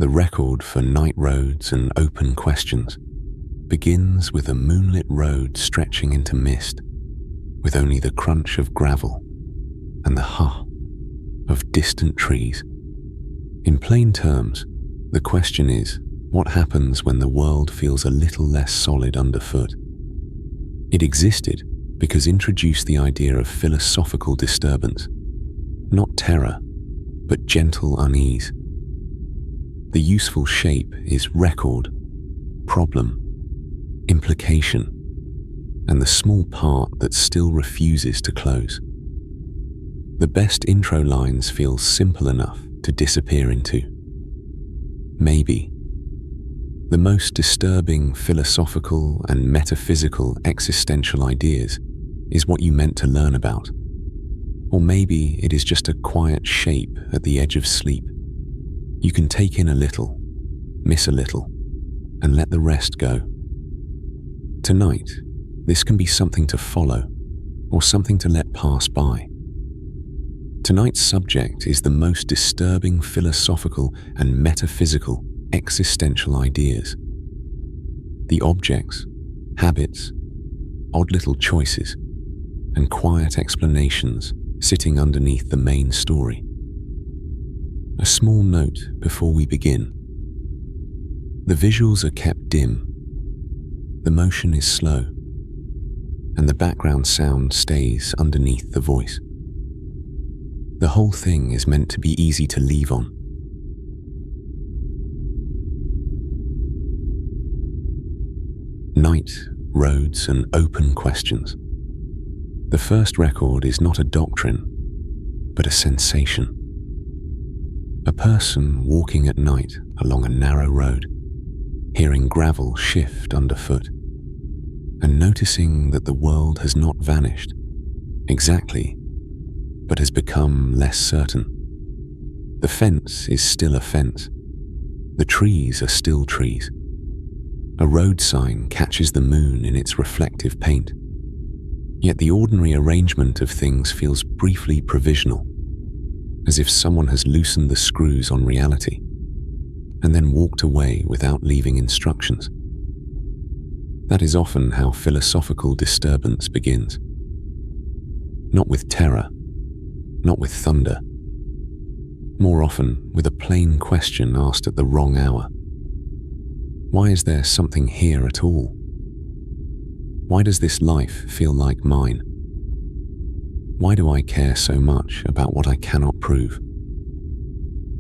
The record for night roads and open questions begins with a moonlit road stretching into mist, with only the crunch of gravel and the huff of distant trees. In plain terms, the question is, what happens when the world feels a little less solid underfoot? It existed because introduced the idea of philosophical disturbance, not terror, but gentle unease. The useful shape is record, problem, implication, and the small part that still refuses to close. The best intro lines feel simple enough to disappear into. Maybe. The most disturbing philosophical and metaphysical existential ideas is what you meant to learn about. Or maybe it is just a quiet shape at the edge of sleep. You can take in a little, miss a little, and let the rest go. Tonight, this can be something to follow, or something to let pass by. Tonight's subject is the most disturbing philosophical and metaphysical existential ideas. The objects, habits, odd little choices, and quiet explanations sitting underneath the main story. A small note before we begin. The visuals are kept dim, the motion is slow, and the background sound stays underneath the voice. The whole thing is meant to be easy to leave on. Night, roads, and open questions. The first record is not a doctrine, but a sensation. A person walking at night along a narrow road, hearing gravel shift underfoot, and noticing that the world has not vanished exactly, but has become less certain. The fence is still a fence. The trees are still trees. A road sign catches the moon in its reflective paint. Yet the ordinary arrangement of things feels briefly provisional, as if someone has loosened the screws on reality and then walked away without leaving instructions. That is often how philosophical disturbance begins. Not with terror, not with thunder. More often with a plain question asked at the wrong hour. Why is there something here at all? Why does this life feel like mine? Why do I care so much about what I cannot prove?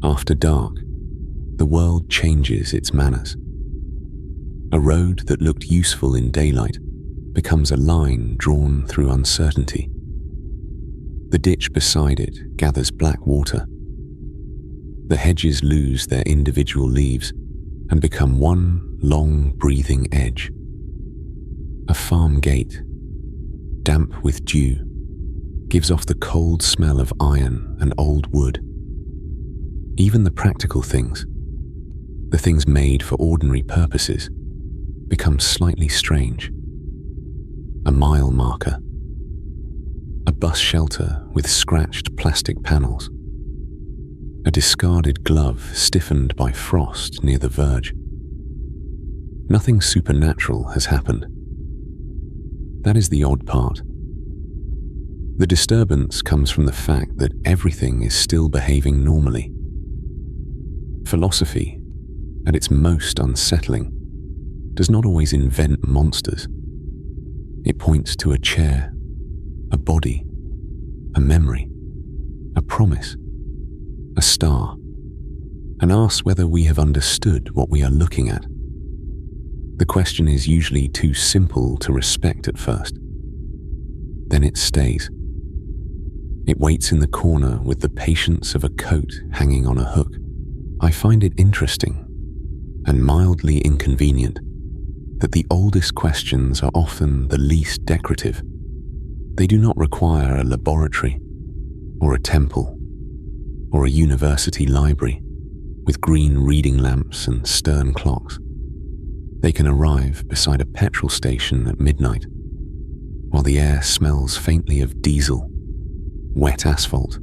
After dark, the world changes its manners. A road that looked useful in daylight becomes a line drawn through uncertainty. The ditch beside it gathers black water. The hedges lose their individual leaves and become one long breathing edge. A farm gate, damp with dew, gives off the cold smell of iron and old wood. Even the practical things, the things made for ordinary purposes, become slightly strange. A mile marker, a bus shelter with scratched plastic panels, a discarded glove stiffened by frost near the verge. Nothing supernatural has happened. That is the odd part. The disturbance comes from the fact that everything is still behaving normally. Philosophy, at its most unsettling, does not always invent monsters. It points to a chair, a body, a memory, a promise, a star, and asks whether we have understood what we are looking at. The question is usually too simple to respect at first. Then it stays. It waits in the corner with the patience of a coat hanging on a hook. I find it interesting and mildly inconvenient that the oldest questions are often the least decorative. They do not require a laboratory or a temple or a university library with green reading lamps and stern clocks. They can arrive beside a petrol station at midnight, while the air smells faintly of diesel, wet asphalt,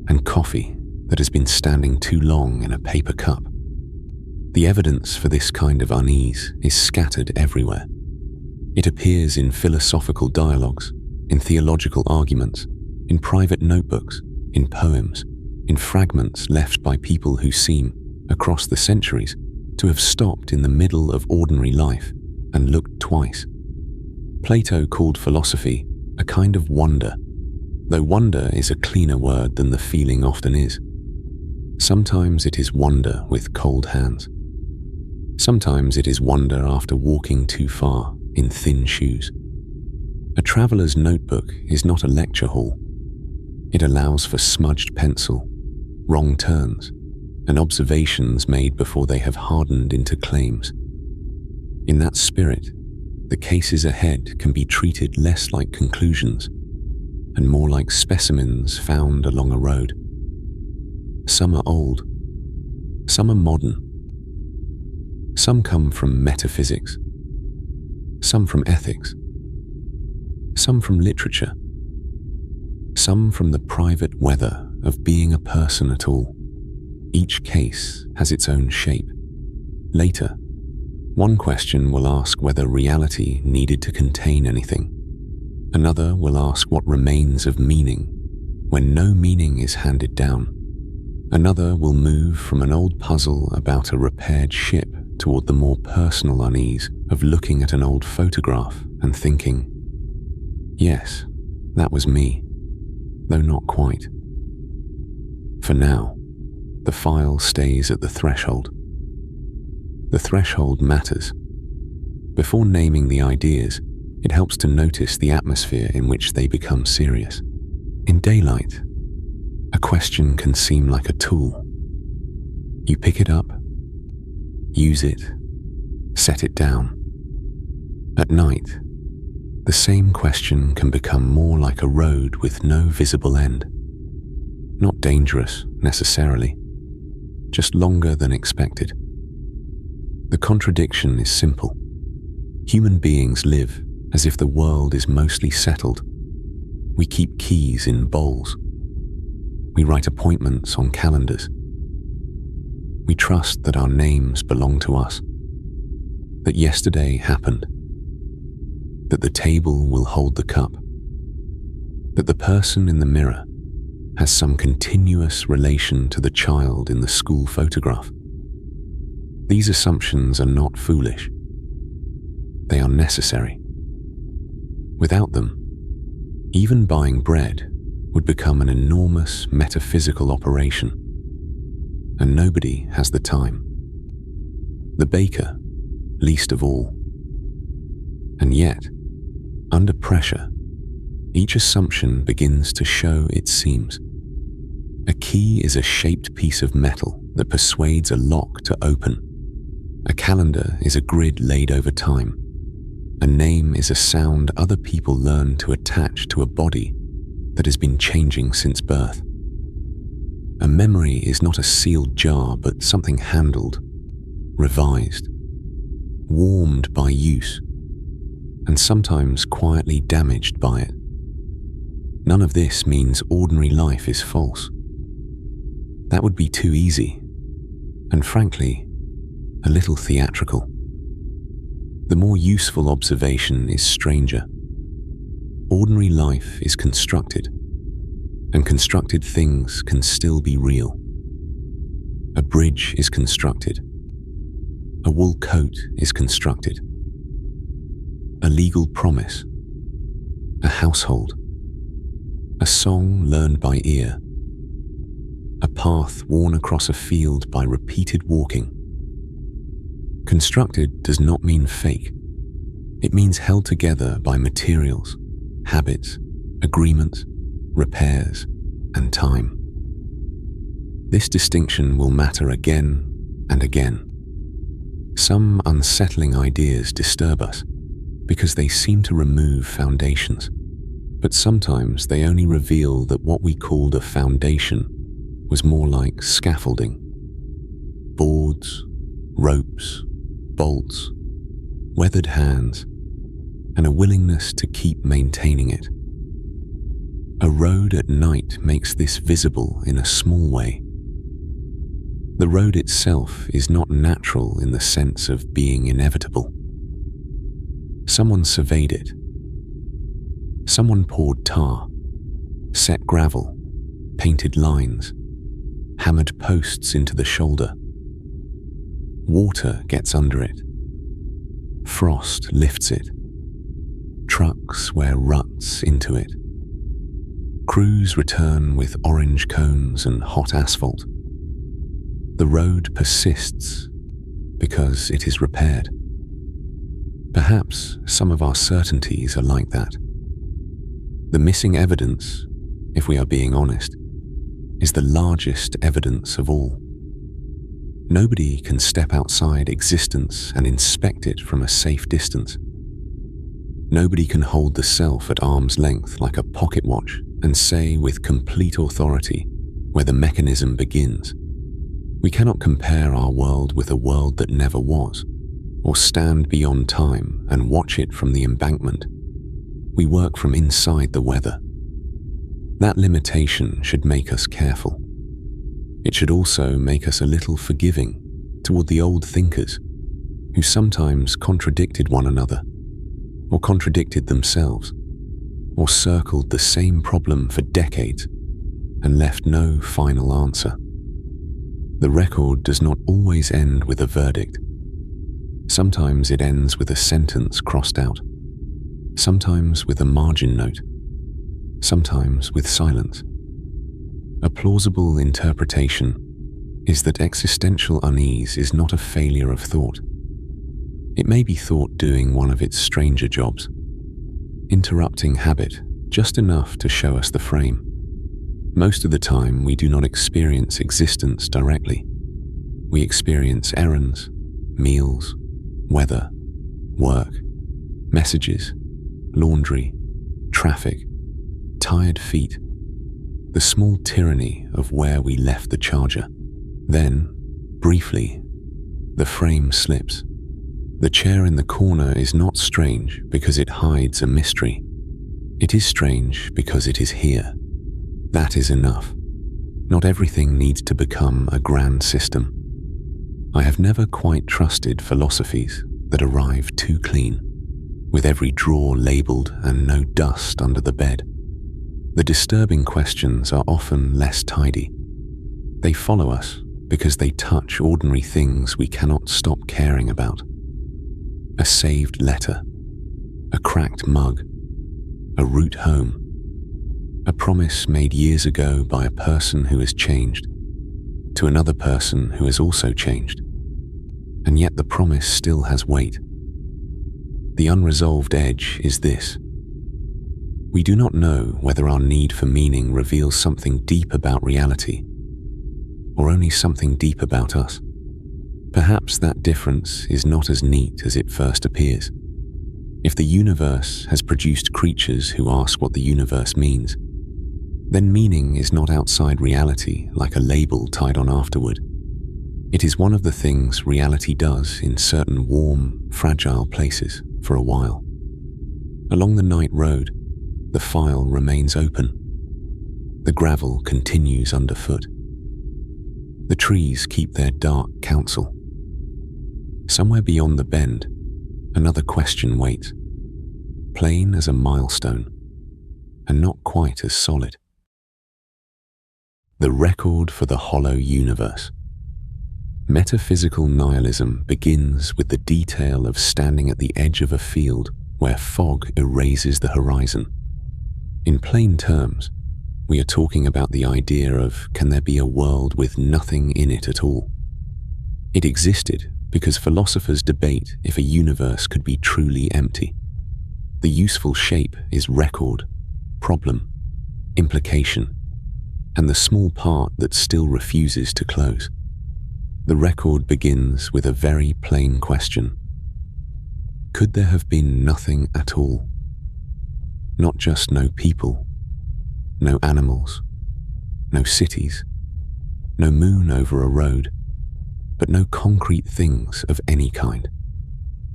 and coffee that has been standing too long in a paper cup. The evidence for this kind of unease is scattered everywhere. It appears in philosophical dialogues, in theological arguments, in private notebooks, in poems, in fragments left by people who seem, across the centuries, to have stopped in the middle of ordinary life and looked twice. Plato called philosophy a kind of wonder, though wonder is a cleaner word than the feeling often is. Sometimes it is wonder with cold hands. Sometimes it is wonder after walking too far in thin shoes. A traveller's notebook is not a lecture hall. It allows for smudged pencil, wrong turns, and observations made before they have hardened into claims. In that spirit, the cases ahead can be treated less like conclusions and more like specimens found along a road. Some are old, some are modern. Some come from metaphysics, some from ethics, some from literature, some from the private weather of being a person at all. Each case has its own shape. Later, one question will ask whether reality needed to contain anything. Another will ask what remains of meaning when no meaning is handed down. Another will move from an old puzzle about a repaired ship toward the more personal unease of looking at an old photograph and thinking, yes, that was me, though not quite. For now, the file stays at the threshold. The threshold matters. Before naming the ideas, it helps to notice the atmosphere in which they become serious. In daylight, a question can seem like a tool. You pick it up, use it, set it down. At night, the same question can become more like a road with no visible end. Not dangerous, necessarily, just longer than expected. The contradiction is simple. Human beings live as if the world is mostly settled. We keep keys in bowls. We write appointments on calendars. We trust that our names belong to us, that yesterday happened, that the table will hold the cup, that the person in the mirror has some continuous relation to the child in the school photograph. These assumptions are not foolish. They are necessary. Without them, even buying bread would become an enormous metaphysical operation, and nobody has the time. The baker, least of all. And yet, under pressure, each assumption begins to show its seams. A key is a shaped piece of metal that persuades a lock to open. A calendar is a grid laid over time. A name is a sound other people learn to attach to a body that has been changing since birth. A memory is not a sealed jar, but something handled, revised, warmed by use, and sometimes quietly damaged by it. None of this means ordinary life is false. That would be too easy, and frankly, a little theatrical. The more useful observation is stranger. Ordinary life is constructed, and constructed things can still be real. A bridge is constructed. A wool coat is constructed. A legal promise. A household. A song learned by ear. A path worn across a field by repeated walking. Constructed does not mean fake. It means held together by materials, habits, agreements, repairs, and time. This distinction will matter again and again. Some unsettling ideas disturb us because they seem to remove foundations, but sometimes they only reveal that what we called a foundation was more like scaffolding. Boards, ropes, bolts, weathered hands, and a willingness to keep maintaining it. A road at night makes this visible in a small way. The road itself is not natural in the sense of being inevitable. Someone surveyed it. Someone poured tar, set gravel, painted lines, hammered posts into the shoulder. Water gets under it. Frost lifts it. Trucks wear ruts into it. Crews return with orange cones and hot asphalt. The road persists because it is repaired. Perhaps some of our certainties are like that. The missing evidence, if we are being honest, is the largest evidence of all. Nobody can step outside existence and inspect it from a safe distance. Nobody can hold the self at arm's length like a pocket watch and say with complete authority where the mechanism begins. We cannot compare our world with a world that never was, or stand beyond time and watch it from the embankment. We work from inside the weather. That limitation should make us careful. It should also make us a little forgiving toward the old thinkers who sometimes contradicted one another, or contradicted themselves, or circled the same problem for decades and left no final answer. The record does not always end with a verdict. Sometimes it ends with a sentence crossed out, sometimes with a margin note, sometimes with silence. A plausible interpretation is that existential unease is not a failure of thought. It may be thought doing one of its stranger jobs, interrupting habit just enough to show us the frame. Most of the time, we do not experience existence directly. We experience errands, meals, weather, work, messages, laundry, traffic, tired feet, the small tyranny of where we left the charger. Then, briefly, the frame slips. The chair in the corner is not strange because it hides a mystery. It is strange because it is here. That is enough. Not everything needs to become a grand system. I have never quite trusted philosophies that arrive too clean, with every drawer labeled and no dust under the bed. The disturbing questions are often less tidy. They follow us because they touch ordinary things we cannot stop caring about. A saved letter, a cracked mug, a route home, a promise made years ago by a person who has changed to another person who has also changed, and yet the promise still has weight. The unresolved edge is this: we do not know whether our need for meaning reveals something deep about reality, or only something deep about us. Perhaps that difference is not as neat as it first appears. If the universe has produced creatures who ask what the universe means, then meaning is not outside reality like a label tied on afterward. It is one of the things reality does in certain warm, fragile places for a while. Along the night road, the file remains open. The gravel continues underfoot. The trees keep their dark counsel. Somewhere beyond the bend, another question waits, plain as a milestone, and not quite as solid. The record for the hollow universe. Metaphysical nihilism begins with the detail of standing at the edge of a field where fog erases the horizon. In plain terms, we are talking about the idea of, can there be a world with nothing in it at all? It existed because philosophers debate if a universe could be truly empty. The useful shape is record, problem, implication, and the small part that still refuses to close. The record begins with a very plain question. Could there have been nothing at all? Not just no people, no animals, no cities, no moon over a road, but no concrete things of any kind.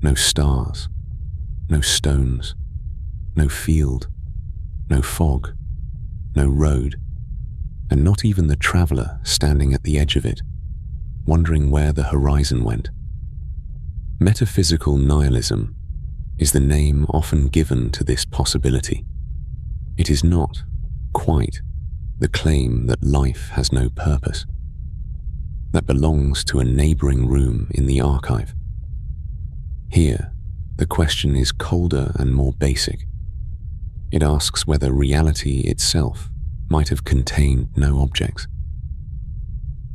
No stars, no stones, no field, no fog, no road, and not even the traveler standing at the edge of it. wondering where the horizon went. Metaphysical nihilism is the name often given to this possibility. It is not, quite, the claim that life has no purpose. That belongs to a neighboring room in the archive. Here, the question is colder and more basic. It asks whether reality itself might have contained no objects.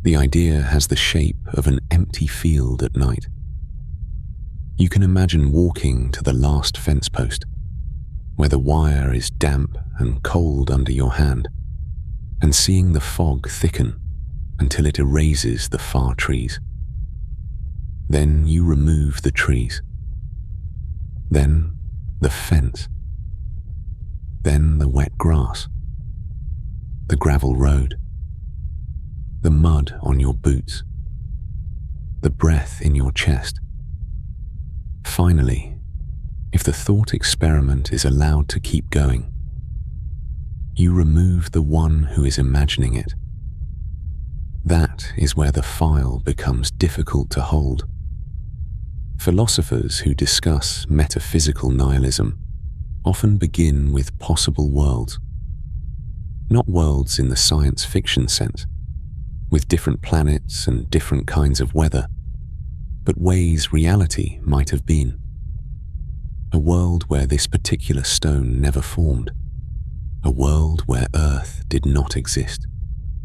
The idea has the shape of an empty field at night. You can imagine walking to the last fence post, where the wire is damp and cold under your hand, and seeing the fog thicken until it erases the far trees. Then you remove the trees. Then the fence. Then the wet grass. The gravel road. The mud on your boots. The breath in your chest. Finally, if the thought experiment is allowed to keep going, you remove the one who is imagining it. That is where the file becomes difficult to hold. Philosophers who discuss metaphysical nihilism often begin with possible worlds. Not worlds in the science fiction sense, with different planets and different kinds of weather, but ways reality might have been. A world where this particular stone never formed. A world where Earth did not exist.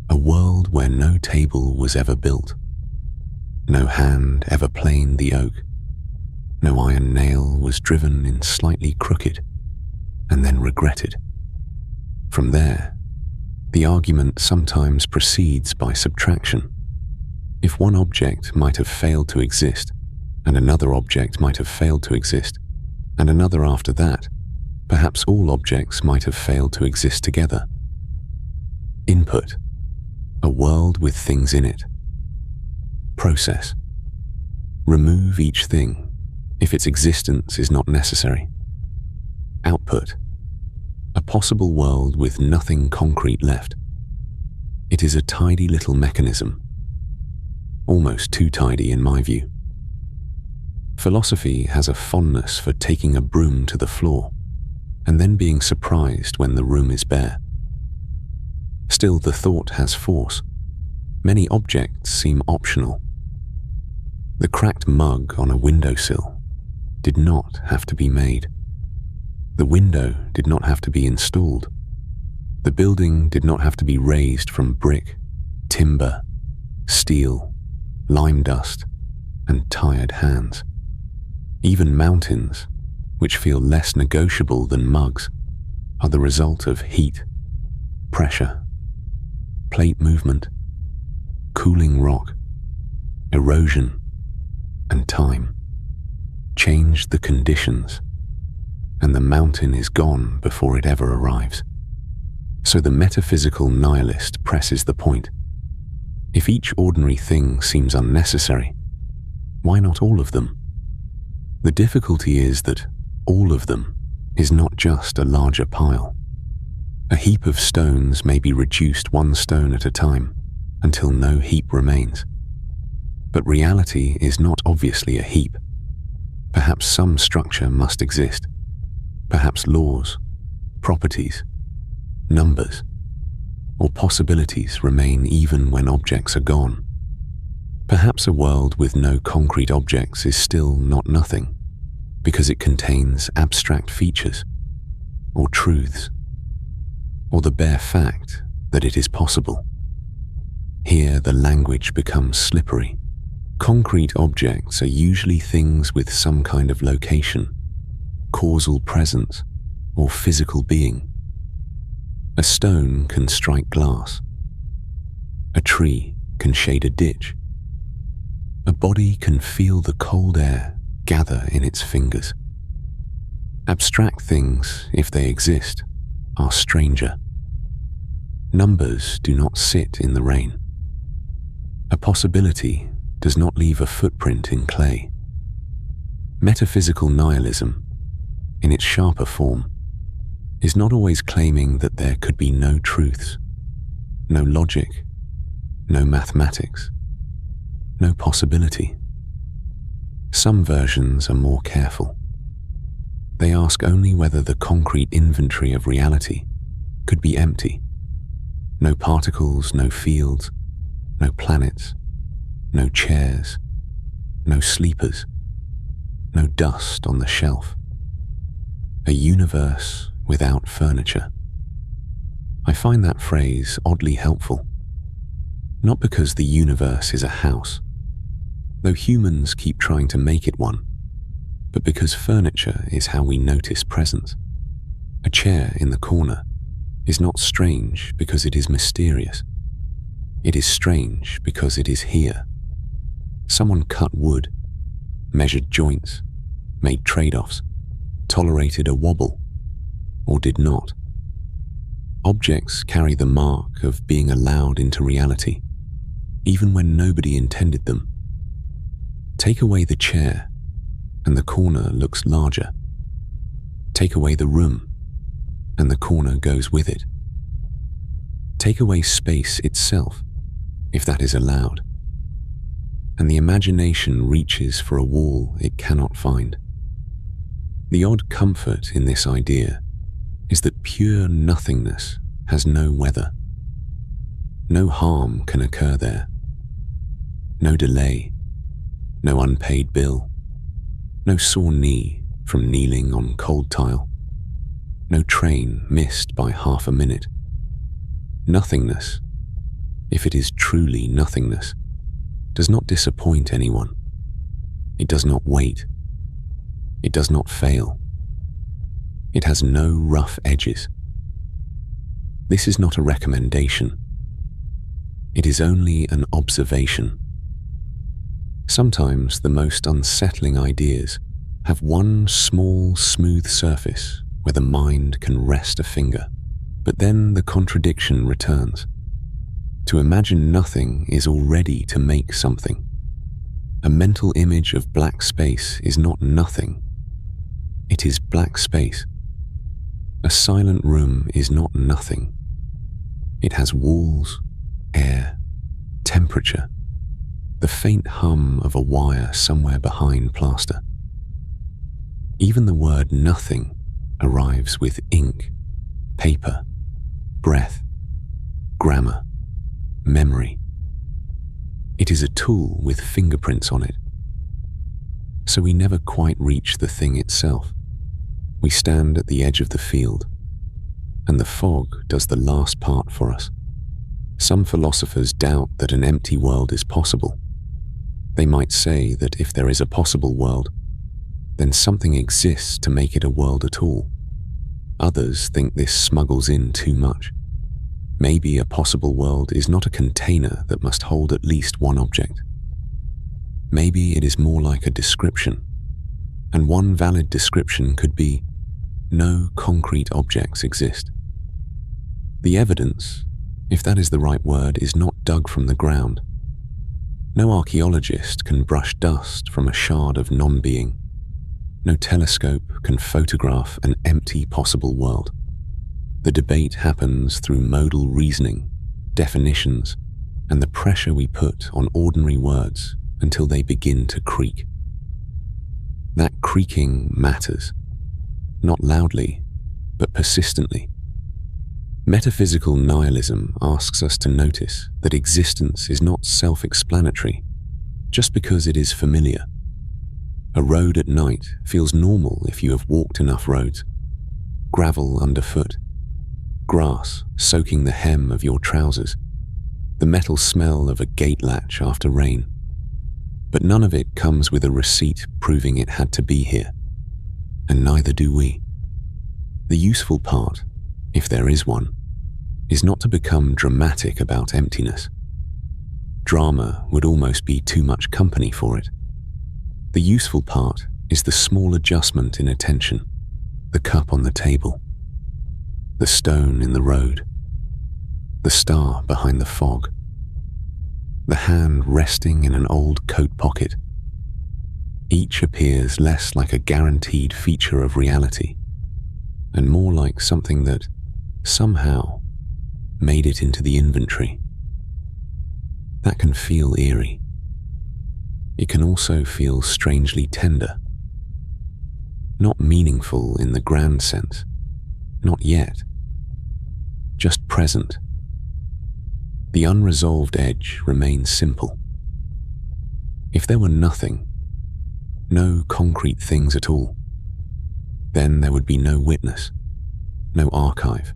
A world where no table was ever built. No hand ever planed the oak. No iron nail was driven in slightly crooked and then regretted. From there, the argument sometimes proceeds by subtraction. If one object might have failed to exist, and another object might have failed to exist, and another after that, perhaps all objects might have failed to exist together. Input: a world with things in it. Process: remove each thing if its existence is not necessary. Output: a possible world with nothing concrete left. It is a tidy little mechanism. Almost too tidy in my view. Philosophy has a fondness for taking a broom to the floor and then being surprised when the room is bare. Still, the thought has force. Many objects seem optional. The cracked mug on a windowsill did not have to be made. The window did not have to be installed. The building did not have to be raised from brick, timber, steel, lime dust, and tired hands. Even mountains, which feel less negotiable than mugs, are the result of heat, pressure, plate movement, cooling rock, erosion, and time. Change the conditions, and the mountain is gone before it ever arrives. So the metaphysical nihilist presses the point. If each ordinary thing seems unnecessary, why not all of them? The difficulty is that all of them is not just a larger pile. A heap of stones may be reduced one stone at a time until no heap remains. But reality is not obviously a heap. Perhaps some structure must exist. Perhaps laws, properties, numbers, or possibilities remain even when objects are gone. Perhaps a world with no concrete objects is still not nothing, because it contains abstract features, or truths, or the bare fact that it is possible. Here the language becomes slippery. Concrete objects are usually things with some kind of location, causal presence, or physical being. A stone can strike glass. A tree can shade a ditch. A body can feel the cold air gather in its fingers. Abstract things, if they exist, are stranger. Numbers do not sit in the rain. A possibility does not leave a footprint in clay. Metaphysical nihilism, in its sharper form, is not always claiming that there could be no truths, no logic, no mathematics. no possibility. Some versions are more careful. They ask only whether the concrete inventory of reality could be empty. No particles, no fields, no planets, no chairs, no sleepers, no dust on the shelf. A universe without furniture. I find that phrase oddly helpful. Not because the universe is a house, though humans keep trying to make it one, but because furniture is how we notice presence. A chair in the corner is not strange because it is mysterious. It is strange because it is here. Someone cut wood, measured joints, made trade-offs, tolerated a wobble, or did not. Objects carry the mark of being allowed into reality, even when nobody intended them. Take away the chair, and the corner looks larger. Take away the room, and the corner goes with it. Take away space itself, if that is allowed, and the imagination reaches for a wall it cannot find. The odd comfort in this idea is that pure nothingness has no weather. No harm can occur there. No delay, no unpaid bill, no sore knee from kneeling on cold tile, no train missed by half a minute. Nothingness, if it is truly nothingness, does not disappoint anyone. It does not wait. It does not fail. It has no rough edges. This is not a recommendation. It is only an observation. Sometimes the most unsettling ideas have one small, smooth surface where the mind can rest a finger, but then the contradiction returns. To imagine nothing is already to make something. A mental image of black space is not nothing. It is black space. A silent room is not nothing. It has walls, air, temperature, the faint hum of a wire somewhere behind plaster. Even the word nothing arrives with ink, paper, breath, grammar, memory. It is a tool with fingerprints on it. So we never quite reach the thing itself. We stand at the edge of the field, and the fog does the last part for us. Some philosophers doubt that an empty world is possible. They might say that if there is a possible world, then something exists to make it a world at all. Others think this smuggles in too much. Maybe a possible world is not a container that must hold at least one object. Maybe it is more like a description, and one valid description could be no concrete objects exist. The evidence, if that is the right word, is not dug from the ground. No archaeologist can brush dust from a shard of non-being. No telescope can photograph an empty possible world. The debate happens through modal reasoning, definitions, and the pressure we put on ordinary words until they begin to creak. That creaking matters, not loudly, but persistently. Metaphysical nihilism asks us to notice that existence is not self-explanatory just because it is familiar. A road at night feels normal if you have walked enough roads. Gravel underfoot, grass soaking the hem of your trousers, the metal smell of a gate latch after rain. But none of it comes with a receipt proving it had to be here, and neither do we. The useful part, if there is one, is not to become dramatic about emptiness. Drama would almost be too much company for it. The useful part is the small adjustment in attention, the cup on the table, the stone in the road, the star behind the fog, the hand resting in an old coat pocket. Each appears less like a guaranteed feature of reality and more like something that somehow made it into the inventory. That can feel eerie, it can also feel strangely tender. Not meaningful in the grand sense, not yet, just present. The unresolved edge remains simple. If there were nothing, no concrete things at all, then there would be no witness, no archive,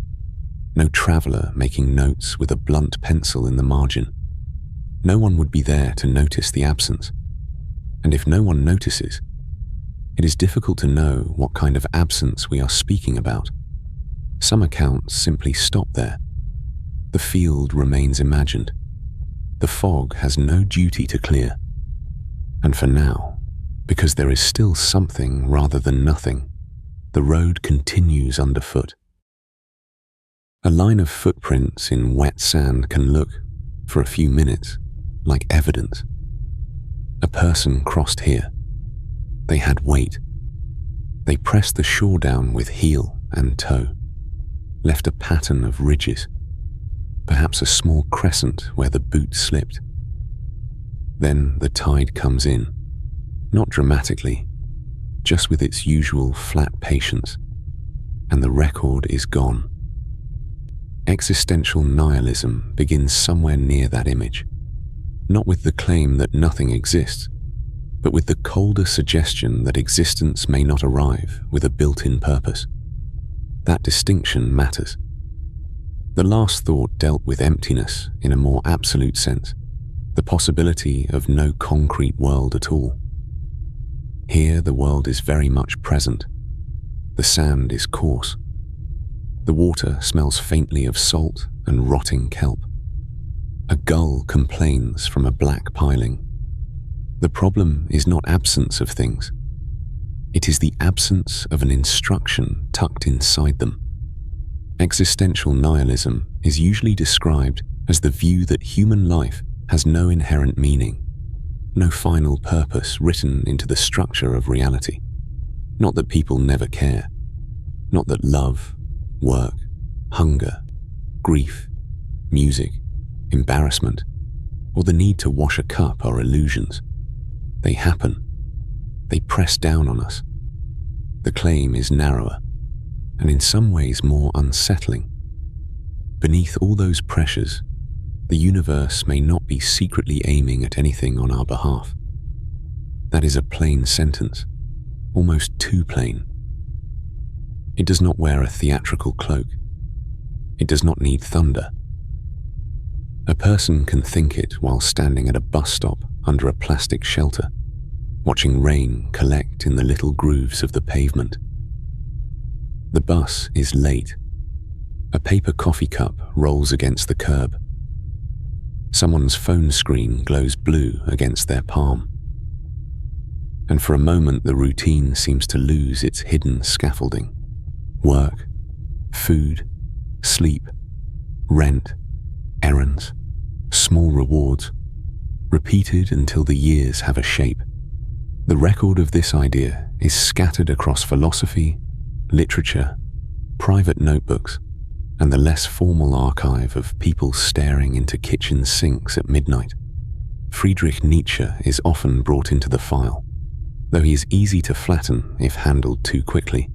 no traveller making notes with a blunt pencil in the margin. No one would be there to notice the absence. And if no one notices, it is difficult to know what kind of absence we are speaking about. Some accounts simply stop there. The field remains imagined. The fog has no duty to clear. And for now, because there is still something rather than nothing, the road continues underfoot. A line of footprints in wet sand can look, for a few minutes, like evidence. A person crossed here. They had weight. They pressed the shore down with heel and toe, left a pattern of ridges, perhaps a small crescent where the boot slipped. Then the tide comes in, not dramatically, just with its usual flat patience, and the record is gone. Existential nihilism begins somewhere near that image, not with the claim that nothing exists, but with the colder suggestion that existence may not arrive with a built-in purpose. That distinction matters. The last thought dealt with emptiness in a more absolute sense, the possibility of no concrete world at all. Here the world is very much present. The sand is coarse. The water smells faintly of salt and rotting kelp. A gull complains from a black piling. The problem is not absence of things. It is the absence of an instruction tucked inside them. Existential nihilism is usually described as the view that human life has no inherent meaning, no final purpose written into the structure of reality. Not that people never care. Not that love, work, hunger, grief, music, embarrassment, or the need to wash a cup are illusions. They happen. They press down on us. The claim is narrower, and in some ways more unsettling. Beneath all those pressures, the universe may not be secretly aiming at anything on our behalf. That is a plain sentence, almost too plain. It does not wear a theatrical cloak. It does not need thunder. A person can think it while standing at a bus stop under a plastic shelter, watching rain collect in the little grooves of the pavement. The bus is late. A paper coffee cup rolls against the curb. Someone's phone screen glows blue against their palm. And for a moment the routine seems to lose its hidden scaffolding. Work, food, sleep, rent, errands, small rewards, repeated until the years have a shape. The record of this idea is scattered across philosophy, literature, private notebooks, and the less formal archive of people staring into kitchen sinks at midnight. Friedrich Nietzsche is often brought into the file, though he is easy to flatten if handled too quickly.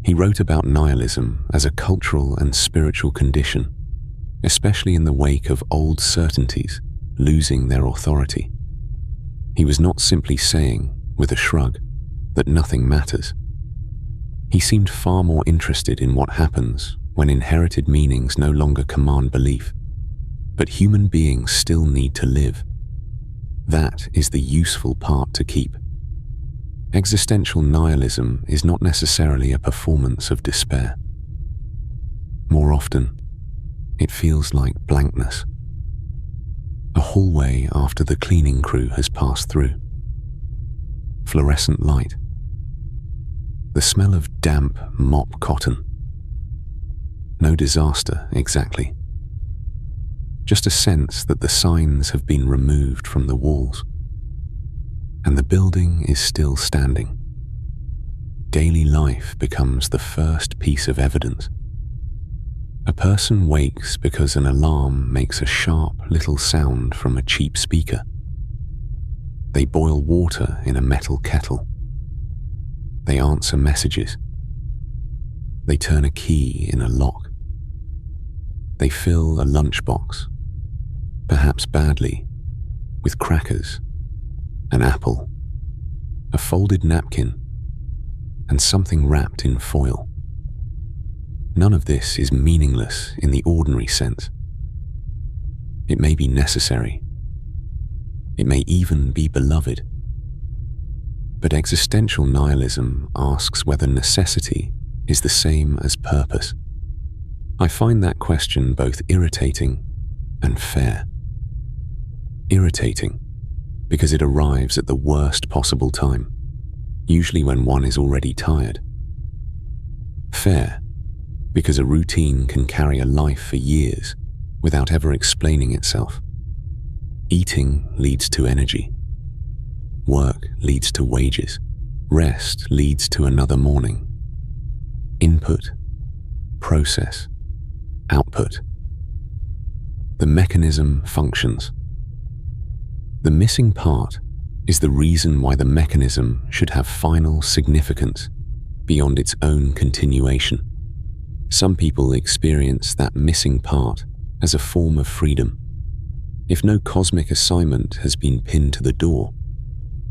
He wrote about nihilism as a cultural and spiritual condition, especially in the wake of old certainties losing their authority. He was not simply saying, with a shrug, that nothing matters. He seemed far more interested in what happens when inherited meanings no longer command belief, but human beings still need to live. That is the useful part to keep. Existential nihilism is not necessarily a performance of despair. More often, it feels like blankness. A hallway after the cleaning crew has passed through. Fluorescent light. The smell of damp mop cotton. No disaster exactly. Just a sense that the signs have been removed from the walls. And the building is still standing. Daily life becomes the first piece of evidence. A person wakes because an alarm makes a sharp little sound from a cheap speaker. They boil water in a metal kettle. They answer messages. They turn a key in a lock. They fill a lunchbox, perhaps badly, with crackers, an apple, a folded napkin, and something wrapped in foil. None of this is meaningless in the ordinary sense. It may be necessary. It may even be beloved. But existential nihilism asks whether necessity is the same as purpose. I find that question both irritating and fair. Irritating because it arrives at the worst possible time, usually when one is already tired. Fair because a routine can carry a life for years without ever explaining itself. Eating leads to energy. Work leads to wages. Rest leads to another morning. Input, process, output. The mechanism functions. The missing part is the reason why the mechanism should have final significance beyond its own continuation. Some people experience that missing part as a form of freedom. If no cosmic assignment has been pinned to the door,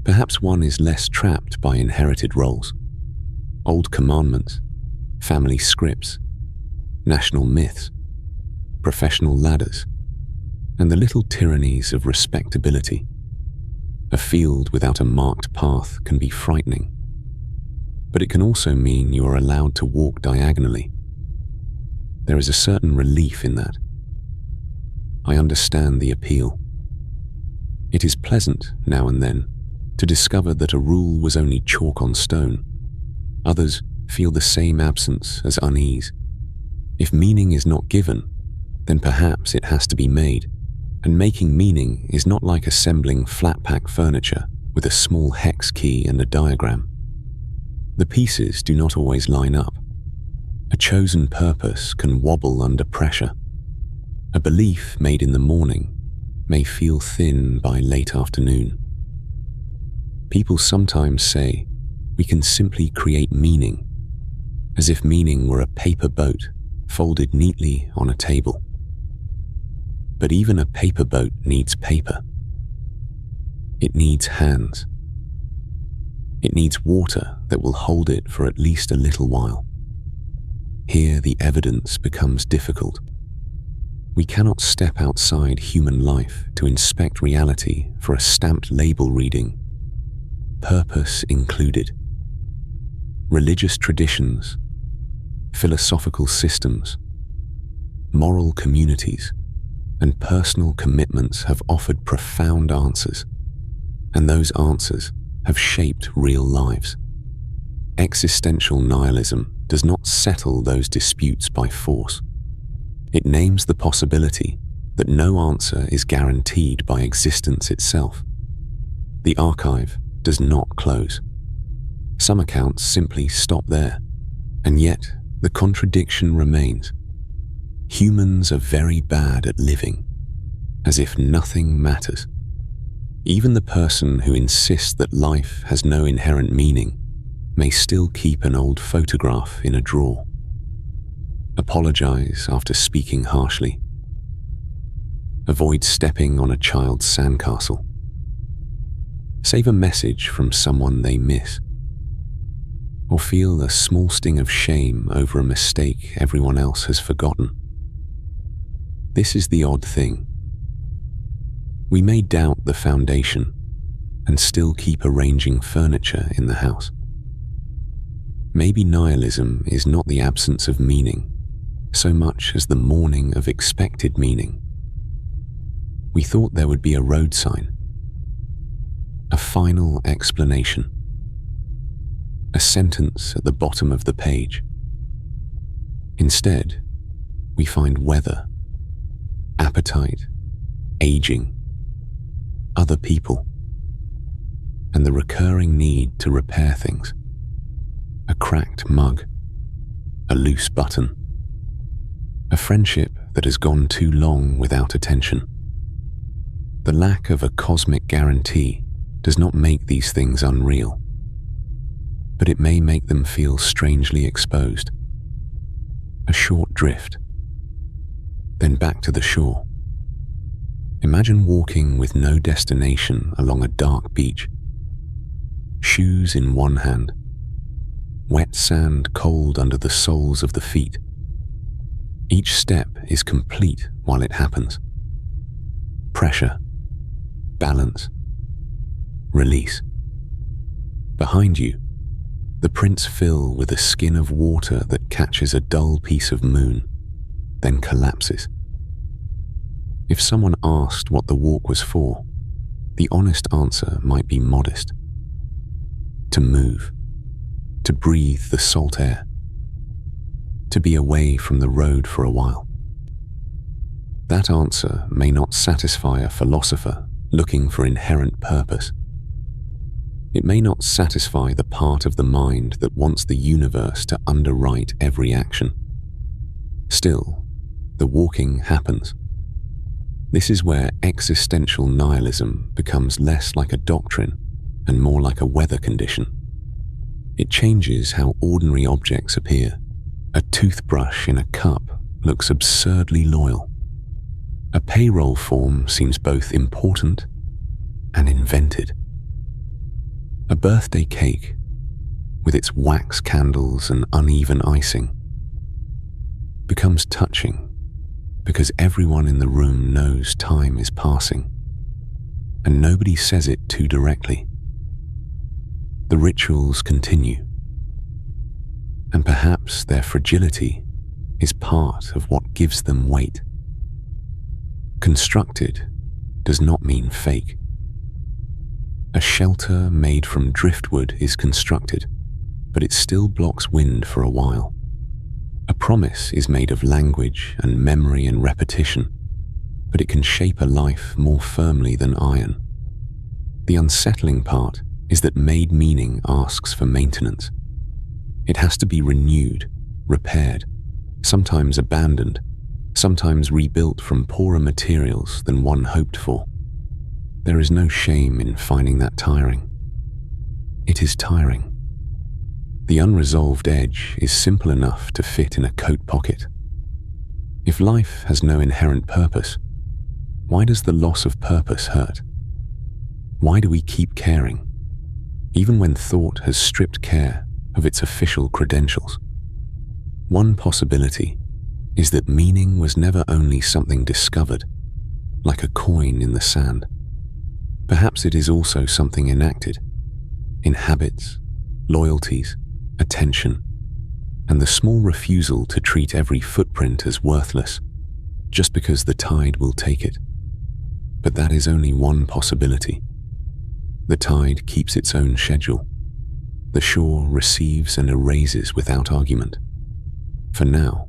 perhaps one is less trapped by inherited roles, old commandments, family scripts, national myths, professional ladders, and the little tyrannies of respectability. A field without a marked path can be frightening, but it can also mean you are allowed to walk diagonally. There is a certain relief in that. I understand the appeal. It is pleasant, now and then, to discover that a rule was only chalk on stone. Others feel the same absence as unease. If meaning is not given, then perhaps it has to be made, and making meaning is not like assembling flat-pack furniture with a small hex key and a diagram. The pieces do not always line up. A chosen purpose can wobble under pressure. A belief made in the morning may feel thin by late afternoon. People sometimes say we can simply create meaning, as if meaning were a paper boat folded neatly on a table. But even a paper boat needs paper. It needs hands. It needs water that will hold it for at least a little while. Here the evidence becomes difficult. We cannot step outside human life to inspect reality for a stamped label reading, purpose included. Religious traditions, philosophical systems, moral communities, and personal commitments have offered profound answers, and those answers have shaped real lives. Existential nihilism does not settle those disputes by force. It names the possibility that no answer is guaranteed by existence itself. The archive does not close. Some accounts simply stop there, and yet the contradiction remains. Humans are very bad at living, as if nothing matters. Even the person who insists that life has no inherent meaning may still keep an old photograph in a drawer. Apologize after speaking harshly. Avoid stepping on a child's sandcastle. Save a message from someone they miss. Or feel a small sting of shame over a mistake everyone else has forgotten. This is the odd thing. We may doubt the foundation and still keep arranging furniture in the house. Maybe nihilism is not the absence of meaning, so much as the mourning of expected meaning. We thought there would be a road sign, a final explanation, a sentence at the bottom of the page. Instead, we find weather, appetite, aging, other people, and the recurring need to repair things. A cracked mug, a loose button, a friendship that has gone too long without attention. The lack of a cosmic guarantee does not make these things unreal, but it may make them feel strangely exposed. A short drift, then back to the shore. Imagine walking with no destination along a dark beach. Shoes in one hand, wet sand cold under the soles of the feet. Each step is complete while it happens. Pressure, balance, release. Behind you, the prints fill with a skin of water that catches a dull piece of moon, then collapses. If someone asked what the walk was for, the honest answer might be modest. To move, to breathe the salt air, to be away from the road for a while. That answer may not satisfy a philosopher looking for inherent purpose. It may not satisfy the part of the mind that wants the universe to underwrite every action. Still, the walking happens. This is where existential nihilism becomes less like a doctrine and more like a weather condition. It changes how ordinary objects appear. A toothbrush in a cup looks absurdly loyal. A payroll form seems both important and invented. A birthday cake, with its wax candles and uneven icing, becomes touching because everyone in the room knows time is passing, and nobody says it too directly. The rituals continue, and perhaps their fragility is part of what gives them weight. Constructed does not mean fake. A shelter made from driftwood is constructed, but it still blocks wind for a while. A promise is made of language and memory and repetition, but it can shape a life more firmly than iron. The unsettling part is that made meaning asks for maintenance. It has to be renewed, repaired, sometimes abandoned, sometimes rebuilt from poorer materials than one hoped for. There is no shame in finding that tiring. It is tiring. The unresolved edge is simple enough to fit in a coat pocket. If life has no inherent purpose, why does the loss of purpose hurt? Why do we keep caring, even when thought has stripped care of its official credentials? One possibility is that meaning was never only something discovered, like a coin in the sand. Perhaps it is also something enacted, in habits, loyalties, attention, and the small refusal to treat every footprint as worthless, just because the tide will take it. But that is only one possibility. The tide keeps its own schedule. The shore receives and erases without argument. For now,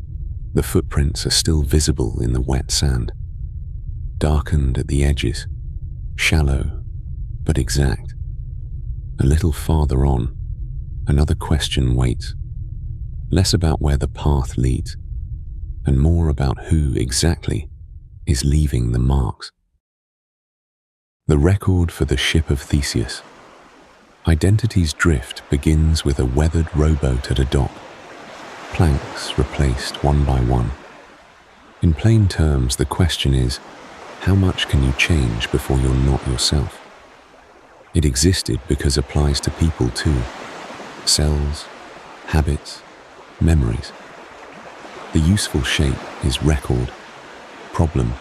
the footprints are still visible in the wet sand, darkened at the edges, shallow but exact. A little farther on, another question waits, less about where the path leads, and more about who exactly is leaving the marks. The record for the Ship of Theseus. Identity's drift begins with a weathered rowboat at a dock, planks replaced one by one. In plain terms, the question is, how much can you change before you're not yourself? It existed because it applies to people too. Cells, habits, memories. The useful shape is record, problem,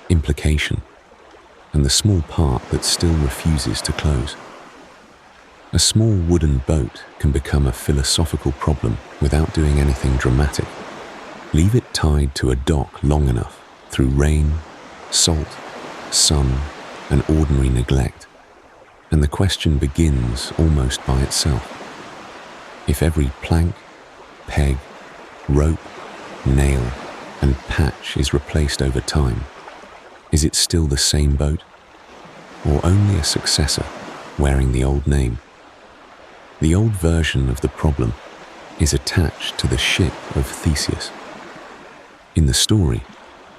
implication, and the small part that still refuses to close. A small wooden boat can become a philosophical problem without doing anything dramatic. Leave it tied to a dock long enough through rain, salt, sun, and ordinary neglect, and the question begins almost by itself. If every plank, peg, rope, nail, and patch is replaced over time, is it still the same boat, or only a successor wearing the old name? The old version of the problem is attached to the Ship of Theseus. In the story,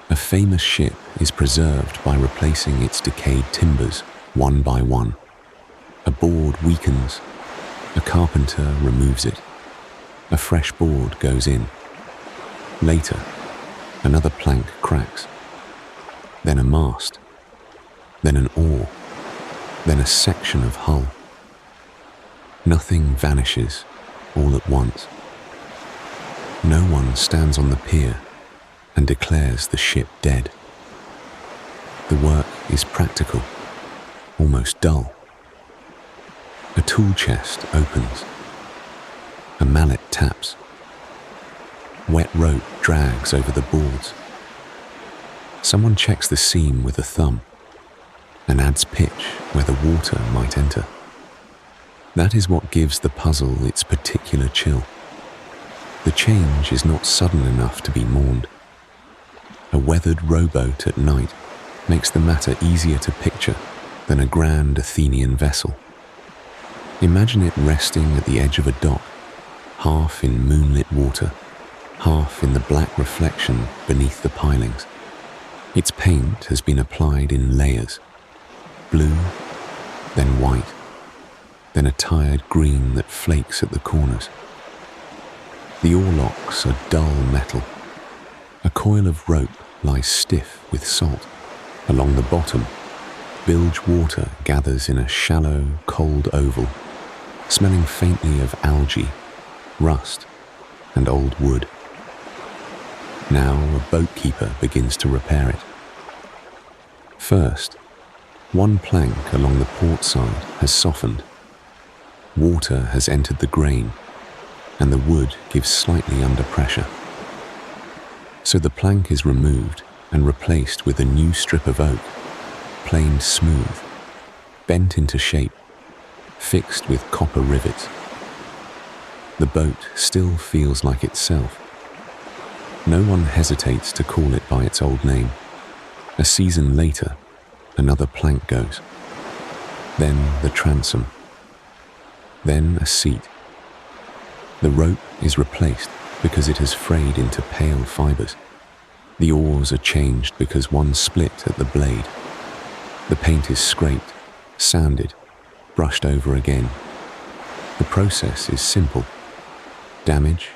a famous ship is preserved by replacing its decayed timbers one by one. A board weakens. A carpenter removes it. A fresh board goes in. Later, another plank cracks. Then a mast. Then an oar. Then a section of hull. Nothing vanishes all at once. No one stands on the pier and declares the ship dead. The work is practical, almost dull. A tool chest opens. A mallet taps. Wet rope drags over the boards. Someone checks the seam with a thumb and adds pitch where the water might enter. That is what gives the puzzle its particular chill. The change is not sudden enough to be mourned. A weathered rowboat at night makes the matter easier to picture than a grand Athenian vessel. Imagine it resting at the edge of a dock, half in moonlit water, half in the black reflection beneath the pilings. Its paint has been applied in layers, blue, then white, then a tired green that flakes at the corners. The oarlocks are dull metal. A coil of rope lies stiff with salt. Along the bottom, bilge water gathers in a shallow, cold oval, smelling faintly of algae, rust, and old wood. Now a boatkeeper begins to repair it. First, one plank along the port side has softened. Water has entered the grain, and the wood gives slightly under pressure. So the plank is removed and replaced with a new strip of oak, planed smooth, bent into shape, fixed with copper rivets. The boat still feels like itself. No one hesitates to call it by its old name. A season later, another plank goes. Then the transom. Then a seat. The rope is replaced because it has frayed into pale fibers. The oars are changed because one split at the blade. The paint is scraped, sanded, brushed over again. The process is simple. Damage,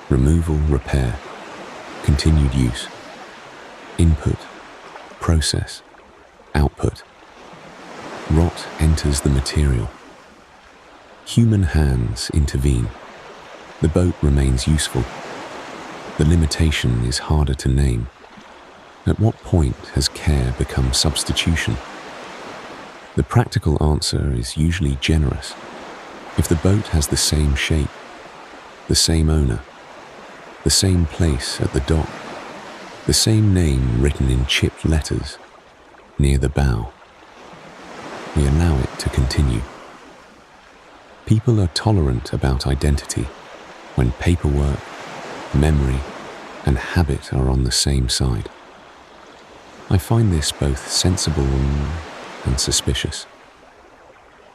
removal, repair, continued use. Input, process, output. Rot enters the material. Human hands intervene. The boat remains useful. The limitation is harder to name. At what point has care become substitution? The practical answer is usually generous. If the boat has the same shape, the same owner, the same place at the dock, the same name written in chipped letters near the bow, we allow it to continue. People are tolerant about identity when paperwork, memory, and habit are on the same side. I find this both sensible and suspicious.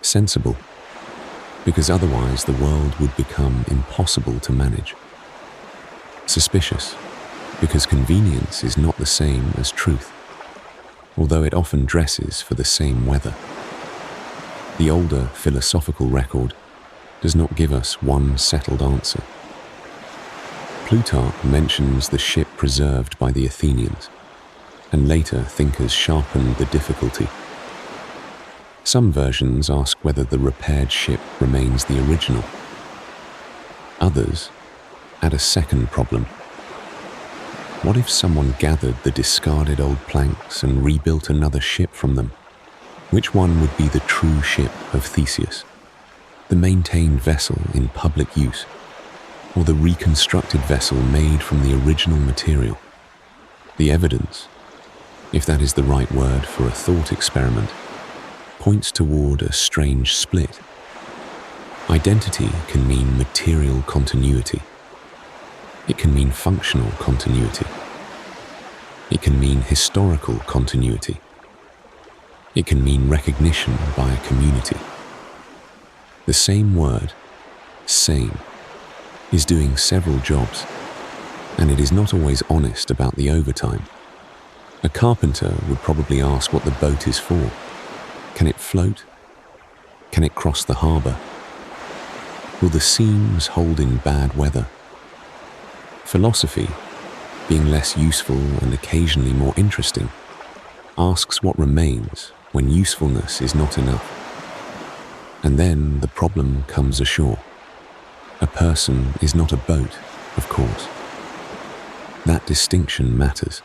Sensible, because otherwise the world would become impossible to manage. Suspicious, because convenience is not the same as truth, although it often dresses for the same weather. The older philosophical record does not give us one settled answer. Plutarch mentions the ship preserved by the Athenians, and later thinkers sharpened the difficulty. Some versions ask whether the repaired ship remains the original. Others add a second problem. What if someone gathered the discarded old planks and rebuilt another ship from them? Which one would be the true ship of Theseus? The maintained vessel in public use, or the reconstructed vessel made from the original material? The evidence, if that is the right word for a thought experiment, points toward a strange split. Identity can mean material continuity. It can mean functional continuity. It can mean historical continuity. It can mean recognition by a community. The same word, same, is doing several jobs, and it is not always honest about the overtime. A carpenter would probably ask what the boat is for. Can it float? Can it cross the harbour? Will the seams hold in bad weather? Philosophy, being less useful and occasionally more interesting, asks what remains when usefulness is not enough. And then the problem comes ashore. A person is not a boat, of course. That distinction matters.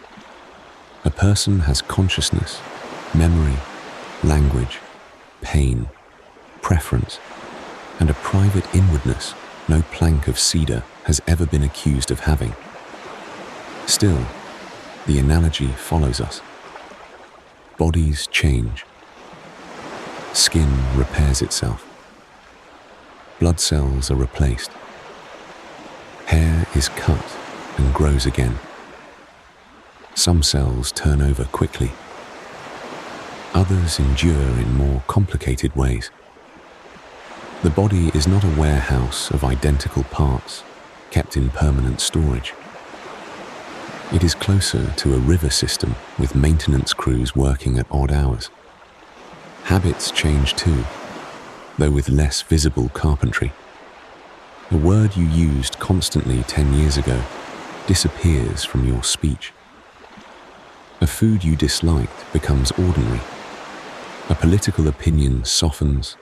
A person has consciousness, memory, language, pain, preference, and a private inwardness no plank of cedar has ever been accused of having. Still, the analogy follows us. Bodies change. Skin repairs itself. Blood cells are replaced. Hair is cut and grows again. Some cells turn over quickly. Others endure in more complicated ways. The body is not a warehouse of identical parts kept in permanent storage. It is closer to a river system with maintenance crews working at odd hours. Habits change too, though with less visible carpentry. A word you used constantly 10 years ago disappears from your speech. A food you disliked becomes ordinary. A political opinion softens,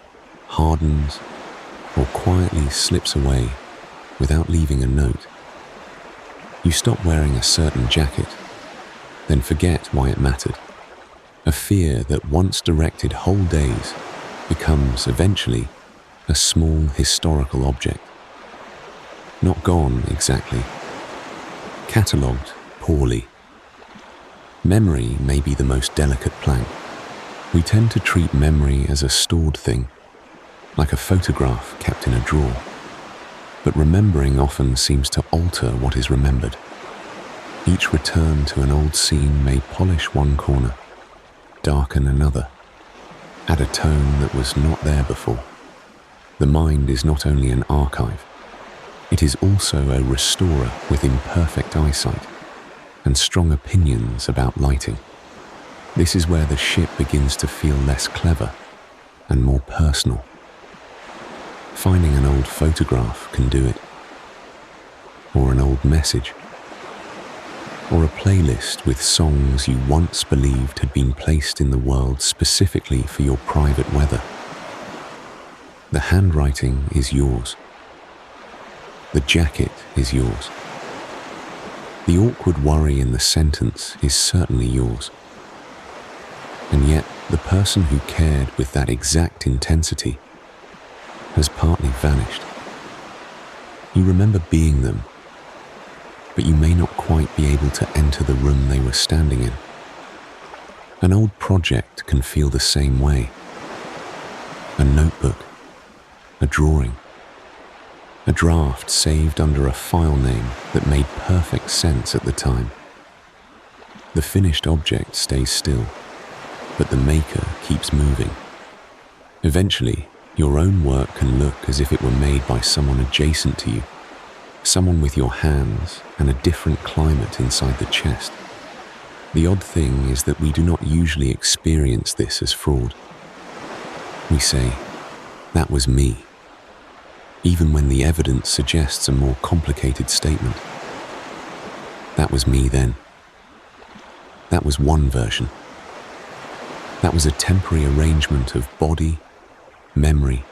hardens, or quietly slips away without leaving a note. You stop wearing a certain jacket, then forget why it mattered. A fear that once directed whole days becomes eventually a small historical object. Not gone exactly, catalogued poorly. Memory may be the most delicate plank. We tend to treat memory as a stored thing, like a photograph kept in a drawer. But remembering often seems to alter what is remembered. Each return to an old scene may polish one corner, darken another, add a tone that was not there before. The mind is not only an archive, it is also a restorer with imperfect eyesight and strong opinions about lighting. This is where the ship begins to feel less clever and more personal. Finding an old photograph can do it, or an old message, or a playlist with songs you once believed had been placed in the world specifically for your private weather. The handwriting is yours. The jacket is yours. The awkward worry in the sentence is certainly yours. And yet, the person who cared with that exact intensity has partly vanished. You remember being them, but you may not quite be able to enter the room they were standing in. An old project can feel the same way. A notebook, a drawing, a draft saved under a file name that made perfect sense at the time. The finished object stays still, but the maker keeps moving. Eventually, your own work can look as if it were made by someone adjacent to you, someone with your hands and a different climate inside the chest. The odd thing is that we do not usually experience this as fraud. We say, "That was me," even when the evidence suggests a more complicated statement. That was me then. That was one version. That was a temporary arrangement of body, memory,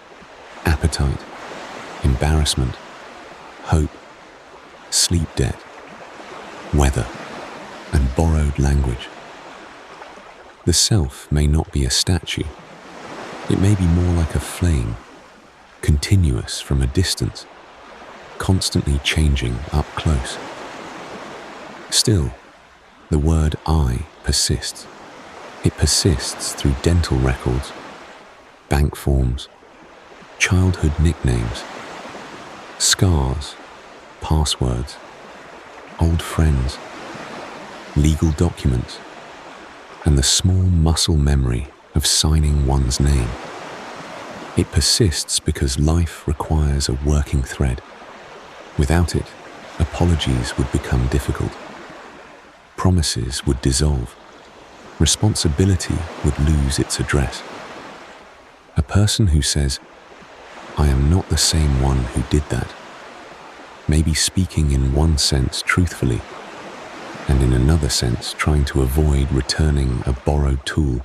appetite, embarrassment, hope, sleep debt, weather, and borrowed language. The self may not be a statue. It may be more like a flame, continuous from a distance, constantly changing up close. Still, the word I persists. It persists through dental records, bank forms, childhood nicknames, scars, passwords, old friends, legal documents, and the small muscle memory of signing one's name. It persists because life requires a working thread. Without it, apologies would become difficult. Promises would dissolve. Responsibility would lose its address. A person who says, "I am not the same one who did that," may be speaking in one sense truthfully, and in another sense trying to avoid returning a borrowed tool.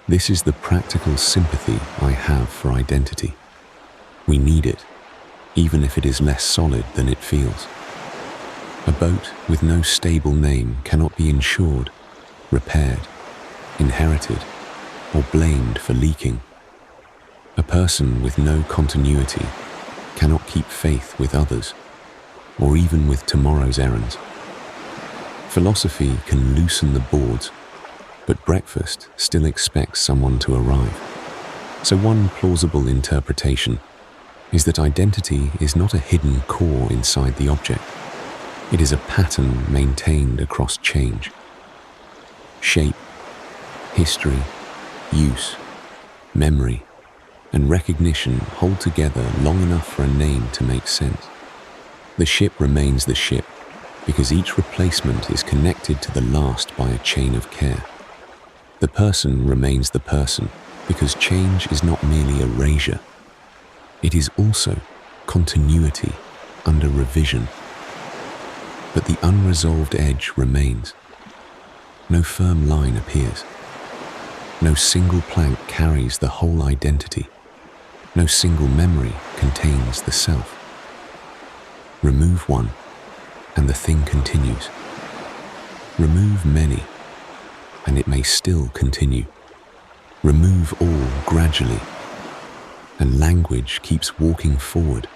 This is the practical sympathy I have for identity. We need it, even if it is less solid than it feels. A boat with no stable name cannot be insured, repaired, inherited, or blamed for leaking. A person with no continuity cannot keep faith with others, or even with tomorrow's errands. Philosophy can loosen the boards, but breakfast still expects someone to arrive. So one plausible interpretation is that identity is not a hidden core inside the object. It is a pattern maintained across change. Shape, history, use, memory, and recognition hold together long enough for a name to make sense. The ship remains the ship because each replacement is connected to the last by a chain of care. The person remains the person because change is not merely erasure. It is also continuity under revision. But the unresolved edge remains. No firm line appears. No single plank carries the whole identity. No single memory contains the self. Remove one, and the thing continues. Remove many, and it may still continue. Remove all gradually, and language keeps walking forward,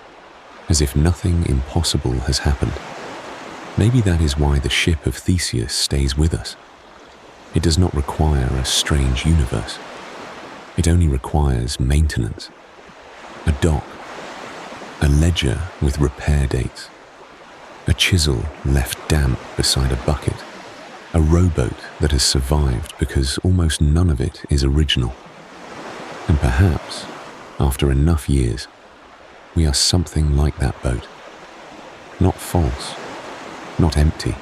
as if nothing impossible has happened. Maybe that is why the Ship of Theseus stays with us. It does not require a strange universe. It only requires maintenance. A dock, a ledger with repair dates, a chisel left damp beside a bucket, a rowboat that has survived because almost none of it is original. And perhaps, after enough years, we are something like that boat. Not false, not empty,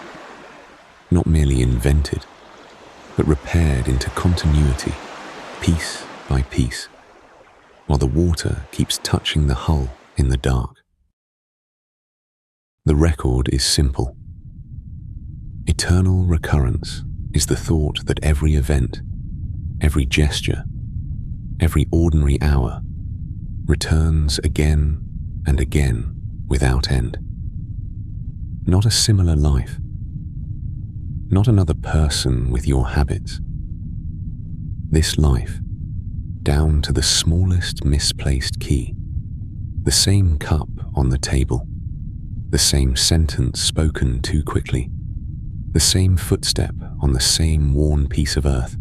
not merely invented, but repaired into continuity, piece by piece, while the water keeps touching the hull in the dark. The record is simple. Eternal recurrence is the thought that every event, every gesture, every ordinary hour returns again and again without end. Not a similar life. Not another person with your habits. This life, down to the smallest misplaced key, the same cup on the table, the same sentence spoken too quickly, the same footstep on the same worn piece of earth.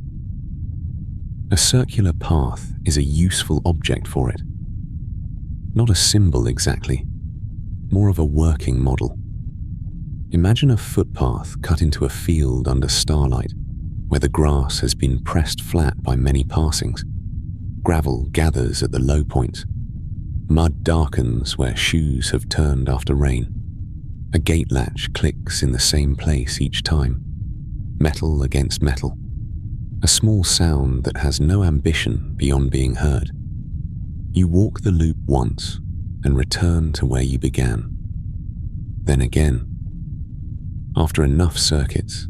A circular path is a useful object for it. Not a symbol exactly, more of a working model. Imagine a footpath cut into a field under starlight, where the grass has been pressed flat by many passings. Gravel gathers at the low points. Mud darkens where shoes have turned after rain. A gate latch clicks in the same place each time. Metal against metal. A small sound that has no ambition beyond being heard. You walk the loop once and return to where you began. Then again. After enough circuits,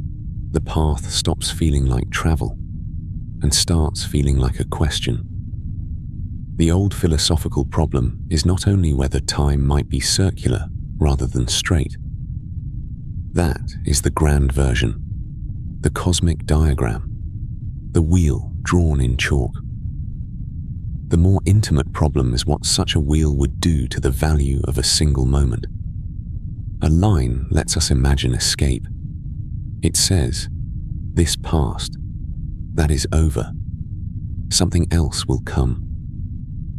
the path stops feeling like travel and starts feeling like a question. The old philosophical problem is not only whether time might be circular rather than straight. That is the grand version, the cosmic diagram, the wheel drawn in chalk. The more intimate problem is what such a wheel would do to the value of a single moment. A line lets us imagine escape. It says, this passed, that is over. Something else will come.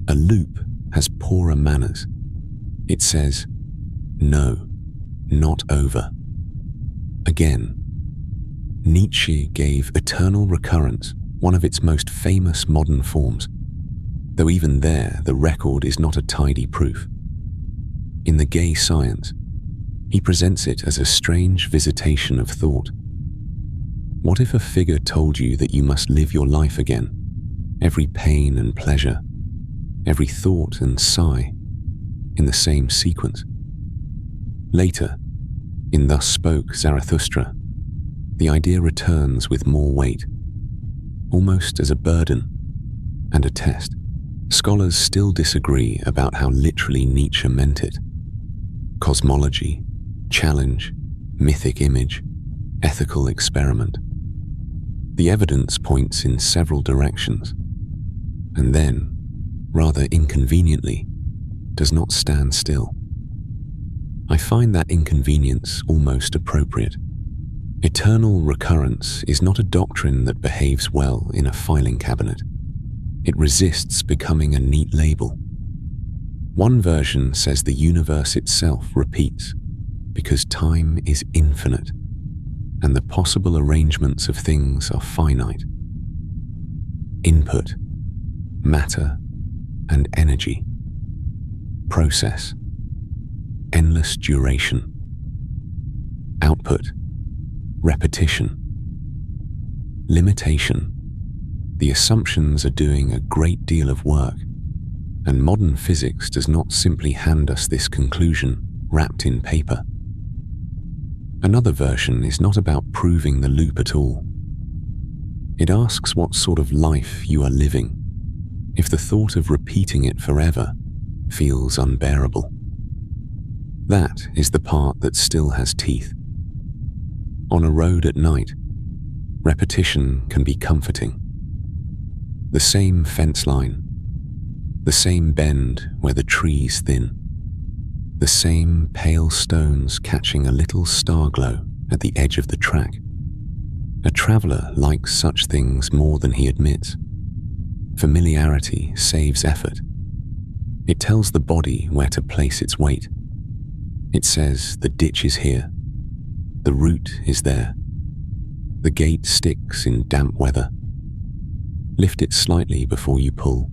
A loop has poorer manners. It says, no, not over. Again, Nietzsche gave eternal recurrence one of its most famous modern forms, though even there the record is not a tidy proof. In The Gay Science, he presents it as a strange visitation of thought. What if a figure told you that you must live your life again, every pain and pleasure, every thought and sigh, in the same sequence. Later, in Thus Spoke Zarathustra, the idea returns with more weight, almost as a burden and a test. Scholars still disagree about how literally Nietzsche meant it. Cosmology, challenge, mythic image, ethical experiment. The evidence points in several directions, and then, rather inconveniently, does not stand still. I find that inconvenience almost appropriate. Eternal recurrence is not a doctrine that behaves well in a filing cabinet. It resists becoming a neat label. One version says the universe itself repeats because time is infinite and the possible arrangements of things are finite. Input, matter, and energy. Process, endless duration. Output, repetition. Limitation. The assumptions are doing a great deal of work, and modern physics does not simply hand us this conclusion wrapped in paper. Another version is not about proving the loop at all. It asks what sort of life you are living, if the thought of repeating it forever feels unbearable. That is the part that still has teeth. On a road at night, repetition can be comforting. The same fence line, the same bend where the trees thin, the same pale stones catching a little star glow at the edge of the track. A traveler likes such things more than he admits. Familiarity saves effort. It tells the body where to place its weight. It says the ditch is here, the route is there, the gate sticks in damp weather. Lift it slightly before you pull.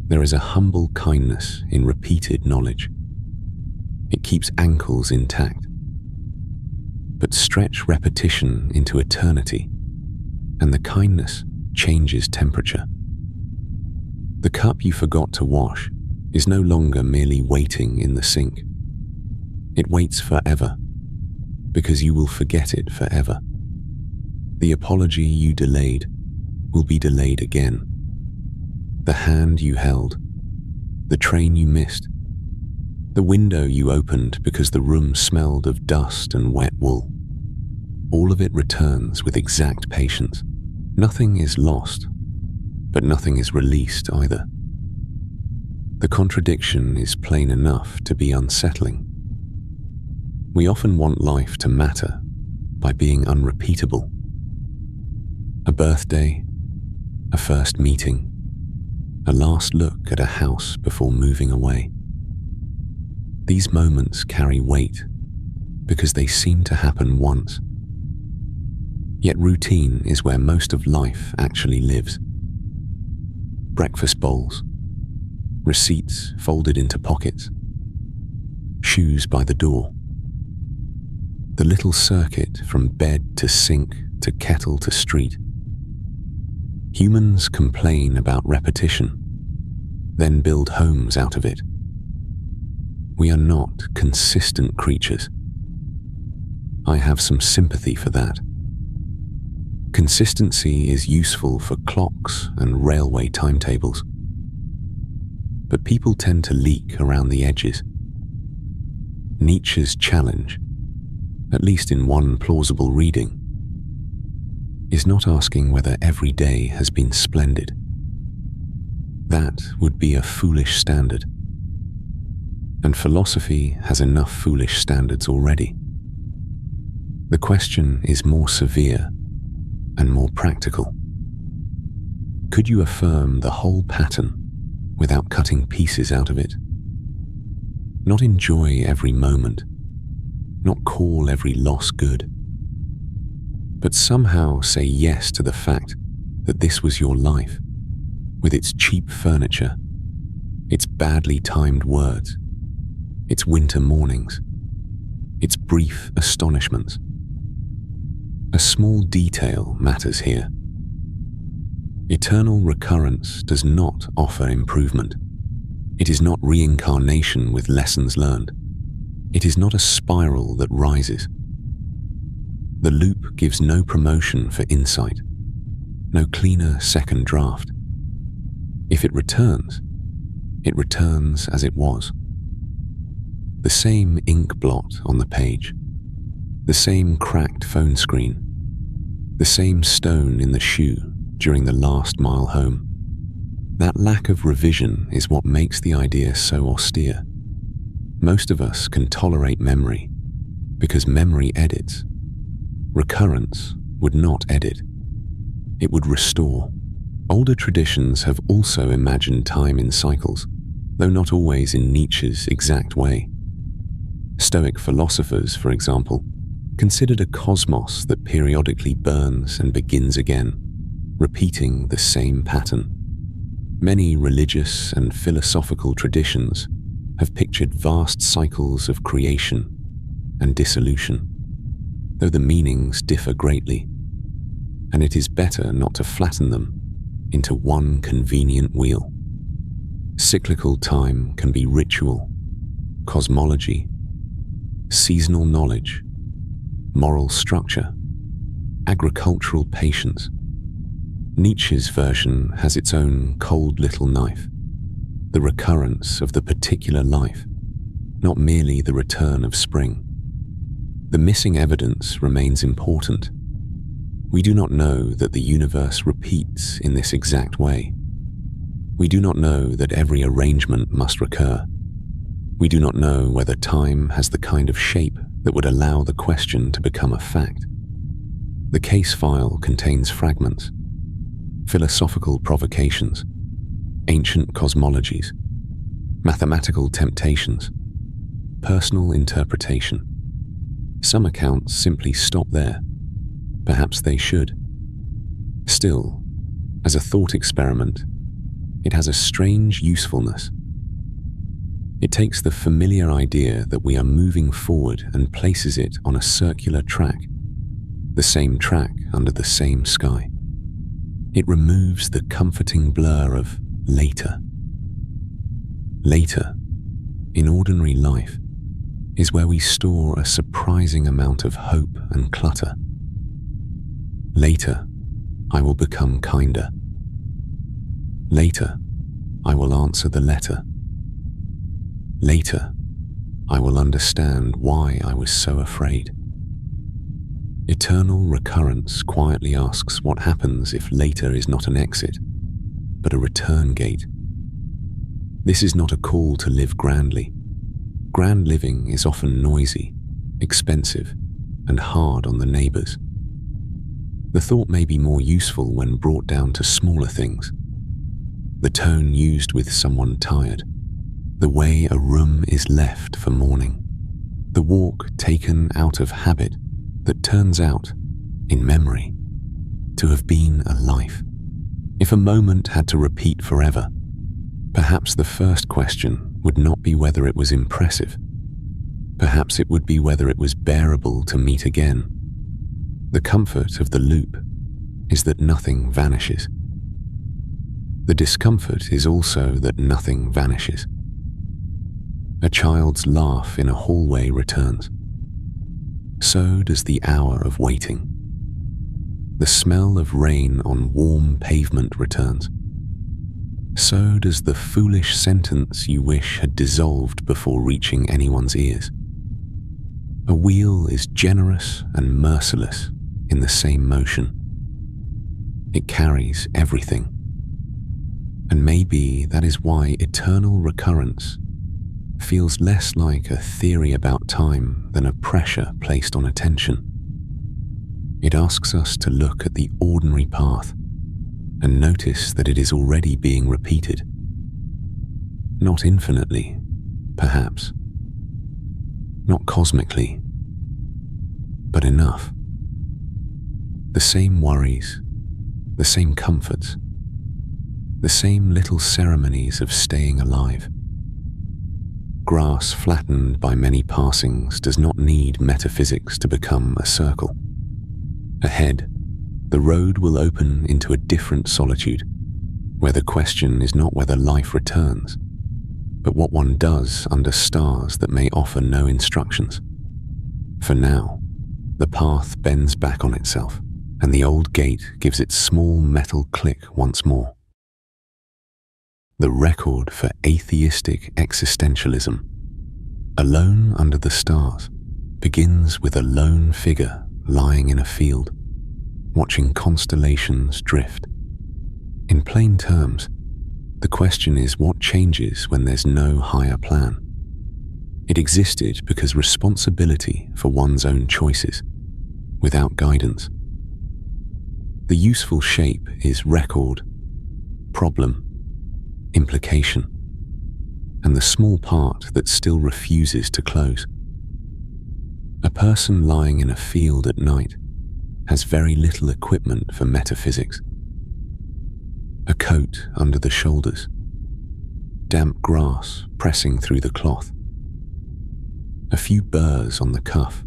There is a humble kindness in repeated knowledge. It keeps ankles intact. But stretch repetition into eternity, and the kindness changes temperature. The cup you forgot to wash is no longer merely waiting in the sink. It waits forever, because you will forget it forever. The apology you delayed will be delayed again. The hand you held, the train you missed, the window you opened because the room smelled of dust and wet wool. All of it returns with exact patience. Nothing is lost, but nothing is released either. The contradiction is plain enough to be unsettling. We often want life to matter by being unrepeatable. A birthday, a first meeting, a last look at a house before moving away. These moments carry weight because they seem to happen once. Yet routine is where most of life actually lives. Breakfast bowls, receipts folded into pockets, shoes by the door. The little circuit from bed to sink to kettle to street. Humans complain about repetition, then build homes out of it. We are not consistent creatures. I have some sympathy for that. Consistency is useful for clocks and railway timetables. But people tend to leak around the edges. Nietzsche's challenge, at least in one plausible reading, is not asking whether every day has been splendid. That would be a foolish standard. And philosophy has enough foolish standards already. The question is more severe and more practical. Could you affirm the whole pattern without cutting pieces out of it? Not enjoy every moment, not call every loss good, but somehow say yes to the fact that this was your life, with its cheap furniture, its badly timed words, its winter mornings, its brief astonishments. A small detail matters here. Eternal recurrence does not offer improvement. It is not reincarnation with lessons learned. It is not a spiral that rises. The loop gives no promotion for insight, no cleaner second draft. If it returns as it was. The same ink blot on the page, the same cracked phone screen, the same stone in the shoe during the last mile home. That lack of revision is what makes the idea so austere. Most of us can tolerate memory because memory edits. Recurrence would not edit. It would restore. Older traditions have also imagined time in cycles, though not always in Nietzsche's exact way. Stoic philosophers, for example, considered a cosmos that periodically burns and begins again, repeating the same pattern. Many religious and philosophical traditions have pictured vast cycles of creation and dissolution, though the meanings differ greatly, and it is better not to flatten them into one convenient wheel. Cyclical time can be ritual, cosmology, seasonal knowledge, moral structure, agricultural patience. Nietzsche's version has its own cold little knife, the recurrence of the particular life, not merely the return of spring. The missing evidence remains important. We do not know that the universe repeats in this exact way. We do not know that every arrangement must recur. We do not know whether time has the kind of shape that would allow the question to become a fact. The case file contains fragments, philosophical provocations, ancient cosmologies, mathematical temptations, personal interpretation. Some accounts simply stop there. Perhaps they should. Still, as a thought experiment, it has a strange usefulness. It takes the familiar idea that we are moving forward and places it on a circular track, the same track under the same sky. It removes the comforting blur of later. Later, in ordinary life, is where we store a surprising amount of hope and clutter. Later, I will become kinder. Later, I will answer the letter. Later, I will understand why I was so afraid. Eternal recurrence quietly asks what happens if later is not an exit, but a return gate. This is not a call to live grandly. Grand living is often noisy, expensive, and hard on the neighbors. The thought may be more useful when brought down to smaller things. The tone used with someone tired, the way a room is left for morning, the walk taken out of habit that turns out, in memory, to have been a life. If a moment had to repeat forever, perhaps the first question would not be whether it was impressive. Perhaps it would be whether it was bearable to meet again. The comfort of the loop is that nothing vanishes. The discomfort is also that nothing vanishes. A child's laugh in a hallway returns. So does the hour of waiting. The smell of rain on warm pavement returns. So does the foolish sentence you wish had dissolved before reaching anyone's ears. A wheel is generous and merciless in the same motion. It carries everything. And maybe that is why eternal recurrence feels less like a theory about time than a pressure placed on attention. It asks us to look at the ordinary path and notice that it is already being repeated. Not infinitely, perhaps. Not cosmically, but enough. The same worries, the same comforts, the same little ceremonies of staying alive. Grass flattened by many passings does not need metaphysics to become a circle. Ahead, the road will open into a different solitude, where the question is not whether life returns, but what one does under stars that may offer no instructions. For now, the path bends back on itself, and the old gate gives its small metal click once more. The record for atheistic existentialism, alone under the stars, begins with a lone figure lying in a field, watching constellations drift. In plain terms, the question is what changes when there's no higher plan. It existed because responsibility for one's own choices, without guidance. The useful shape is record, problem, implication, and the small part that still refuses to close. A person lying in a field at night has very little equipment for metaphysics. A coat under the shoulders, damp grass pressing through the cloth, a few burrs on the cuff.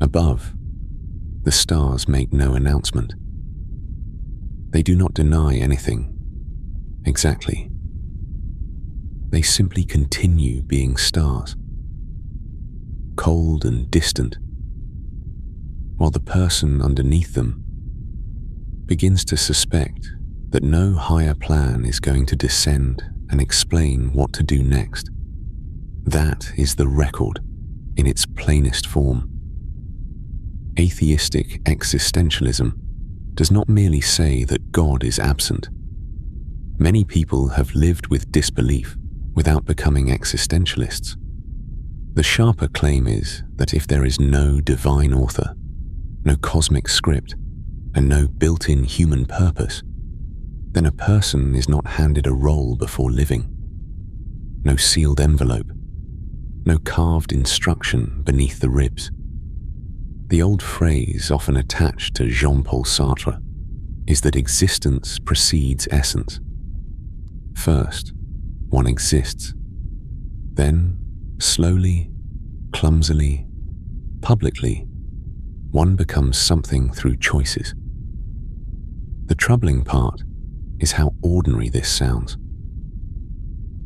Above, the stars make no announcement. They do not deny anything, exactly. They simply continue being stars, cold and distant, while the person underneath them begins to suspect that no higher plan is going to descend and explain what to do next. That is the record in its plainest form. Atheistic existentialism does not merely say that God is absent. Many people have lived with disbelief without becoming existentialists. The sharper claim is that if there is no divine author, no cosmic script, and no built-in human purpose, then a person is not handed a role before living. No sealed envelope, no carved instruction beneath the ribs. The old phrase often attached to Jean-Paul Sartre is that existence precedes essence. First, one exists. Then, slowly, clumsily, publicly, one becomes something through choices. The troubling part is how ordinary this sounds.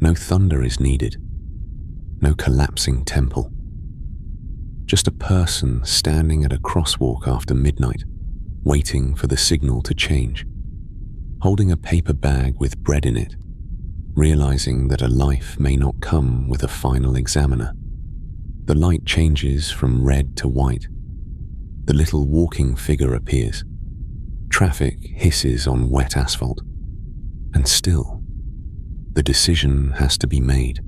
No thunder is needed, no collapsing temple. Just a person standing at a crosswalk after midnight, waiting for the signal to change, holding a paper bag with bread in it, realizing that a life may not come with a final examiner. The light changes from red to white. The little walking figure appears. Traffic hisses on wet asphalt. And still, the decision has to be made.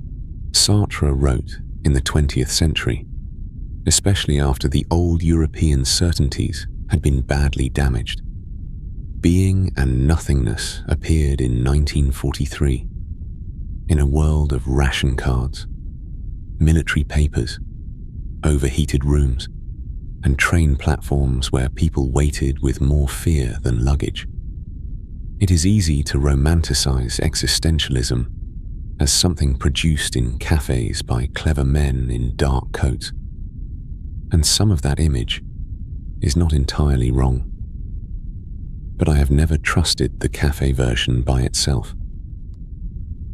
Sartre wrote in the 20th century, especially after the old European certainties had been badly damaged. Being and nothingness appeared in 1943, in a world of ration cards, military papers, overheated rooms, and train platforms where people waited with more fear than luggage. It is easy to romanticize existentialism as something produced in cafes by clever men in dark coats, and some of that image is not entirely wrong. But I have never trusted the cafe version by itself.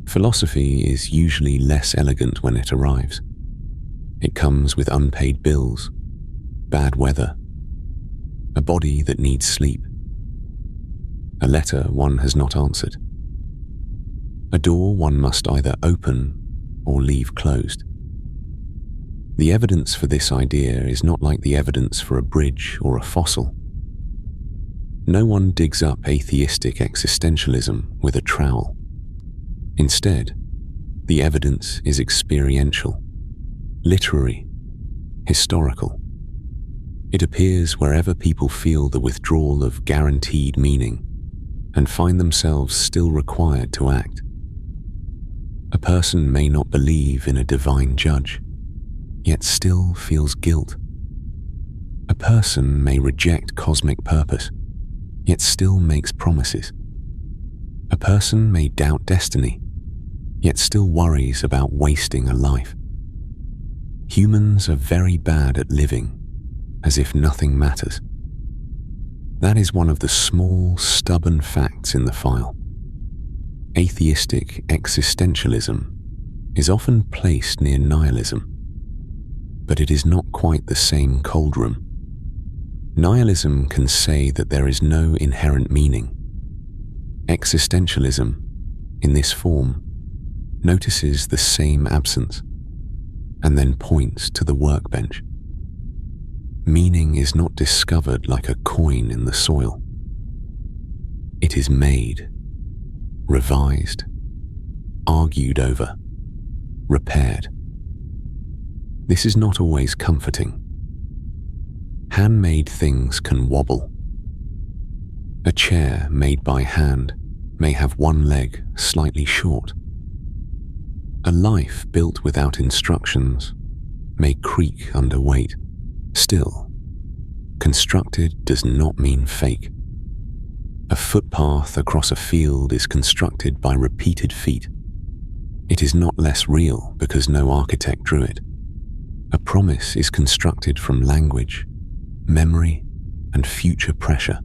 Philosophy is usually less elegant when it arrives. It comes with unpaid bills, bad weather, a body that needs sleep, a letter one has not answered, a door one must either open or leave closed. The evidence for this idea is not like the evidence for a bridge or a fossil. No one digs up atheistic existentialism with a trowel. Instead, the evidence is experiential, literary, historical. It appears wherever people feel the withdrawal of guaranteed meaning and find themselves still required to act. A person may not believe in a divine judge, yet still feels guilt. A person may reject cosmic purpose, yet still makes promises. A person may doubt destiny, yet still worries about wasting a life. Humans are very bad at living as if nothing matters. That is one of the small, stubborn facts in the file. Atheistic existentialism is often placed near nihilism, but it is not quite the same cold room. Nihilism can say that there is no inherent meaning. Existentialism, in this form, notices the same absence and then points to the workbench. Meaning is not discovered like a coin in the soil. It is made, revised, argued over, repaired. This is not always comforting. Handmade things can wobble. A chair made by hand may have one leg slightly short. A life built without instructions may creak under weight. Still, constructed does not mean fake. A footpath across a field is constructed by repeated feet. It is not less real because no architect drew it. A promise is constructed from language, memory, and future pressure.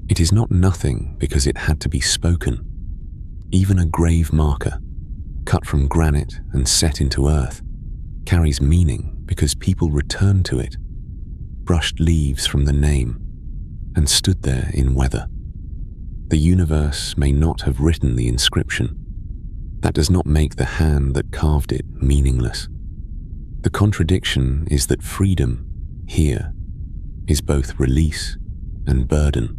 It is not nothing because it had to be spoken. Even a grave marker, cut from granite and set into earth, carries meaning because people returned to it, brushed leaves from the name, and stood there in weather. The universe may not have written the inscription. That does not make the hand that carved it meaningless. The contradiction is that freedom, here, is both release and burden.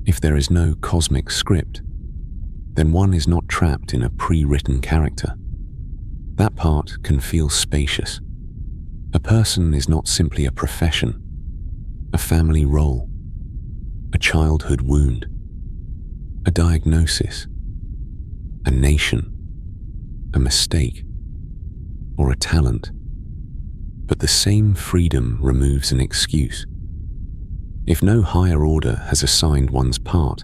If there is no cosmic script, then one is not trapped in a pre-written character. That part can feel spacious. A person is not simply a profession, a family role, a childhood wound, a diagnosis, a nation, a mistake, or a talent. But the same freedom removes an excuse. If no higher order has assigned one's part,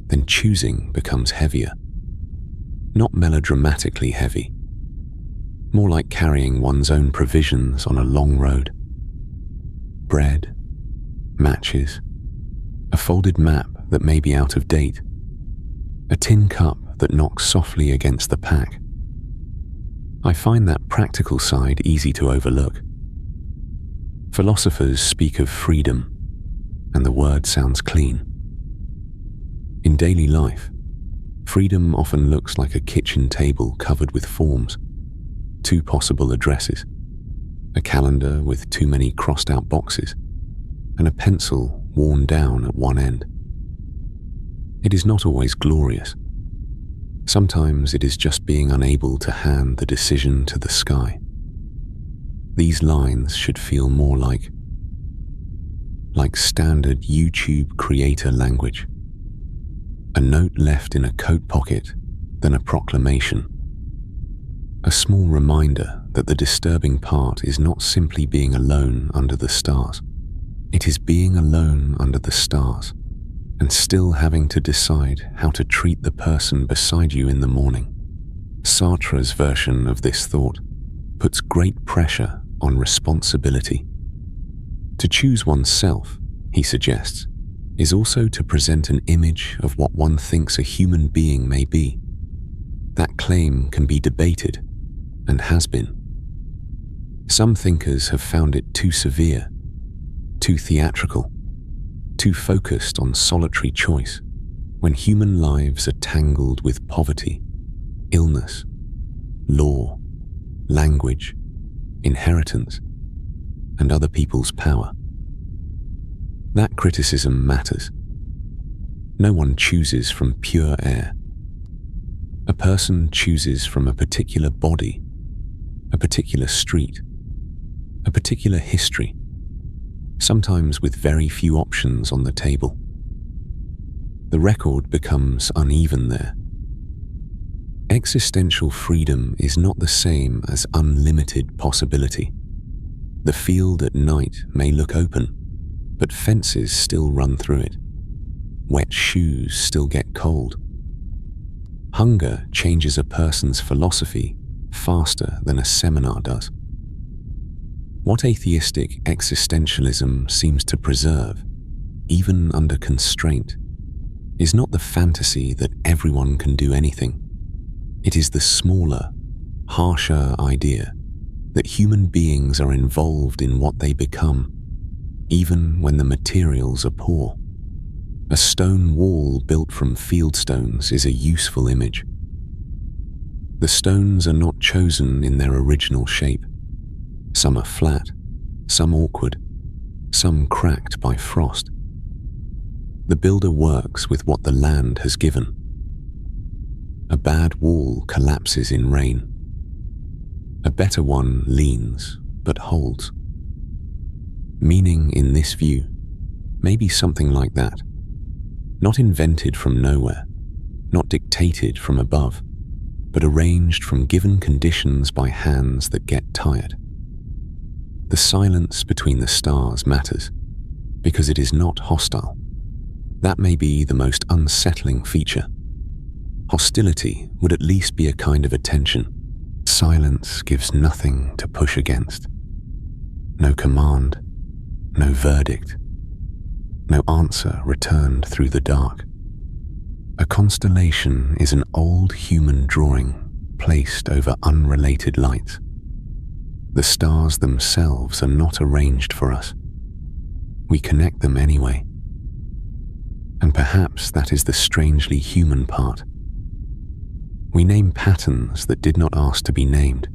then choosing becomes heavier. Not melodramatically heavy, more like carrying one's own provisions on a long road. Bread, matches, a folded map that may be out of date, a tin cup that knocks softly against the pack. I find that practical side easy to overlook. Philosophers speak of freedom, and the word sounds clean. In daily life, freedom often looks like a kitchen table covered with forms, 2 possible addresses, a calendar with too many crossed out boxes, and a pencil worn down at one end. It is not always glorious. Sometimes it is just being unable to hand the decision to the sky. These lines should feel more like standard YouTube creator language. A note left in a coat pocket than a proclamation. A small reminder that the disturbing part is not simply being alone under the stars. It is being alone under the stars and still having to decide how to treat the person beside you in the morning. Sartre's version of this thought puts great pressure on responsibility. To choose oneself, he suggests, is also to present an image of what one thinks a human being may be. That claim can be debated, and has been. Some thinkers have found it too severe, too theatrical, too focused on solitary choice, when human lives are tangled with poverty, illness, law, language, inheritance, and other people's power. That criticism matters. No one chooses from pure air. A person chooses from a particular body, a particular street, a particular history, sometimes with very few options on the table. The record becomes uneven there. Existential freedom is not the same as unlimited possibility. The field at night may look open, but fences still run through it. Wet shoes still get cold. Hunger changes a person's philosophy faster than a seminar does. What atheistic existentialism seems to preserve even under constraint, is not the fantasy that everyone can do anything. It is the smaller, harsher idea that human beings are involved in what they become, even when the materials are poor. A stone wall built from field stones is a useful image. The stones are not chosen in their original shape. Some are flat, some awkward, some cracked by frost. The builder works with what the land has given. A bad wall collapses in rain. A better one leans but holds. Meaning in this view may be something like that. Not invented from nowhere, not dictated from above, but arranged from given conditions by hands that get tired. The silence between the stars matters because it is not hostile. That may be the most unsettling feature. Hostility would at least be a kind of attention. Silence gives nothing to push against. No command, no verdict, no answer returned through the dark. A constellation is an old human drawing placed over unrelated lights. The stars themselves are not arranged for us. We connect them anyway. And perhaps that is the strangely human part. We name patterns that did not ask to be named.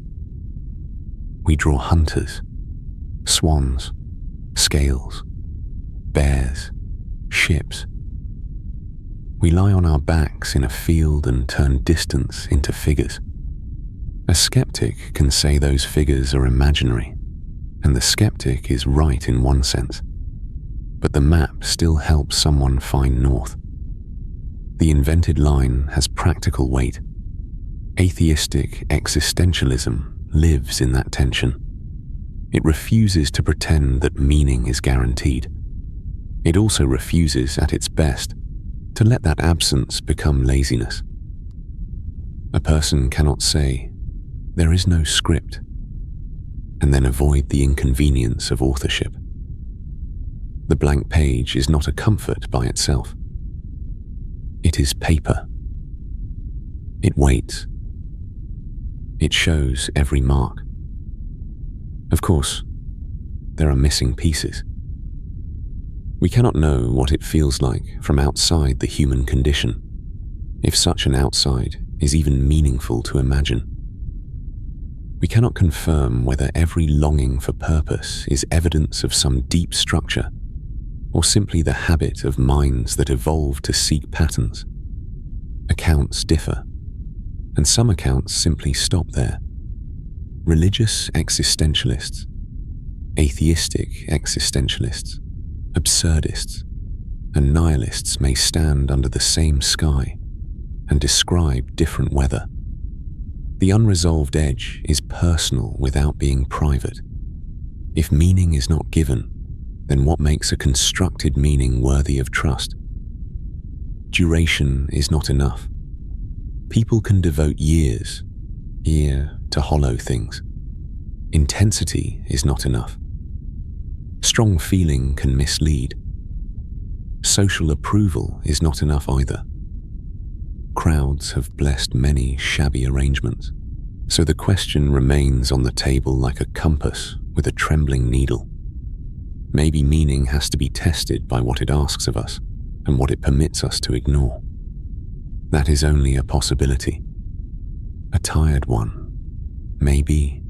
We draw hunters, swans, scales, bears, ships. We lie on our backs in a field and turn distance into figures. A skeptic can say those figures are imaginary, and the skeptic is right in one sense, but the map still helps someone find north. The invented line has practical weight. Atheistic existentialism lives in that tension. It refuses to pretend that meaning is guaranteed. It also refuses, at its best, to let that absence become laziness. A person cannot say, "There is no script," and then avoid the inconvenience of authorship. The blank page is not a comfort by itself. It is paper. It waits. It shows every mark. Of course, there are missing pieces. We cannot know what it feels like from outside the human condition, if such an outside is even meaningful to imagine. We cannot confirm whether every longing for purpose is evidence of some deep structure, or simply the habit of minds that evolved to seek patterns. Accounts differ, and some accounts simply stop there. Religious existentialists, atheistic existentialists, absurdists, and nihilists may stand under the same sky and describe different weather. The unresolved edge is personal without being private. If meaning is not given, then what makes a constructed meaning worthy of trust? Duration is not enough. People can devote years to hollow things. Intensity is not enough. Strong feeling can mislead. Social approval is not enough either. Crowds have blessed many shabby arrangements, so the question remains on the table like a compass with a trembling needle. Maybe meaning has to be tested by what it asks of us and what it permits us to ignore. That is only a possibility. A tired one, maybe,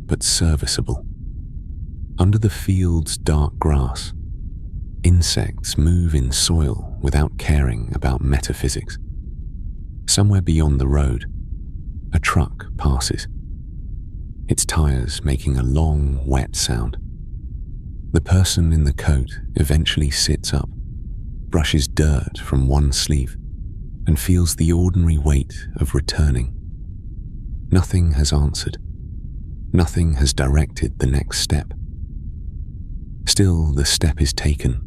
but serviceable. Under the field's dark grass, insects move in soil without caring about metaphysics. Somewhere beyond the road, a truck passes, its tires making a long, wet sound. The person in the coat eventually sits up, brushes dirt from one sleeve, and feels the ordinary weight of returning. Nothing has answered. Nothing has directed the next step. Still, the step is taken,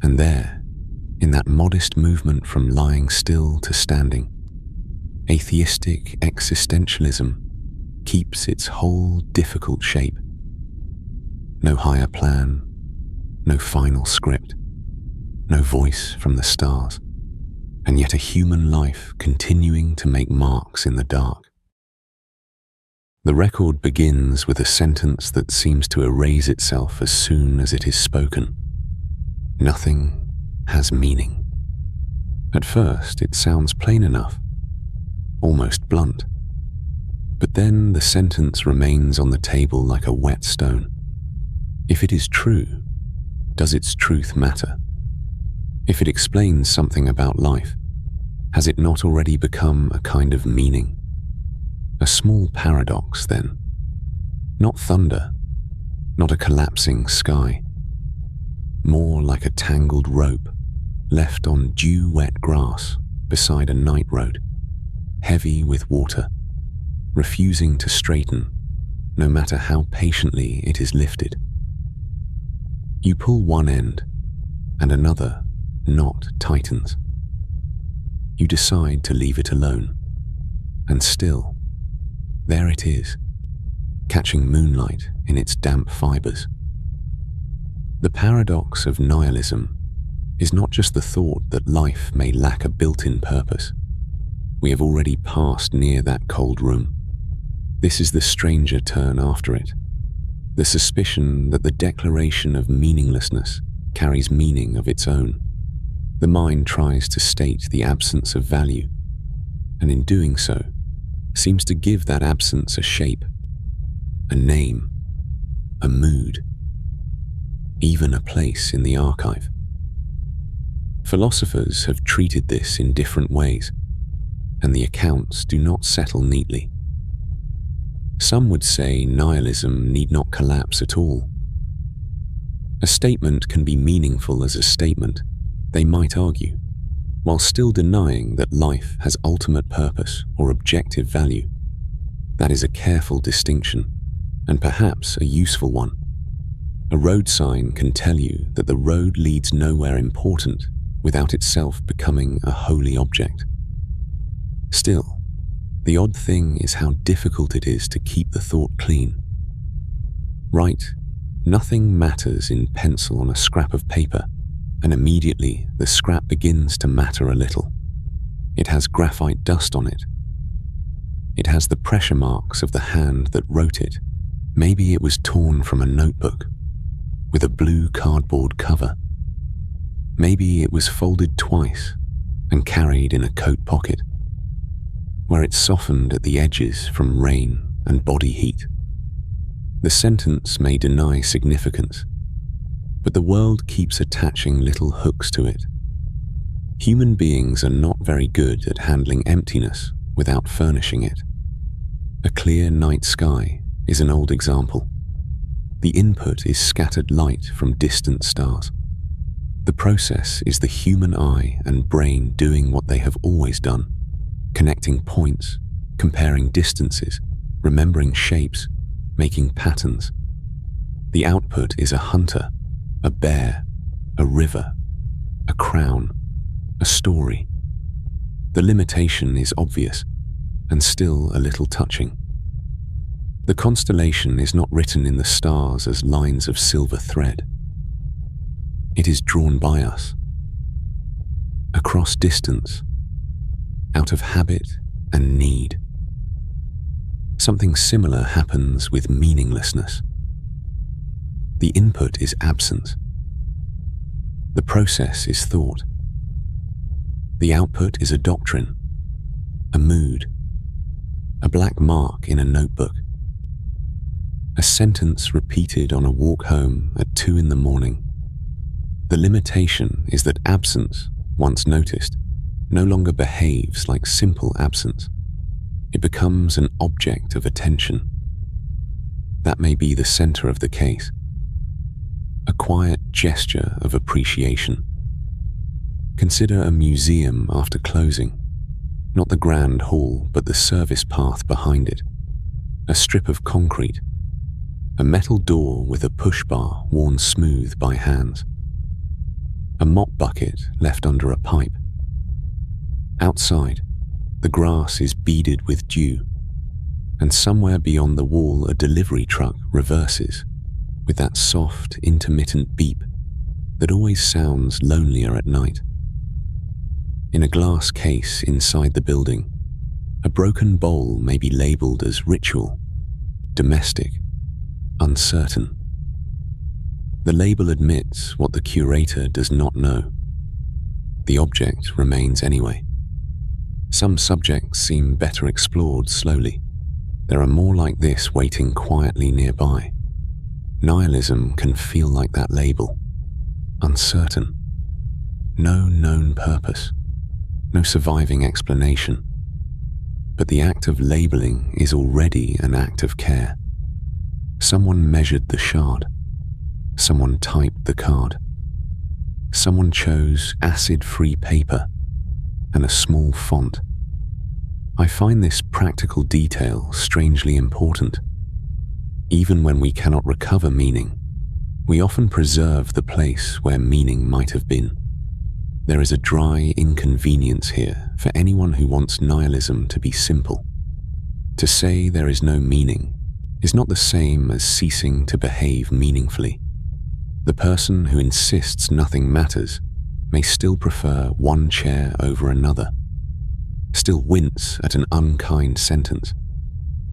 and there, in that modest movement from lying still to standing, atheistic existentialism keeps its whole difficult shape. No higher plan, no final script, no voice from the stars, and yet a human life continuing to make marks in the dark. The record begins with a sentence that seems to erase itself as soon as it is spoken. Nothing has meaning. At first, it sounds plain enough, almost blunt. But then the sentence remains on the table like a wet stone. If it is true, does its truth matter? If it explains something about life, has it not already become a kind of meaning? A small paradox, then. Not thunder, not a collapsing sky. More like a tangled rope left on dew-wet grass beside a night road, heavy with water, refusing to straighten, no matter how patiently it is lifted. You pull one end, and another knot tightens. You decide to leave it alone, and still, there it is, catching moonlight in its damp fibers. The paradox of nihilism is not just the thought that life may lack a built-in purpose. We have already passed near that cold room. This is the stranger turn after it, the suspicion that the declaration of meaninglessness carries meaning of its own. The mind tries to state the absence of value, and in doing so, seems to give that absence a shape, a name, a mood, even a place in the archive. Philosophers have treated this in different ways, and the accounts do not settle neatly. Some would say nihilism need not collapse at all. A statement can be meaningful as a statement, they might argue, while still denying that life has ultimate purpose or objective value. That is a careful distinction, and perhaps a useful one. A road sign can tell you that the road leads nowhere important without itself becoming a holy object. Still, the odd thing is how difficult it is to keep the thought clean. Write, "Nothing matters" in pencil on a scrap of paper, and immediately the scrap begins to matter a little. It has graphite dust on it. It has the pressure marks of the hand that wrote it. Maybe it was torn from a notebook with a blue cardboard cover. Maybe it was folded twice and carried in a coat pocket, where it softened at the edges from rain and body heat. The sentence may deny significance, but the world keeps attaching little hooks to it. Human beings are not very good at handling emptiness without furnishing it. A clear night sky is an old example. The input is scattered light from distant stars. The process is the human eye and brain doing what they have always done, connecting points, comparing distances, remembering shapes, making patterns. The output is a hunter, a bear, a river, a crown, a story. The limitation is obvious and still a little touching. The constellation is not written in the stars as lines of silver thread. It is drawn by us, across distance, out of habit and need. Something similar happens with meaninglessness. The input is absence. The process is thought. The output is a doctrine, a mood, a black mark in a notebook, a sentence repeated on a walk home at 2 a.m. The limitation is that absence, once noticed, no longer behaves like simple absence. It becomes an object of attention. That may be the center of the case. A quiet gesture of appreciation. Consider a museum after closing, not the grand hall, but the service path behind it. A strip of concrete, a metal door with a push bar worn smooth by hands. A mop bucket left under a pipe. Outside, the grass is beaded with dew, and somewhere beyond the wall a delivery truck reverses with that soft, intermittent beep that always sounds lonelier at night. In a glass case inside the building, a broken bowl may be labeled as ritual, domestic, uncertain. The label admits what the curator does not know. The object remains anyway. Some subjects seem better explored slowly. There are more like this waiting quietly nearby. Nihilism can feel like that label. Uncertain. No known purpose. No surviving explanation. But the act of labeling is already an act of care. Someone measured the shard. Someone typed the card. Someone chose acid-free paper and a small font. I find this practical detail strangely important. Even when we cannot recover meaning, we often preserve the place where meaning might have been. There is a dry inconvenience here for anyone who wants nihilism to be simple. To say there is no meaning is not the same as ceasing to behave meaningfully. The person who insists nothing matters may still prefer one chair over another, still wince at an unkind sentence,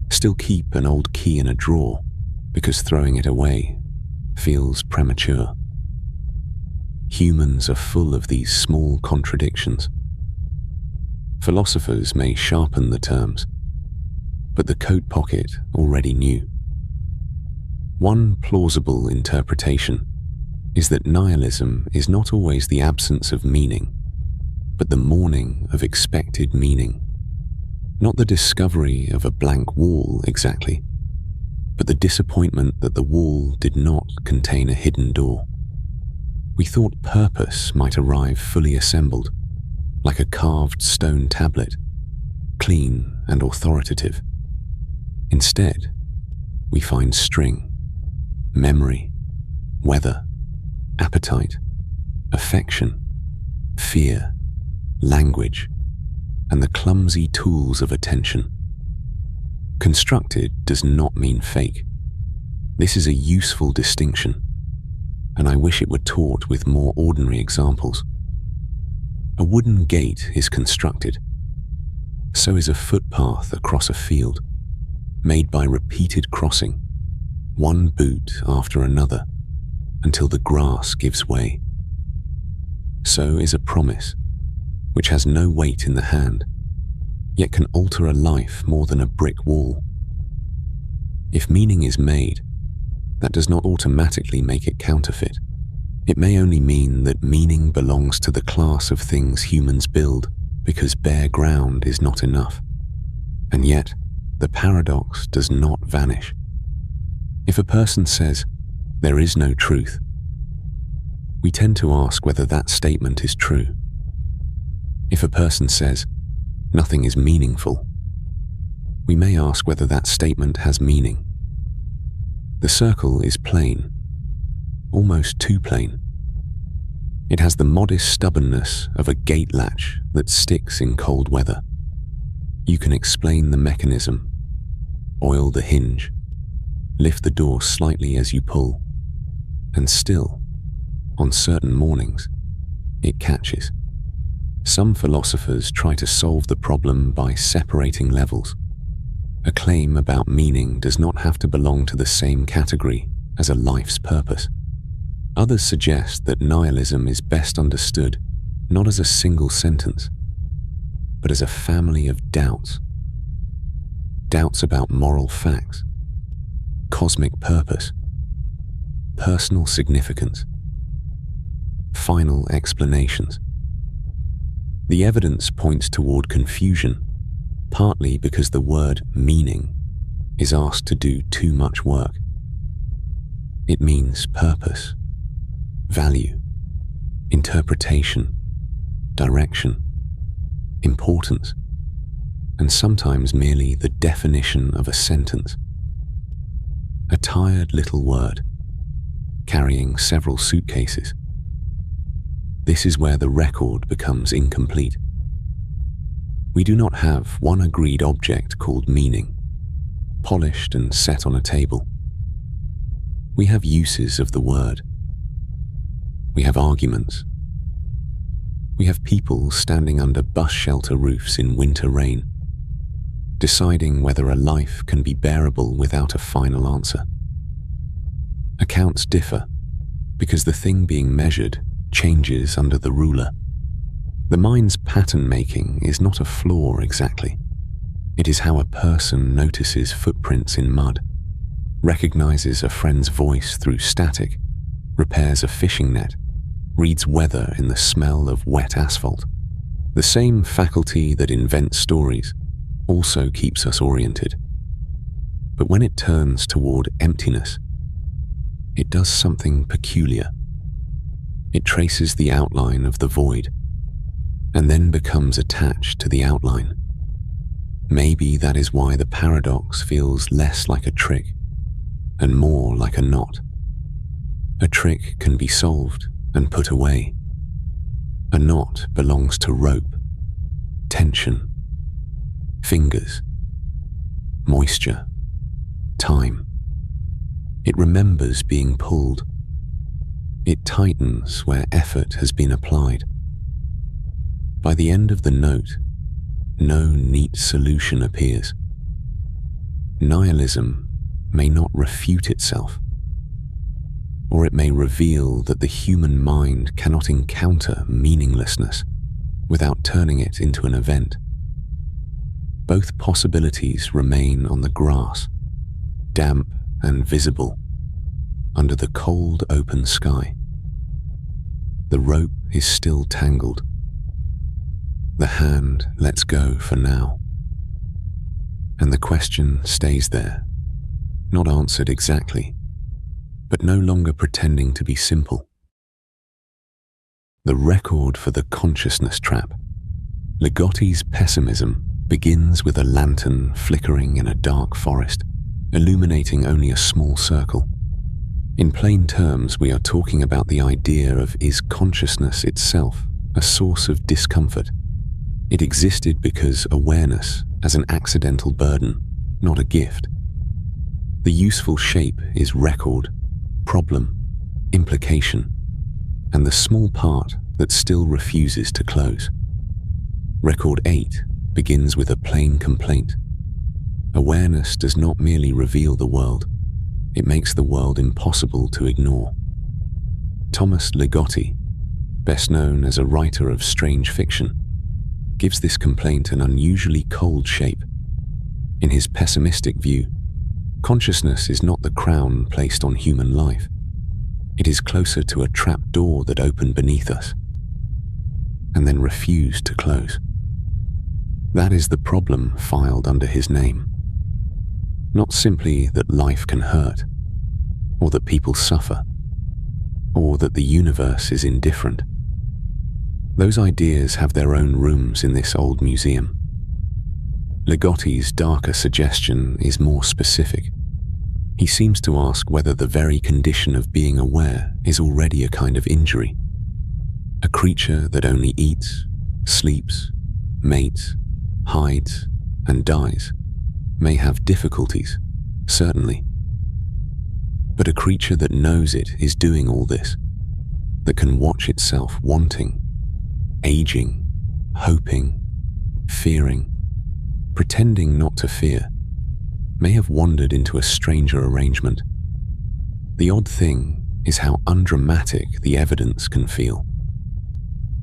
still keep an old key in a drawer because throwing it away feels premature. Humans are full of these small contradictions. Philosophers may sharpen the terms, but the coat pocket already knew. One plausible interpretation is that nihilism is not always the absence of meaning, but the mourning of expected meaning. Not the discovery of a blank wall exactly, but the disappointment that the wall did not contain a hidden door. We thought purpose might arrive fully assembled, like a carved stone tablet, clean and authoritative. Instead, we find string, memory, weather, appetite, affection, fear, language, and the clumsy tools of attention. Constructed does not mean fake. This is a useful distinction, and I wish it were taught with more ordinary examples. A wooden gate is constructed. So is a footpath across a field, made by repeated crossing, one boot after another, until the grass gives way. So is a promise, which has no weight in the hand, yet can alter a life more than a brick wall. If meaning is made, that does not automatically make it counterfeit. It may only mean that meaning belongs to the class of things humans build because bare ground is not enough. And yet, the paradox does not vanish. If a person says, "There is no truth," we tend to ask whether that statement is true. If a person says, "Nothing is meaningful," we may ask whether that statement has meaning. The circle is plain, almost too plain. It has the modest stubbornness of a gate latch that sticks in cold weather. You can explain the mechanism, oil the hinge, lift the door slightly as you pull, and still, on certain mornings, it catches. Some philosophers try to solve the problem by separating levels. A claim about meaning does not have to belong to the same category as a life's purpose. Others suggest that nihilism is best understood not as a single sentence, but as a family of doubts. Doubts about moral facts, cosmic purpose, personal significance, final explanations. The evidence points toward confusion, partly because the word meaning is asked to do too much work. It means purpose, value, interpretation, direction, importance, and sometimes merely the definition of a sentence. A tired little word, carrying several suitcases. This is where the record becomes incomplete. We do not have one agreed object called meaning, polished and set on a table. We have uses of the word. We have arguments. We have people standing under bus shelter roofs in winter rain, deciding whether a life can be bearable without a final answer. Accounts differ because the thing being measured changes under the ruler. The mind's pattern making is not a flaw exactly. It is how a person notices footprints in mud, recognizes a friend's voice through static, repairs a fishing net, reads weather in the smell of wet asphalt. The same faculty that invents stories also keeps us oriented. But when it turns toward emptiness, it does something peculiar. It traces the outline of the void, and then becomes attached to the outline. Maybe that is why the paradox feels less like a trick and more like a knot. A trick can be solved and put away. A knot belongs to rope, tension, fingers, moisture, time. It remembers being pulled. It tightens where effort has been applied. By the end of the note, no neat solution appears. Nihilism may not refute itself, or it may reveal that the human mind cannot encounter meaninglessness without turning it into an event. Both possibilities remain on the grass, damp and visible, under the cold open sky. The rope is still tangled. The hand lets go for now. And the question stays there, not answered exactly, but no longer pretending to be simple. The record for the consciousness trap. Ligotti's Pessimism begins with a lantern flickering in a dark forest, illuminating only a small circle. In plain terms, we are talking about the idea of is consciousness itself a source of discomfort? It existed because awareness as an accidental burden, not a gift. The useful shape is record, problem, implication, and the small part that still refuses to close. Record 8 begins with a plain complaint. Awareness does not merely reveal the world, it makes the world impossible to ignore. Thomas Ligotti, best known as a writer of strange fiction, gives this complaint an unusually cold shape. In his pessimistic view, consciousness is not the crown placed on human life. It is closer to a trap door that opened beneath us, and then refused to close. That is the problem filed under his name. Not simply that life can hurt, or that people suffer, or that the universe is indifferent. Those ideas have their own rooms in this old museum. Ligotti's darker suggestion is more specific. He seems to ask whether the very condition of being aware is already a kind of injury. A creature that only eats, sleeps, mates, hides, and dies may have difficulties, certainly. But a creature that knows it is doing all this, that can watch itself wanting, aging, hoping, fearing, pretending not to fear, may have wandered into a stranger arrangement. The odd thing is how undramatic the evidence can feel.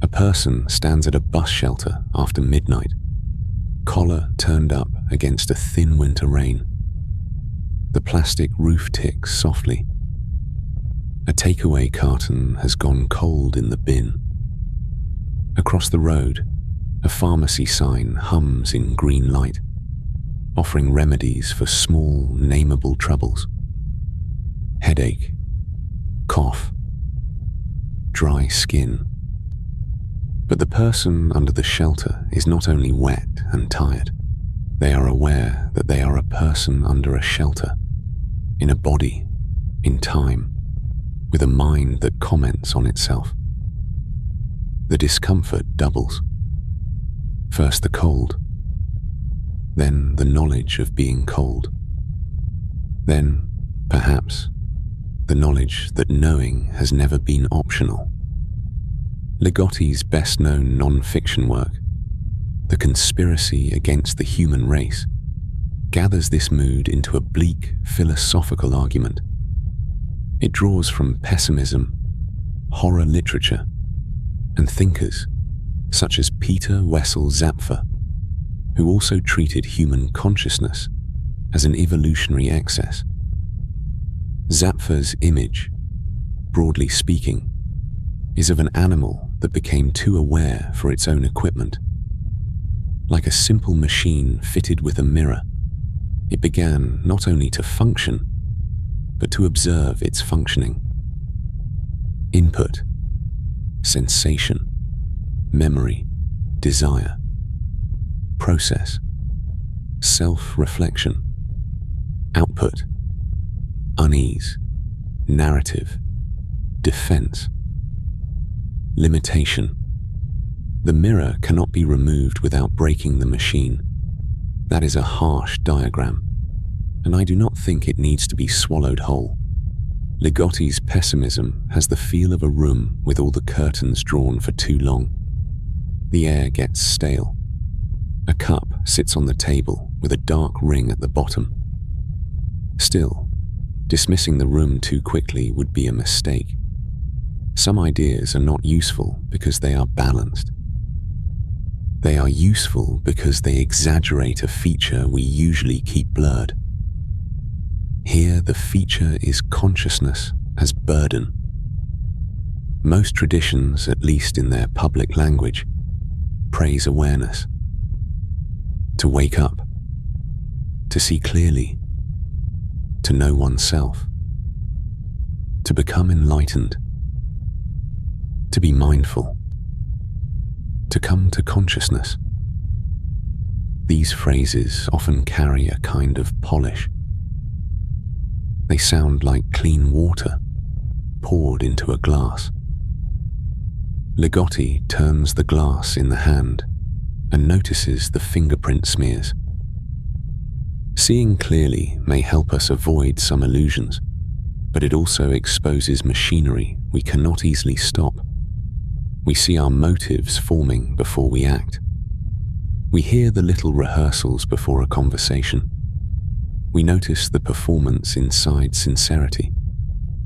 A person stands at a bus shelter after midnight, collar turned up against a thin winter rain. The plastic roof ticks softly. A takeaway carton has gone cold in the bin. Across the road, a pharmacy sign hums in green light, offering remedies for small, nameable troubles. Headache, cough, dry skin. But the person under the shelter is not only wet and tired. They are aware that they are a person under a shelter, in a body, in time, with a mind that comments on itself. The discomfort doubles. First the cold, then the knowledge of being cold. Then, perhaps, the knowledge that knowing has never been optional. Ligotti's best-known non-fiction work, The Conspiracy Against the Human Race, gathers this mood into a bleak philosophical argument. It draws from pessimism, horror literature, and thinkers such as Peter Wessel Zapffe, who also treated human consciousness as an evolutionary excess. Zapffer's image, broadly speaking, is of an animal that became too aware for its own equipment. Like a simple machine fitted with a mirror, it began not only to function, but to observe its functioning. Input, sensation, memory, desire, process, self-reflection, output, unease, narrative, defense, limitation. The mirror cannot be removed without breaking the machine. That is a harsh diagram, and I do not think it needs to be swallowed whole. Ligotti's pessimism has the feel of a room with all the curtains drawn for too long. The air gets stale. A cup sits on the table with a dark ring at the bottom. Still, dismissing the room too quickly would be a mistake. Some ideas are not useful because they are balanced. They are useful because they exaggerate a feature we usually keep blurred. Here, the feature is consciousness as burden. Most traditions, at least in their public language, praise awareness. To wake up, to see clearly, to know oneself, to become enlightened, to be mindful, to come to consciousness. These phrases often carry a kind of polish. They sound like clean water poured into a glass. Ligotti turns the glass in the hand and notices the fingerprint smears. Seeing clearly may help us avoid some illusions, but it also exposes machinery we cannot easily stop. We see our motives forming before we act. We hear the little rehearsals before a conversation. We notice the performance inside sincerity.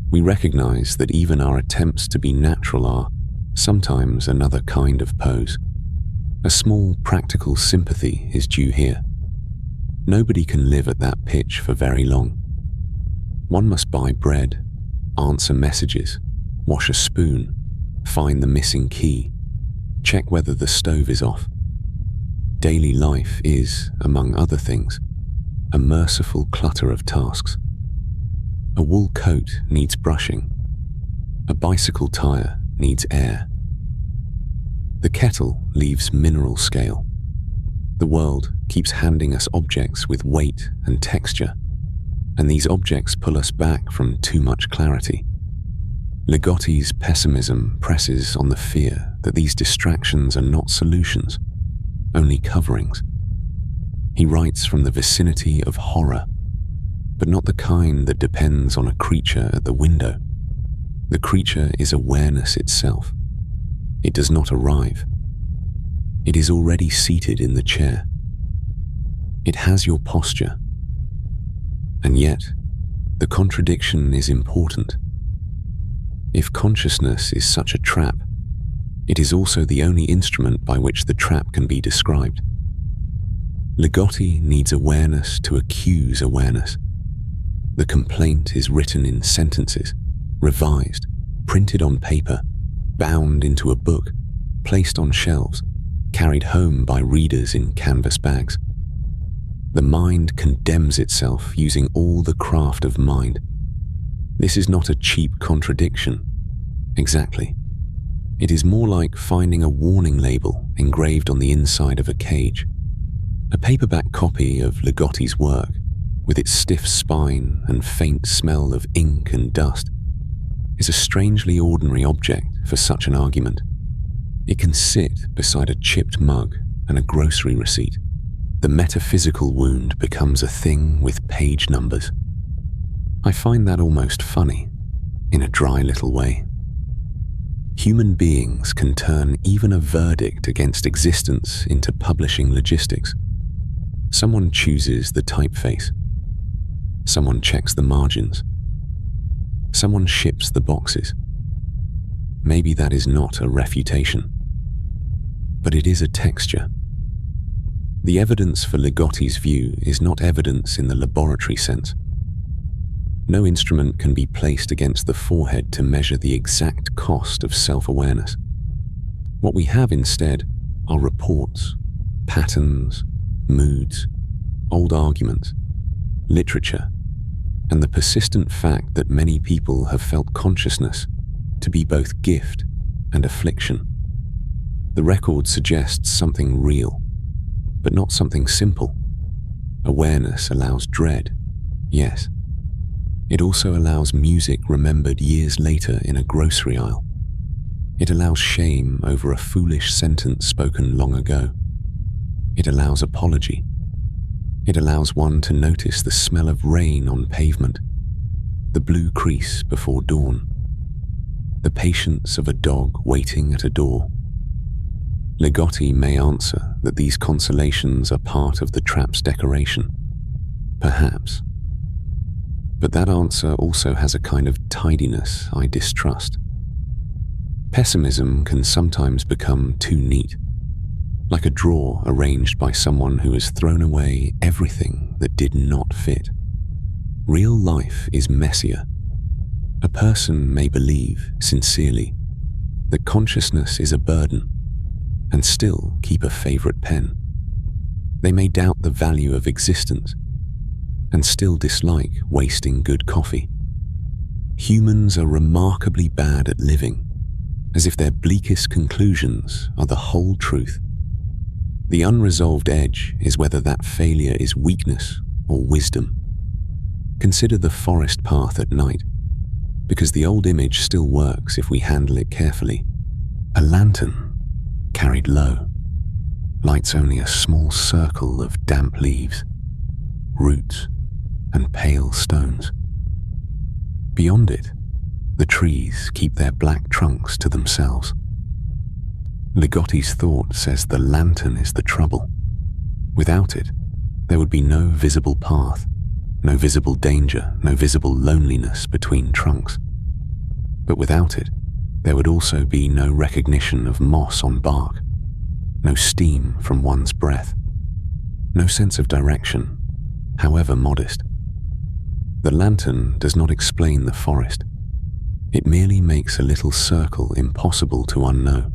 We recognize that even our attempts to be natural are sometimes another kind of pose. A small practical sympathy is due here. Nobody can live at that pitch for very long. One must buy bread, answer messages, wash a spoon, find the missing key, check whether the stove is off. Daily life is, among other things, a merciful clutter of tasks. A wool coat needs brushing. A bicycle tire needs air. The kettle leaves mineral scale. The world keeps handing us objects with weight and texture, and these objects pull us back from too much clarity. Ligotti's pessimism presses on the fear that these distractions are not solutions, only coverings. He writes from the vicinity of horror, but not the kind that depends on a creature at the window. The creature is awareness itself. It does not arrive. It is already seated in the chair. It has your posture. And yet, the contradiction is important. If consciousness is such a trap, it is also the only instrument by which the trap can be described. Ligotti needs awareness to accuse awareness. The complaint is written in sentences, revised, printed on paper, bound into a book, placed on shelves, carried home by readers in canvas bags. The mind condemns itself using all the craft of mind. This is not a cheap contradiction. Exactly. It is more like finding a warning label engraved on the inside of a cage. A paperback copy of Ligotti's work, with its stiff spine and faint smell of ink and dust, is a strangely ordinary object for such an argument. It can sit beside a chipped mug and a grocery receipt. The metaphysical wound becomes a thing with page numbers. I find that almost funny, in a dry little way. Human beings can turn even a verdict against existence into publishing logistics. Someone chooses the typeface. Someone checks the margins. Someone ships the boxes. Maybe that is not a refutation, but it is a texture. The evidence for Ligotti's view is not evidence in the laboratory sense. No instrument can be placed against the forehead to measure the exact cost of self-awareness. What we have instead are reports, patterns, moods, old arguments, literature, and the persistent fact that many people have felt consciousness to be both gift and affliction. The record suggests something real, but not something simple. Awareness allows dread, yes. It also allows music remembered years later in a grocery aisle. It allows shame over a foolish sentence spoken long ago. It allows apology. It allows one to notice the smell of rain on pavement, the blue crease before dawn, the patience of a dog waiting at a door. Ligotti may answer that these consolations are part of the trap's decoration. Perhaps. But that answer also has a kind of tidiness I distrust. Pessimism can sometimes become too neat, like a drawer arranged by someone who has thrown away everything that did not fit. Real life is messier. A person may believe, sincerely, that consciousness is a burden, and still keep a favorite pen. They may doubt the value of existence, and still dislike wasting good coffee. Humans are remarkably bad at living, as if their bleakest conclusions are the whole truth. The unresolved edge is whether that failure is weakness or wisdom. Consider the forest path at night, because the old image still works if we handle it carefully. A lantern, carried low, lights only a small circle of damp leaves, roots, and pale stones. Beyond it, the trees keep their black trunks to themselves. Ligotti's thought says the lantern is the trouble. Without it, there would be no visible path, no visible danger, no visible loneliness between trunks. But without it, there would also be no recognition of moss on bark, no steam from one's breath, no sense of direction, however modest. The lantern does not explain the forest. It merely makes a little circle impossible to unknow.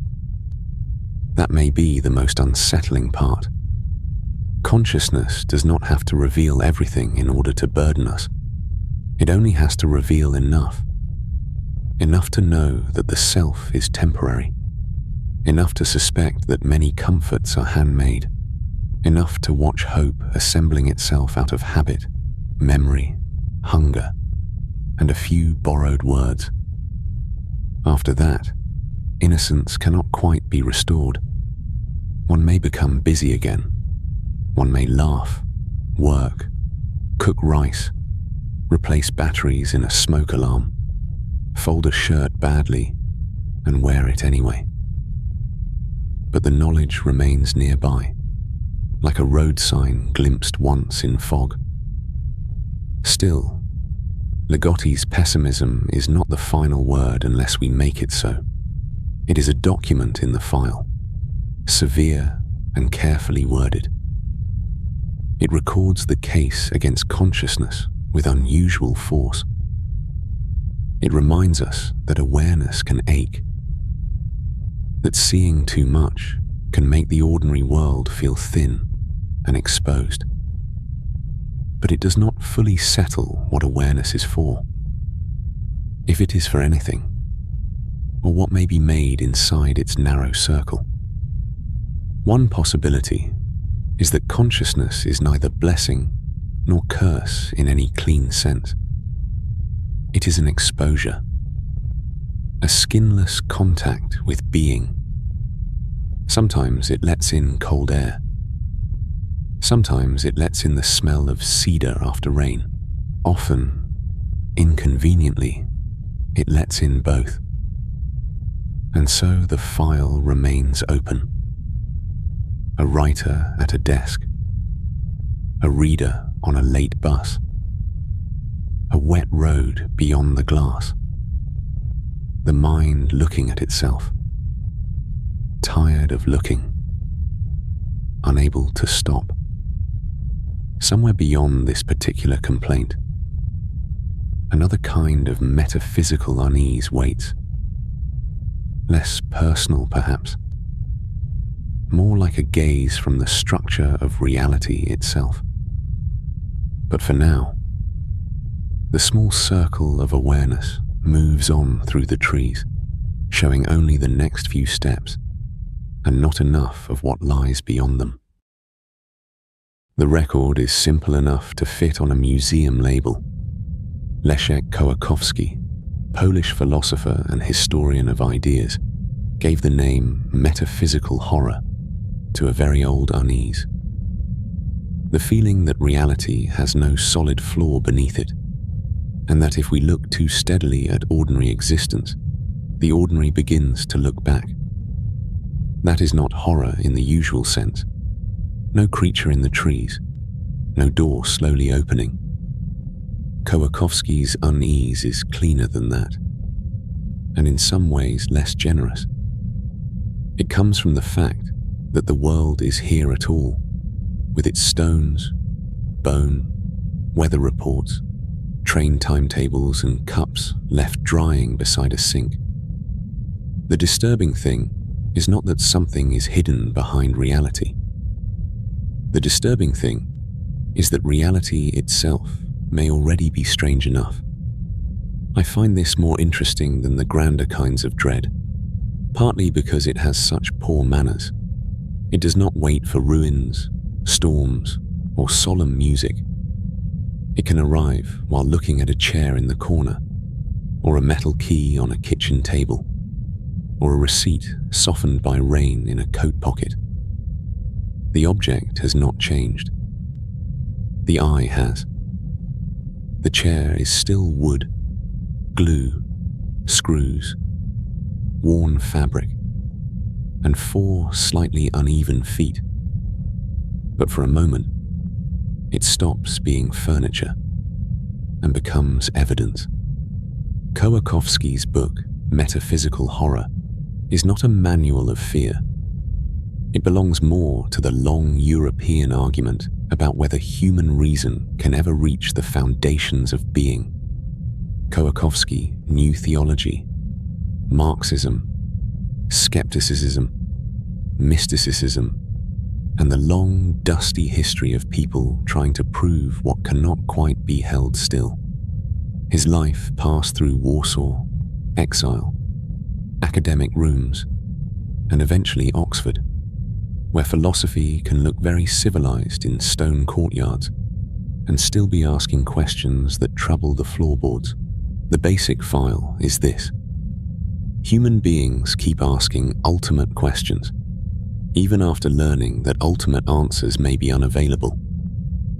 That may be the most unsettling part. Consciousness does not have to reveal everything in order to burden us. It only has to reveal enough. Enough to know that the self is temporary. Enough to suspect that many comforts are handmade. Enough to watch hope assembling itself out of habit, memory, hunger, and a few borrowed words. After that, innocence cannot quite be restored. One may become busy again. One may laugh, work, cook rice, replace batteries in a smoke alarm, fold a shirt badly, and wear it anyway. But the knowledge remains nearby, like a road sign glimpsed once in fog. Still, Ligotti's pessimism is not the final word unless we make it so. It is a document in the file, severe and carefully worded. It records the case against consciousness with unusual force. It reminds us that awareness can ache, that seeing too much can make the ordinary world feel thin and exposed. But it does not fully settle what awareness is for. If it is for anything, or what may be made inside its narrow circle. One possibility is that consciousness is neither blessing nor curse in any clean sense. It is an exposure, a skinless contact with being. Sometimes it lets in cold air. Sometimes it lets in the smell of cedar after rain. Often, inconveniently, it lets in both. And so the file remains open. A writer at a desk. A reader on a late bus. A wet road beyond the glass. The mind looking at itself. Tired of looking. Unable to stop. Somewhere beyond this particular complaint, another kind of metaphysical unease waits. Less personal, perhaps. More like a gaze from the structure of reality itself. But for now, the small circle of awareness moves on through the trees, showing only the next few steps, and not enough of what lies beyond them. The record is simple enough to fit on a museum label. Leszek Kołakowski, Polish philosopher and historian of ideas, gave the name metaphysical horror to a very old unease. The feeling that reality has no solid floor beneath it, and that if we look too steadily at ordinary existence, the ordinary begins to look back. That is not horror in the usual sense. No creature in the trees, no door slowly opening. Kołakowski's unease is cleaner than that, and in some ways less generous. It comes from the fact that the world is here at all, with its stones, bone, weather reports, train timetables and cups left drying beside a sink. The disturbing thing is not that something is hidden behind reality. The disturbing thing is that reality itself may already be strange enough. I find this more interesting than the grander kinds of dread, partly because it has such poor manners. It does not wait for ruins, storms, or solemn music. It can arrive while looking at a chair in the corner, or a metal key on a kitchen table, or a receipt softened by rain in a coat pocket. The object has not changed. The eye has. The chair is still wood, glue, screws, worn fabric, and 4 slightly uneven feet. But for a moment, it stops being furniture and becomes evidence. Kołakowski's book, Metaphysical Horror, is not a manual of fear. It belongs more to the long European argument about whether human reason can ever reach the foundations of being. Kołakowski knew theology, Marxism, skepticism, mysticism, and the long, dusty history of people trying to prove what cannot quite be held still. His life passed through Warsaw, exile, academic rooms, and eventually Oxford, where philosophy can look very civilized in stone courtyards and still be asking questions that trouble the floorboards. The basic file is this. Human beings keep asking ultimate questions, even after learning that ultimate answers may be unavailable.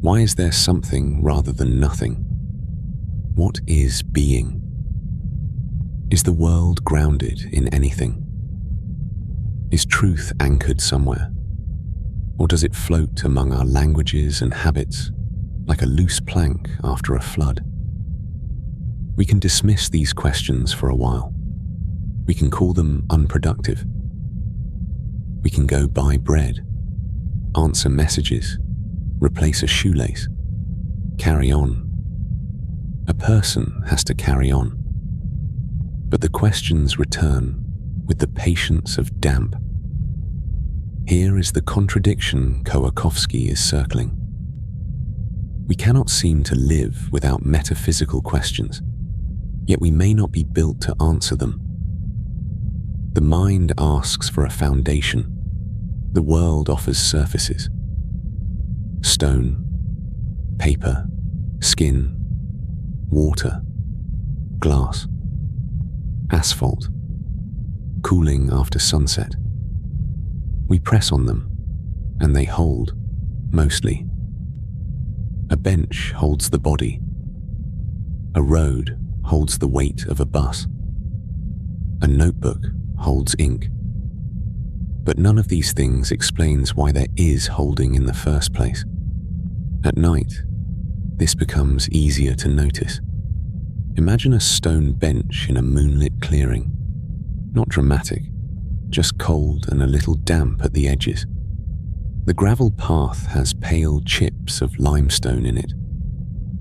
Why is there something rather than nothing? What is being? Is the world grounded in anything? Is truth anchored somewhere? Or does it float among our languages and habits like a loose plank after a flood? We can dismiss these questions for a while. We can call them unproductive. We can go buy bread, answer messages, replace a shoelace, carry on. A person has to carry on. But the questions return with the patience of damp. Here is the contradiction Kołakowski is circling. We cannot seem to live without metaphysical questions, yet we may not be built to answer them. The mind asks for a foundation. The world offers surfaces. Stone, paper, skin, water, glass, asphalt, cooling after sunset. We press on them, and they hold, mostly. A bench holds the body. A road holds the weight of a bus. A notebook holds ink. But none of these things explains why there is holding in the first place. At night, this becomes easier to notice. Imagine a stone bench in a moonlit clearing. Not dramatic, just cold and a little damp at the edges. The gravel path has pale chips of limestone in it.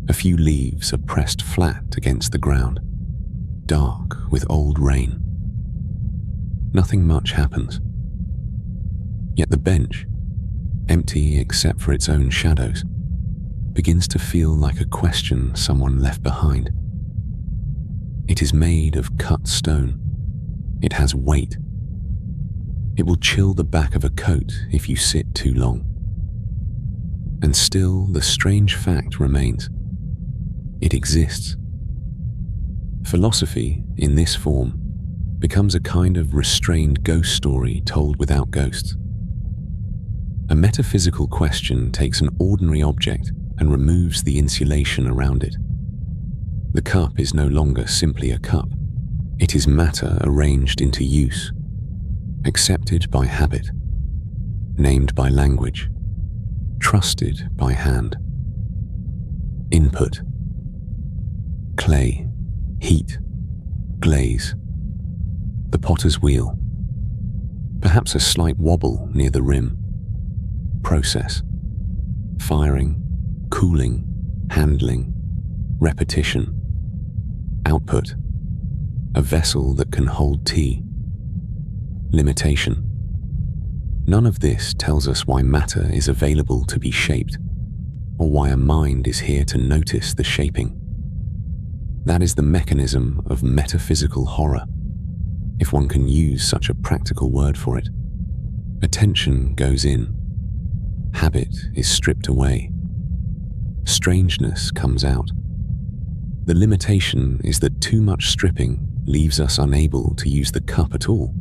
A few leaves are pressed flat against the ground, dark with old rain. Nothing much happens. Yet the bench, empty except for its own shadows, begins to feel like a question someone left behind. It is made of cut stone. It has weight. It will chill the back of a coat if you sit too long. And still, the strange fact remains. It exists. Philosophy, in this form, becomes a kind of restrained ghost story told without ghosts. A metaphysical question takes an ordinary object and removes the insulation around it. The cup is no longer simply a cup. It is matter arranged into use, accepted by habit, named by language, trusted by hand. Input: clay, heat, glaze, the potter's wheel, perhaps a slight wobble near the rim. Process: firing, cooling, handling, repetition. Output: a vessel that can hold tea. Limitation: none of this tells us why matter is available to be shaped, or why a mind is here to notice the shaping. That is the mechanism of metaphysical horror, if one can use such a practical word for it. Attention goes in. Habit is stripped away. Strangeness comes out. The limitation is that too much stripping leaves us unable to use the cup at all,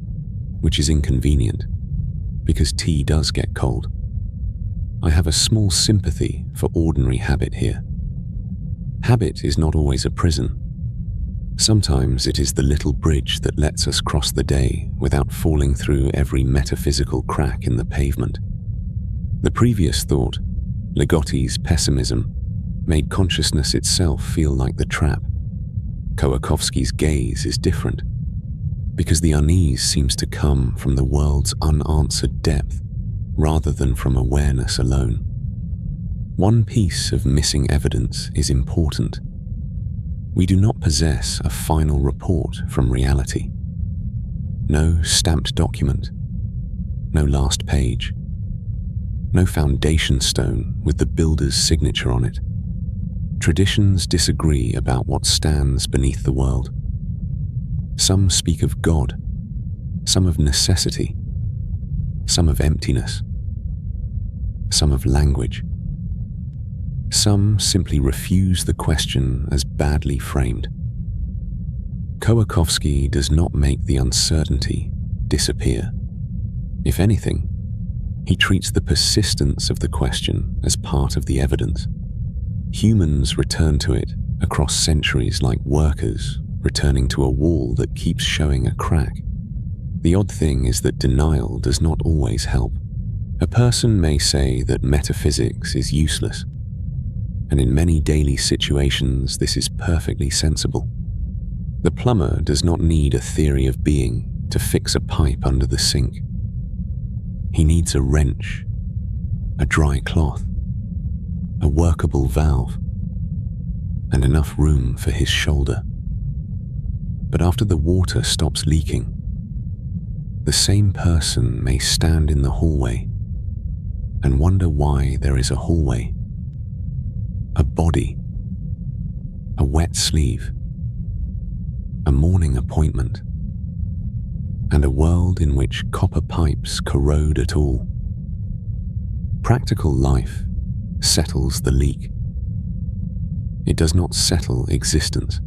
which is inconvenient, because tea does get cold. I have a small sympathy for ordinary habit here. Habit is not always a prison. Sometimes it is the little bridge that lets us cross the day without falling through every metaphysical crack in the pavement. The previous thought, Ligotti's Pessimism, made consciousness itself feel like the trap. Kołakowski's gaze is different, because the unease seems to come from the world's unanswered depth rather than from awareness alone. One piece of missing evidence is important. We do not possess a final report from reality. No stamped document, no last page, no foundation stone with the builder's signature on it. Traditions disagree about what stands beneath the world. Some speak of God, some of necessity, some of emptiness, some of language. Some simply refuse the question as badly framed. Kołakowski does not make the uncertainty disappear. If anything, he treats the persistence of the question as part of the evidence. Humans return to it across centuries like workers returning to a wall that keeps showing a crack. The odd thing is that denial does not always help. A person may say that metaphysics is useless, and in many daily situations this is perfectly sensible. The plumber does not need a theory of being to fix a pipe under the sink. He needs a wrench, a dry cloth, a workable valve, and enough room for his shoulder. But after the water stops leaking, the same person may stand in the hallway and wonder why there is a hallway, a body, a wet sleeve, a morning appointment, and a world in which copper pipes corrode at all. Practical life settles the leak. It does not settle existence.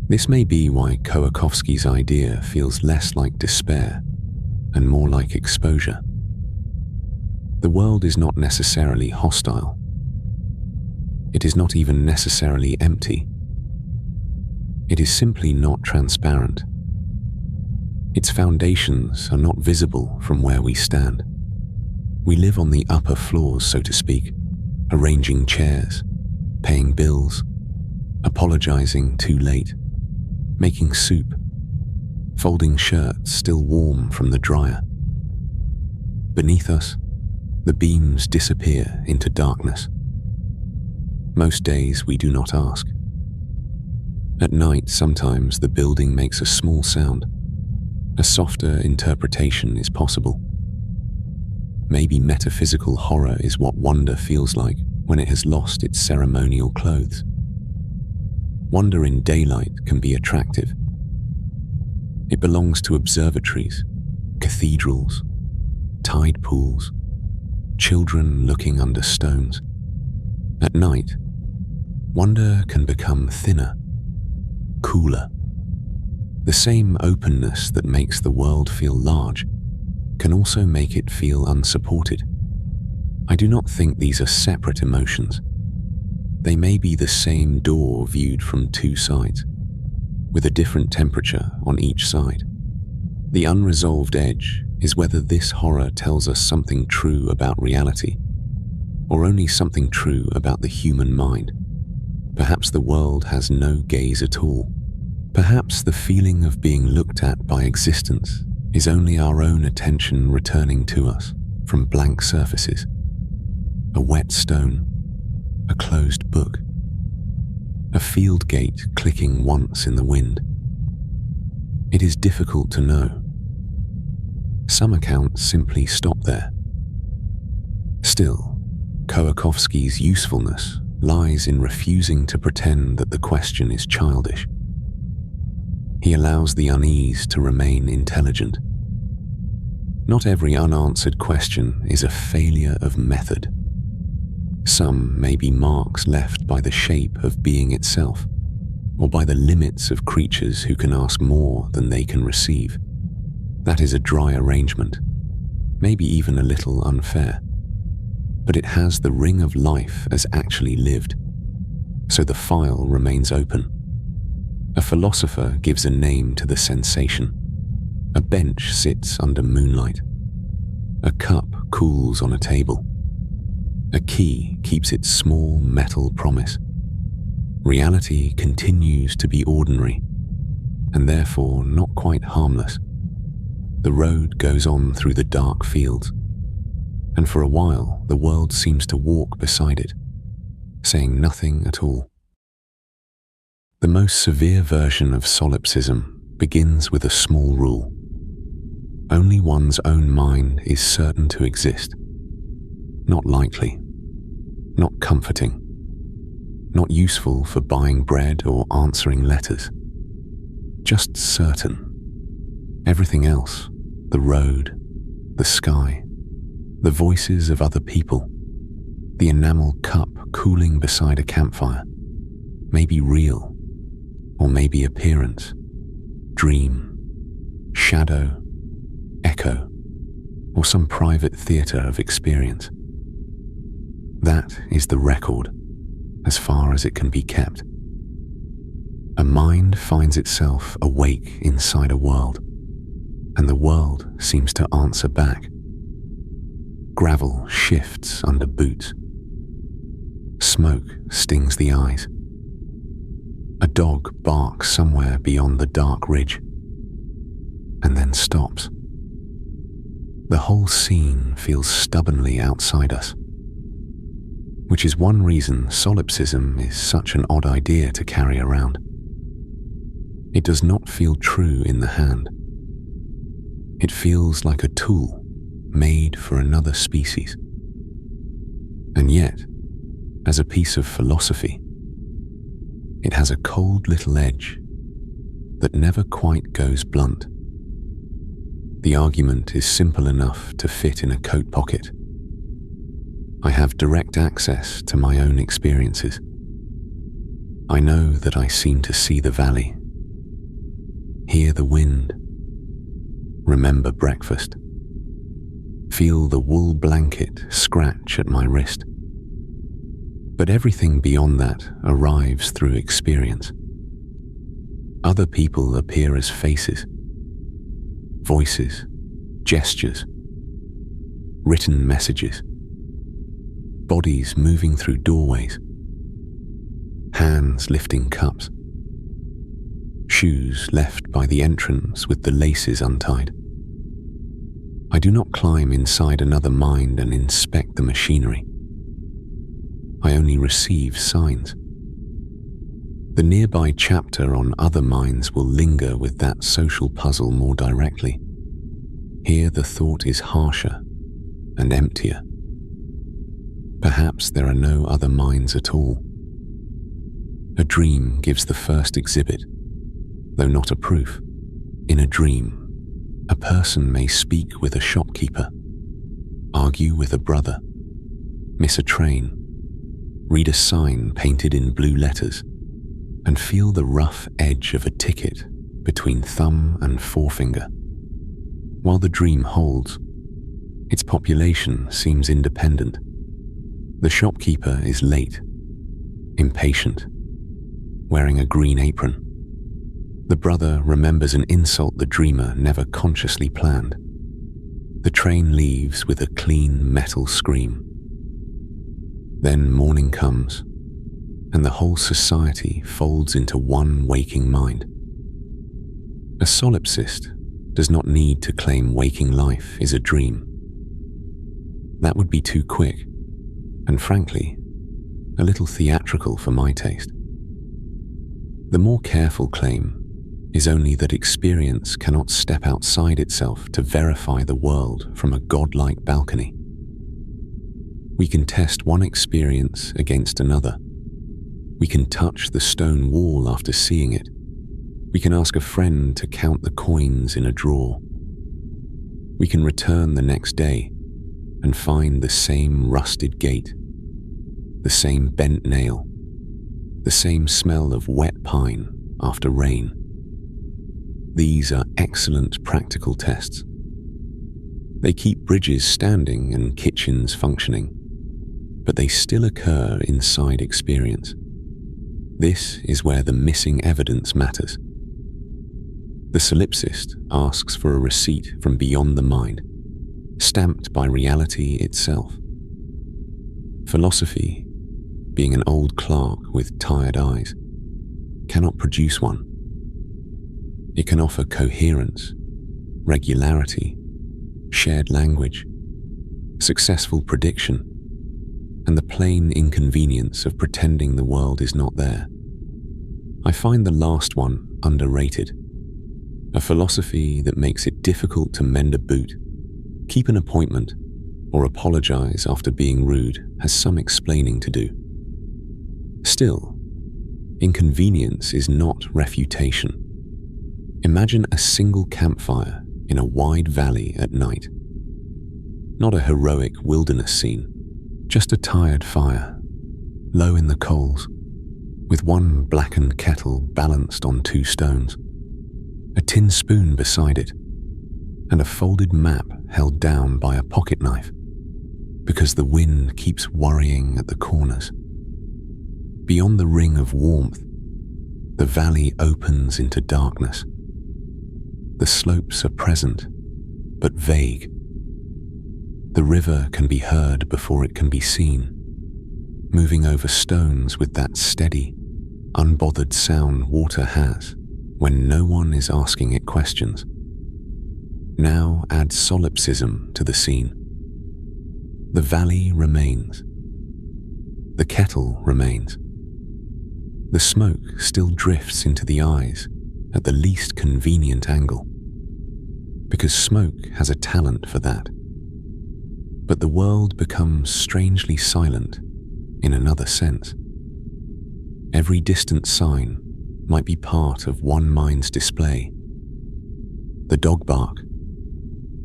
This may be why Kołakowski's idea feels less like despair and more like exposure. The world is not necessarily hostile. It is not even necessarily empty. It is simply not transparent. Its foundations are not visible from where we stand. We live on the upper floors, so to speak, arranging chairs, paying bills, apologizing too late, making soup, folding shirts still warm from the dryer. Beneath us, the beams disappear into darkness. Most days we do not ask. At night, sometimes the building makes a small sound. A softer interpretation is possible. Maybe metaphysical horror is what wonder feels like when it has lost its ceremonial clothes. Wonder in daylight can be attractive. It belongs to observatories, cathedrals, tide pools, children looking under stones. At night, wonder can become thinner, cooler. The same openness that makes the world feel large can also make it feel unsupported. I do not think these are separate emotions. They may be the same door viewed from two sides, with a different temperature on each side. The unresolved edge is whether this horror tells us something true about reality, or only something true about the human mind. Perhaps the world has no gaze at all. Perhaps the feeling of being looked at by existence is only our own attention returning to us from blank surfaces. A wet stone, a closed book, a field gate clicking once in the wind. It is difficult to know. Some accounts simply stop there. Still, Kołakowski's usefulness lies in refusing to pretend that the question is childish. He allows the unease to remain intelligent. Not every unanswered question is a failure of method. Some may be marks left by the shape of being itself, or by the limits of creatures who can ask more than they can receive. That is a dry arrangement, maybe even a little unfair, but it has the ring of life as actually lived, so the file remains open. A philosopher gives a name to the sensation. A bench sits under moonlight. A cup cools on a table. A key keeps its small metal promise. Reality continues to be ordinary, and therefore not quite harmless. The road goes on through the dark fields, and for a while the world seems to walk beside it, saying nothing at all. The most severe version of solipsism begins with a small rule. Only one's own mind is certain to exist. Not likely, not comforting, not useful for buying bread or answering letters. Just certain. Everything else, the road, the sky, the voices of other people, the enamel cup cooling beside a campfire, may be real, or maybe appearance, dream, shadow, echo, or some private theatre of experience. That is the record, as far as it can be kept. A mind finds itself awake inside a world, and the world seems to answer back. Gravel shifts under boots. Smoke stings the eyes. A dog barks somewhere beyond the dark ridge, and then stops. The whole scene feels stubbornly outside us, which is one reason solipsism is such an odd idea to carry around. It does not feel true in the hand. It feels like a tool made for another species. And yet, as a piece of philosophy, it has a cold little edge that never quite goes blunt. The argument is simple enough to fit in a coat pocket. I have direct access to my own experiences. I know that I seem to see the valley, hear the wind, remember breakfast, feel the wool blanket scratch at my wrist. But everything beyond that arrives through experience. Other people appear as faces. voices, gestures, written messages, bodies moving through doorways, hands lifting cups, shoes left by the entrance with the laces untied. I do not climb inside another mind and inspect the machinery. I only receive signs. The nearby chapter on other minds will linger with that social puzzle more directly. Here the thought is harsher and emptier. Perhaps there are no other minds at all. A dream gives the first exhibit, though not a proof. In a dream, a person may speak with a shopkeeper, argue with a brother, miss a train, read a sign painted in blue letters, and feel the rough edge of a ticket between thumb and forefinger. While the dream holds, its population seems independent. The shopkeeper is late, impatient, wearing a green apron. The brother remembers an insult the dreamer never consciously planned. The train leaves with a clean metal scream. Then morning comes, and the whole society folds into one waking mind. A solipsist does not need to claim waking life is a dream. That would be too quick, and frankly, a little theatrical for my taste. The more careful claim is only that experience cannot step outside itself to verify the world from a godlike balcony. We can test one experience against another. We can touch the stone wall after seeing it. We can ask a friend to count the coins in a drawer. We can return the next day and find the same rusted gate, the same bent nail, the same smell of wet pine after rain. These are excellent practical tests. They keep bridges standing and kitchens functioning, but they still occur inside experience. This is where the missing evidence matters. The solipsist asks for a receipt from beyond the mind, stamped by reality itself. Philosophy, being an old clerk with tired eyes, cannot produce one. It can offer coherence, regularity, shared language, successful prediction, and the plain inconvenience of pretending the world is not there. I find the last one underrated. A philosophy that makes it difficult to mend a boot, keep an appointment, or apologize after being rude has some explaining to do. Still, inconvenience is not refutation. Imagine a single campfire in a wide valley at night. Not a heroic wilderness scene, just a tired fire, low in the coals, with one blackened kettle balanced on two stones, a tin spoon beside it, and a folded map held down by a pocket knife, because the wind keeps worrying at the corners. Beyond the ring of warmth, the valley opens into darkness. The slopes are present, but vague. The river can be heard before it can be seen, moving over stones with that steady, unbothered sound water has when no one is asking it questions. Now add solipsism to the scene. The valley remains. The kettle remains. The smoke still drifts into the eyes at the least convenient angle, because smoke has a talent for that. But the world becomes strangely silent in another sense. Every distant sign might be part of one mind's display. The dog bark,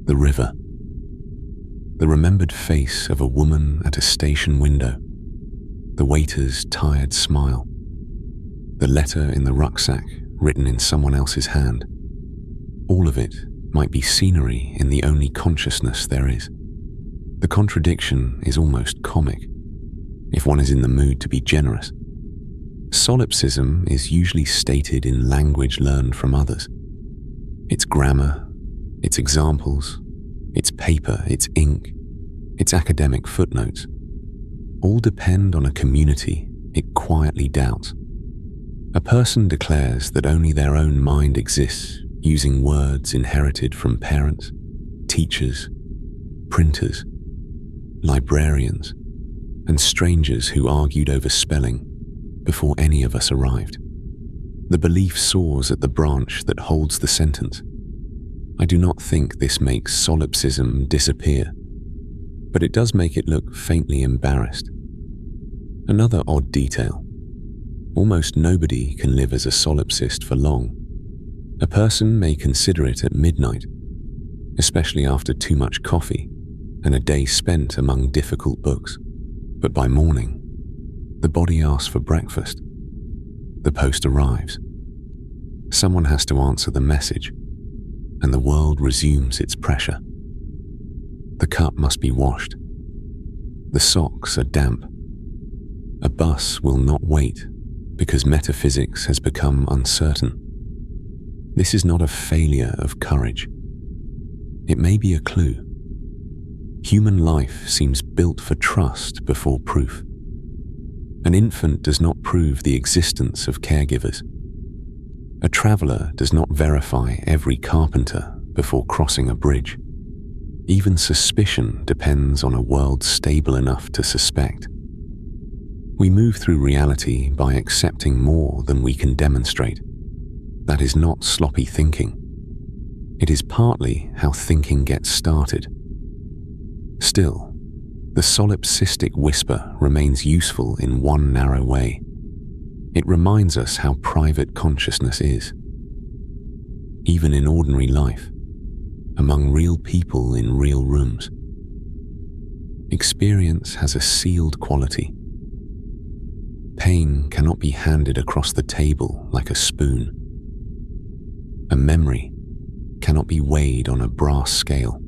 the river, the remembered face of a woman at a station window, the waiter's tired smile, the letter in the rucksack written in someone else's hand. All of it might be scenery in the only consciousness there is. The contradiction is almost comic, if one is in the mood to be generous. Solipsism is usually stated in language learned from others. Its grammar, its examples, its paper, its ink, its academic footnotes, all depend on a community it quietly doubts. A person declares that only their own mind exists using words inherited from parents, teachers, printers, librarians, and strangers who argued over spelling before any of us arrived. The belief soars at the branch that holds the sentence. I do not think this makes solipsism disappear, but it does make it look faintly embarrassed. Another odd detail: almost nobody can live as a solipsist for long. A person may consider it at midnight, especially after too much coffee and a day spent among difficult books. But by morning, the body asks for breakfast. The post arrives. Someone has to answer the message, and the world resumes its pressure. The cup must be washed. The socks are damp. A bus will not wait because metaphysics has become uncertain. This is not a failure of courage. It may be a clue. Human life seems built for trust before proof. An infant does not prove the existence of caregivers. A traveler does not verify every carpenter before crossing a bridge. Even suspicion depends on a world stable enough to suspect. We move through reality by accepting more than we can demonstrate. That is not sloppy thinking. It is partly how thinking gets started. Still, the solipsistic whisper remains useful in one narrow way. It reminds us how private consciousness is. Even in ordinary life, among real people in real rooms, experience has a sealed quality. Pain cannot be handed across the table like a spoon. A memory cannot be weighed on a brass scale.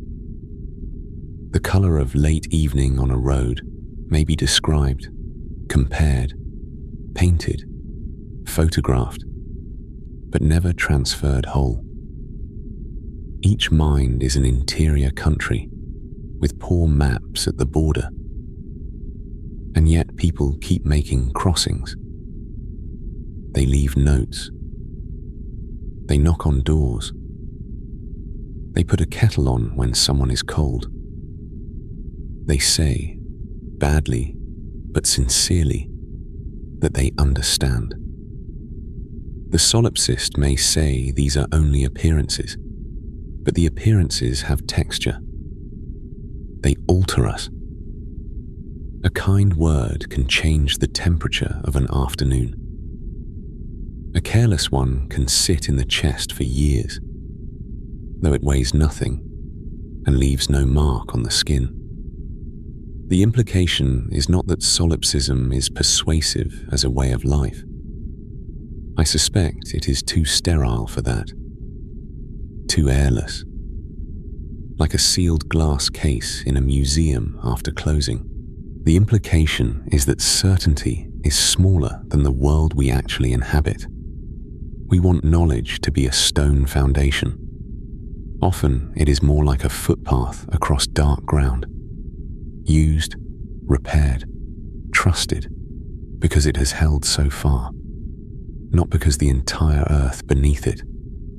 The color of late evening on a road may be described, compared, painted, photographed, but never transferred whole. Each mind is an interior country with poor maps at the border, and yet people keep making crossings. They leave notes. They knock on doors. They put a kettle on when someone is cold. They say, badly but sincerely, that they understand. The solipsist may say these are only appearances, but the appearances have texture. They alter us. A kind word can change the temperature of an afternoon. A careless one can sit in the chest for years, though it weighs nothing and leaves no mark on the skin. The implication is not that solipsism is persuasive as a way of life. I suspect it is too sterile for that, too airless, like a sealed glass case in a museum after closing. The implication is that certainty is smaller than the world we actually inhabit. We want knowledge to be a stone foundation. Often it is more like a footpath across dark ground, used, repaired, trusted, because it has held so far, not because the entire earth beneath it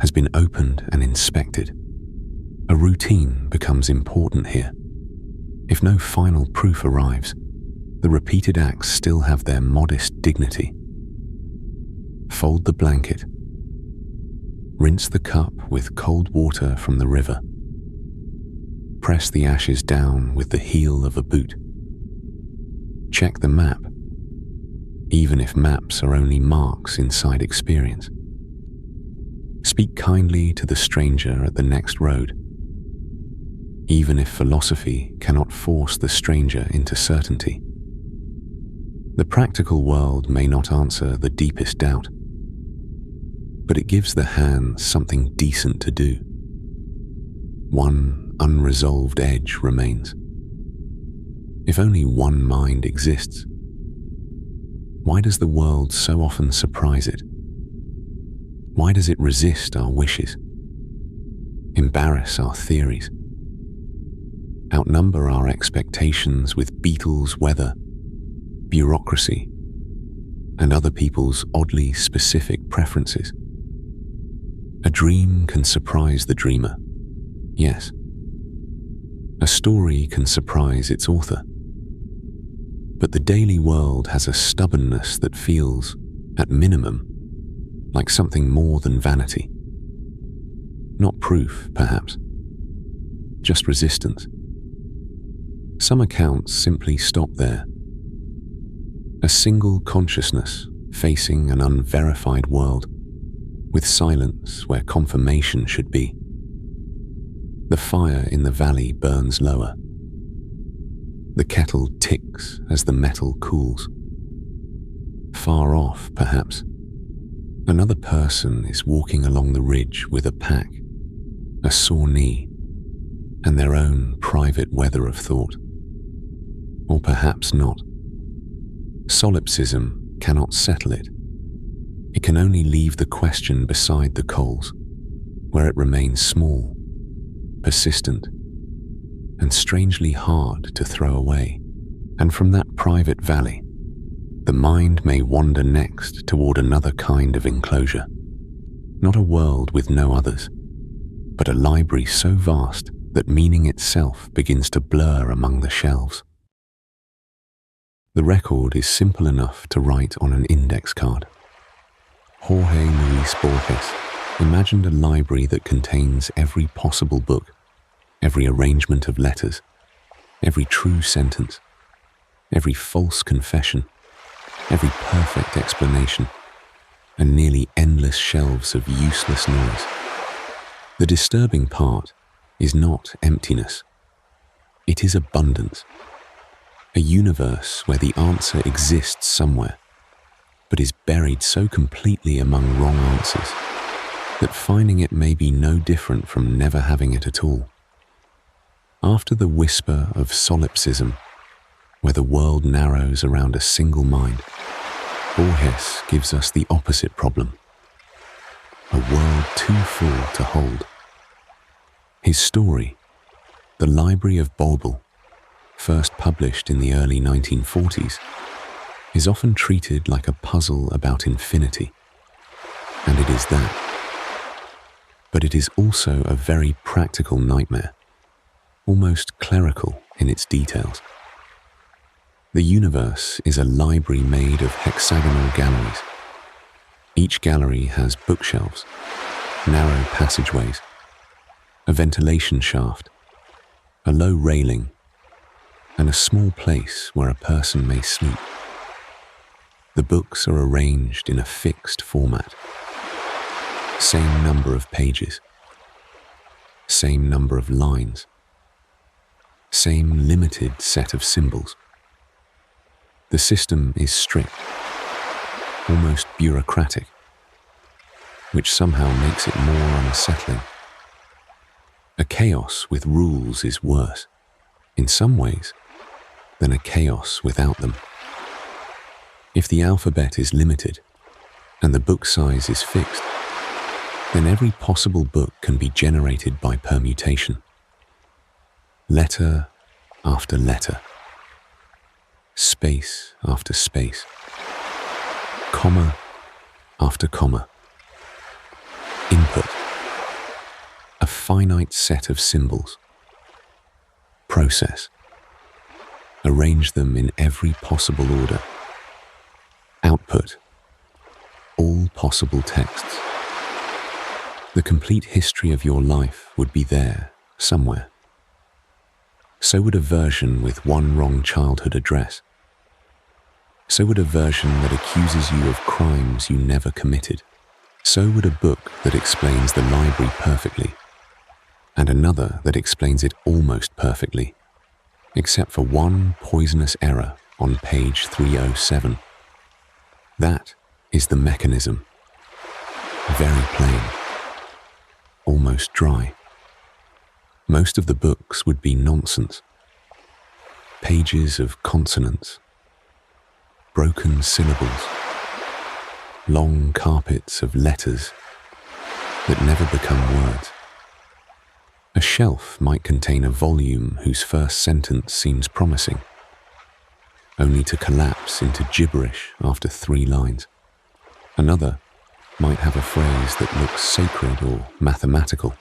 has been opened and inspected. A routine becomes important here. If no final proof arrives, the repeated acts still have their modest dignity. Fold the blanket. Rinse the cup with cold water from the river. Press the ashes down with the heel of a boot. Check the map, even if maps are only marks inside experience. Speak kindly to the stranger at the next road, even if philosophy cannot force the stranger into certainty. The practical world may not answer the deepest doubt, but it gives the hand something decent to do. One unresolved edge remains. If only one mind exists, why does the world so often surprise it? Why does it resist our wishes? embarrass our theories, outnumber our expectations with beetles' weather, bureaucracy, and other people's oddly specific preferences. A dream can surprise the dreamer, yes. A story can surprise its author. But the daily world has a stubbornness that feels, at minimum, like something more than vanity. Not proof, perhaps, just resistance. Some accounts simply stop there. A single consciousness facing an unverified world, with silence where confirmation should be. The fire in the valley burns lower. The kettle ticks as the metal cools. Far off, perhaps, another person is walking along the ridge with a pack, a sore knee, and their own private weather of thought. Or perhaps not. Solipsism cannot settle it. It can only leave the question beside the coals, where it remains small, persistent, and strangely hard to throw away. And from that private valley, the mind may wander next toward another kind of enclosure. Not a world with no others, but a library so vast that meaning itself begins to blur among the shelves. The record is simple enough to write on an index card. Jorge Luis Borges imagined a library that contains every possible book, every arrangement of letters, every true sentence, every false confession, every perfect explanation, and nearly endless shelves of useless noise. The disturbing part is not emptiness. It is abundance. A universe where the answer exists somewhere, but is buried so completely among wrong answers that finding it may be no different from never having it at all. After the whisper of solipsism, where the world narrows around a single mind, Borges gives us the opposite problem. A world too full to hold. His story, The Library of Bulbul, first published in the early 1940s, is often treated like a puzzle about infinity. And it is that. But it is also a very practical nightmare, almost clerical in its details. The universe is a library made of hexagonal galleries. Each gallery has bookshelves, narrow passageways, a ventilation shaft, a low railing, and a small place where a person may sleep. The books are arranged in a fixed format. Same number of pages, same number of lines, same limited set of symbols. The system is strict, almost bureaucratic, which somehow makes it more unsettling. A chaos with rules is worse, in some ways, than a chaos without them. If the alphabet is limited and the book size is fixed, then every possible book can be generated by permutation. Letter after letter, space after space, comma after comma, input, a finite set of symbols, process, arrange them in every possible order, output, all possible texts. The complete history of your life would be there somewhere. So would a version with one wrong childhood address. So would a version that accuses you of crimes you never committed. So would a book that explains the library perfectly, and another that explains it almost perfectly, except for one poisonous error on page 307. That is the mechanism. Very plain, almost dry. Most of the books would be nonsense. Pages of consonants, broken syllables, long carpets of letters that never become words. A shelf might contain a volume whose first sentence seems promising, only to collapse into gibberish after 3 lines. Another might have a phrase that looks sacred or mathematical,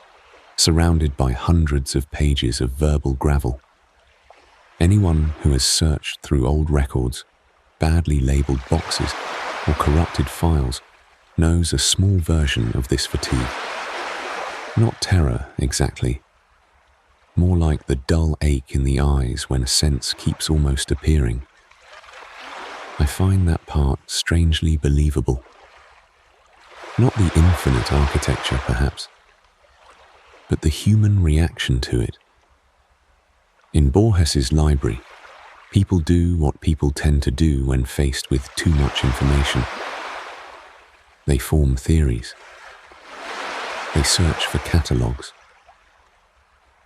surrounded by hundreds of pages of verbal gravel. Anyone who has searched through old records, badly labeled boxes, or corrupted files knows a small version of this fatigue. Not terror, exactly. More like the dull ache in the eyes when a sense keeps almost appearing. I find that part strangely believable. Not the infinite architecture, perhaps, but the human reaction to it. In Borges's library, people do what people tend to do when faced with too much information. They form theories. They search for catalogues.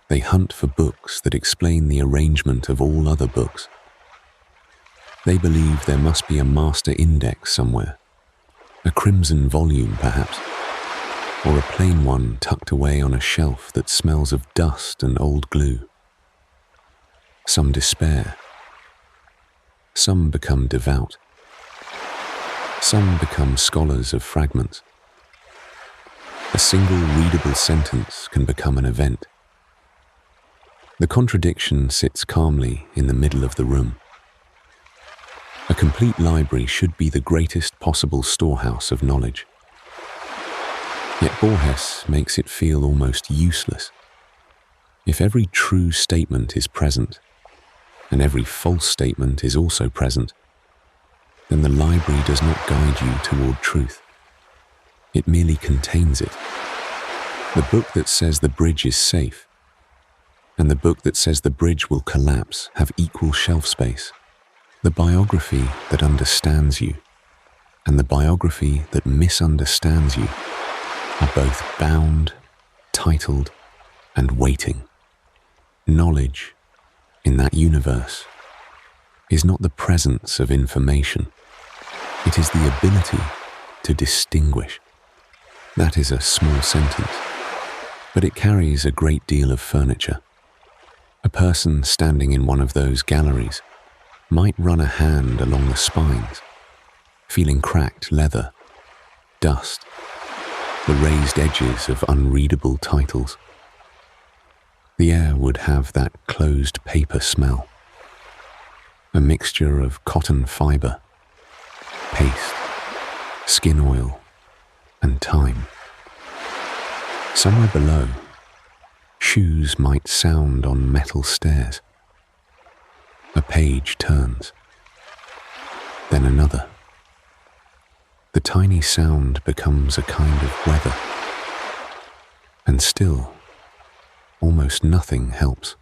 They hunt for books that explain the arrangement of all other books. They believe there must be a master index somewhere, a crimson volume perhaps, or a plain one tucked away on a shelf that smells of dust and old glue. Some despair. Some become devout. Some become scholars of fragments. A single readable sentence can become an event. The contradiction sits calmly in the middle of the room. A complete library should be the greatest possible storehouse of knowledge. Yet Borges makes it feel almost useless. If every true statement is present, and every false statement is also present, then the library does not guide you toward truth. It merely contains it. The book that says the bridge is safe, and the book that says the bridge will collapse have equal shelf space. The biography that understands you and the biography that misunderstands you are both bound, titled, and waiting. Knowledge, in that universe, is not the presence of information. It is the ability to distinguish. That is a small sentence, but it carries a great deal of furniture. A person standing in one of those galleries might run a hand along the spines, feeling cracked leather, dust, the raised edges of unreadable titles. The air would have that closed paper smell, a mixture of cotton fiber, paste, skin oil, and thyme. Somewhere below, shoes might sound on metal stairs. A page turns, then another. The tiny sound becomes a kind of weather, and still, almost nothing helps.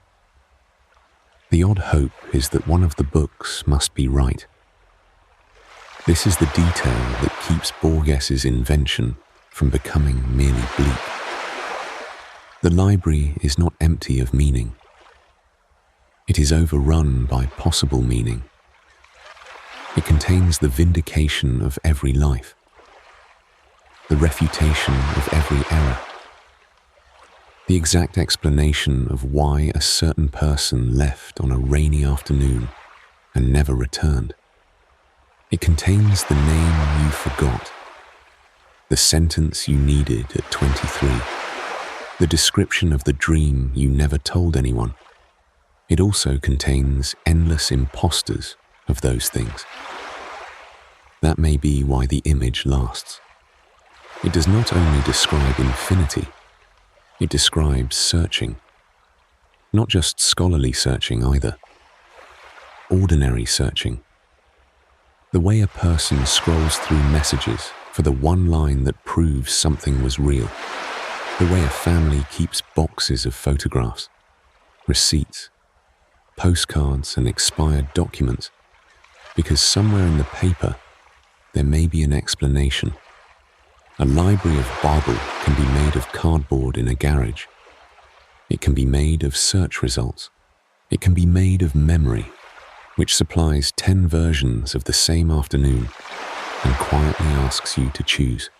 The odd hope is that one of the books must be right. This is the detail that keeps Borges's invention from becoming merely bleak. The library is not empty of meaning. It is overrun by possible meaning. It contains the vindication of every life, the refutation of every error, the exact explanation of why a certain person left on a rainy afternoon and never returned. It contains the name you forgot, the sentence you needed at 23, the description of the dream you never told anyone. It also contains endless imposters of those things. That may be why the image lasts. It does not only describe infinity, it describes searching. Not just scholarly searching either. Ordinary searching. The way a person scrolls through messages for the one line that proves something was real. The way a family keeps boxes of photographs, receipts, postcards and expired documents, because somewhere in the paper there may be an explanation. A library of Bible can be made of cardboard in a garage. It can be made of search results. It can be made of memory, which supplies 10 versions of the same afternoon and quietly asks you to choose.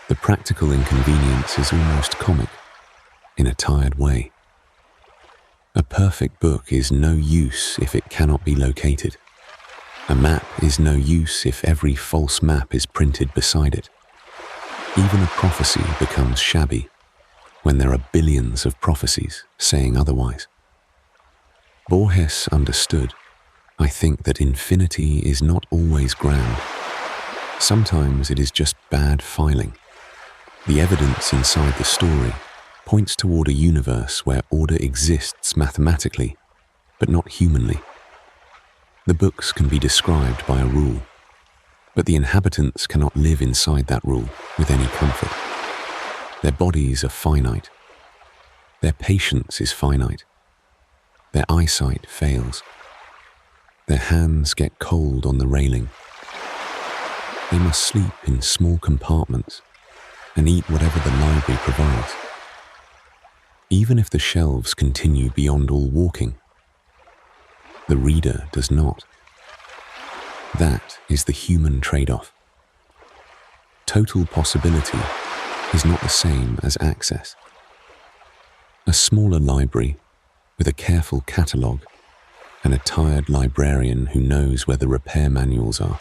The practical inconvenience is almost comic. in a tired way. A perfect book is no use if it cannot be located. A map is no use if every false map is printed beside it. Even a prophecy becomes shabby when there are billions of prophecies saying otherwise. Borges understood, I think, that infinity is not always grand. Sometimes it is just bad filing. The evidence inside the story points toward a universe where order exists mathematically, but not humanly. The books can be described by a rule, but the inhabitants cannot live inside that rule with any comfort. Their bodies are finite. Their patience is finite. Their eyesight fails. Their hands get cold on the railing. They must sleep in small compartments and eat whatever the library provides. Even if the shelves continue beyond all walking, the reader does not. That is the human trade-off. Total possibility is not the same as access. A smaller library with a careful catalogue and a tired librarian who knows where the repair manuals are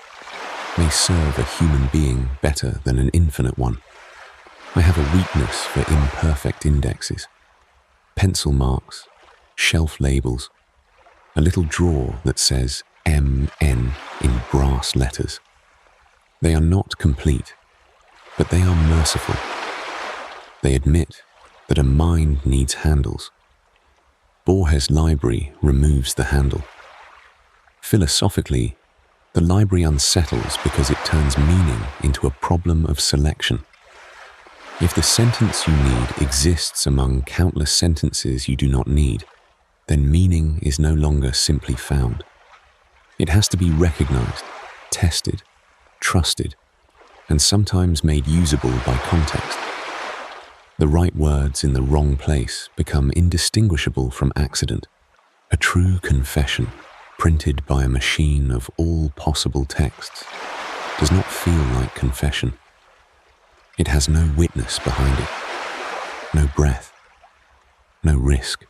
may serve a human being better than an infinite one. I have a weakness for imperfect indexes, pencil marks, shelf labels, a little drawer that says MN in brass letters. They are not complete, but they are merciful. They admit that a mind needs handles. Borges' library removes the handle. Philosophically, the library unsettles because it turns meaning into a problem of selection. If the sentence you need exists among countless sentences you do not need, then meaning is no longer simply found. It has to be recognized, tested, trusted, and sometimes made usable by context. The right words in the wrong place become indistinguishable from accident. A true confession, printed by a machine of all possible texts, does not feel like confession. It has no witness behind it, no breath, no risk.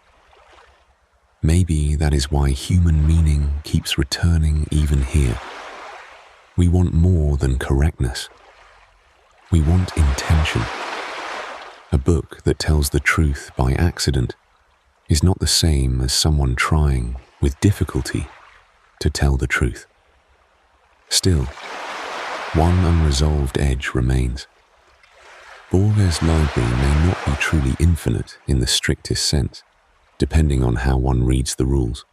Maybe that is why human meaning keeps returning even here. We want more than correctness. We want intention. A book that tells the truth by accident is not the same as someone trying, with difficulty, to tell the truth. Still, one unresolved edge remains. Borges' library may not be truly infinite in the strictest sense, depending on how one reads the rules.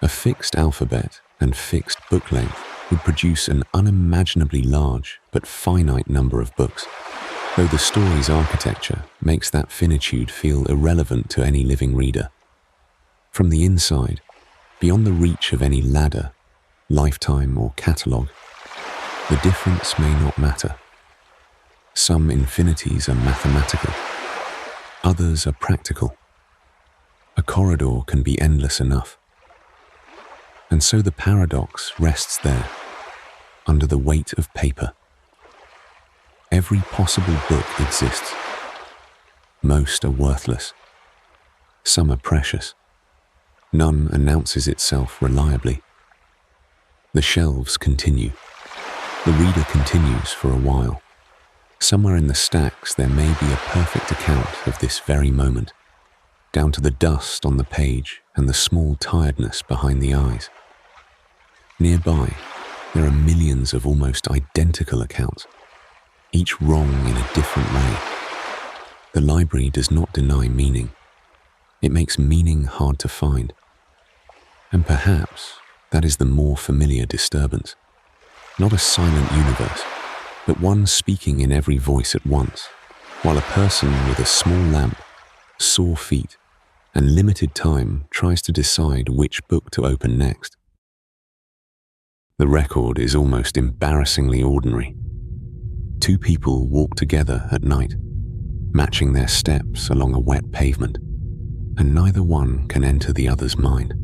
A fixed alphabet and fixed book length would produce an unimaginably large but finite number of books, though the story's architecture makes that finitude feel irrelevant to any living reader. From the inside, beyond the reach of any ladder, lifetime or catalogue, the difference may not matter. Some infinities are mathematical, others are practical. A corridor can be endless enough. And so the paradox rests there, under the weight of paper. Every possible book exists. Most are worthless. Some are precious. None announces itself reliably. The shelves continue. The reader continues for a while. Somewhere in the stacks there may be a perfect account of this very moment, down to the dust on the page and the small tiredness behind the eyes. Nearby, there are millions of almost identical accounts, each wrong in a different way. The library does not deny meaning. It makes meaning hard to find. And perhaps that is the more familiar disturbance. Not a silent universe, but one speaking in every voice at once, while a person with a small lamp, sore feet, and limited time tries to decide which book to open next. The record is almost embarrassingly ordinary. Two people walk together at night, matching their steps along a wet pavement, and neither one can enter the other's mind.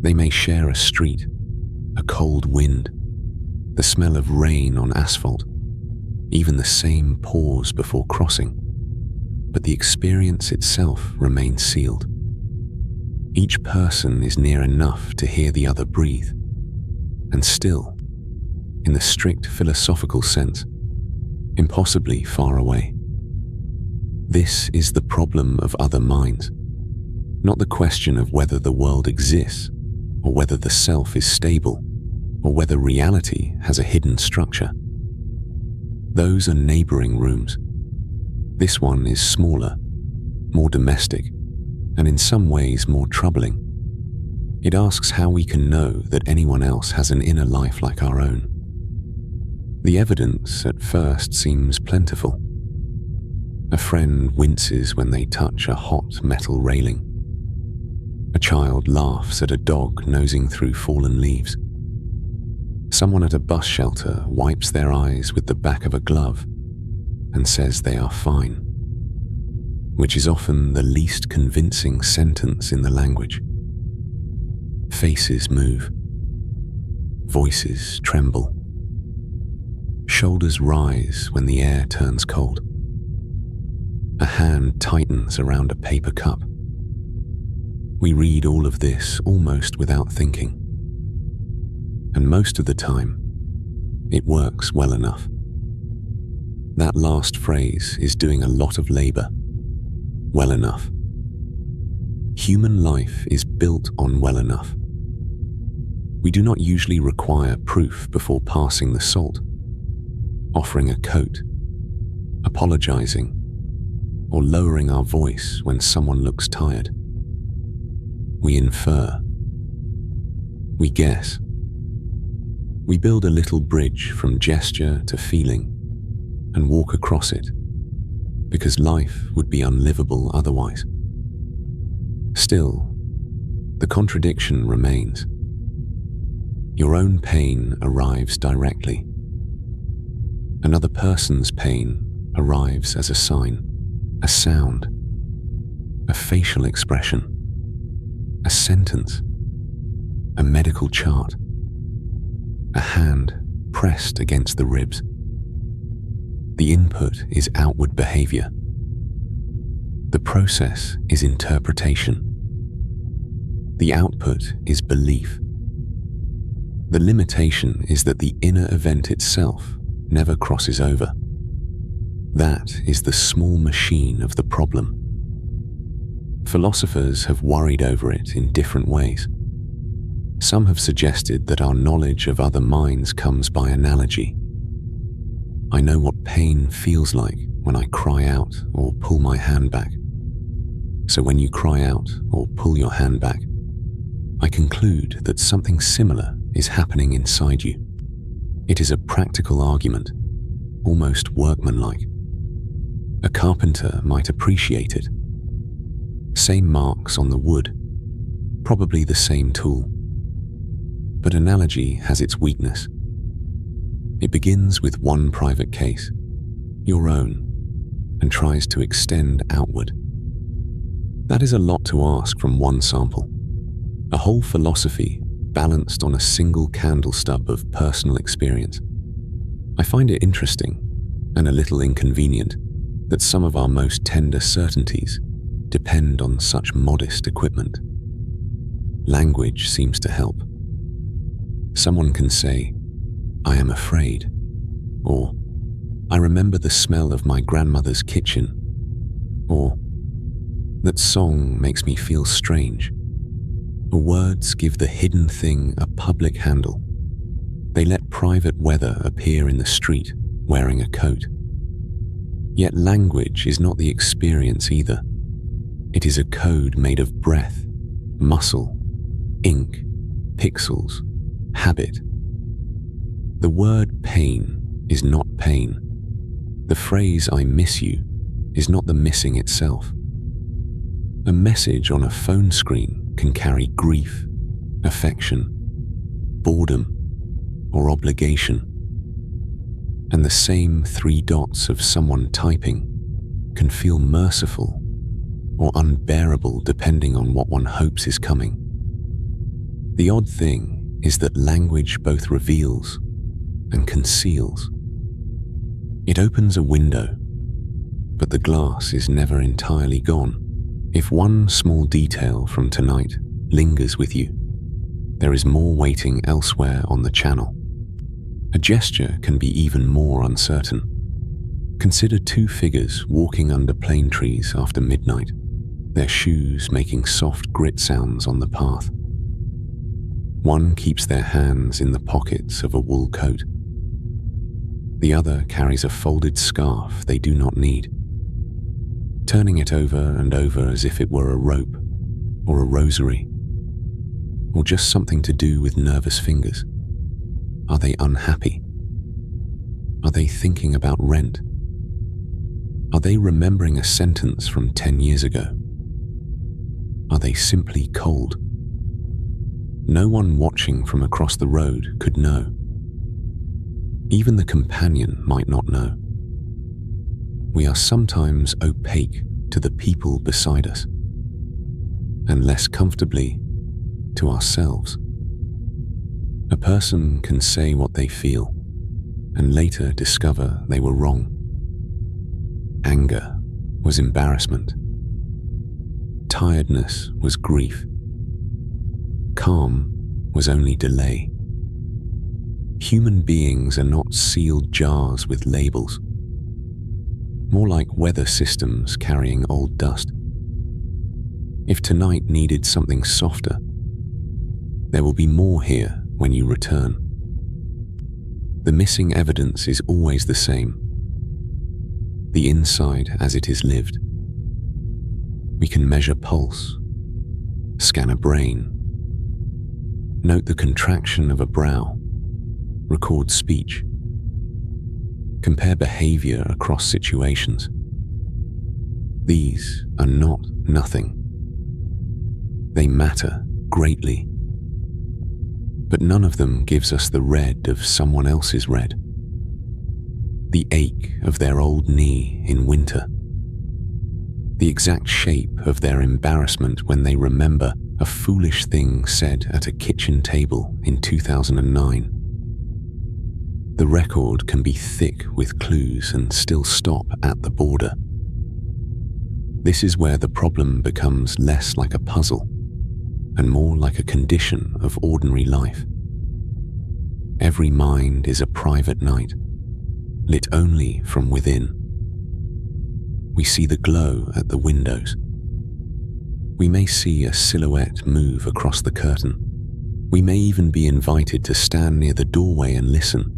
They may share a street, a cold wind, the smell of rain on asphalt, even the same pause before crossing. but the experience itself remains sealed. Each person is near enough to hear the other breathe, and still, in the strict philosophical sense, impossibly far away. This is the problem of other minds, not the question of whether the world exists, or whether the self is stable, or whether reality has a hidden structure. Those are neighboring rooms. This one is smaller, more domestic, and in some ways more troubling. It asks how we can know that anyone else has an inner life like our own. The evidence at first seems plentiful. A friend winces when they touch a hot metal railing. A child laughs at a dog nosing through fallen leaves. Someone at a bus shelter wipes their eyes with the back of a glove and says they are fine, which is often the least convincing sentence in the language. Faces move. Voices tremble. Shoulders rise when the air turns cold. A hand tightens around a paper cup. We read all of this almost without thinking. And most of the time, it works well enough. That last phrase is doing a lot of labor. Well enough. Human life is built on well enough. We do not usually require proof before passing the salt, offering a coat, apologizing, or lowering our voice when someone looks tired. We infer. We guess. We build a little bridge from gesture to feeling and walk across it, because life would be unlivable otherwise. Still, the contradiction remains. Your own pain arrives directly. Another person's pain arrives as a sign, a sound, a facial expression, a sentence, a medical chart, a hand pressed against the ribs. The input is outward behavior. The process is interpretation. The output is belief. The limitation is that the inner event itself never crosses over. That is the small machine of the problem. Philosophers have worried over it in different ways. Some have suggested that our knowledge of other minds comes by analogy. I know what pain feels like when I cry out or pull my hand back. So when you cry out or pull your hand back, I conclude that something similar is happening inside you. It is a practical argument, almost workmanlike. A carpenter might appreciate it. Same marks on the wood, probably the same tool. But analogy has its weakness. It begins with one private case, your own, and tries to extend outward. That is a lot to ask from one sample. A whole philosophy balanced on a single candle stub of personal experience. I find it interesting, and a little inconvenient, that some of our most tender certainties depend on such modest equipment. Language seems to help. Someone can say, "I am afraid," or "I remember the smell of my grandmother's kitchen," or "That song makes me feel strange." The words give the hidden thing a public handle. They let private weather appear in the street wearing a coat. Yet language is not the experience either. It is a code made of breath, muscle, ink, pixels, habit. The word pain is not pain. The phrase "I miss you" is not the missing itself. A message on a phone screen can carry grief, affection, boredom, or obligation. And the same 3 dots of someone typing can feel merciful or unbearable depending on what one hopes is coming. The odd thing is that language both reveals and conceals. It opens a window, but the glass is never entirely gone. If one small detail from tonight lingers with you, there is more waiting elsewhere on the channel. A gesture can be even more uncertain. Consider two figures walking under plane trees after midnight, their shoes making soft grit sounds on the path. One keeps their hands in the pockets of a wool coat. The other carries a folded scarf they do not need, turning it over and over as if it were a rope or a rosary, or just something to do with nervous fingers. Are they unhappy? Are they thinking about rent? Are they remembering a sentence from 10 years ago? Are they simply cold? No one watching from across the road could know. Even the companion might not know. We are sometimes opaque to the people beside us, and less comfortably to ourselves. A person can say what they feel, and later discover they were wrong. Anger was embarrassment. Tiredness was grief. Calm was only delay. Human beings are not sealed jars with labels, more like weather systems carrying old dust. If tonight needed something softer, there will be more here when you return. The missing evidence is always the same, the inside as it is lived. We can measure pulse, scan a brain, note the contraction of a brow, record speech, compare behavior across situations. These are not nothing. They matter greatly, but none of them gives us the red of someone else's red, the ache of their old knee in winter, the exact shape of their embarrassment when they remember a foolish thing said at a kitchen table in 2009. The record can be thick with clues and still stop at the border. This is where the problem becomes less like a puzzle and more like a condition of ordinary life. Every mind is a private night, lit only from within. We see the glow at the windows. We may see a silhouette move across the curtain. We may even be invited to stand near the doorway and listen.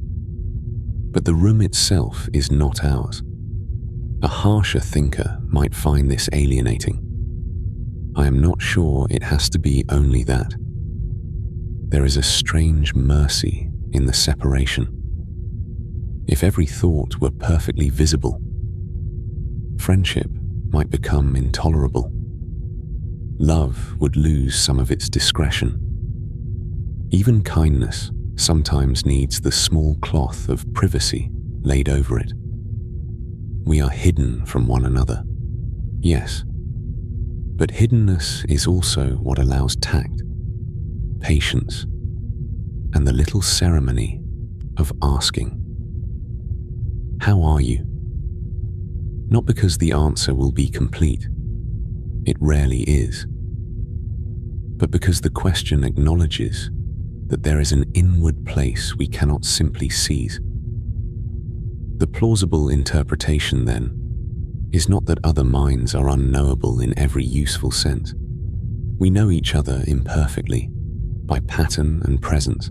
But the room itself is not ours. A harsher thinker might find this alienating. I am not sure it has to be only that. There is a strange mercy in the separation. If every thought were perfectly visible, friendship might become intolerable. Love would lose some of its discretion. Even kindness sometimes needs the small cloth of privacy laid over it. We are hidden from one another, yes, but hiddenness is also what allows tact, patience, and the little ceremony of asking, "How are you?" Not because the answer will be complete, it rarely is, but because the question acknowledges that there is an inward place we cannot simply seize. The plausible interpretation, then, is not that other minds are unknowable in every useful sense. We know each other imperfectly, by pattern and presence.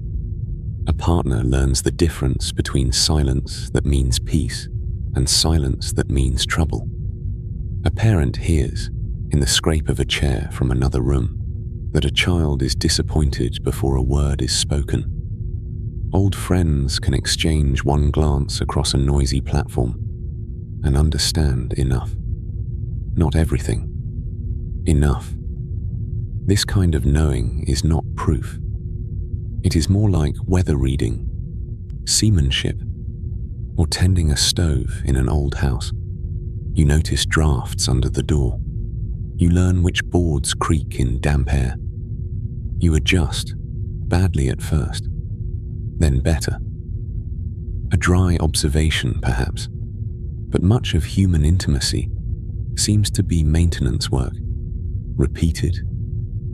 A partner learns the difference between silence that means peace and silence that means trouble. A parent hears, in the scrape of a chair from another room, that a child is disappointed before a word is spoken. Old friends can exchange one glance across a noisy platform and understand enough. Not everything. Enough. This kind of knowing is not proof. It is more like weather reading, seamanship, or tending a stove in an old house. You notice drafts under the door. You learn which boards creak in damp air. You adjust, badly at first, then better. A dry observation, perhaps, But much of human intimacy seems to be maintenance work, repeated,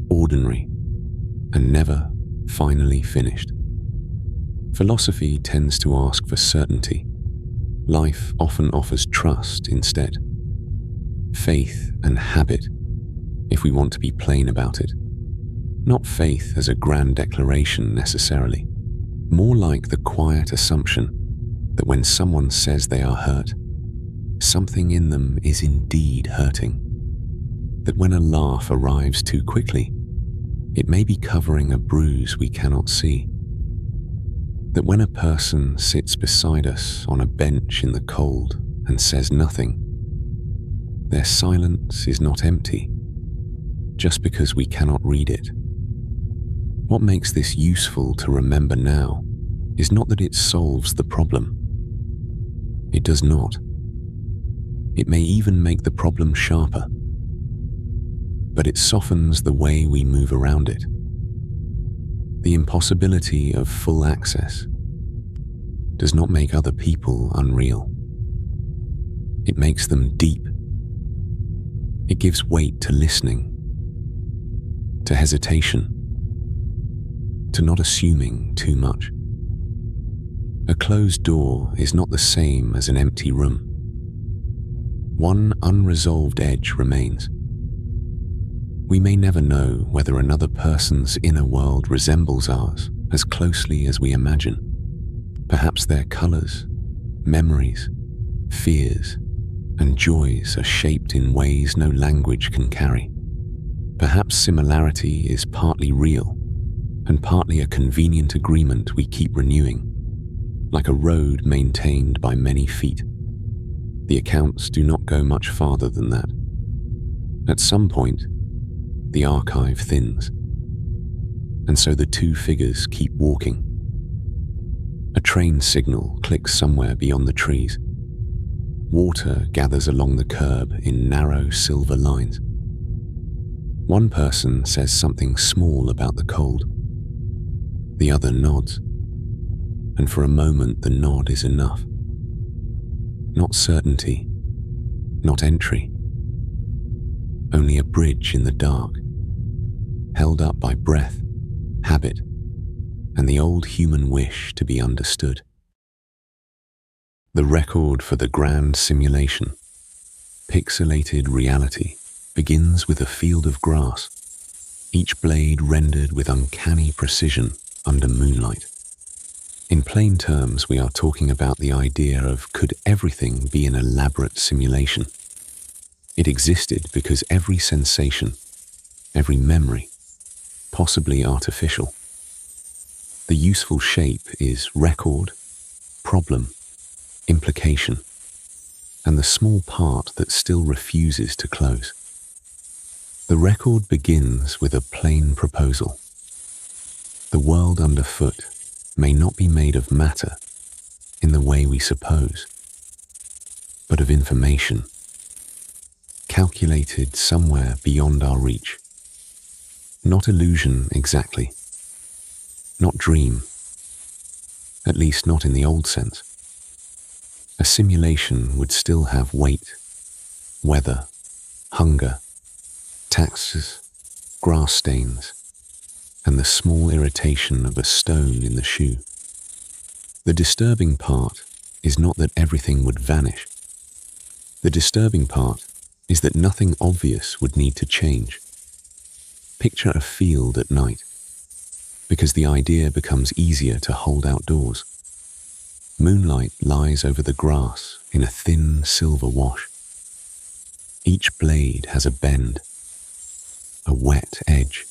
ordinary, and never finally finished. Philosophy tends to ask for certainty. Life often offers trust instead. Faith and habit, if we want to be plain about it. Not faith as a grand declaration necessarily, more like the quiet assumption that when someone says they are hurt, something in them is indeed hurting. That when a laugh arrives too quickly, it may be covering a bruise we cannot see. That when a person sits beside us on a bench in the cold and says nothing, their silence is not empty, just because we cannot read it. What makes this useful to remember now is not that it solves the problem. It does not. It may even make the problem sharper, but it softens the way we move around it. The impossibility of full access does not make other people unreal. It makes them deep. It gives weight to listening, to hesitation, to not assuming too much. A closed door is not the same as an empty room. One unresolved edge remains. We may never know whether another person's inner world resembles ours as closely as we imagine. Perhaps their colors, memories, fears, and joys are shaped in ways no language can carry. Perhaps similarity is partly real and partly a convenient agreement we keep renewing, like a road maintained by many feet. The accounts do not go much farther than that. At some point, the archive thins, and so the two figures keep walking. A train signal clicks somewhere beyond the trees. Water gathers along the curb in narrow silver lines. One person says something small about the cold. The other nods, and for a moment the nod is enough. Not certainty, not entry. Only a bridge in the dark, held up by breath, habit, and the old human wish to be understood. The record for the grand simulation, pixelated reality, begins with a field of grass, each blade rendered with uncanny precision under moonlight. In plain terms, we are talking about the idea of could everything be an elaborate simulation? It existed because every sensation, every memory, possibly artificial. The useful shape is record, problem, implication, and the small part that still refuses to close. The record begins with a plain proposal. The world underfoot may not be made of matter in the way we suppose, but of information, calculated somewhere beyond our reach. Not illusion exactly, not dream, at least not in the old sense. A simulation would still have weight, weather, hunger, taxes, grass stains, and the small irritation of a stone in the shoe. The disturbing part is not that everything would vanish. The disturbing part is that nothing obvious would need to change. Picture a field at night, because the idea becomes easier to hold outdoors. Moonlight lies over the grass in a thin silver wash. Each blade has a bend, a wet edge,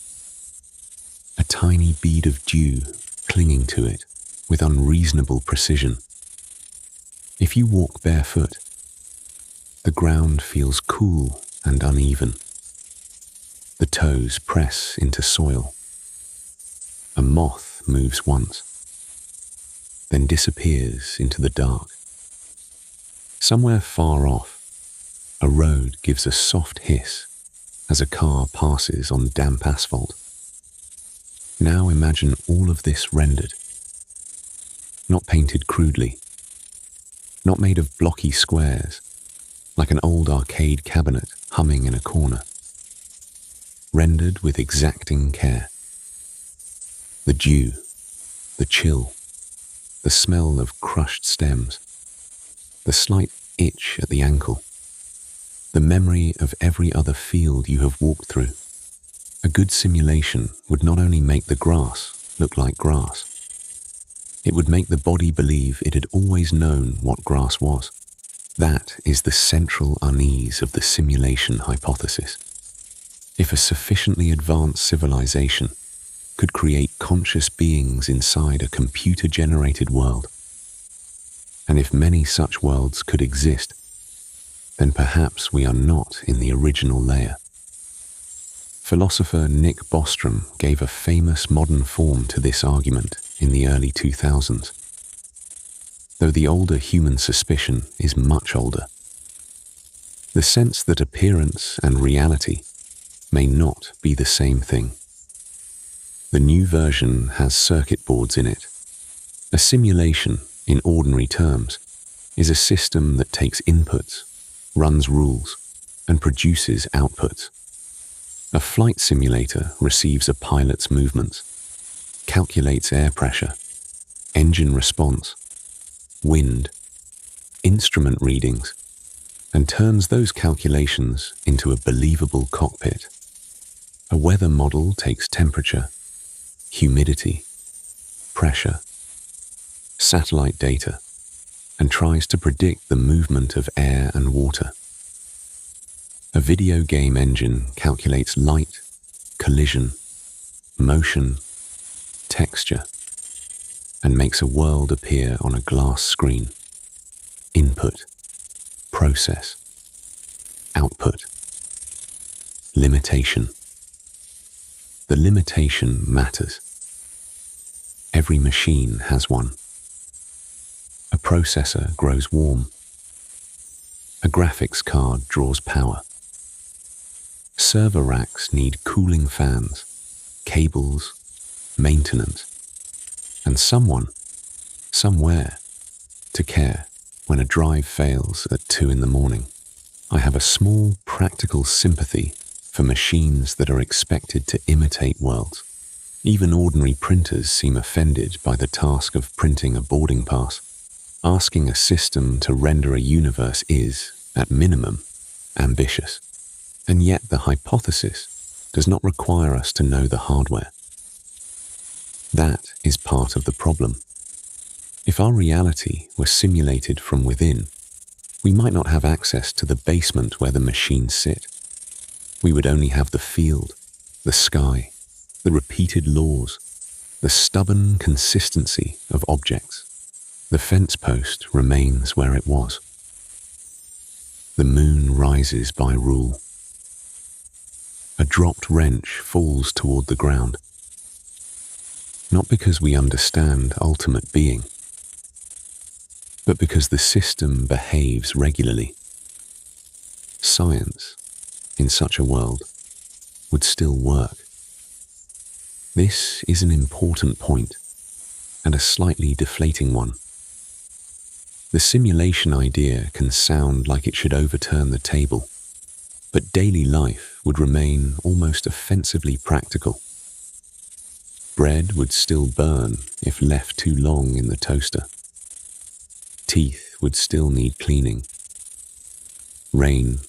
a tiny bead of dew clinging to it with unreasonable precision. If you walk barefoot, the ground feels cool and uneven. The toes press into soil. A moth moves once, then disappears into the dark. Somewhere far off, a road gives a soft hiss as a car passes on damp asphalt. Now imagine all of this rendered, not painted crudely, not made of blocky squares, like an old arcade cabinet humming in a corner. Rendered with exacting care. The dew, the chill, the smell of crushed stems, the slight itch at the ankle, the memory of every other field you have walked through. A good simulation would not only make the grass look like grass, it would make the body believe it had always known what grass was. That is the central unease of the simulation hypothesis. If a sufficiently advanced civilization could create conscious beings inside a computer-generated world, and if many such worlds could exist, then perhaps we are not in the original layer. Philosopher Nick Bostrom gave a famous modern form to this argument in the early 2000s, though the older human suspicion is much older. The sense that appearance and reality may not be the same thing. The new version has circuit boards in it. A simulation, in ordinary terms, is a system that takes inputs, runs rules, and produces outputs. A flight simulator receives a pilot's movements, calculates air pressure, engine response, wind, instrument readings, and turns those calculations into a believable cockpit. A weather model takes temperature, humidity, pressure, satellite data, and tries to predict the movement of air and water. A video game engine calculates light, collision, motion, texture, and makes a world appear on a glass screen. Input, process, output, limitation. The limitation matters. Every machine has one. A processor grows warm. A graphics card draws power. Server racks need cooling fans, cables, maintenance, and someone, somewhere, to care when a drive fails at 2 a.m. I have a small practical sympathy for machines that are expected to imitate worlds. Even ordinary printers seem offended by the task of printing a boarding pass. Asking a system to render a universe is, at minimum, ambitious. And yet the hypothesis does not require us to know the hardware. That is part of the problem. If our reality were simulated from within, we might not have access to the basement where the machines sit. We would only have the field, the sky, the repeated laws, the stubborn consistency of objects. The fence post remains where it was. The moon rises by rule. A dropped wrench falls toward the ground. Not because we understand ultimate being, but because the system behaves regularly. Science, in such a world, would still work. This is an important point, and a slightly deflating one. The simulation idea can sound like it should overturn the table, but daily life would remain almost offensively practical. Bread would still burn if left too long in the toaster. Teeth would still need cleaning. Rain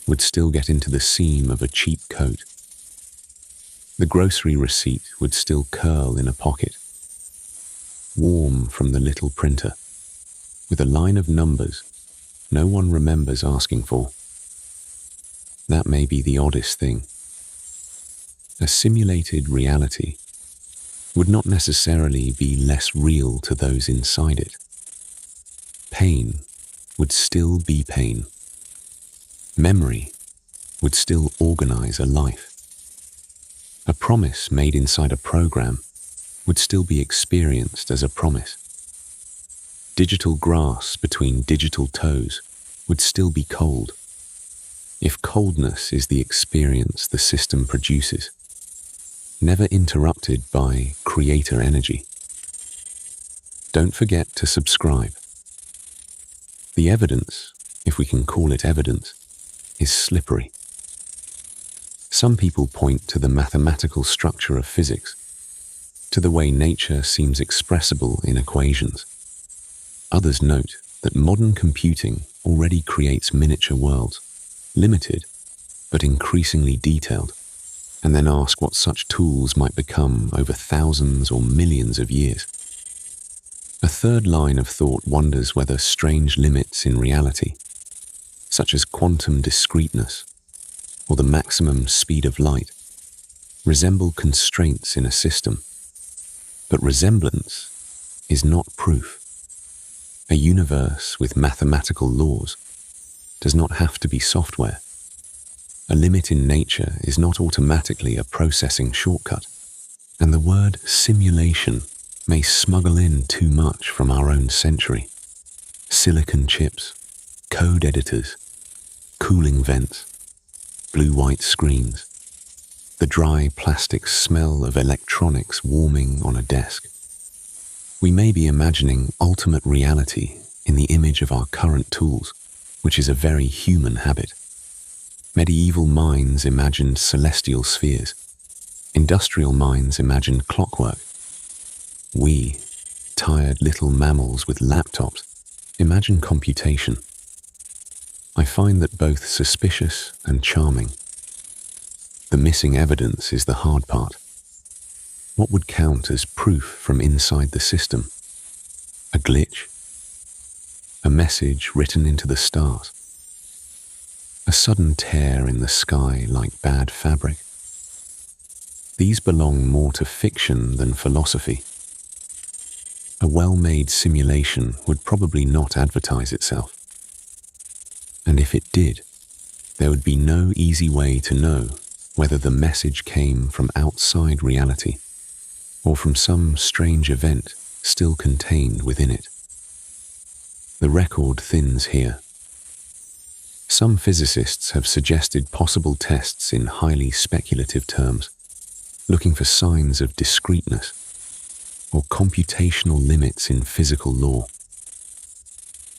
would still get into the seam of a cheap coat. The grocery receipt would still curl in a pocket, warm from the little printer, with a line of numbers no one remembers asking for. That may be the oddest thing. A simulated reality would not necessarily be less real to those inside it. Pain would still be pain. Memory would still organize a life. A promise made inside a program would still be experienced as a promise. Digital grass between digital toes would still be cold. If coldness is the experience the system produces, never interrupted by creator energy. Don't forget to subscribe. The evidence, if we can call it evidence, is slippery. Some people point to the mathematical structure of physics, to the way nature seems expressible in equations. Others note that modern computing already creates miniature worlds, limited but increasingly detailed, and then ask what such tools might become over thousands or millions of years. A third line of thought wonders whether strange limits in reality, such as quantum discreteness or the maximum speed of light, resemble constraints in a system. But resemblance is not proof. A universe with mathematical laws does not have to be software. A limit in nature is not automatically a processing shortcut, and the word simulation may smuggle in too much from our own century. Silicon chips, code editors, cooling vents, blue-white screens, the dry plastic smell of electronics warming on a desk. We may be imagining ultimate reality in the image of our current tools, which is a very human habit. Medieval minds imagined celestial spheres. Industrial minds imagined clockwork. We, tired little mammals with laptops, imagine computation. I find that both suspicious and charming. The missing evidence is the hard part. What would count as proof from inside the system? A glitch? A message written into the stars? A sudden tear in the sky like bad fabric? These belong more to fiction than philosophy. A well-made simulation would probably not advertise itself. And if it did, there would be no easy way to know whether the message came from outside reality or from some strange event still contained within it. The record thins here. Some physicists have suggested possible tests in highly speculative terms, looking for signs of discreteness or computational limits in physical law.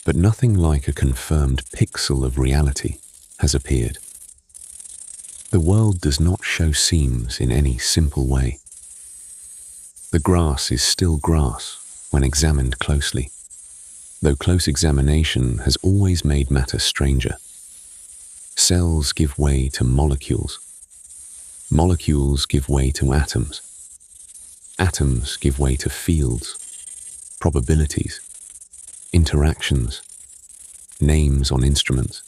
But nothing like a confirmed pixel of reality has appeared. The world does not show seams in any simple way. The grass is still grass when examined closely, though close examination has always made matter stranger. Cells give way to molecules. Molecules give way to atoms. Atoms give way to fields, probabilities, interactions, names on instruments,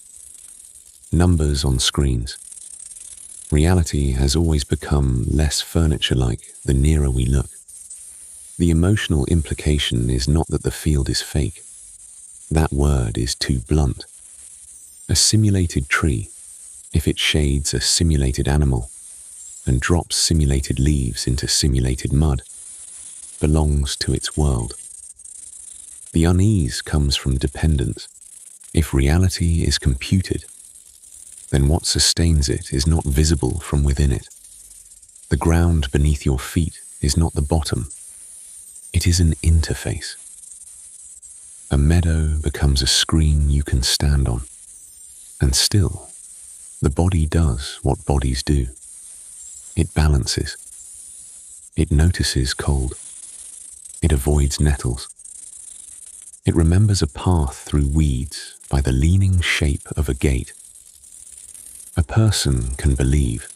numbers on screens. Reality has always become less furniture-like the nearer we look. The emotional implication is not that the field is fake. That word is too blunt. A simulated tree, if it shades a simulated animal and drops simulated leaves into simulated mud, belongs to its world. The unease comes from dependence. If reality is computed, then what sustains it is not visible from within it. The ground beneath your feet is not the bottom. It is an interface. A meadow becomes a screen you can stand on. And still, the body does what bodies do. It balances. It notices cold. It avoids nettles. It remembers a path through weeds by the leaning shape of a gate. A person can believe,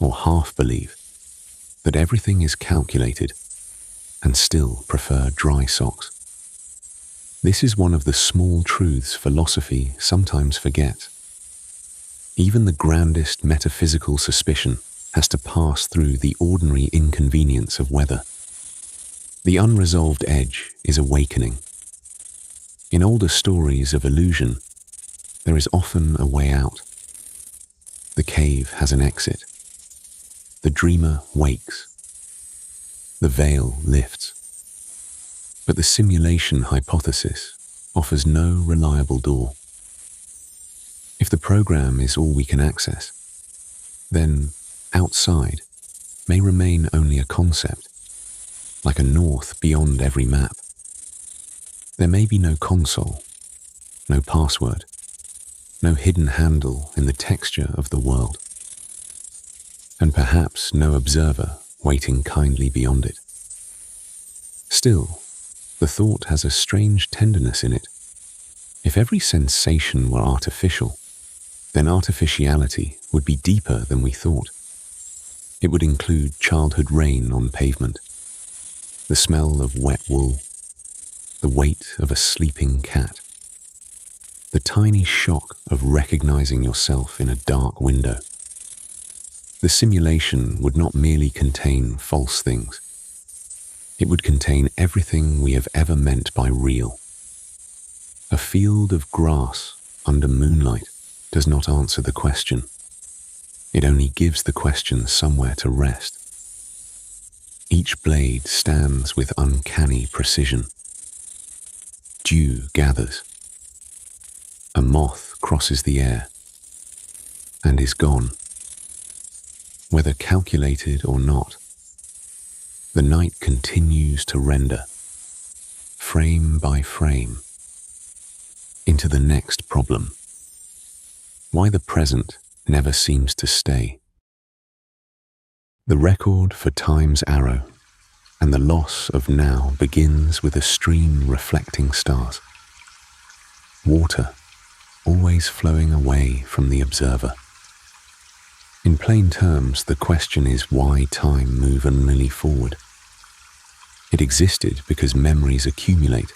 or half believe, that everything is calculated and still prefer dry socks. This is one of the small truths philosophy sometimes forgets. Even the grandest metaphysical suspicion has to pass through the ordinary inconvenience of weather. The unresolved edge is awakening. In older stories of illusion, there is often a way out. The cave has an exit. The dreamer wakes. The veil lifts. But the simulation hypothesis offers no reliable door. If the program is all we can access, then outside may remain only a concept, like a north beyond every map. There may be no console, no password, no hidden handle in the texture of the world, and perhaps no observer waiting kindly beyond it. Still, the thought has a strange tenderness in it. If every sensation were artificial, then artificiality would be deeper than we thought. It would include childhood rain on pavement, the smell of wet wool, the weight of a sleeping cat, the tiny shock of recognizing yourself in a dark window. The simulation would not merely contain false things. It would contain everything we have ever meant by real. A field of grass under moonlight does not answer the question. It only gives the question somewhere to rest. Each blade stands with uncanny precision. Dew gathers. A moth crosses the air and is gone. Whether calculated or not, the night continues to render, frame by frame, into the next problem. Why the present never seems to stay. The record for time's arrow and the loss of now begins with a stream reflecting stars. Water always flowing away from the observer. In plain terms, the question is why time move only forward. It existed because memories accumulate,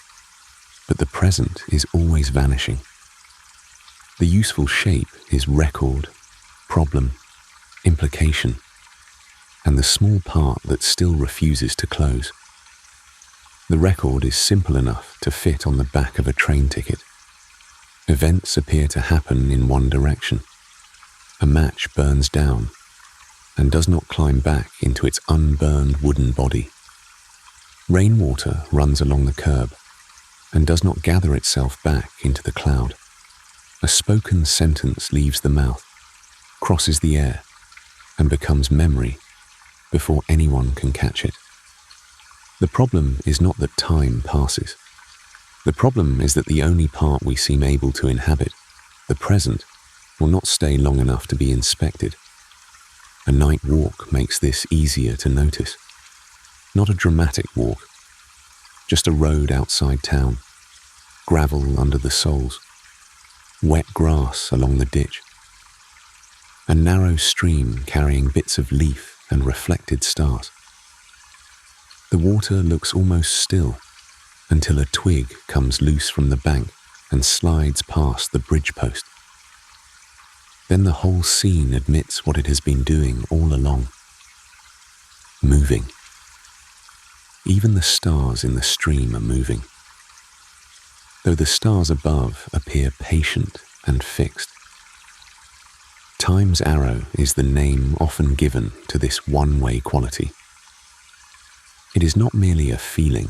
but the present is always vanishing. The useful shape is record, problem, implication, and the small part that still refuses to close. The record is simple enough to fit on the back of a train ticket. Events appear to happen in one direction. A match burns down and does not climb back into its unburned wooden body. Rainwater runs along the curb and does not gather itself back into the cloud. A spoken sentence leaves the mouth, crosses the air, and becomes memory before anyone can catch it. The problem is not that time passes. The problem is that the only part we seem able to inhabit, the present, will not stay long enough to be inspected. A night walk makes this easier to notice. Not a dramatic walk, just a road outside town, gravel under the soles, wet grass along the ditch, a narrow stream carrying bits of leaf and reflected stars. The water looks almost still until a twig comes loose from the bank and slides past the bridge post. Then the whole scene admits what it has been doing all along. Moving. Even the stars in the stream are moving, though the stars above appear patient and fixed. Time's arrow is the name often given to this one-way quality. It is not merely a feeling,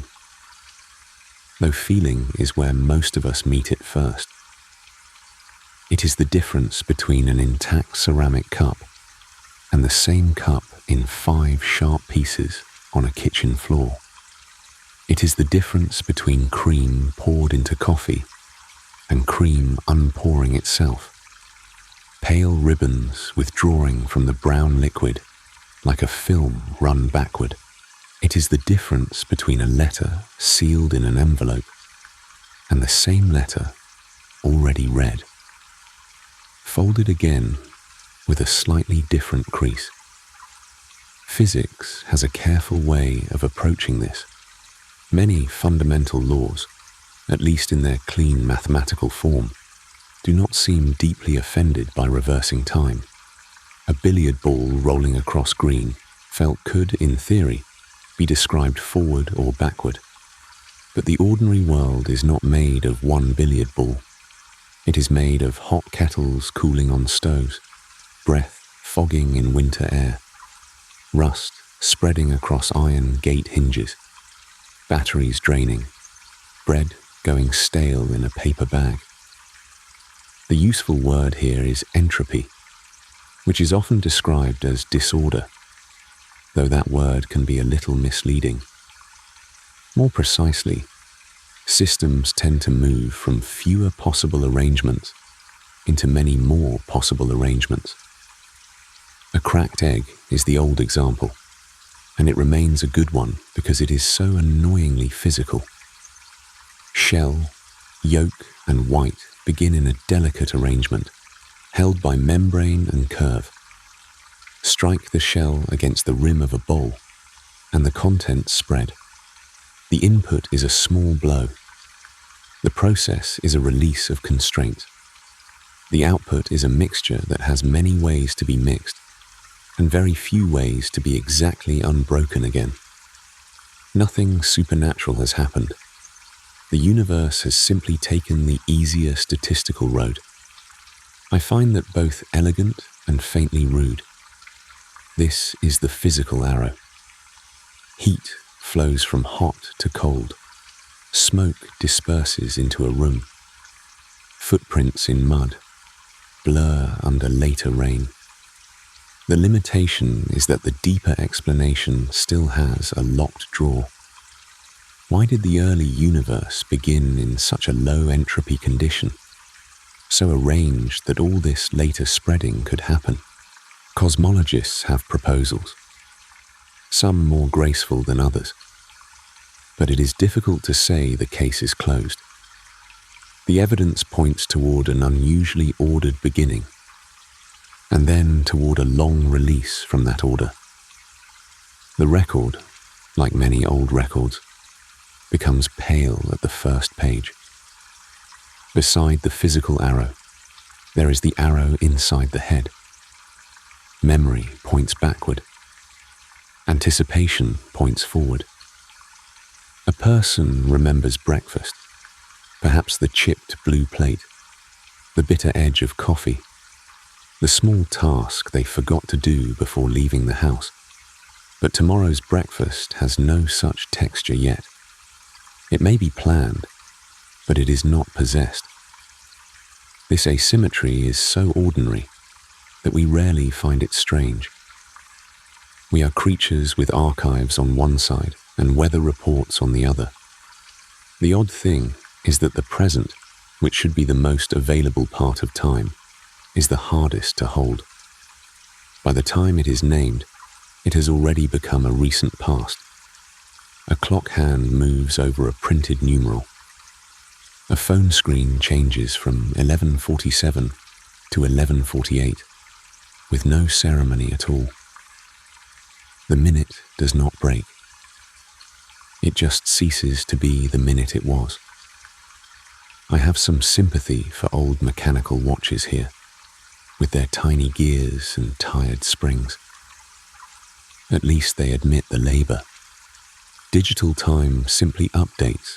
though feeling is where most of us meet it first. It is the difference between an intact ceramic cup and the same cup in 5 sharp pieces on a kitchen floor. It is the difference between cream poured into coffee and cream unpouring itself. Pale ribbons withdrawing from the brown liquid like a film run backward. It is the difference between a letter sealed in an envelope and the same letter already read, folded again with a slightly different crease. Physics has a careful way of approaching this. Many fundamental laws, at least in their clean mathematical form, do not seem deeply offended by reversing time. A billiard ball rolling across green felt could, in theory, be described forward or backward. But the ordinary world is not made of one billiard ball. It is made of hot kettles cooling on stoves, breath fogging in winter air, rust spreading across iron gate hinges, batteries draining, bread going stale in a paper bag. The useful word here is entropy, which is often described as disorder, though that word can be a little misleading. More precisely, Systems tend to move from fewer possible arrangements into many more possible arrangements. A cracked egg is the old example, and it remains a good one because it is so annoyingly physical. Shell, yolk, and white begin in a delicate arrangement, held by membrane and curve. Strike the shell against the rim of a bowl, and the contents spread. The input is a small blow. The process is a release of constraint. The output is a mixture that has many ways to be mixed, and very few ways to be exactly unbroken again. Nothing supernatural has happened. The universe has simply taken the easier statistical road. I find that both elegant and faintly rude. This is the physical arrow. Heat flows from hot to cold. Smoke disperses into a room. Footprints in mud blur under later rain. The limitation is that the deeper explanation still has a locked drawer. Why did the early universe begin in such a low entropy condition, so arranged that all this later spreading could happen? Cosmologists have proposals, some more graceful than others, but it is difficult to say the case is closed. The evidence points toward an unusually ordered beginning, and then toward a long release from that order. The record, like many old records, becomes pale at the first page. Beside the physical arrow, there is the arrow inside the head. Memory points backward. Anticipation points forward. A person remembers breakfast, perhaps the chipped blue plate, the bitter edge of coffee, the small task they forgot to do before leaving the house. But tomorrow's breakfast has no such texture yet. It may be planned, but it is not possessed. This asymmetry is so ordinary that we rarely find it strange. We are creatures with archives on one side and weather reports on the other. The odd thing is that the present, which should be the most available part of time, is the hardest to hold. By the time it is named, it has already become a recent past. A clock hand moves over a printed numeral. A phone screen changes from 11:47 to 11:48, with no ceremony at all. The minute does not break. It just ceases to be the minute it was. I have some sympathy for old mechanical watches here, with their tiny gears and tired springs. At least they admit the labor. Digital time simply updates,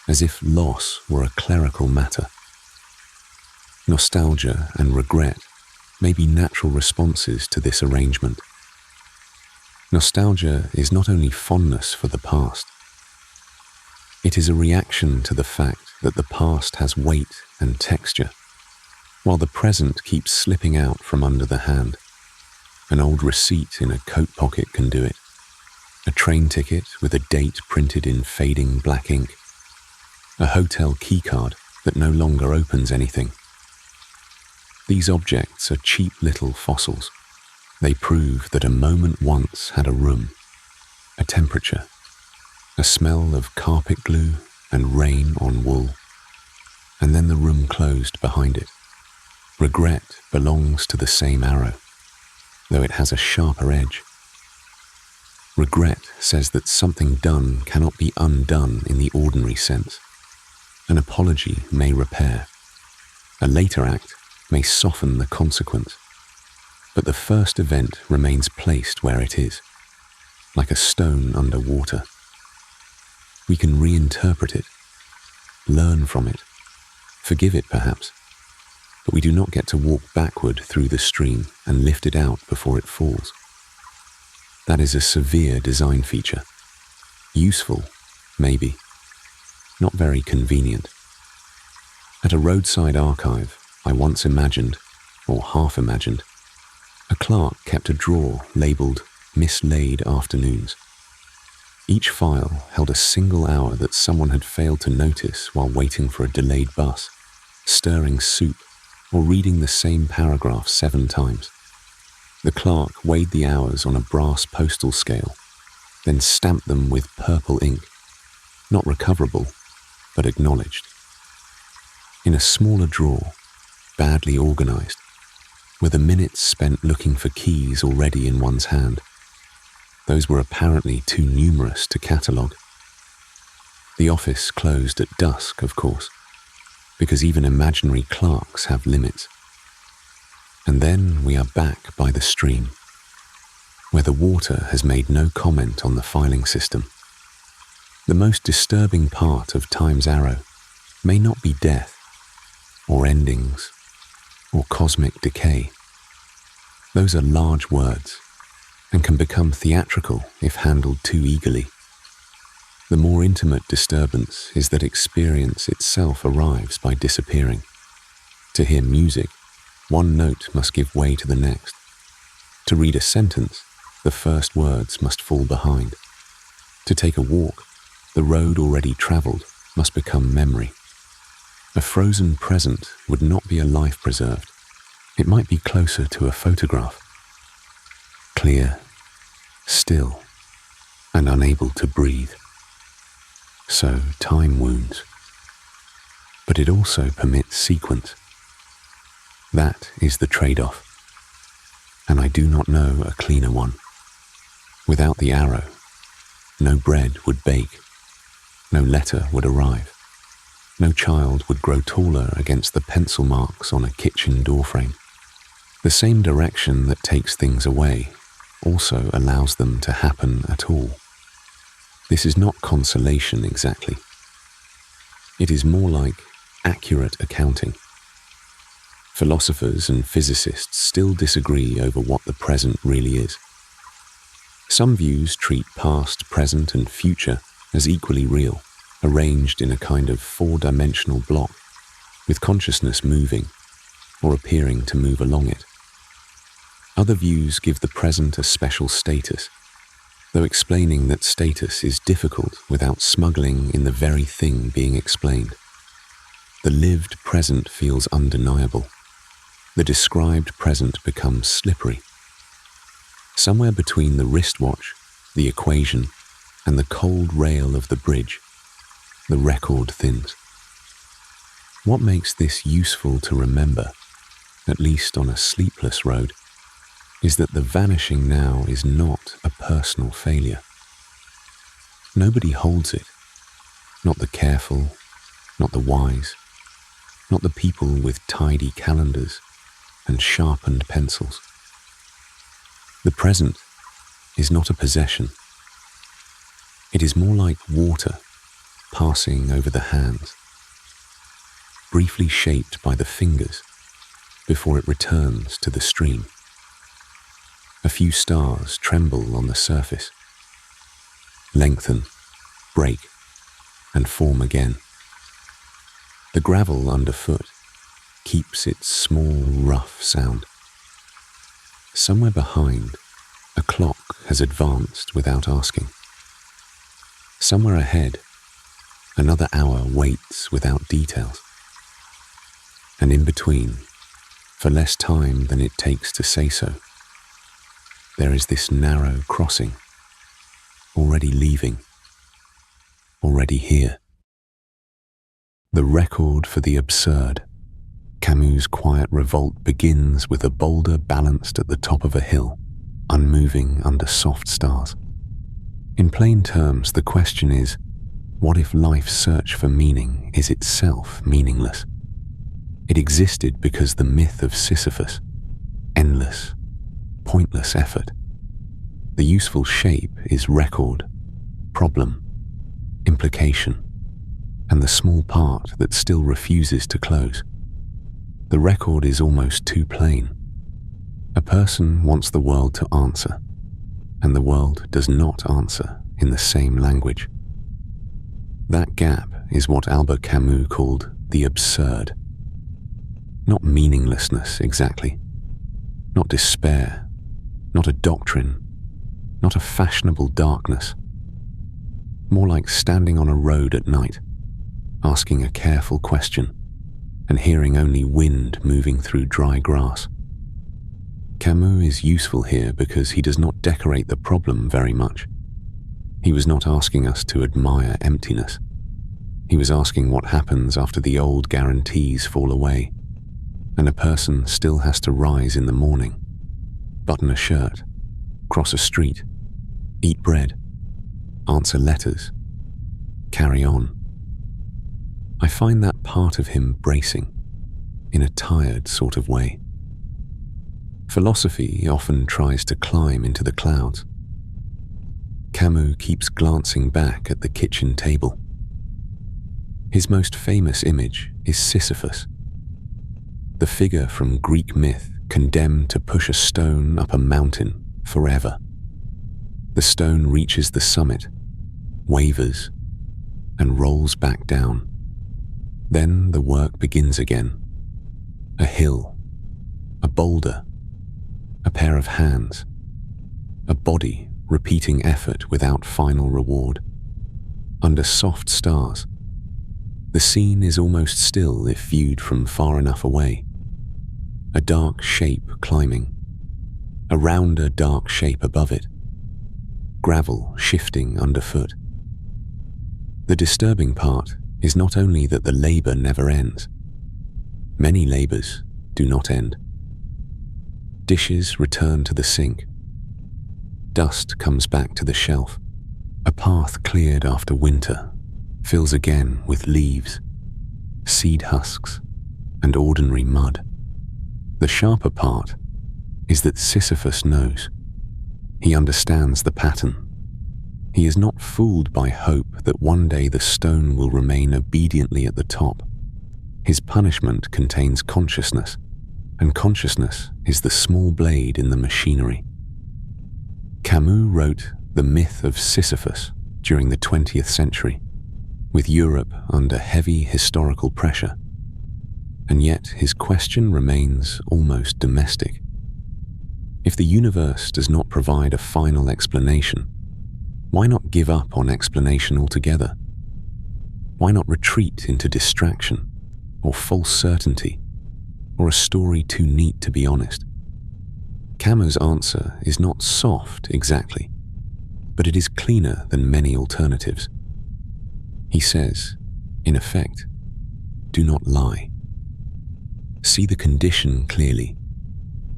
as if loss were a clerical matter. Nostalgia and regret may be natural responses to this arrangement. Nostalgia is not only fondness for the past. It is a reaction to the fact that the past has weight and texture, while the present keeps slipping out from under the hand. An old receipt in a coat pocket can do it. A train ticket with a date printed in fading black ink. A hotel keycard that no longer opens anything. These objects are cheap little fossils. They prove that a moment once had a room, a temperature, a smell of carpet glue and rain on wool, and then the room closed behind it. Regret belongs to the same arrow, though it has a sharper edge. Regret says that something done cannot be undone in the ordinary sense. An apology may repair. A later act may soften the consequence. But the first event remains placed where it is, like a stone under water. We can reinterpret it, learn from it, forgive it perhaps, but we do not get to walk backward through the stream and lift it out before it falls. That is a severe design feature. Useful, maybe. Not very convenient. At a roadside archive, I once imagined, or half imagined, a clerk kept a drawer labelled Mislaid Afternoons. Each file held a single hour that someone had failed to notice while waiting for a delayed bus, stirring soup, or reading the same paragraph 7 times. The clerk weighed the hours on a brass postal scale, then stamped them with purple ink, not recoverable, but acknowledged. In a smaller drawer, badly organized, were the minutes spent looking for keys already in one's hand. Those were apparently too numerous to catalogue. The office closed at dusk, of course, because even imaginary clerks have limits. And then we are back by the stream, where the water has made no comment on the filing system. The most disturbing part of Time's arrow may not be death, or endings, or cosmic decay. Those are large words, and can become theatrical if handled too eagerly. The more intimate disturbance is that experience itself arrives by disappearing. To hear music, one note must give way to the next. To read a sentence, the first words must fall behind. To take a walk, the road already travelled must become memory. A frozen present would not be a life preserved. It might be closer to a photograph. Clear, still, and unable to breathe. So time wounds. But it also permits sequence. That is the trade-off. And I do not know a cleaner one. Without the arrow, no bread would bake, no letter would arrive, no child would grow taller against the pencil marks on a kitchen doorframe. The same direction that takes things away also allows them to happen at all. This is not consolation exactly. It is more like accurate accounting. Philosophers and physicists still disagree over what the present really is. Some views treat past, present, and future as equally real, arranged in a kind of 4-dimensional block, with consciousness moving, or appearing to move along it. Other views give the present a special status, though explaining that status is difficult without smuggling in the very thing being explained. The lived present feels undeniable. The described present becomes slippery. Somewhere between the wristwatch, the equation, and the cold rail of the bridge, the record thins. What makes this useful to remember, at least on a sleepless road, is that the vanishing now is not a personal failure. Nobody holds it, not the careful, not the wise, not the people with tidy calendars and sharpened pencils. The present is not a possession. It is more like water passing over the hands, briefly shaped by the fingers before it returns to the stream. A few stars tremble on the surface, lengthen, break, and form again. The gravel underfoot keeps its small, rough sound. Somewhere behind, a clock has advanced without asking. Somewhere ahead, another hour waits without details. And in between, for less time than it takes to say so, there is this narrow crossing, already leaving, already here. The record for the absurd. Camus' quiet revolt begins with a boulder balanced at the top of a hill, unmoving under soft stars. In plain terms, the question is, what if life's search for meaning is itself meaningless? It existed because the myth of Sisyphus, endless, pointless effort. The useful shape is record, problem, implication, and the small part that still refuses to close. The record is almost too plain. A person wants the world to answer, and the world does not answer in the same language. That gap is what Albert Camus called the absurd. Not meaninglessness exactly, not despair, not a doctrine, not a fashionable darkness, more like standing on a road at night, asking a careful question and hearing only wind moving through dry grass. Camus is useful here because he does not decorate the problem very much. He was not asking us to admire emptiness. He was asking what happens after the old guarantees fall away, and a person still has to rise in the morning, button a shirt, cross a street, eat bread, answer letters, carry on. I find that part of him bracing, in a tired sort of way. Philosophy often tries to climb into the clouds. Camus keeps glancing back at the kitchen table. His most famous image is Sisyphus, the figure from Greek myth condemned to push a stone up a mountain forever. The stone reaches the summit, wavers, and rolls back down. Then the work begins again. A hill, a boulder, a pair of hands, a body repeating effort without final reward. Under soft stars, the scene is almost still if viewed from far enough away. A dark shape climbing, a rounder dark shape above it, gravel shifting underfoot. The disturbing part is not only that the labor never ends. Many labors do not end. Dishes return to the sink. Dust comes back to the shelf. A path cleared after winter fills again with leaves, seed husks, and ordinary mud. The sharper part is that Sisyphus knows. He understands the pattern. He is not fooled by hope that one day the stone will remain obediently at the top. His punishment contains consciousness, and consciousness is the small blade in the machinery. Camus wrote the myth of Sisyphus during the 20th century, with Europe under heavy historical pressure. And yet his question remains almost domestic. If the universe does not provide a final explanation, why not give up on explanation altogether? Why not retreat into distraction, or false certainty, or a story too neat to be honest? Camus' answer is not soft exactly, but it is cleaner than many alternatives. He says, in effect, do not lie. See the condition clearly.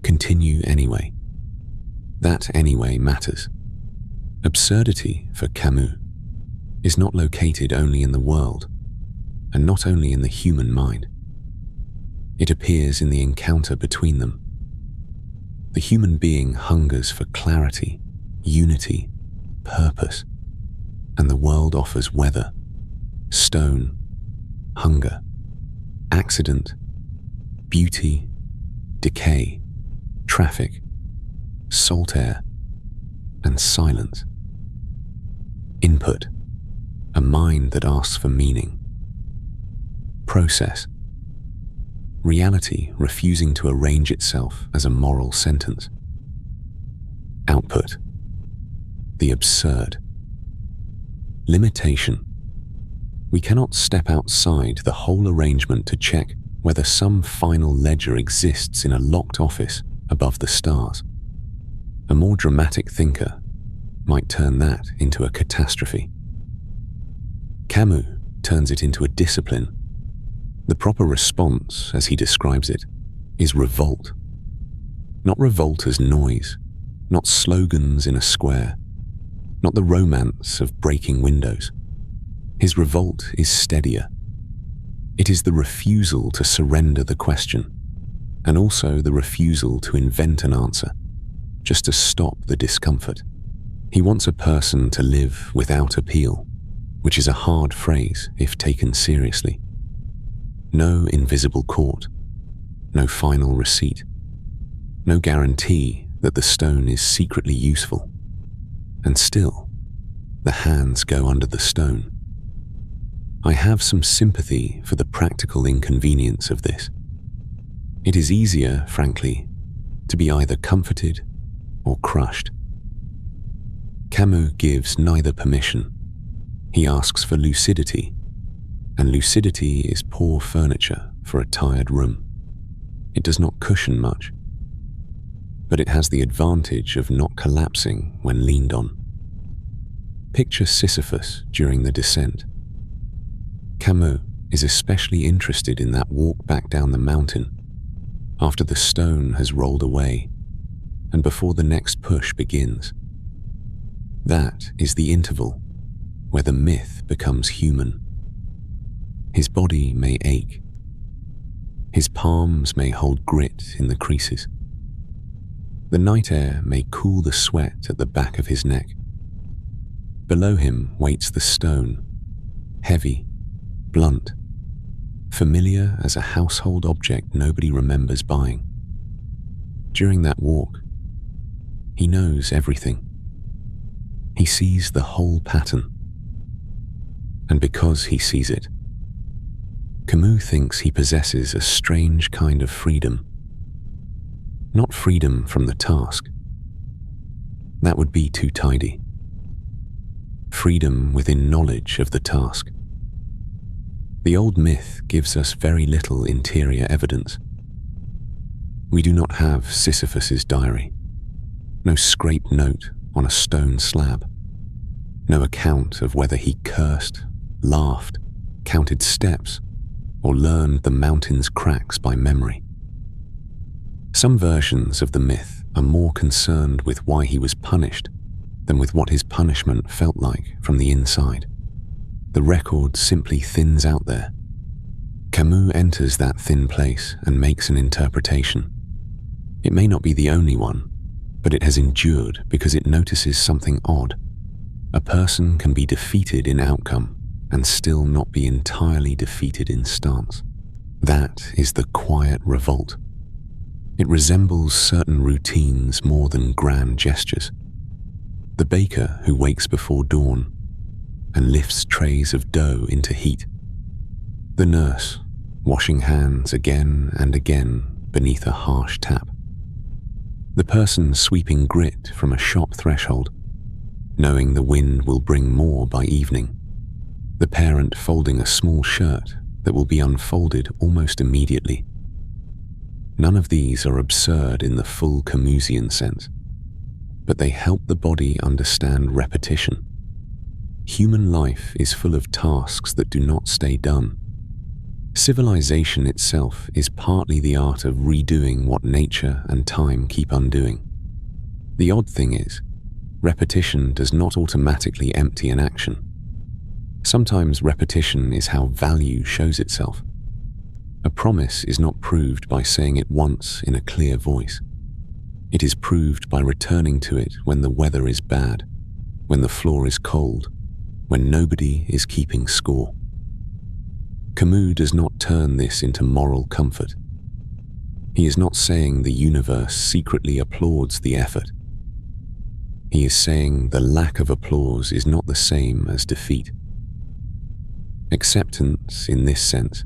Continue anyway. That anyway matters. Absurdity, for Camus, is not located only in the world, and not only in the human mind. It appears in the encounter between them. The human being hungers for clarity, unity, purpose, and the world offers weather, stone, hunger, accident, beauty, decay, traffic, salt air, and silence. Input, a mind that asks for meaning. Process, reality refusing to arrange itself as a moral sentence. Output, the absurd. Limitation, we cannot step outside the whole arrangement to check whether some final ledger exists in a locked office above the stars. A more dramatic thinker might turn that into a catastrophe. Camus turns it into a discipline. The proper response, as he describes it, is revolt. Not revolt as noise, not slogans in a square, not the romance of breaking windows. His revolt is steadier. It is the refusal to surrender the question, and also the refusal to invent an answer, just to stop the discomfort. He wants a person to live without appeal, which is a hard phrase if taken seriously. No invisible court, no final receipt, no guarantee that the stone is secretly useful, and still, the hands go under the stone. I have some sympathy for the practical inconvenience of this. It is easier, frankly, to be either comforted or crushed. Camus gives neither permission. He asks for lucidity, and lucidity is poor furniture for a tired room. It does not cushion much, but it has the advantage of not collapsing when leaned on. Picture Sisyphus during the descent. Camus is especially interested in that walk back down the mountain after the stone has rolled away and before the next push begins. That is the interval where the myth becomes human. His body may ache. His palms may hold grit in the creases. The night air may cool the sweat at the back of his neck. Below him waits the stone, heavy, blunt, familiar as a household object nobody remembers buying. During that walk, he knows everything. He sees the whole pattern. And because he sees it, Camus thinks he possesses a strange kind of freedom. Not freedom from the task. That would be too tidy. Freedom within knowledge of the task. The old myth gives us very little interior evidence. We do not have Sisyphus's diary. No scraped note on a stone slab. No account of whether he cursed, laughed, counted steps, or learned the mountain's cracks by memory. Some versions of the myth are more concerned with why he was punished than with what his punishment felt like from the inside. The record simply thins out there. Camus enters that thin place and makes an interpretation. It may not be the only one, but it has endured because it notices something odd. A person can be defeated in outcome and still not be entirely defeated in stance. That is the quiet revolt. It resembles certain routines more than grand gestures. The baker who wakes before dawn and lifts trays of dough into heat. The nurse washing hands again and again beneath a harsh tap. The person sweeping grit from a shop threshold, knowing the wind will bring more by evening. The parent folding a small shirt that will be unfolded almost immediately. None of these are absurd in the full Camusian sense, but they help the body understand repetition. Human life is full of tasks that do not stay done. Civilization itself is partly the art of redoing what nature and time keep undoing. The odd thing is, repetition does not automatically empty an action. Sometimes repetition is how value shows itself. A promise is not proved by saying it once in a clear voice. It is proved by returning to it when the weather is bad, when the floor is cold, when nobody is keeping score. Camus does not turn this into moral comfort. He is not saying the universe secretly applauds the effort. He is saying the lack of applause is not the same as defeat. Acceptance, in this sense,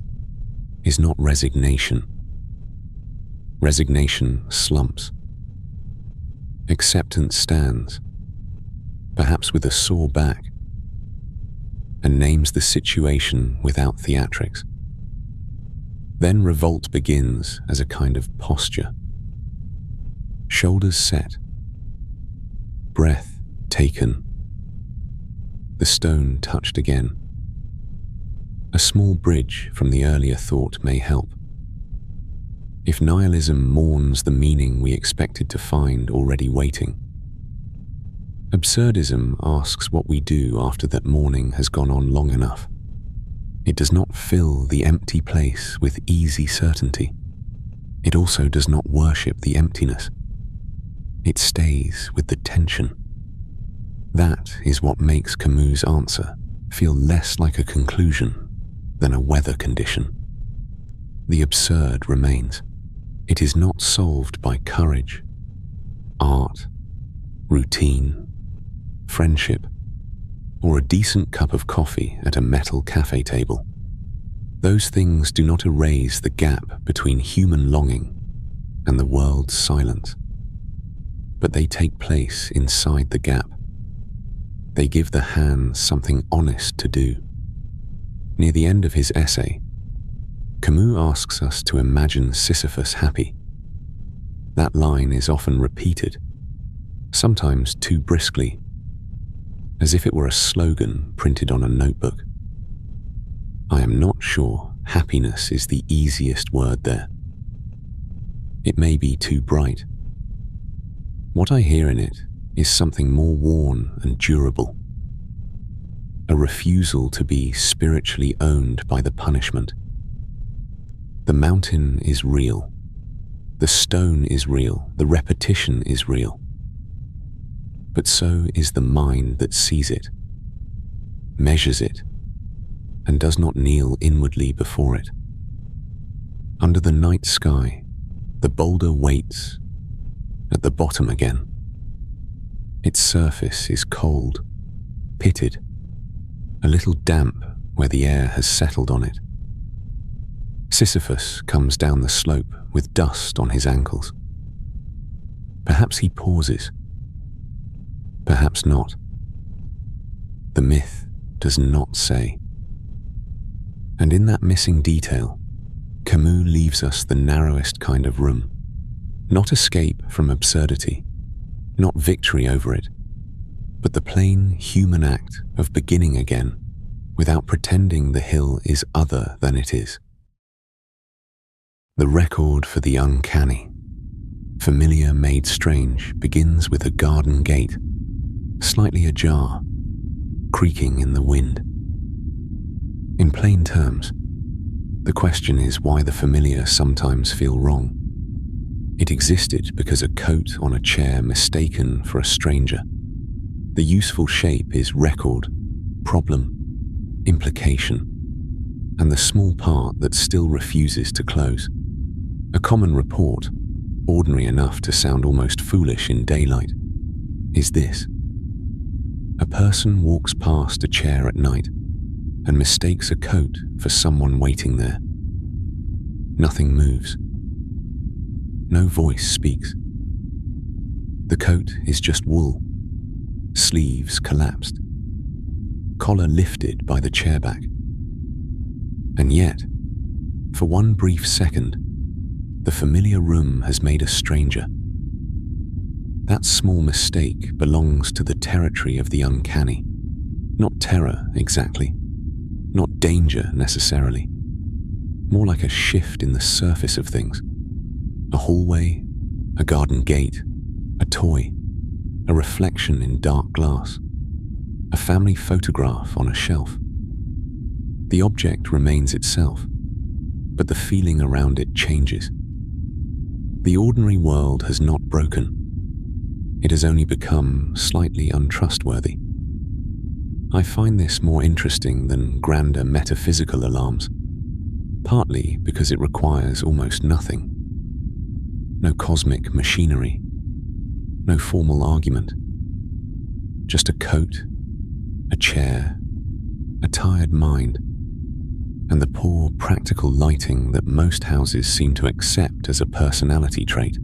is not resignation. Resignation slumps. Acceptance stands, perhaps with a sore back, and names the situation without theatrics. Then revolt begins as a kind of posture. Shoulders set, breath taken, the stone touched again. A small bridge from the earlier thought may help. If nihilism mourns the meaning we expected to find already waiting, absurdism asks what we do after that mourning has gone on long enough. It does not fill the empty place with easy certainty. It also does not worship the emptiness. It stays with the tension. That is what makes Camus' answer feel less like a conclusion than a weather condition. The absurd remains. It is not solved by courage, art, routine, friendship, or a decent cup of coffee at a metal cafe table. Those things do not erase the gap between human longing and the world's silence, but they take place inside the gap. They give the hands something honest to do. Near the end of his essay, Camus asks us to imagine Sisyphus happy. That line is often repeated, sometimes too briskly, as if it were a slogan printed on a notebook. I am not sure happiness is the easiest word there. It may be too bright. What I hear in it is something more worn and durable. A refusal to be spiritually owned by the punishment. The mountain is real. The stone is real. The repetition is real. But so is the mind that sees it, measures it, and does not kneel inwardly before it. Under the night sky, the boulder waits at the bottom again. Its surface is cold, pitted, a little damp where the air has settled on it. Sisyphus comes down the slope with dust on his ankles. Perhaps he pauses. Perhaps not. The myth does not say. And in that missing detail, Camus leaves us the narrowest kind of room. Not escape from absurdity, not victory over it, but the plain human act of beginning again without pretending the hill is other than it is. The record for the uncanny, familiar made strange, begins with a garden gate, slightly ajar, creaking in the wind. In plain terms, the question is why the familiar sometimes feel wrong. It existed because a coat on a chair mistaken for a stranger. The useful shape is record, problem, implication, and the small part that still refuses to close. A common report, ordinary enough to sound almost foolish in daylight, is this. A person walks past a chair at night and mistakes a coat for someone waiting there. Nothing moves. No voice speaks. The coat is just wool, sleeves collapsed, collar lifted by the chairback. And yet, for one brief second, the familiar room has made a stranger. That small mistake belongs to the territory of the uncanny. Not terror, exactly. Not danger, necessarily. More like a shift in the surface of things. A hallway, a garden gate, a toy, a reflection in dark glass, a family photograph on a shelf. The object remains itself, but the feeling around it changes. The ordinary world has not broken. It has only become slightly untrustworthy. I find this more interesting than grander metaphysical alarms, partly because it requires almost nothing. No cosmic machinery, no formal argument. Just a coat, a chair, a tired mind, and the poor practical lighting that most houses seem to accept as a personality trait.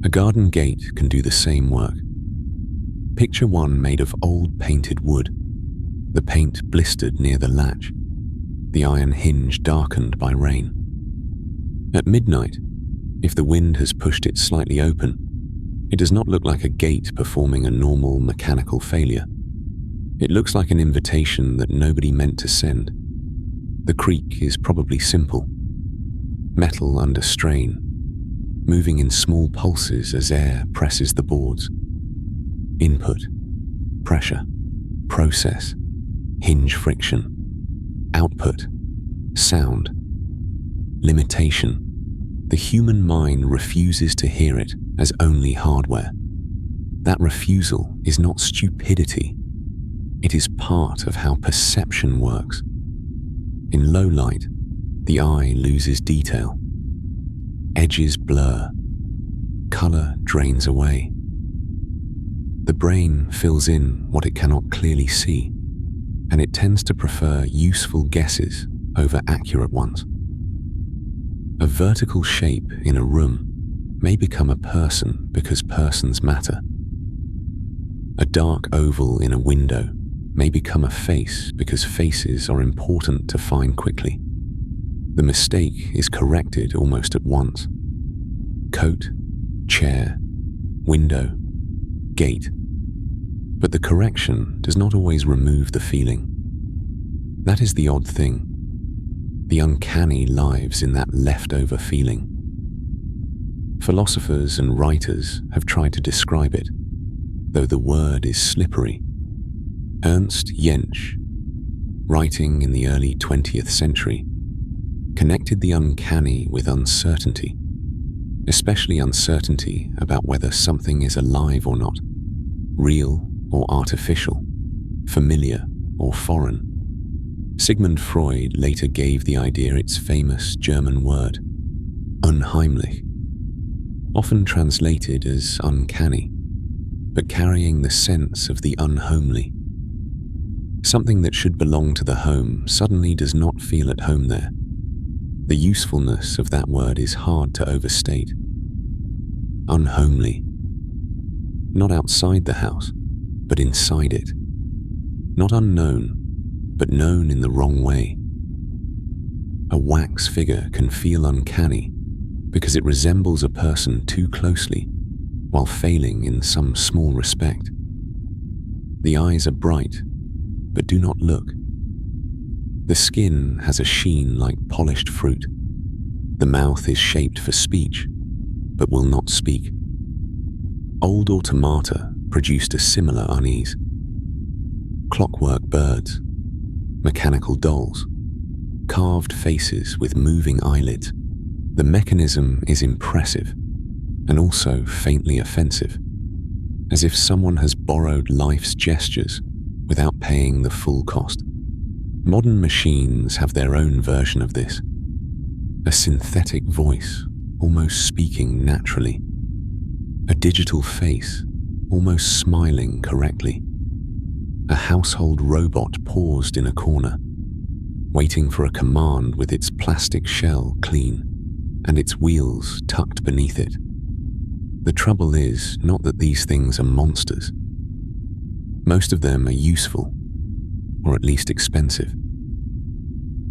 A garden gate can do the same work. Picture one made of old painted wood, the paint blistered near the latch, the iron hinge darkened by rain. At midnight, if the wind has pushed it slightly open, it does not look like a gate performing a normal mechanical failure. It looks like an invitation that nobody meant to send. The creak is probably simple. Metal under strain, moving in small pulses as air presses the boards. Input, pressure, process, hinge friction. Output, sound, limitation. The human mind refuses to hear it as only hardware. That refusal is not stupidity. It is part of how perception works. In low light, the eye loses detail. Edges blur. Color drains away. The brain fills in what it cannot clearly see, and it tends to prefer useful guesses over accurate ones. A vertical shape in a room may become a person because persons matter. A dark oval in a window may become a face because faces are important to find quickly. The mistake is corrected almost at once. Coat, chair, window, gate. But the correction does not always remove the feeling. That is the odd thing. The uncanny lives in that leftover feeling. Philosophers and writers have tried to describe it, though the word is slippery. Ernst Jentsch, writing in the early 20th century, connected the uncanny with uncertainty, especially uncertainty about whether something is alive or not, real or artificial, familiar or foreign. Sigmund Freud later gave the idea its famous German word, unheimlich, often translated as uncanny, but carrying the sense of the unhomely. Something that should belong to the home suddenly does not feel at home there. The usefulness of that word is hard to overstate. Unhomely. Not outside the house, but inside it. Not unknown, but known in the wrong way. A wax figure can feel uncanny because it resembles a person too closely while failing in some small respect. The eyes are bright, but do not look. The skin has a sheen like polished fruit. The mouth is shaped for speech, but will not speak. Old automata produced a similar unease. Clockwork birds, mechanical dolls, carved faces with moving eyelids. The mechanism is impressive and also faintly offensive, as if someone has borrowed life's gestures without paying the full cost. Modern machines have their own version of this. A synthetic voice, almost speaking naturally. A digital face, almost smiling correctly. A household robot paused in a corner, waiting for a command with its plastic shell clean and its wheels tucked beneath it. The trouble is not that these things are monsters. Most of them are useful, or at least expensive.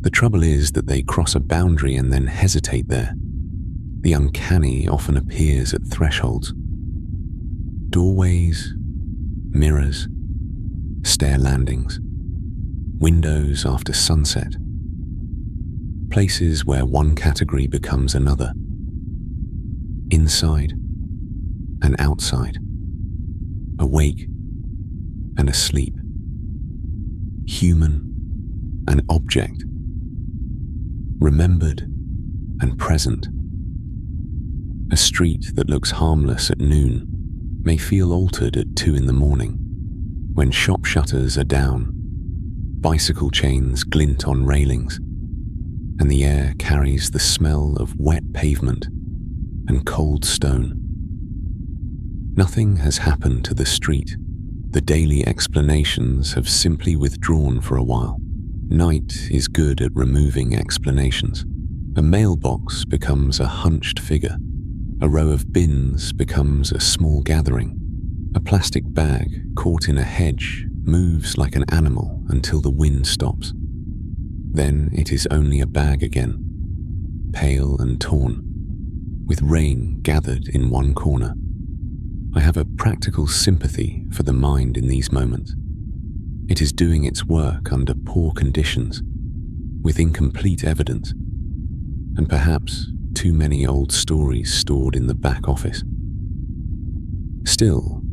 The trouble is that they cross a boundary and then hesitate there. The uncanny often appears at thresholds. Doorways, mirrors, stair landings, windows after sunset. Places where one category becomes another. Inside and outside. Awake and asleep. Human and object. Remembered and present. A street that looks harmless at noon may feel altered at 2 a.m, when shop shutters are down, bicycle chains glint on railings, and the air carries the smell of wet pavement and cold stone. Nothing has happened to the street. The daily explanations have simply withdrawn for a while. Night is good at removing explanations. A mailbox becomes a hunched figure. A row of bins becomes a small gathering. A plastic bag caught in a hedge moves like an animal until the wind stops. Then it is only a bag again, pale and torn, with rain gathered in one corner. I have a practical sympathy for the mind in these moments. It is doing its work under poor conditions, with incomplete evidence, and perhaps too many old stories stored in the back office. Still,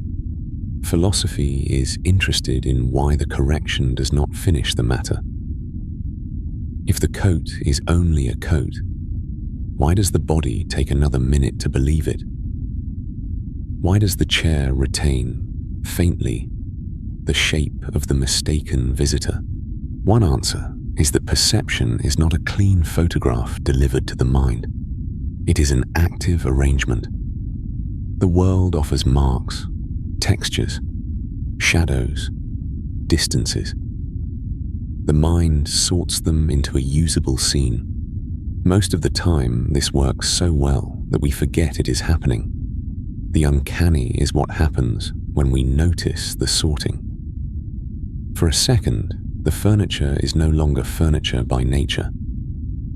philosophy is interested in why the correction does not finish the matter. If the coat is only a coat, why does the body take another minute to believe it? Why does the chair retain, faintly, the shape of the mistaken visitor? One answer is that perception is not a clean photograph delivered to the mind. It is an active arrangement. The world offers marks, textures, shadows, distances. The mind sorts them into a usable scene. Most of the time, this works so well that we forget it is happening. The uncanny is what happens when we notice the sorting. For a second, the furniture is no longer furniture by nature.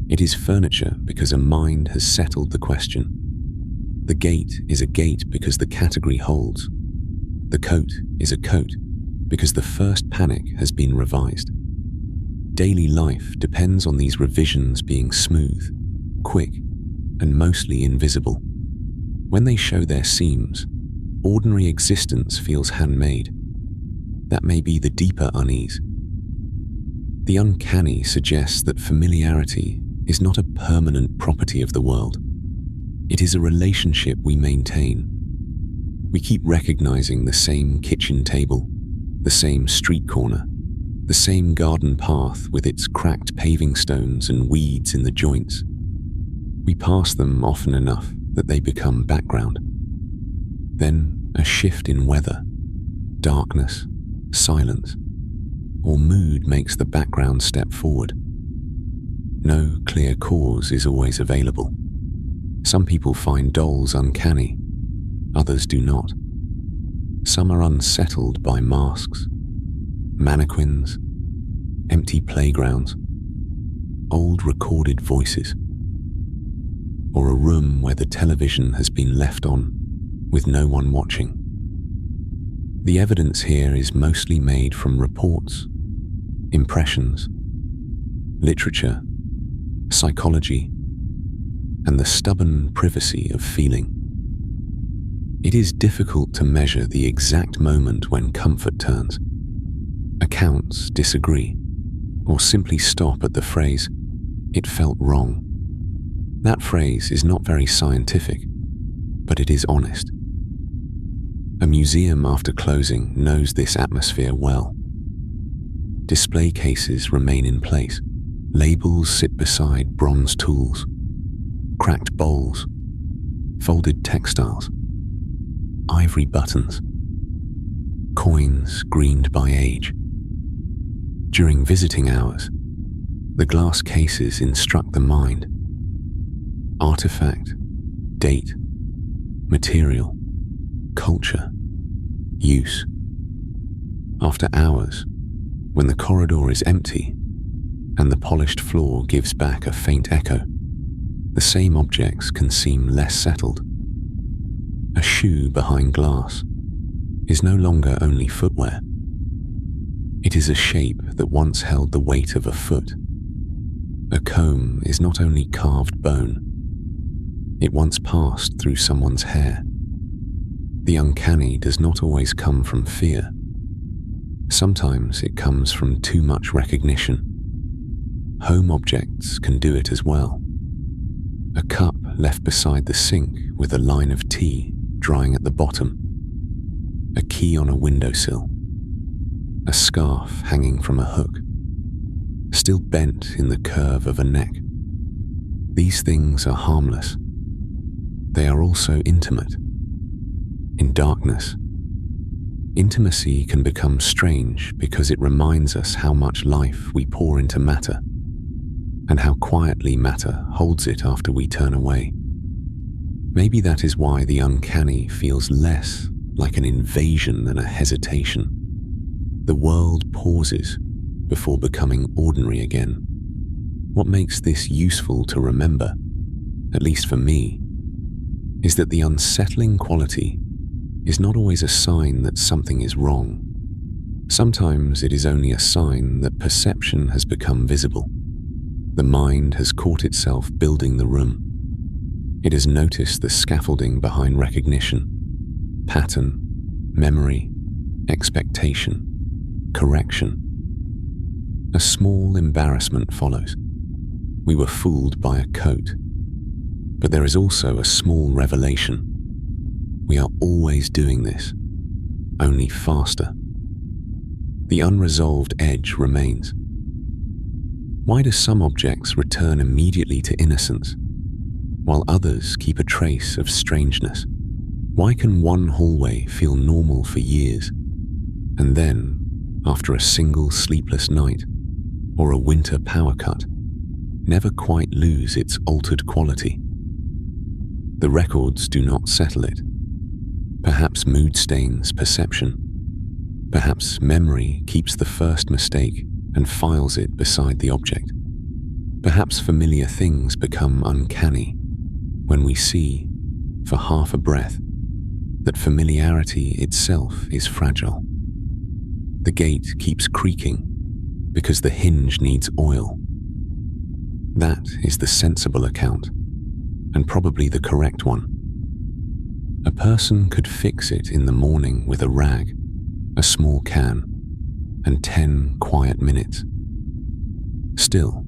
It is furniture because a mind has settled the question. The gate is a gate because the category holds. The coat is a coat because the first panic has been revised. Daily life depends on these revisions being smooth, quick, and mostly invisible. When they show their seams, ordinary existence feels handmade. That may be the deeper unease. The uncanny suggests that familiarity is not a permanent property of the world. It is a relationship we maintain. We keep recognizing the same kitchen table, the same street corner, the same garden path with its cracked paving stones and weeds in the joints. We pass them often enough that they become background. Then a shift in weather, darkness, silence, or mood makes the background step forward. No clear cause is always available. Some people find dolls uncanny, others do not. Some are unsettled by masks, mannequins, empty playgrounds, old recorded voices, or a room where the television has been left on with no one watching. The evidence here is mostly made from reports, impressions, literature, psychology, and the stubborn privacy of feeling. It is difficult to measure the exact moment when comfort turns. Accounts disagree, or simply stop at the phrase, "It felt wrong." That phrase is not very scientific, but it is honest. A museum after closing knows this atmosphere well. Display cases remain in place. Labels sit beside bronze tools, cracked bowls, folded textiles, ivory buttons, coins greened by age. During visiting hours, the glass cases instruct the mind. Artifact, date, material, culture, use. After hours, when the corridor is empty and the polished floor gives back a faint echo, the same objects can seem less settled. A shoe behind glass is no longer only footwear. It is a shape that once held the weight of a foot. A comb is not only carved bone. It once passed through someone's hair. The uncanny does not always come from fear. Sometimes it comes from too much recognition. Home objects can do it as well. A cup left beside the sink with a line of tea drying at the bottom. A key on a windowsill. A scarf hanging from a hook, still bent in the curve of a neck. These things are harmless. They are also intimate. In darkness, intimacy can become strange because it reminds us how much life we pour into matter, and how quietly matter holds it after we turn away. Maybe that is why the uncanny feels less like an invasion than a hesitation. The world pauses before becoming ordinary again. What makes this useful to remember, at least for me, is that the unsettling quality is not always a sign that something is wrong. Sometimes it is only a sign that perception has become visible. The mind has caught itself building the room. It has noticed the scaffolding behind recognition, pattern, memory, expectation, correction. A small embarrassment follows. We were fooled by a coat. But there is also a small revelation. We are always doing this, only faster. The unresolved edge remains. Why do some objects return immediately to innocence, while others keep a trace of strangeness? Why can one hallway feel normal for years, and then, after a single sleepless night or a winter power cut, never quite lose its altered quality? The records do not settle it. Perhaps mood stains perception. Perhaps memory keeps the first mistake and files it beside the object. Perhaps familiar things become uncanny when we see, for half a breath, that familiarity itself is fragile. The gate keeps creaking because the hinge needs oil. That is the sensible account, and probably the correct one. A person could fix it in the morning with a rag, a small can, and 10 quiet minutes. Still,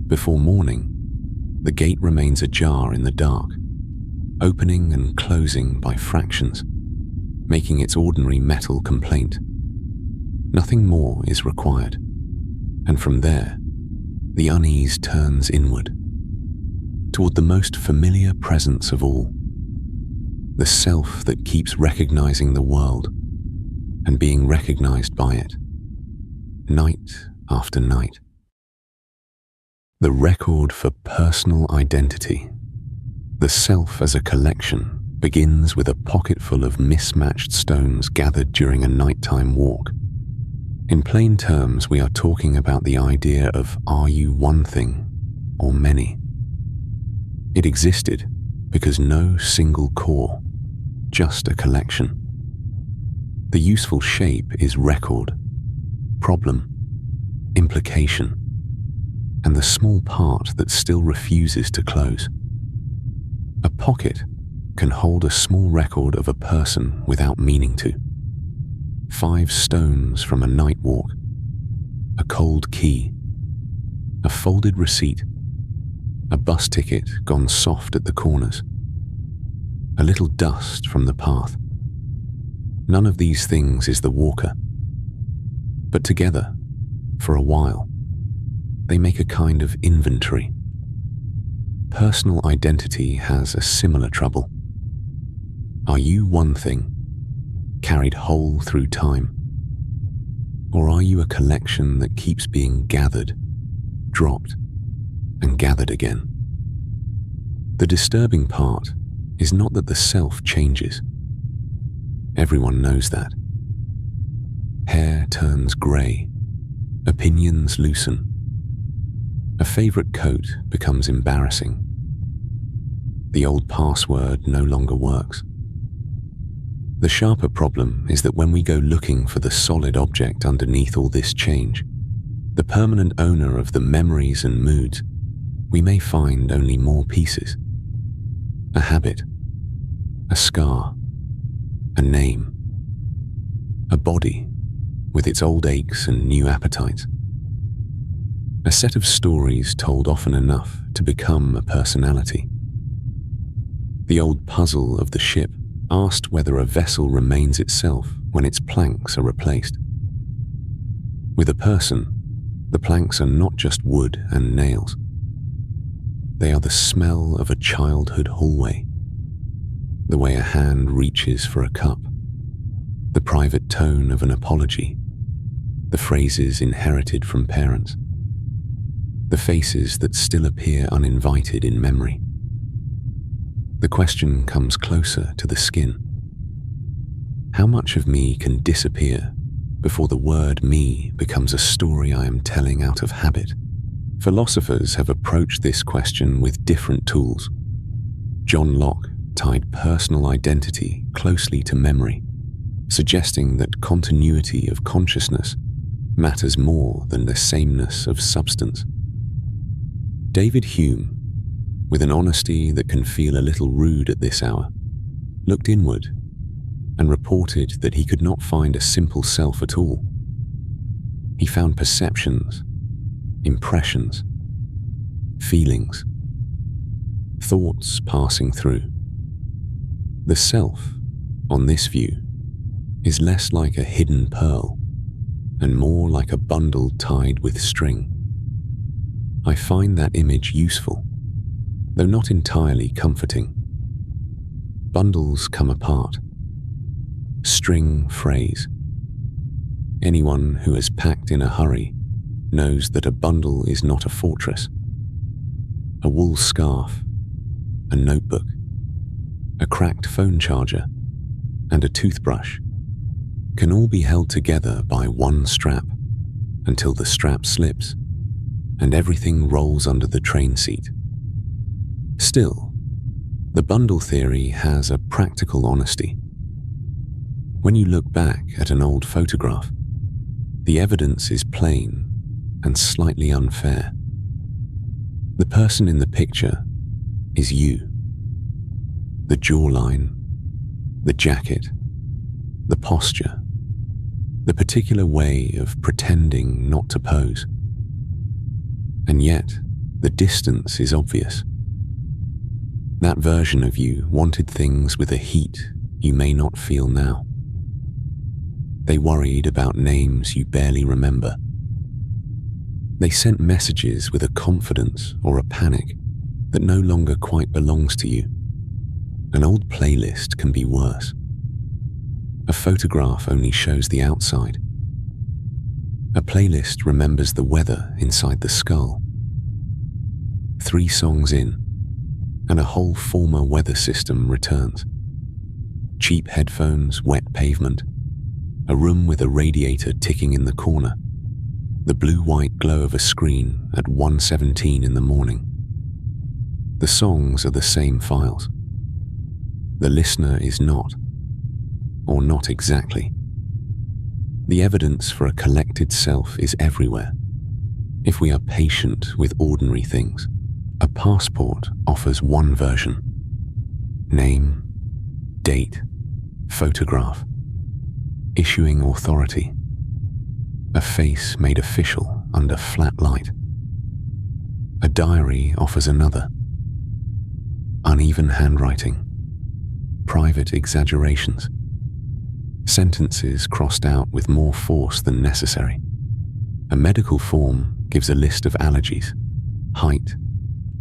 before morning, the gate remains ajar in the dark, opening and closing by fractions, making its ordinary metal complaint. Nothing more is required, and from there, the unease turns inward, toward the most familiar presence of all, the self that keeps recognizing the world and being recognized by it, night after night. The record for personal identity, the self as a collection, begins with a pocketful of mismatched stones gathered during a nighttime walk. In plain terms, we are talking about the idea of, are you one thing or many? It existed because no single core, just a collection. The useful shape is record, problem, implication, and the small part that still refuses to close. A pocket can hold a small record of a person without meaning to. 5 stones from a night walk, a cold key, a folded receipt, a bus ticket gone soft at the corners, a little dust from the path. None of these things is the walker, but together, for a while, they make a kind of inventory. Personal identity has a similar trouble. Are you one thing, carried whole through time? Or are you a collection that keeps being gathered, dropped, and gathered again? The disturbing part is not that the self changes. Everyone knows that. Hair turns grey, opinions loosen. A favorite coat becomes embarrassing. The old password no longer works. The sharper problem is that when we go looking for the solid object underneath all this change, the permanent owner of the memories and moods, we may find only more pieces. A habit, a scar, a name, a body with its old aches and new appetites. A set of stories told often enough to become a personality. The old puzzle of the ship asked whether a vessel remains itself when its planks are replaced. With a person, the planks are not just wood and nails. They are the smell of a childhood hallway, the way a hand reaches for a cup, the private tone of an apology, the phrases inherited from parents, the faces that still appear uninvited in memory. The question comes closer to the skin. How much of me can disappear before the word me becomes a story I am telling out of habit? Philosophers have approached this question with different tools. John Locke tied personal identity closely to memory, suggesting that continuity of consciousness matters more than the sameness of substance. David Hume, with an honesty that can feel a little rude at this hour, looked inward and reported that he could not find a simple self at all. He found perceptions, impressions, feelings, thoughts passing through. The self, on this view, is less like a hidden pearl and more like a bundle tied with string. I find that image useful, though not entirely comforting. Bundles come apart. String phrase. Anyone who has packed in a hurry knows that a bundle is not a fortress. A wool scarf, a notebook, a cracked phone charger, and a toothbrush can all be held together by one strap until the strap slips and everything rolls under the train seat. Still, the bundle theory has a practical honesty. When you look back at an old photograph, the evidence is plain and slightly unfair. The person in the picture is you. The jawline, the jacket, the posture, the particular way of pretending not to pose. And yet, the distance is obvious. That version of you wanted things with a heat you may not feel now. They worried about names you barely remember. They sent messages with a confidence or a panic that no longer quite belongs to you. An old playlist can be worse. A photograph only shows the outside. A playlist remembers the weather inside the skull. 3 songs in, and a whole former weather system returns. Cheap headphones, wet pavement, a room with a radiator ticking in the corner, the blue-white glow of a screen at 1:17 in the morning. The songs are the same files. The listener is not, or not exactly. The evidence for a collected self is everywhere. If we are patient with ordinary things, a passport offers one version. Name, date, photograph, issuing authority. A face made official under flat light. A diary offers another. Uneven handwriting, private exaggerations, sentences crossed out with more force than necessary. A medical form gives a list of allergies, height,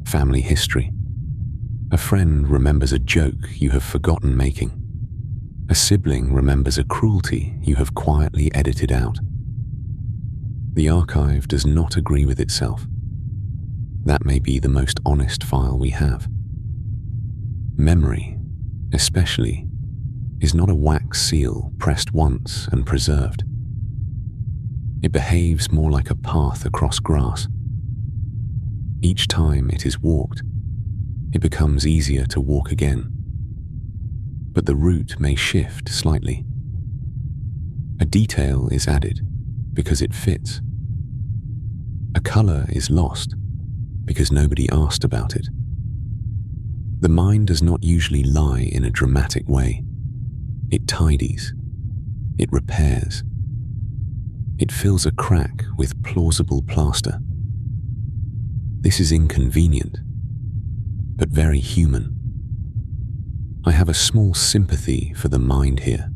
family history. A friend remembers a joke you have forgotten making. A sibling remembers a cruelty you have quietly edited out. The archive does not agree with itself. That may be the most honest file we have. Memory, especially, is not a wax seal pressed once and preserved. It behaves more like a path across grass. Each time it is walked, it becomes easier to walk again. But the route may shift slightly. A detail is added because it fits. A color is lost because nobody asked about it. The mind does not usually lie in a dramatic way. It tidies. It repairs. It fills a crack with plausible plaster. This is inconvenient, but very human. I have a small sympathy for the mind here.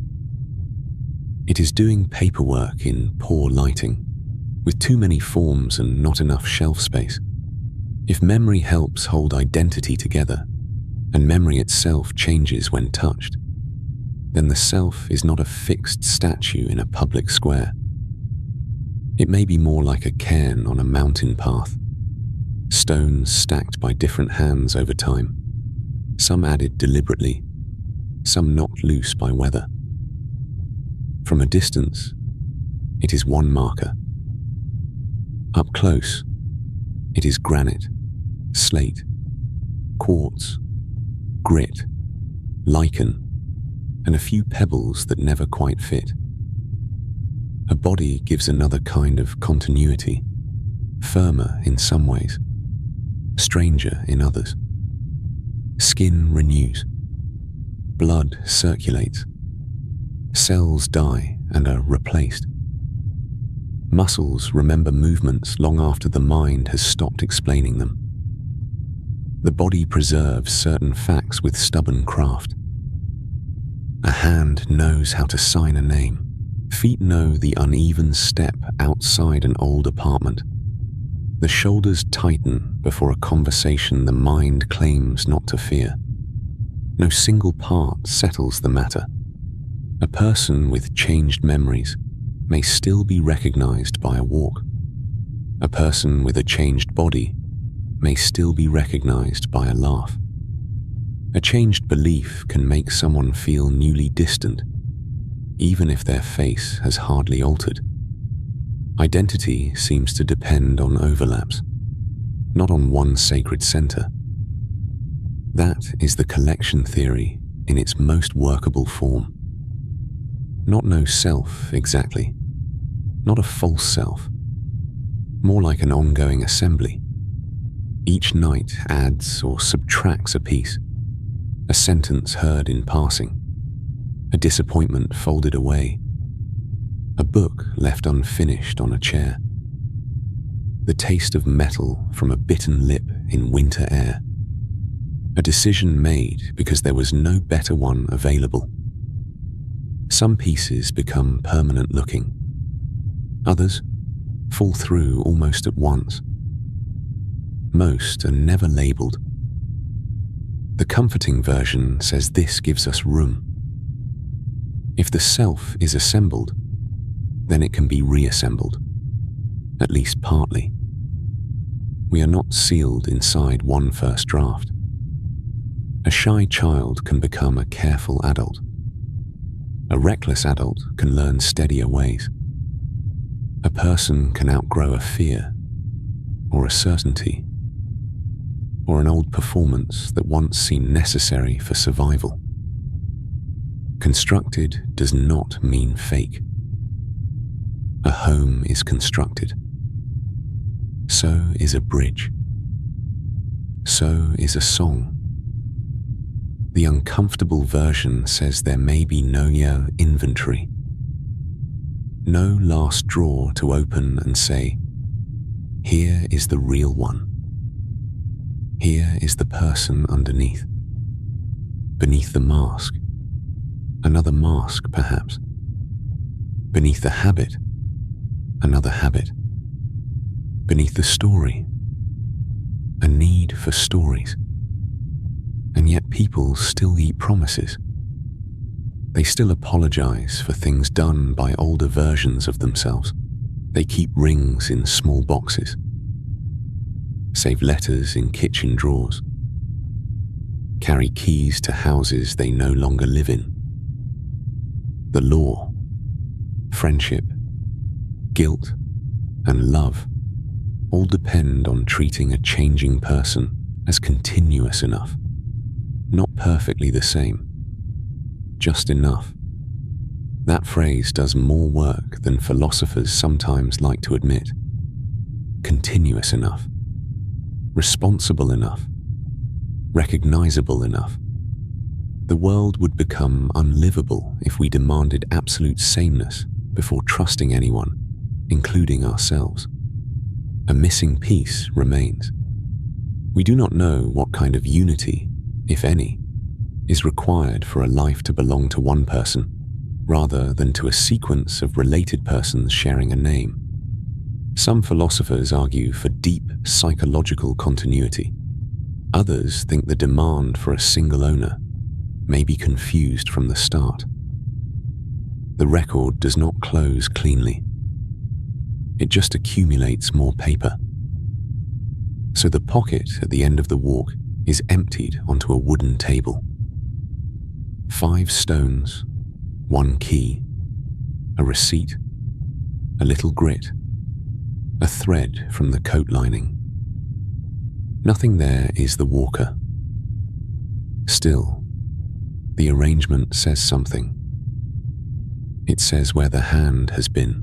It is doing paperwork in poor lighting, with too many forms and not enough shelf space. If memory helps hold identity together, and memory itself changes when touched, then the self is not a fixed statue in a public square. It may be more like a cairn on a mountain path, stones stacked by different hands over time, some added deliberately, some knocked loose by weather. From a distance, it is one marker. Up close, it is granite, slate, quartz, grit, lichen, and a few pebbles that never quite fit. A body gives another kind of continuity, firmer in some ways, stranger in others. Skin renews. Blood circulates. Cells die and are replaced. Muscles remember movements long after the mind has stopped explaining them. The body preserves certain facts with stubborn craft. A hand knows how to sign a name. Feet know the uneven step outside an old apartment. The shoulders tighten before a conversation the mind claims not to fear. No single part settles the matter. A person with changed memories may still be recognized by a walk. A person with a changed body may still be recognized by a laugh. A changed belief can make someone feel newly distant, even if their face has hardly altered. Identity seems to depend on overlaps, not on one sacred center. That is the collection theory in its most workable form. Not no self exactly, not a false self, more like an ongoing assembly. Each night adds or subtracts a piece, a sentence heard in passing, a disappointment folded away, a book left unfinished on a chair, the taste of metal from a bitten lip in winter air, a decision made because there was no better one available. Some pieces become permanent looking. Others fall through almost at once. Most are never labeled. The comforting version says this gives us room. If the self is assembled, then it can be reassembled, at least partly. We are not sealed inside one first draft. A shy child can become a careful adult. A reckless adult can learn steadier ways. A person can outgrow a fear, or a certainty, or an old performance that once seemed necessary for survival. Constructed does not mean fake. A home is constructed. So is a bridge. So is a song. The uncomfortable version says there may be no inventory. No last drawer to open and say, here is the real one. Here is the person underneath. Beneath the mask. Another mask, perhaps. Beneath the habit. Another habit. Beneath the story. A need for stories. And yet people still eat promises. They still apologize for things done by older versions of themselves. They keep rings in small boxes. Save letters in kitchen drawers. Carry keys to houses they no longer live in. The law, friendship, guilt, and love all depend on treating a changing person as continuous enough. Not perfectly the same, just enough. That phrase does more work than philosophers sometimes like to admit. Continuous enough, responsible enough, recognizable enough. The world would become unlivable if we demanded absolute sameness before trusting anyone, including ourselves. A missing piece remains. We do not know what kind of unity, if any, is required for a life to belong to one person, rather than to a sequence of related persons sharing a name. Some philosophers argue for deep psychological continuity. Others think the demand for a single owner may be confused from the start. The record does not close cleanly. It just accumulates more paper. So the pocket at the end of the walk is emptied onto a wooden table. 5 stones, 1 key, a receipt, a little grit, a thread from the coat lining. Nothing there is the walker. Still, the arrangement says something. It says where the hand has been.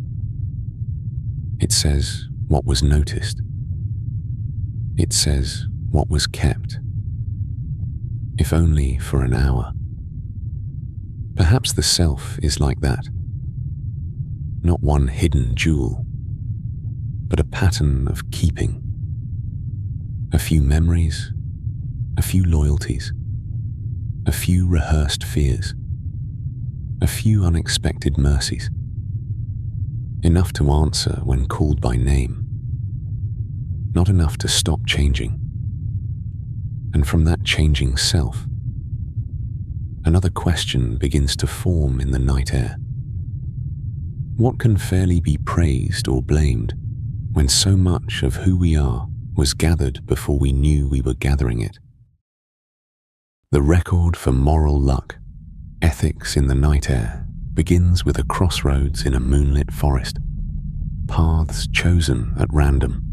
It says what was noticed. It says what was kept. If only for an hour. Perhaps the self is like that. Not one hidden jewel, but a pattern of keeping. A few memories, a few loyalties, a few rehearsed fears, a few unexpected mercies. Enough to answer when called by name. Not enough to stop changing. And from that changing self, another question begins to form in the night air. What can fairly be praised or blamed when so much of who we are was gathered before we knew we were gathering it? The record for moral luck, ethics in the night air, begins with a crossroads in a moonlit forest, paths chosen at random.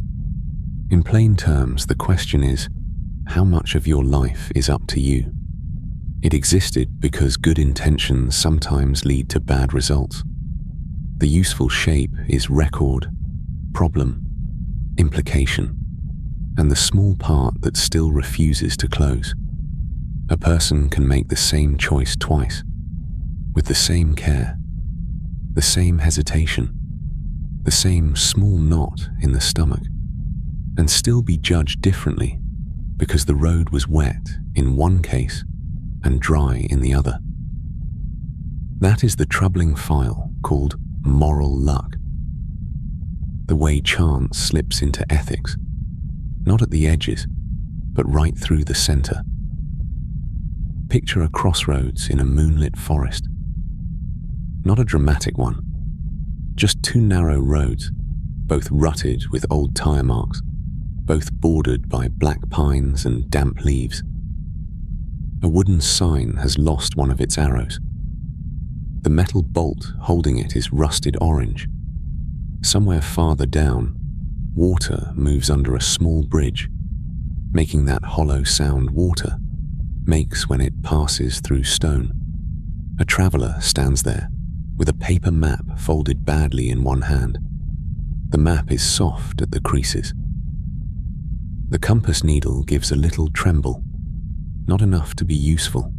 In plain terms, the question is, how much of your life is up to you? It existed because good intentions sometimes lead to bad results. The useful shape is record, problem, implication, and the small part that still refuses to close. A person can make the same choice twice, with the same care, the same hesitation, the same small knot in the stomach, and still be judged differently because the road was wet in one case and dry in the other. That is the troubling file called moral luck. The way chance slips into ethics, not at the edges, but right through the center. Picture a crossroads in a moonlit forest. Not a dramatic one, just two narrow roads, both rutted with old tire marks, both bordered by black pines and damp leaves. A wooden sign has lost one of its arrows. The metal bolt holding it is rusted orange. Somewhere farther down, water moves under a small bridge, making that hollow sound water makes when it passes through stone. A traveler stands there with a paper map folded badly in one hand. The map is soft at the creases. The compass needle gives a little tremble, not enough to be useful.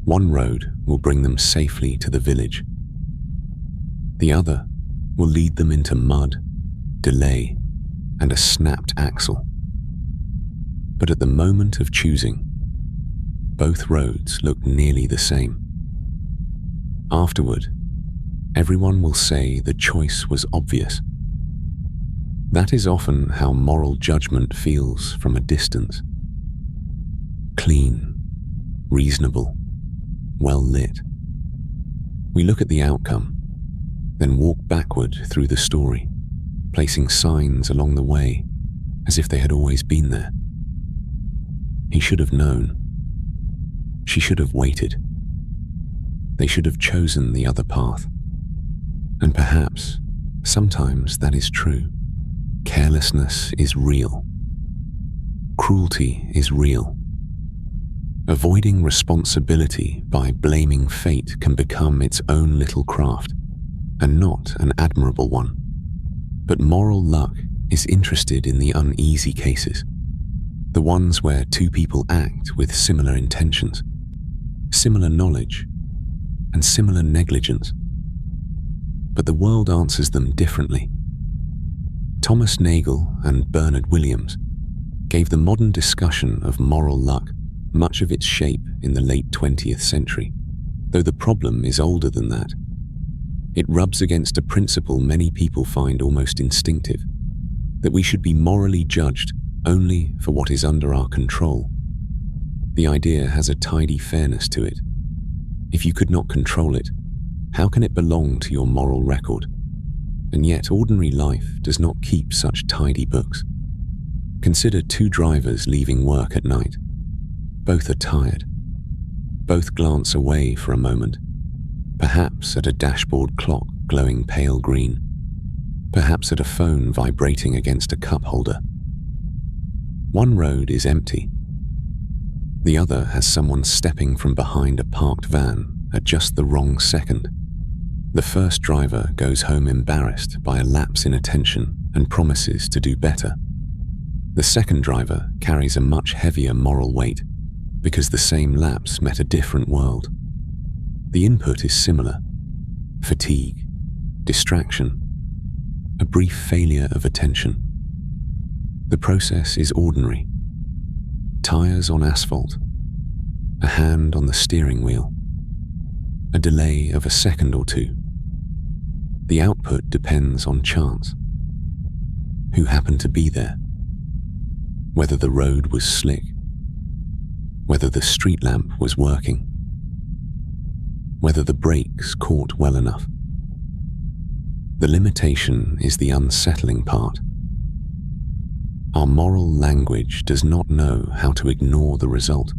One road will bring them safely to the village. The other will lead them into mud, delay, and a snapped axle. But at the moment of choosing, both roads look nearly the same. Afterward, everyone will say the choice was obvious. That is often how moral judgment feels from a distance. Clean, reasonable, well lit. We look at the outcome, then walk backward through the story, placing signs along the way as if they had always been there. He should have known. She should have waited. They should have chosen the other path. And perhaps, sometimes that is true. Carelessness is real. Cruelty is real. Avoiding responsibility by blaming fate can become its own little craft, and not an admirable one. But moral luck is interested in the uneasy cases, the ones where two people act with similar intentions, similar knowledge, and similar negligence. But the world answers them differently. Thomas Nagel and Bernard Williams gave the modern discussion of moral luck much of its shape in the late 20th century, though the problem is older than that. It rubs against a principle many people find almost instinctive, that we should be morally judged only for what is under our control. The idea has a tidy fairness to it. If you could not control it, how can it belong to your moral record? And yet ordinary life does not keep such tidy books. Consider two drivers leaving work at night. Both are tired. Both glance away for a moment, perhaps at a dashboard clock glowing pale green, perhaps at a phone vibrating against a cup holder. One road is empty. The other has someone stepping from behind a parked van at just the wrong second. The first driver goes home embarrassed by a lapse in attention and promises to do better. The second driver carries a much heavier moral weight because the same lapse met a different world. The input is similar: fatigue, distraction, a brief failure of attention. The process is ordinary. Tires on asphalt, a hand on the steering wheel, a delay of a second or two. The output depends on chance. Who happened to be there? Whether the road was slick, whether the street lamp was working, whether the brakes caught well enough. The limitation is the unsettling part. Our moral language does not know how to ignore the result.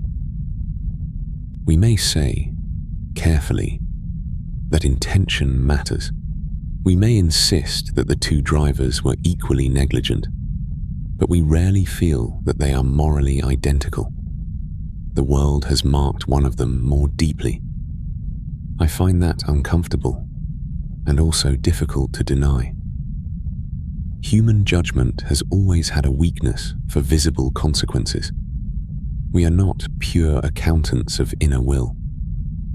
We may say, carefully, that intention matters. We may insist that the two drivers were equally negligent, but we rarely feel that they are morally identical. The world has marked one of them more deeply. I find that uncomfortable and also difficult to deny. Human judgment has always had a weakness for visible consequences. We are not pure accountants of inner will.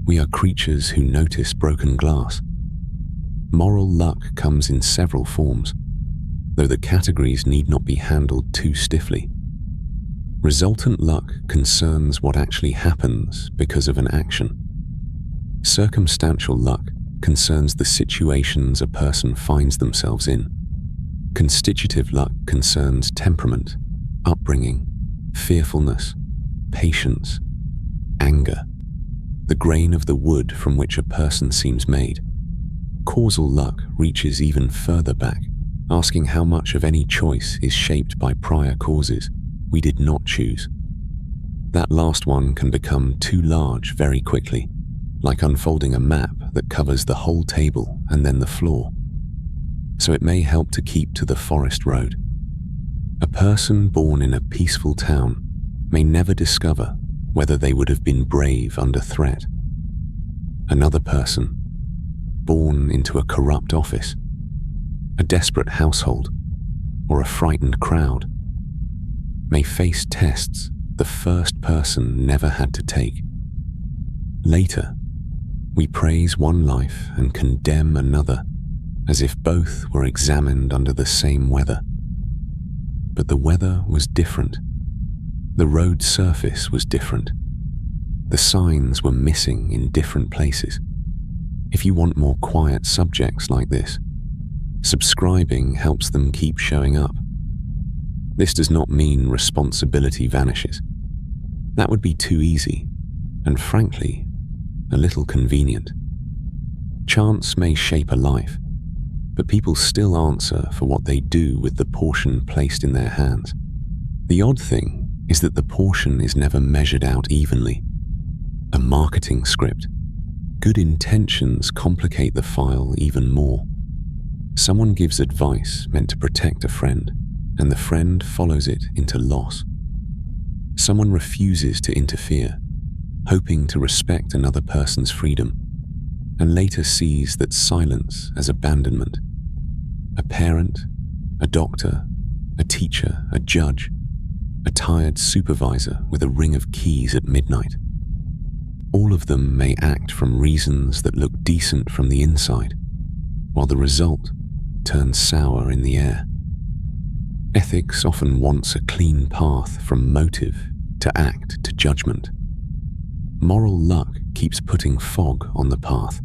We are creatures who notice broken glass. Moral luck comes in several forms, though the categories need not be handled too stiffly. Resultant luck concerns what actually happens because of an action. Circumstantial luck concerns the situations a person finds themselves in. Constitutive luck concerns temperament, upbringing, fearfulness, patience, anger, the grain of the wood from which a person seems made. Causal luck reaches even further back, asking how much of any choice is shaped by prior causes we did not choose. That last one can become too large very quickly, like unfolding a map that covers the whole table and then the floor. So it may help to keep to the forest road. A person born in a peaceful town may never discover whether they would have been brave under threat. Another person, born into a corrupt office, a desperate household, or a frightened crowd, may face tests the first person never had to take. Later, we praise one life and condemn another as if both were examined under the same weather. But the weather was different. The road surface was different. The signs were missing in different places. If you want more quiet subjects like this, subscribing helps them keep showing up. This does not mean responsibility vanishes. That would be too easy, and frankly, a little convenient. Chance may shape a life, but people still answer for what they do with the portion placed in their hands. The odd thing is that the portion is never measured out evenly. A marketing script. Good intentions complicate the file even more. Someone gives advice meant to protect a friend, and the friend follows it into loss. Someone refuses to interfere, hoping to respect another person's freedom, and later sees that silence as abandonment. A parent, a doctor, a teacher, a judge, a tired supervisor with a ring of keys at midnight. All of them may act from reasons that look decent from the inside, while the result turns sour in the air. Ethics often wants a clean path from motive to act to judgment. Moral luck keeps putting fog on the path.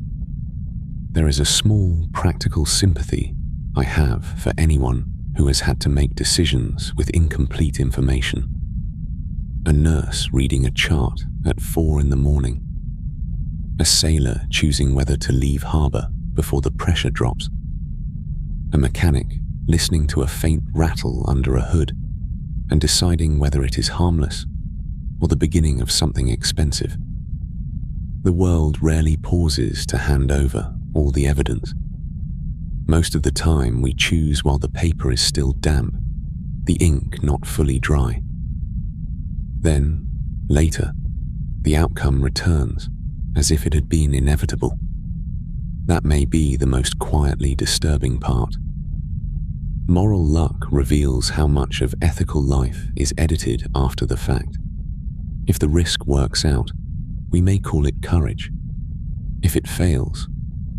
There is a small practical sympathy I have for anyone who has had to make decisions with incomplete information. A nurse reading a chart at 4 a.m. A sailor choosing whether to leave harbour before the pressure drops. A mechanic listening to a faint rattle under a hood and deciding whether it is harmless or the beginning of something expensive. The world rarely pauses to hand over all the evidence. Most of the time we choose while the paper is still damp, the ink not fully dry. Then, later, the outcome returns as if it had been inevitable. That may be the most quietly disturbing part. Moral luck reveals how much of ethical life is edited after the fact. If the risk works out, we may call it courage. If it fails,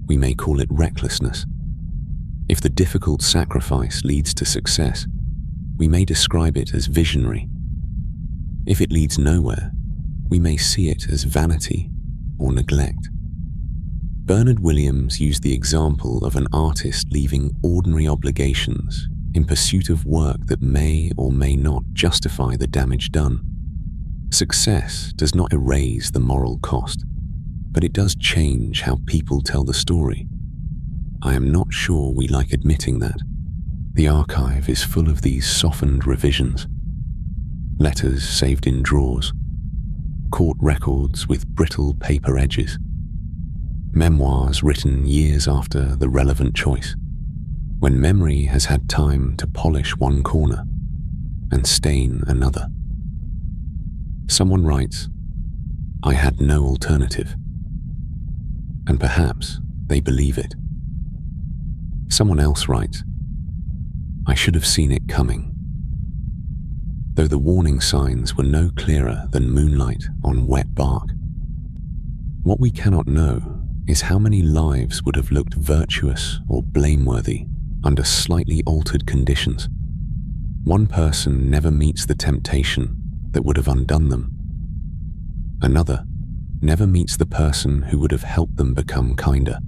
we may call it recklessness. If the difficult sacrifice leads to success, we may describe it as visionary. If it leads nowhere, we may see it as vanity or neglect. Bernard Williams used the example of an artist leaving ordinary obligations in pursuit of work that may or may not justify the damage done. Success does not erase the moral cost, but it does change how people tell the story. I am not sure we like admitting that. The archive is full of these softened revisions. Letters saved in drawers. court records with brittle paper edges, memoirs written years after the relevant choice, when memory has had time to polish one corner and stain another. Someone writes, "I had no alternative," and perhaps they believe it. Someone else writes, "I should have seen it coming," though the warning signs were no clearer than moonlight on wet bark. What we cannot know is how many lives would have looked virtuous or blameworthy under slightly altered conditions. One person never meets the temptation that would have undone them. Another never meets the person who would have helped them become kinder.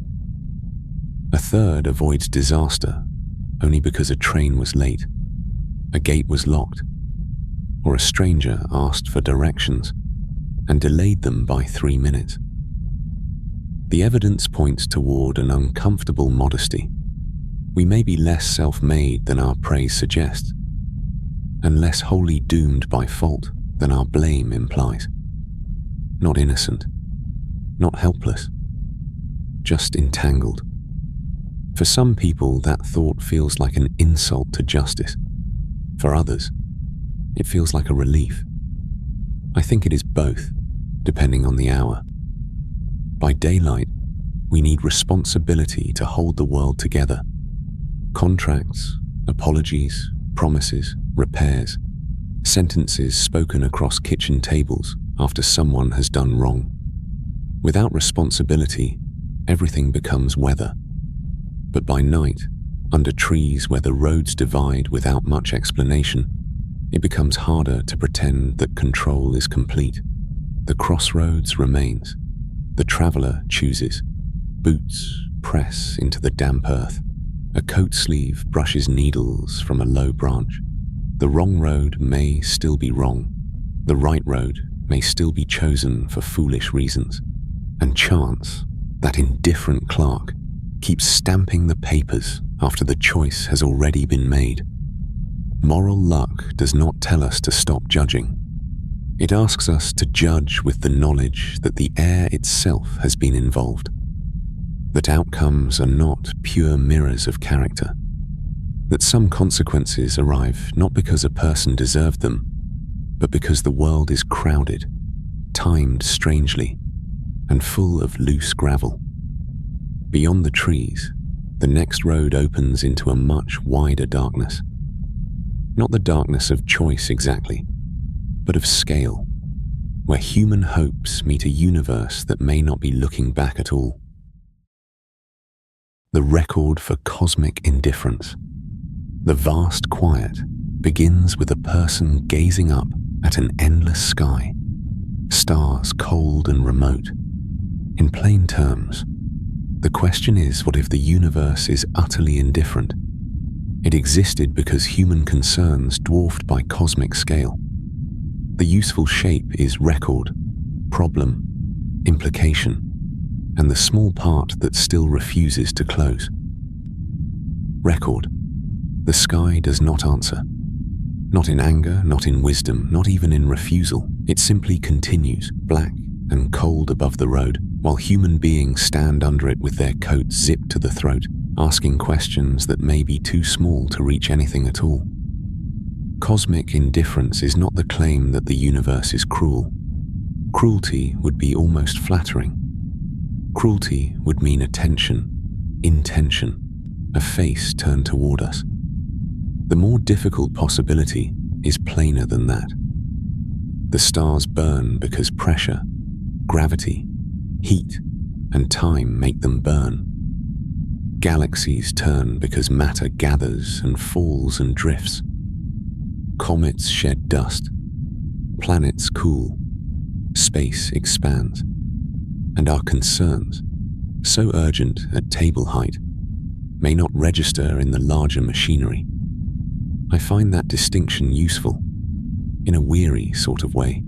A third avoids disaster only because a train was late, a gate was locked, or a stranger asked for directions and delayed them by 3 minutes. The evidence points toward an uncomfortable modesty. We may be less self-made than our praise suggests, and less wholly doomed by fault than our blame implies. Not innocent, not helpless, just entangled. For some people, that thought feels like an insult to justice. For others, it feels like a relief. I think it is both, depending on the hour. By daylight, we need responsibility to hold the world together. Contracts, apologies, promises, repairs, sentences spoken across kitchen tables after someone has done wrong. Without responsibility, everything becomes weather. But by night, under trees where the roads divide without much explanation, it becomes harder to pretend that control is complete. The crossroads remains. The traveler chooses. Boots press into the damp earth. A coat sleeve brushes needles from a low branch. The wrong road may still be wrong. The right road may still be chosen for foolish reasons. And chance, that indifferent clerk, keeps stamping the papers after the choice has already been made. Moral luck does not tell us to stop judging. It asks us to judge with the knowledge that the air itself has been involved, that outcomes are not pure mirrors of character, that some consequences arrive not because a person deserved them, but because the world is crowded, timed strangely, and full of loose gravel. Beyond the trees, the next road opens into a much wider darkness. Not the darkness of choice exactly, but of scale, where human hopes meet a universe that may not be looking back at all. The record for cosmic indifference. The vast quiet begins with a person gazing up at an endless sky, stars cold and remote. In plain terms, the question is, what if the universe is utterly indifferent? It existed because human concerns dwarfed by cosmic scale. The useful shape is record, problem, implication, and the small part that still refuses to close. Record. The sky does not answer. Not in anger, not in wisdom, not even in refusal. It simply continues, black and cold above the road, while human beings stand under it with their coats zipped to the throat, asking questions that may be too small to reach anything at all. Cosmic indifference is not the claim that the universe is cruel. Cruelty would be almost flattering. Cruelty would mean attention, intention, a face turned toward us. The more difficult possibility is plainer than that. The stars burn because pressure, gravity, heat, and time make them burn. Galaxies turn because matter gathers and falls and drifts. Comets shed dust. Planets cool. Space expands. And our concerns, so urgent at table height, may not register in the larger machinery. I find that distinction useful, in a weary sort of way.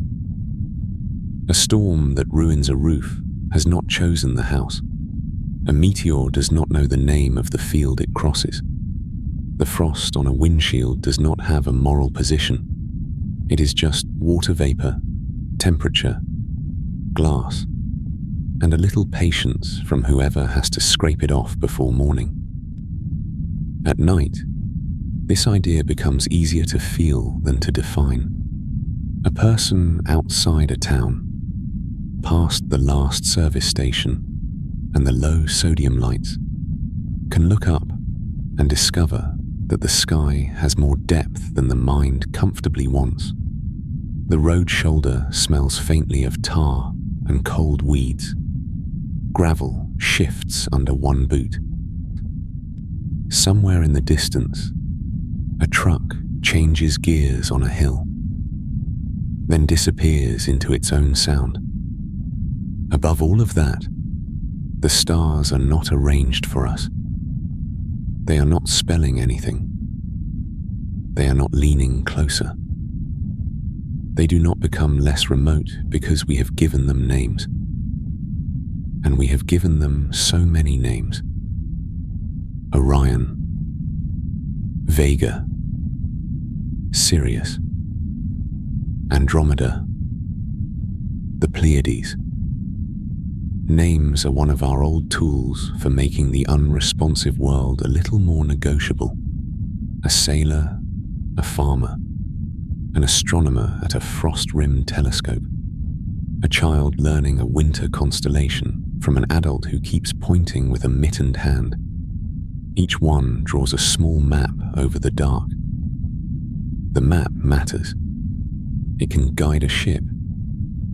A storm that ruins a roof has not chosen the house. A meteor does not know the name of the field it crosses. The frost on a windshield does not have a moral position. It is just water vapor, temperature, glass, and a little patience from whoever has to scrape it off before morning. At night, this idea becomes easier to feel than to define. A person outside a town, past the last service station and the low sodium lights, can look up and discover that the sky has more depth than the mind comfortably wants. The road shoulder smells faintly of tar and cold weeds. Gravel shifts under one boot. Somewhere in the distance, a truck changes gears on a hill, then disappears into its own sound. Above all of that, the stars are not arranged for us. They are not spelling anything. They are not leaning closer. They do not become less remote because we have given them names. And we have given them so many names. Orion, Vega, Sirius, Andromeda, the Pleiades. Names are one of our old tools for making the unresponsive world a little more negotiable. A sailor, a farmer, an astronomer at a frost-rimmed telescope, a child learning a winter constellation from an adult who keeps pointing with a mittened hand. Each one draws a small map over the dark. The map matters. It can guide a ship,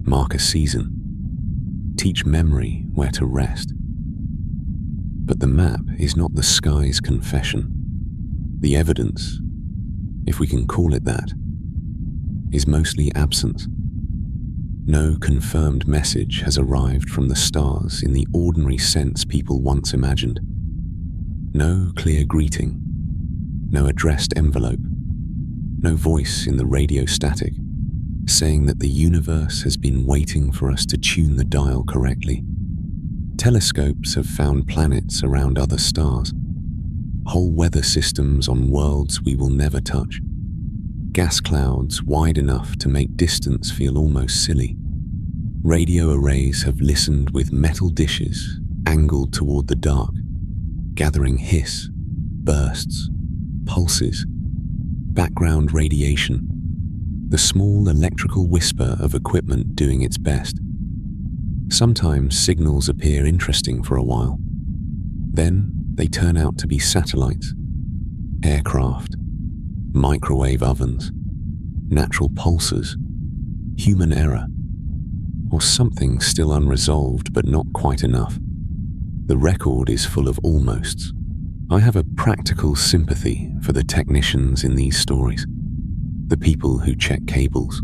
mark a season, teach memory where to rest. But the map is not the sky's confession. The evidence, if we can call it that, is mostly absence. No confirmed message has arrived from the stars in the ordinary sense people once imagined. No clear greeting, no addressed envelope, no voice in the radio static saying that the universe has been waiting for us to tune the dial correctly. Telescopes have found planets around other stars, whole weather systems on worlds we will never touch, gas clouds wide enough to make distance feel almost silly. Radio arrays have listened with metal dishes angled toward the dark, gathering hiss, bursts, pulses, background radiation, the small electrical whisper of equipment doing its best. Sometimes signals appear interesting for a while. Then they turn out to be satellites, aircraft, microwave ovens, natural pulsars, human error, or something still unresolved but not quite enough. The record is full of almosts. I have a practical sympathy for the technicians in these stories, the people who check cables,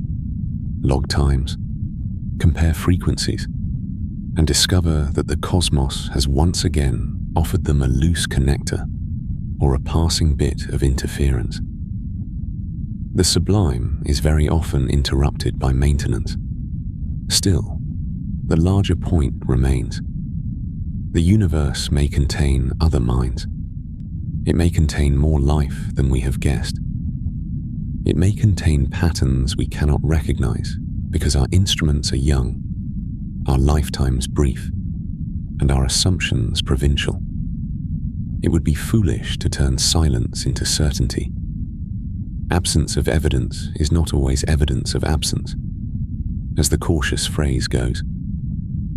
log times, compare frequencies, and discover that the cosmos has once again offered them a loose connector or a passing bit of interference. The sublime is very often interrupted by maintenance. Still, the larger point remains. The universe may contain other minds. It may contain more life than we have guessed. It may contain patterns we cannot recognize because our instruments are young, our lifetimes brief, and our assumptions provincial. It would be foolish to turn silence into certainty. Absence of evidence is not always evidence of absence, as the cautious phrase goes,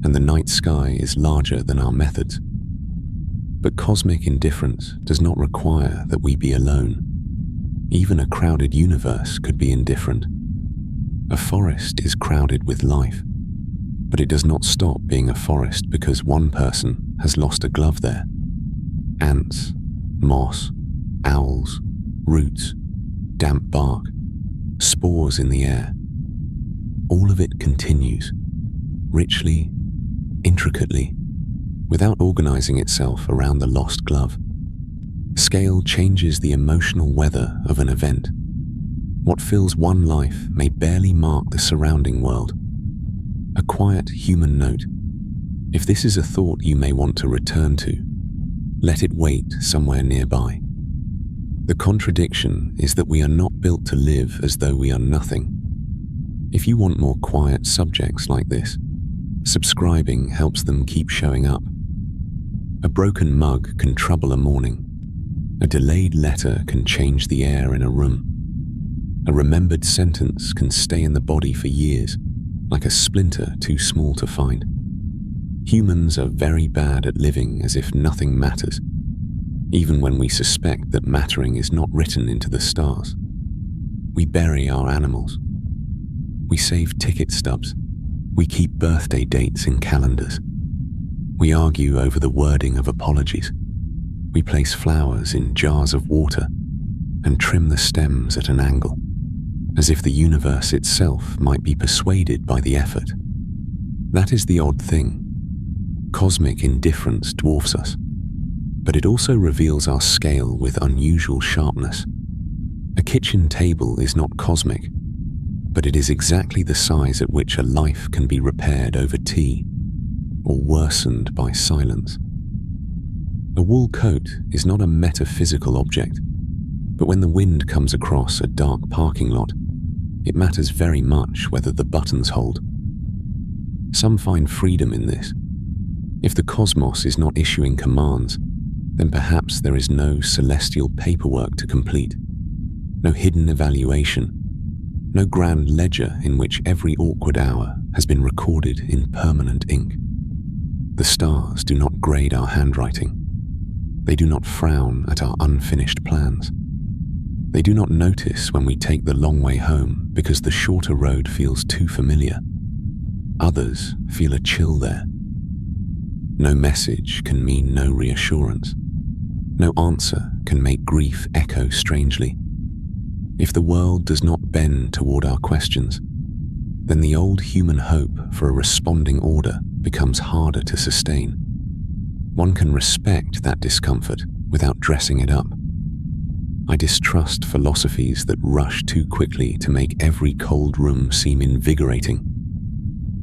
and the night sky is larger than our methods. But cosmic indifference does not require that we be alone. Even a crowded universe could be indifferent. A forest is crowded with life, but it does not stop being a forest because one person has lost a glove there. Ants, moss, owls, roots, damp bark, spores in the air. All of it continues, richly, intricately, without organizing itself around the lost glove. Scale changes the emotional weather of an event. What fills one life may barely mark the surrounding world. A quiet human note. If this is a thought you may want to return to, let it wait somewhere nearby. The contradiction is that we are not built to live as though we are nothing. If you want more quiet subjects like this, Subscribing helps them keep showing up. A broken mug can trouble a morning. A delayed letter can change the air in a room. A remembered sentence can stay in the body for years, like a splinter too small to find. Humans are very bad at living as if nothing matters, even when we suspect that mattering is not written into the stars. We bury our animals. We save ticket stubs. We keep birthday dates in calendars. We argue over the wording of apologies. We place flowers in jars of water and trim the stems at an angle, as if the universe itself might be persuaded by the effort. That is the odd thing. Cosmic indifference dwarfs us, but it also reveals our scale with unusual sharpness. A kitchen table is not cosmic, but it is exactly the size at which a life can be repaired over tea, or worsened by silence. A wool coat is not a metaphysical object, but when the wind comes across a dark parking lot, it matters very much whether the buttons hold. Some find freedom in this. If the cosmos is not issuing commands, then perhaps there is no celestial paperwork to complete, no hidden evaluation, no grand ledger in which every awkward hour has been recorded in permanent ink. The stars do not grade our handwriting. They do not frown at our unfinished plans. They do not notice when we take the long way home because the shorter road feels too familiar. Others feel a chill there. No message can mean no reassurance. No answer can make grief echo strangely. If the world does not bend toward our questions, then the old human hope for a responding order becomes harder to sustain. One can respect that discomfort without dressing it up. I distrust philosophies that rush too quickly to make every cold room seem invigorating.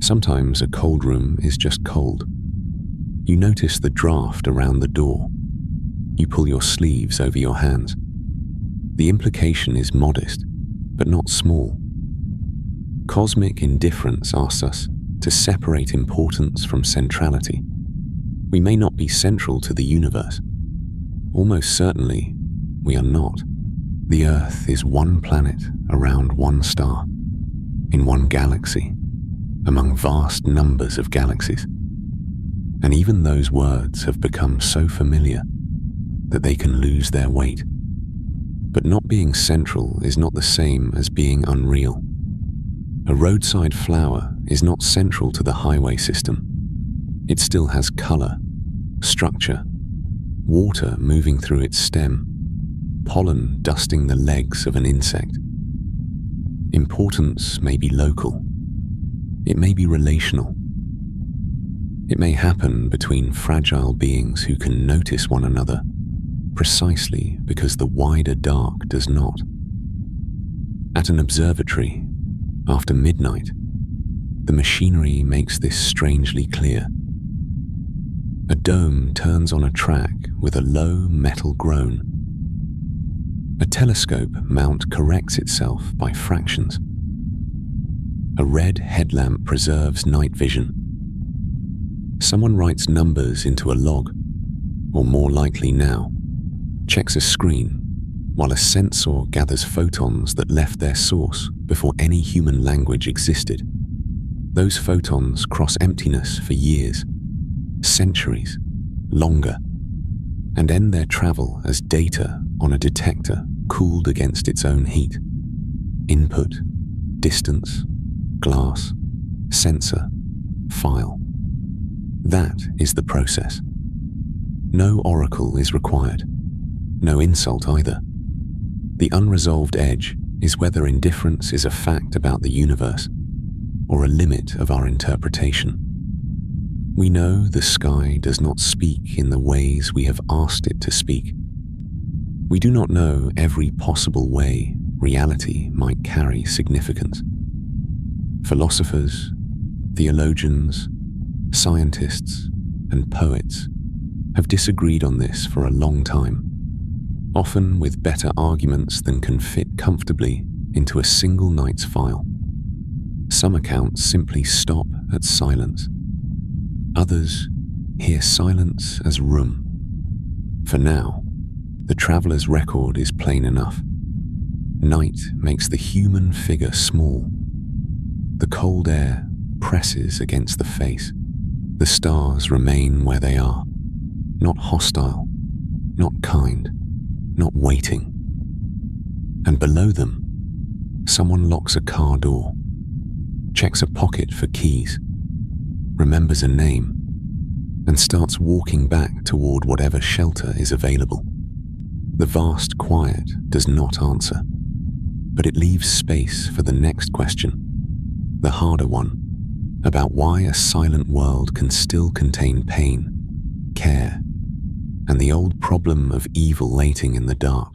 Sometimes a cold room is just cold. You notice the draft around the door. You pull your sleeves over your hands. The implication is modest, but not small. Cosmic indifference asks us to separate importance from centrality. We may not be central to the universe. Almost certainly, we are not. The Earth is one planet around one star, in one galaxy, among vast numbers of galaxies. And even those words have become so familiar that they can lose their weight. But not being central is not the same as being unreal. A roadside flower is not central to the highway system. It still has color, structure, water moving through its stem, pollen dusting the legs of an insect. Importance may be local. It may be relational. It may happen between fragile beings who can notice one another precisely because the wider dark does not. At an observatory, after midnight, the machinery makes this strangely clear. A dome turns on a track with a low metal groan. A telescope mount corrects itself by fractions. A red headlamp preserves night vision. Someone writes numbers into a log, or more likely now, checks a screen, while a sensor gathers photons that left their source before any human language existed. Those photons cross emptiness for years, centuries, longer, and end their travel as data on a detector cooled against its own heat. Input, distance, glass, sensor, file. That is the process. No oracle is required. No insult either. The unresolved edge is whether indifference is a fact about the universe or a limit of our interpretation. We know the sky does not speak in the ways we have asked it to speak. We do not know every possible way reality might carry significance. Philosophers, theologians, scientists, and poets have disagreed on this for a long time, often with better arguments than can fit comfortably into a single night's file. Some accounts simply stop at silence, Others hear silence as room. For now, the traveller's record is plain enough. Night makes the human figure small. The cold air presses against the face. The stars remain where they are, not hostile, not kind, not waiting. And below them, someone locks a car door, checks a pocket for keys, remembers a name, and starts walking back toward whatever shelter is available. The vast quiet does not answer, but it leaves space for the next question, the harder one, about why a silent world can still contain pain, care, and the old problem of evil waiting in the dark.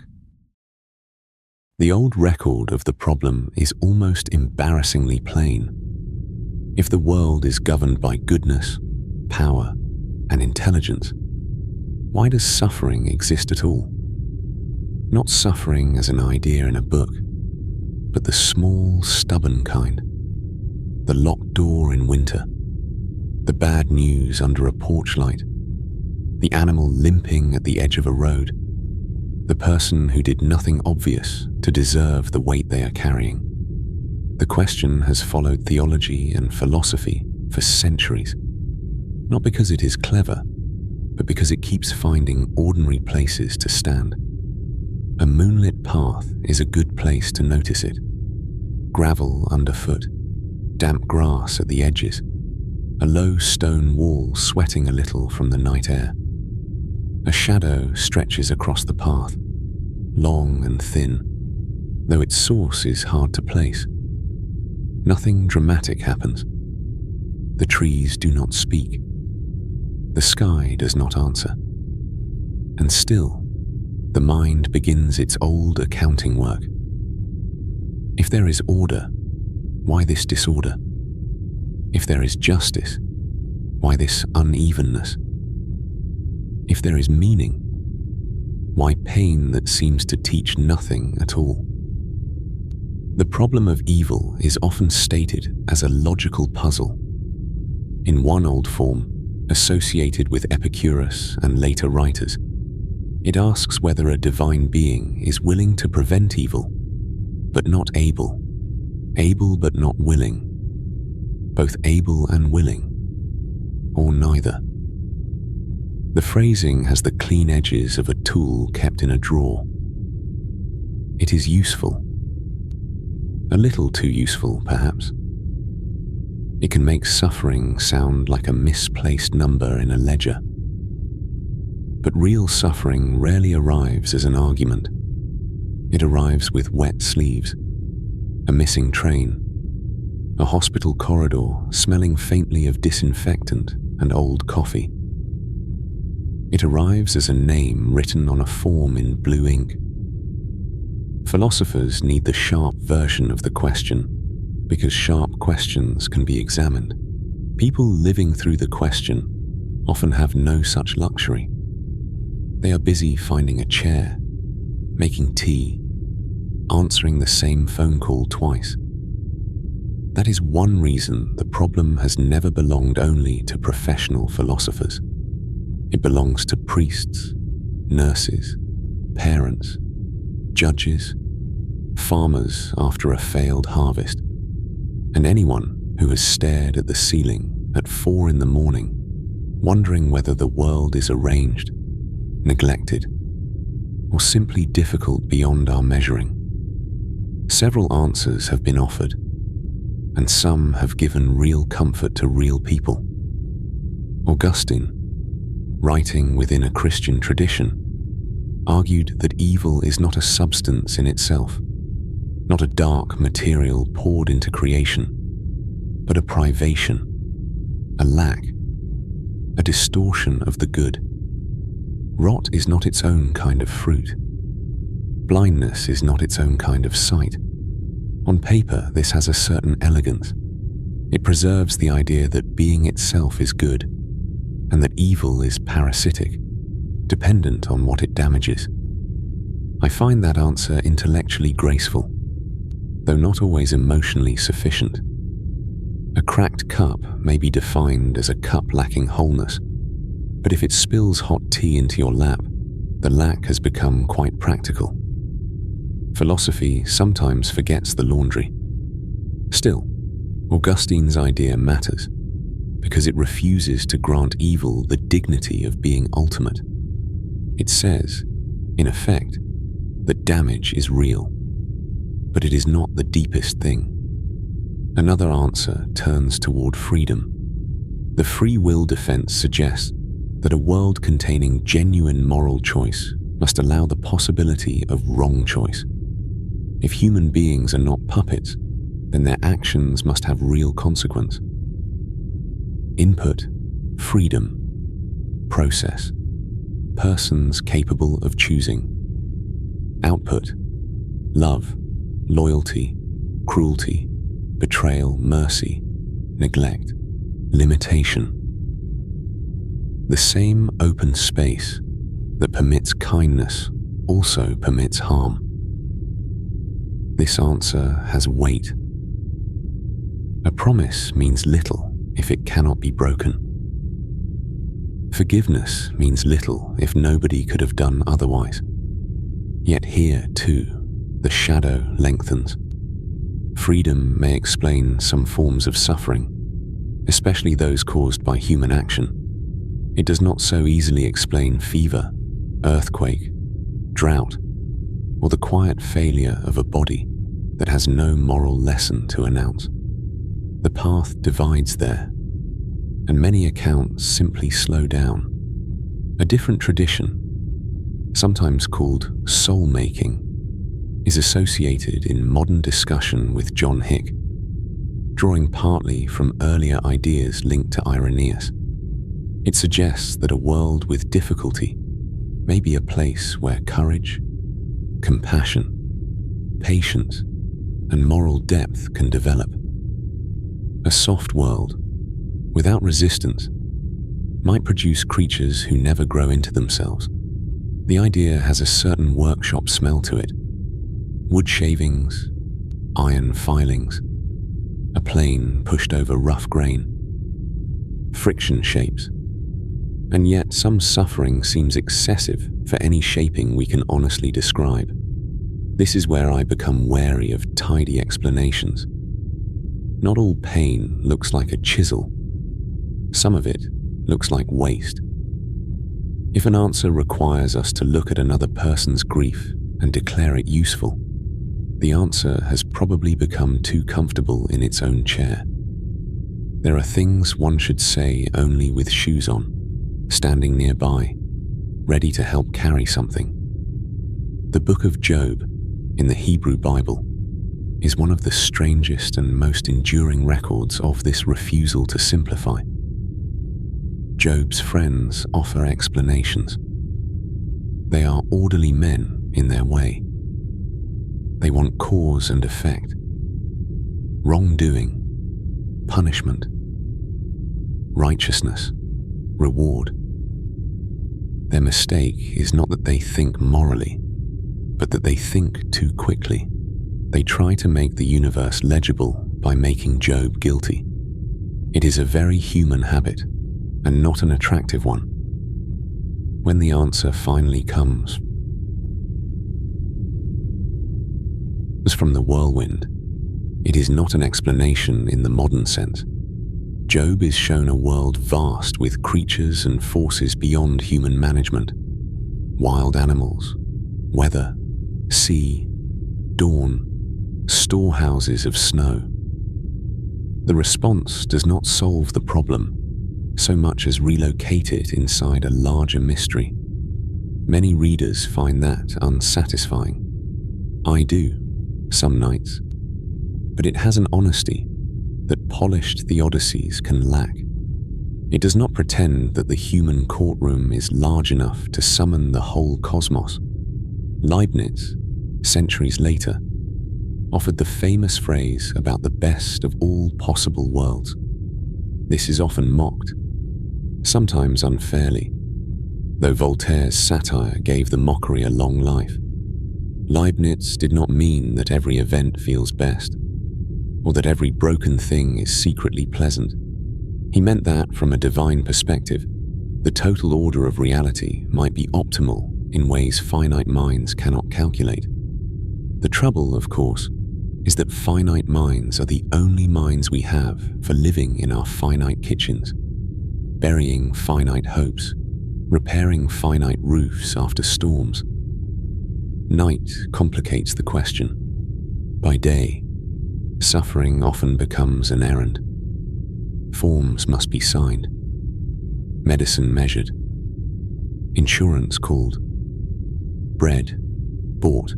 The old record of the problem is almost embarrassingly plain. If the world is governed by goodness, power, and intelligence, why does suffering exist at all? Not suffering as an idea in a book, but the small, stubborn kind. The locked door in winter, the bad news under a porch light, the animal limping at the edge of a road, the person who did nothing obvious to deserve the weight they are carrying. The question has followed theology and philosophy for centuries, not because it is clever, but because it keeps finding ordinary places to stand. A moonlit path is a good place to notice it. Gravel underfoot, damp grass at the edges, a low stone wall sweating a little from the night air. A shadow stretches across the path, long and thin, though its source is hard to place. Nothing dramatic happens. The trees do not speak. The sky does not answer. And still, the mind begins its old accounting work. If there is order, why this disorder? If there is justice, why this unevenness? If there is meaning, why pain that seems to teach nothing at all? The problem of evil is often stated as a logical puzzle. In one old form, associated with Epicurus and later writers, it asks whether a divine being is willing to prevent evil, but not able but not willing, both able and willing, or neither. The phrasing has the clean edges of a tool kept in a drawer. It is useful. A little too useful, perhaps. It can make suffering sound like a misplaced number in a ledger. But real suffering rarely arrives as an argument. It arrives with wet sleeves, a missing train, a hospital corridor smelling faintly of disinfectant and old coffee. It arrives as a name written on a form in blue ink. Philosophers need the sharp version of the question, because sharp questions can be examined. People living through the question often have no such luxury. They are busy finding a chair, making tea, answering the same phone call twice. That is one reason the problem has never belonged only to professional philosophers. It belongs to priests, nurses, parents, judges, farmers after a failed harvest, and anyone who has stared at the ceiling at 4 a.m, wondering whether the world is arranged, neglected, or simply difficult beyond our measuring. Several answers have been offered, and some have given real comfort to real people. Augustine, writing within a Christian tradition, argued that evil is not a substance in itself, not a dark material poured into creation, but a privation, a lack, a distortion of the good. Rot is not its own kind of fruit. Blindness is not its own kind of sight. On paper, this has a certain elegance. It preserves the idea that being itself is good, and that evil is parasitic, dependent on what it damages. I find that answer intellectually graceful, though not always emotionally sufficient. A cracked cup may be defined as a cup lacking wholeness, but if it spills hot tea into your lap, the lack has become quite practical. Philosophy sometimes forgets the laundry. Still, Augustine's idea matters because it refuses to grant evil the dignity of being ultimate. It says, in effect, that damage is real, but it is not the deepest thing. Another answer turns toward freedom. The free will defense suggests that a world containing genuine moral choice must allow the possibility of wrong choice. If human beings are not puppets, then their actions must have real consequence. Input, freedom. Process, persons capable of choosing. Output, love, loyalty, cruelty, betrayal, mercy, neglect, limitation. The same open space that permits kindness also permits harm. This answer has weight. A promise means little if it cannot be broken. Forgiveness means little if nobody could have done otherwise. Yet here, too, the shadow lengthens. Freedom may explain some forms of suffering, especially those caused by human action. It does not so easily explain fever, earthquake, drought, or the quiet failure of a body that has no moral lesson to announce. The path divides there, and many accounts simply slow down. A different tradition, sometimes called soul-making, is associated in modern discussion with John Hick, drawing partly from earlier ideas linked to Irenaeus. It suggests that a world with difficulty may be a place where courage, compassion, patience, and moral depth can develop. A soft world, without resistance, might produce creatures who never grow into themselves. The idea has a certain workshop smell to it. Wood shavings, iron filings, a plane pushed over rough grain, friction shapes, and yet some suffering seems excessive for any shaping we can honestly describe. This is where I become wary of tidy explanations. Not all pain looks like a chisel. Some of it looks like waste. If an answer requires us to look at another person's grief and declare it useful, the answer has probably become too comfortable in its own chair. There are things one should say only with shoes on, standing nearby, ready to help carry something. The Book of Job, in the Hebrew Bible, is one of the strangest and most enduring records of this refusal to simplify. Job's friends offer explanations. They are orderly men in their way. They want cause and effect, wrongdoing, punishment, righteousness, reward. Their mistake is not that they think morally, but that they think too quickly. They try to make the universe legible by making Job guilty. It is a very human habit, and not an attractive one. When the answer finally comes, as from the whirlwind, it is not an explanation in the modern sense. Job is shown a world vast with creatures and forces beyond human management. Wild animals, weather, sea, dawn, storehouses of snow. The response does not solve the problem so much as relocate it inside a larger mystery. Many readers find that unsatisfying. I do, some nights, but it has an honesty that polished theodicies can lack. It does not pretend that the human courtroom is large enough to summon the whole cosmos. Leibniz, centuries later, offered the famous phrase about the best of all possible worlds. This is often mocked, sometimes unfairly, though Voltaire's satire gave the mockery a long life. Leibniz did not mean that every event feels best. or that every broken thing is secretly pleasant. He meant that, from a divine perspective, the total order of reality might be optimal in ways finite minds cannot calculate. The trouble, of course, is that finite minds are the only minds we have for living in our finite kitchens, burying finite hopes, repairing finite roofs after storms. Night complicates the question. By day, suffering often becomes an errand. Forms must be signed, medicine measured, insurance called, bread bought.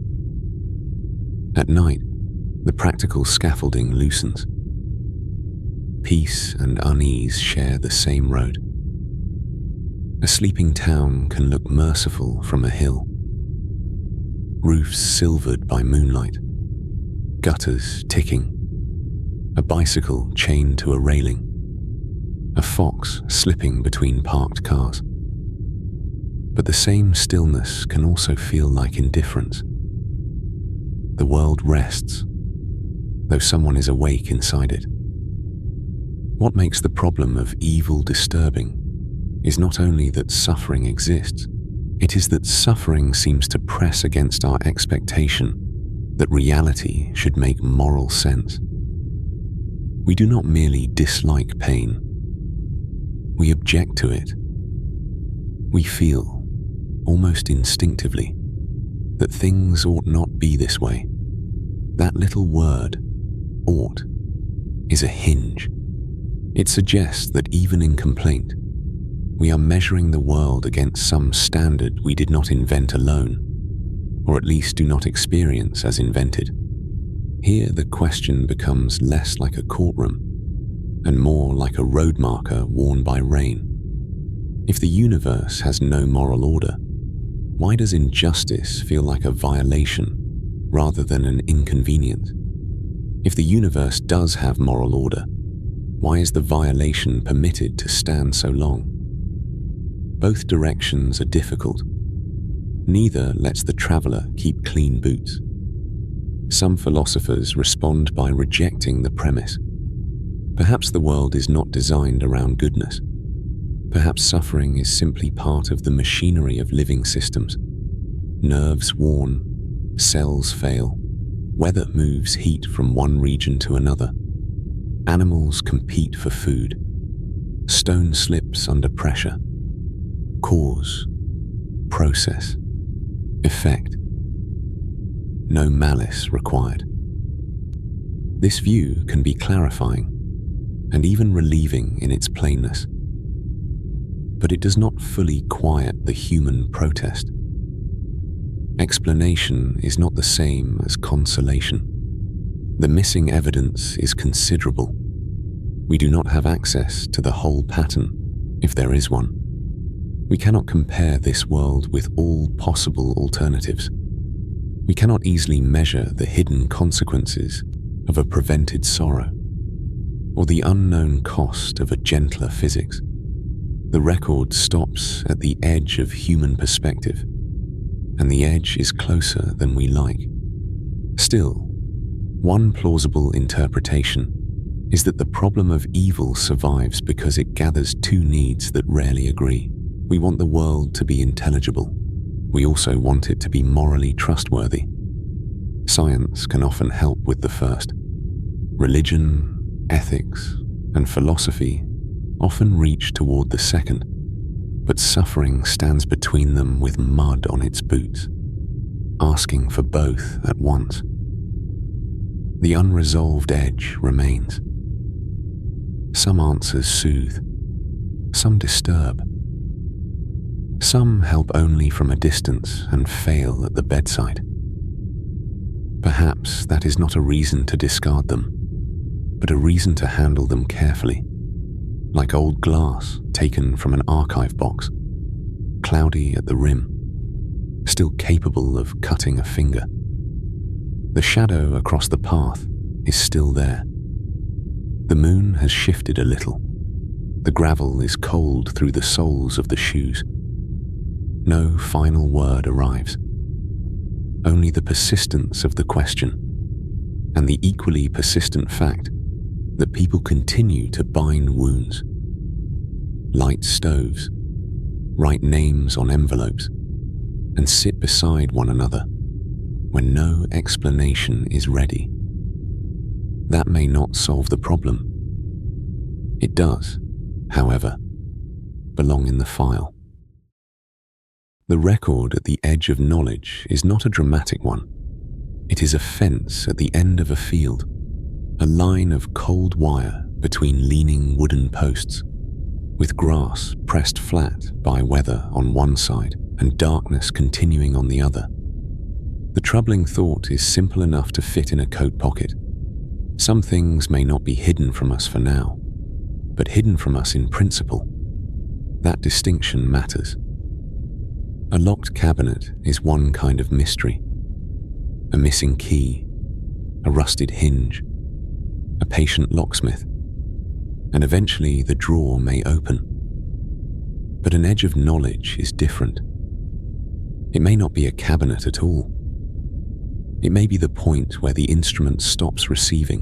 At night, the practical scaffolding loosens. Peace and unease share the same road. A sleeping town can look merciful from a hill. Roofs silvered by moonlight, gutters ticking, a bicycle chained to a railing, a fox slipping between parked cars. But the same stillness can also feel like indifference. The world rests, though someone is awake inside it. What makes the problem of evil disturbing is not only that suffering exists, it is that suffering seems to press against our expectation that reality should make moral sense. We do not merely dislike pain. We object to it. We feel, almost instinctively, that things ought not be this way. That little word, ought, is a hinge. It suggests that even in complaint, we are measuring the world against some standard we did not invent alone, or at least do not experience as invented. Here the question becomes less like a courtroom and more like a road marker worn by rain. If the universe has no moral order, why does injustice feel like a violation rather than an inconvenience? If the universe does have moral order, why is the violation permitted to stand so long? Both directions are difficult. Neither lets the traveler keep clean boots. Some philosophers respond by rejecting the premise. Perhaps the world is not designed around goodness. Perhaps suffering is simply part of the machinery of living systems. Nerves worn, cells fail, weather moves heat from one region to another. Animals compete for food. Stone slips under pressure. Cause, process, effect. No malice required. This view can be clarifying and even relieving in its plainness. But it does not fully quiet the human protest. Explanation is not the same as consolation. The missing evidence is considerable. We do not have access to the whole pattern, if there is one. We cannot compare this world with all possible alternatives. We cannot easily measure the hidden consequences of a prevented sorrow, or the unknown cost of a gentler physics. The record stops at the edge of human perspective, and the edge is closer than we like. Still, one plausible interpretation is that the problem of evil survives because it gathers two needs that rarely agree. We want the world to be intelligible. We also want it to be morally trustworthy. Science can often help with the first. Religion, ethics, and philosophy often reach toward the second, but suffering stands between them with mud on its boots, asking for both at once. The unresolved edge remains. Some answers soothe, some disturb. Some help only from a distance and fail at the bedside. Perhaps that is not a reason to discard them, but a reason to handle them carefully, like old glass taken from an archive box, cloudy at the rim, still capable of cutting a finger. The shadow across the path is still there. The moon has shifted a little. The gravel is cold through the soles of the shoes. No final word arrives. Only the persistence of the question. and the equally persistent fact that people continue to bind wounds, light stoves, write names on envelopes, and sit beside one another when no explanation is ready. That may not solve the problem. It does, however, belong in the file. The record at the edge of knowledge is not a dramatic one. It is a fence at the end of a field, a line of cold wire between leaning wooden posts, with grass pressed flat by weather on one side and darkness continuing on the other. The troubling thought is simple enough to fit in a coat pocket. Some things may not be hidden from us for now, but hidden from us in principle. That distinction matters. A locked cabinet is one kind of mystery. A missing key, a rusted hinge, a patient locksmith, and eventually the drawer may open. But an edge of knowledge is different. It may not be a cabinet at all. It may be the point where the instrument stops receiving,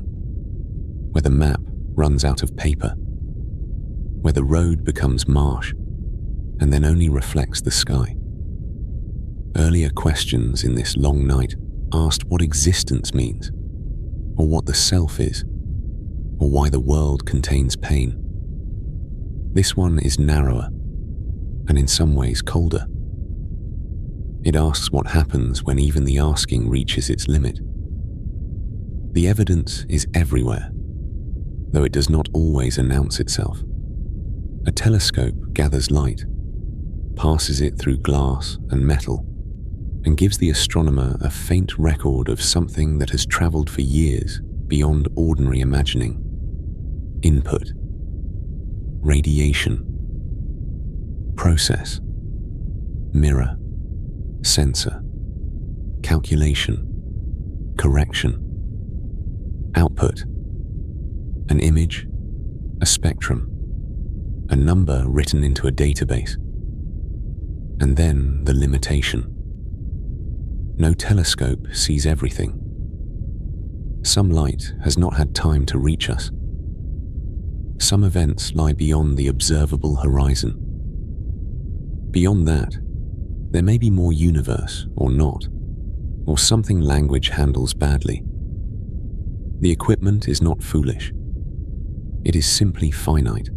where the map runs out of paper, where the road becomes marsh and then only reflects the sky. Earlier questions in this long night asked what existence means, or what the self is, or why the world contains pain. This one is narrower, and in some ways colder. It asks what happens when even the asking reaches its limit. The evidence is everywhere, though it does not always announce itself. A telescope gathers light, passes it through glass and metal, and gives the astronomer a faint record of something that has traveled for years beyond ordinary imagining. Input, radiation, process, mirror, sensor, calculation, correction, output, an image, a spectrum, a number written into a database, and then the limitation. No telescope sees everything. Some light has not had time to reach us. Some events lie beyond the observable horizon. Beyond that, there may be more universe or not, or something language handles badly. The equipment is not foolish. It is simply finite.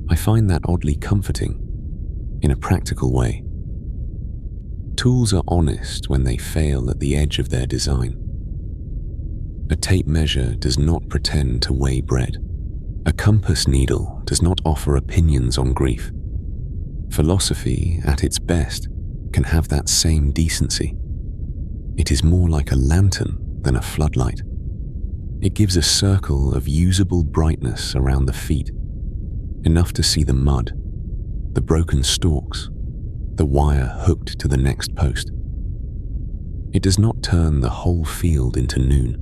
I find that oddly comforting, in a practical way. Tools are honest when they fail at the edge of their design. A tape measure does not pretend to weigh bread. A compass needle does not offer opinions on grief. Philosophy, at its best, can have that same decency. It is more like a lantern than a floodlight. It gives a circle of usable brightness around the feet, enough to see the mud, the broken stalks, the wire hooked to the next post. It does not turn the whole field into noon.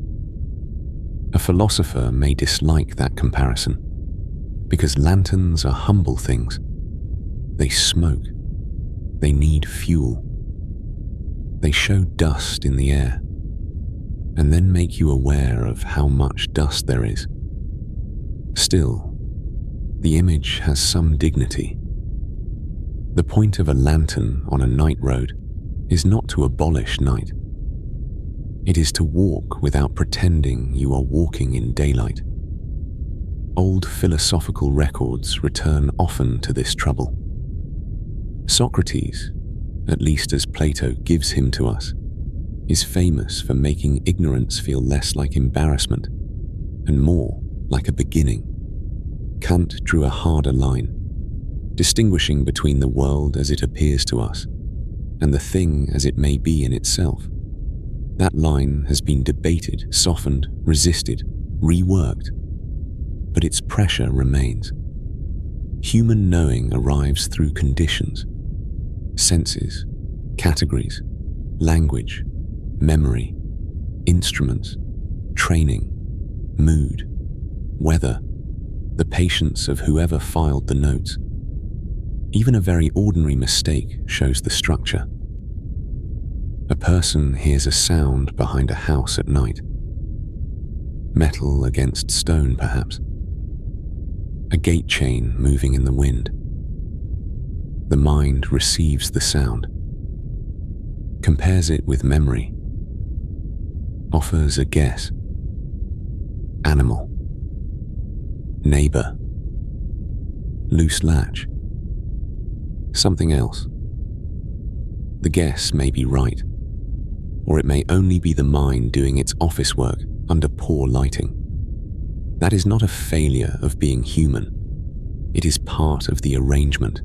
A philosopher may dislike that comparison, because lanterns are humble things. They smoke. They need fuel. They show dust in the air, and then make you aware of how much dust there is. Still, the image has some dignity. The point of a lantern on a night road is not to abolish night. It is to walk without pretending you are walking in daylight. Old philosophical records return often to this trouble. Socrates, at least as Plato gives him to us, is famous for making ignorance feel less like embarrassment and more like a beginning. Kant drew a harder line, distinguishing between the world as it appears to us and the thing as it may be in itself. That line has been debated, softened, resisted, reworked, but its pressure remains. Human knowing arrives through conditions, senses, categories, language, memory, instruments, training, mood, weather, the patience of whoever filed the notes. Even a very ordinary mistake shows the structure. A person hears a sound behind a house at night, Metal against stone, perhaps. A gate chain moving in the wind. The mind receives the sound, compares it with memory, offers a guess. Animal, neighbor, loose latch, something else. The guess may be right, or it may only be the mind doing its office work under poor lighting. That is not a failure of being human. It is part of the arrangement.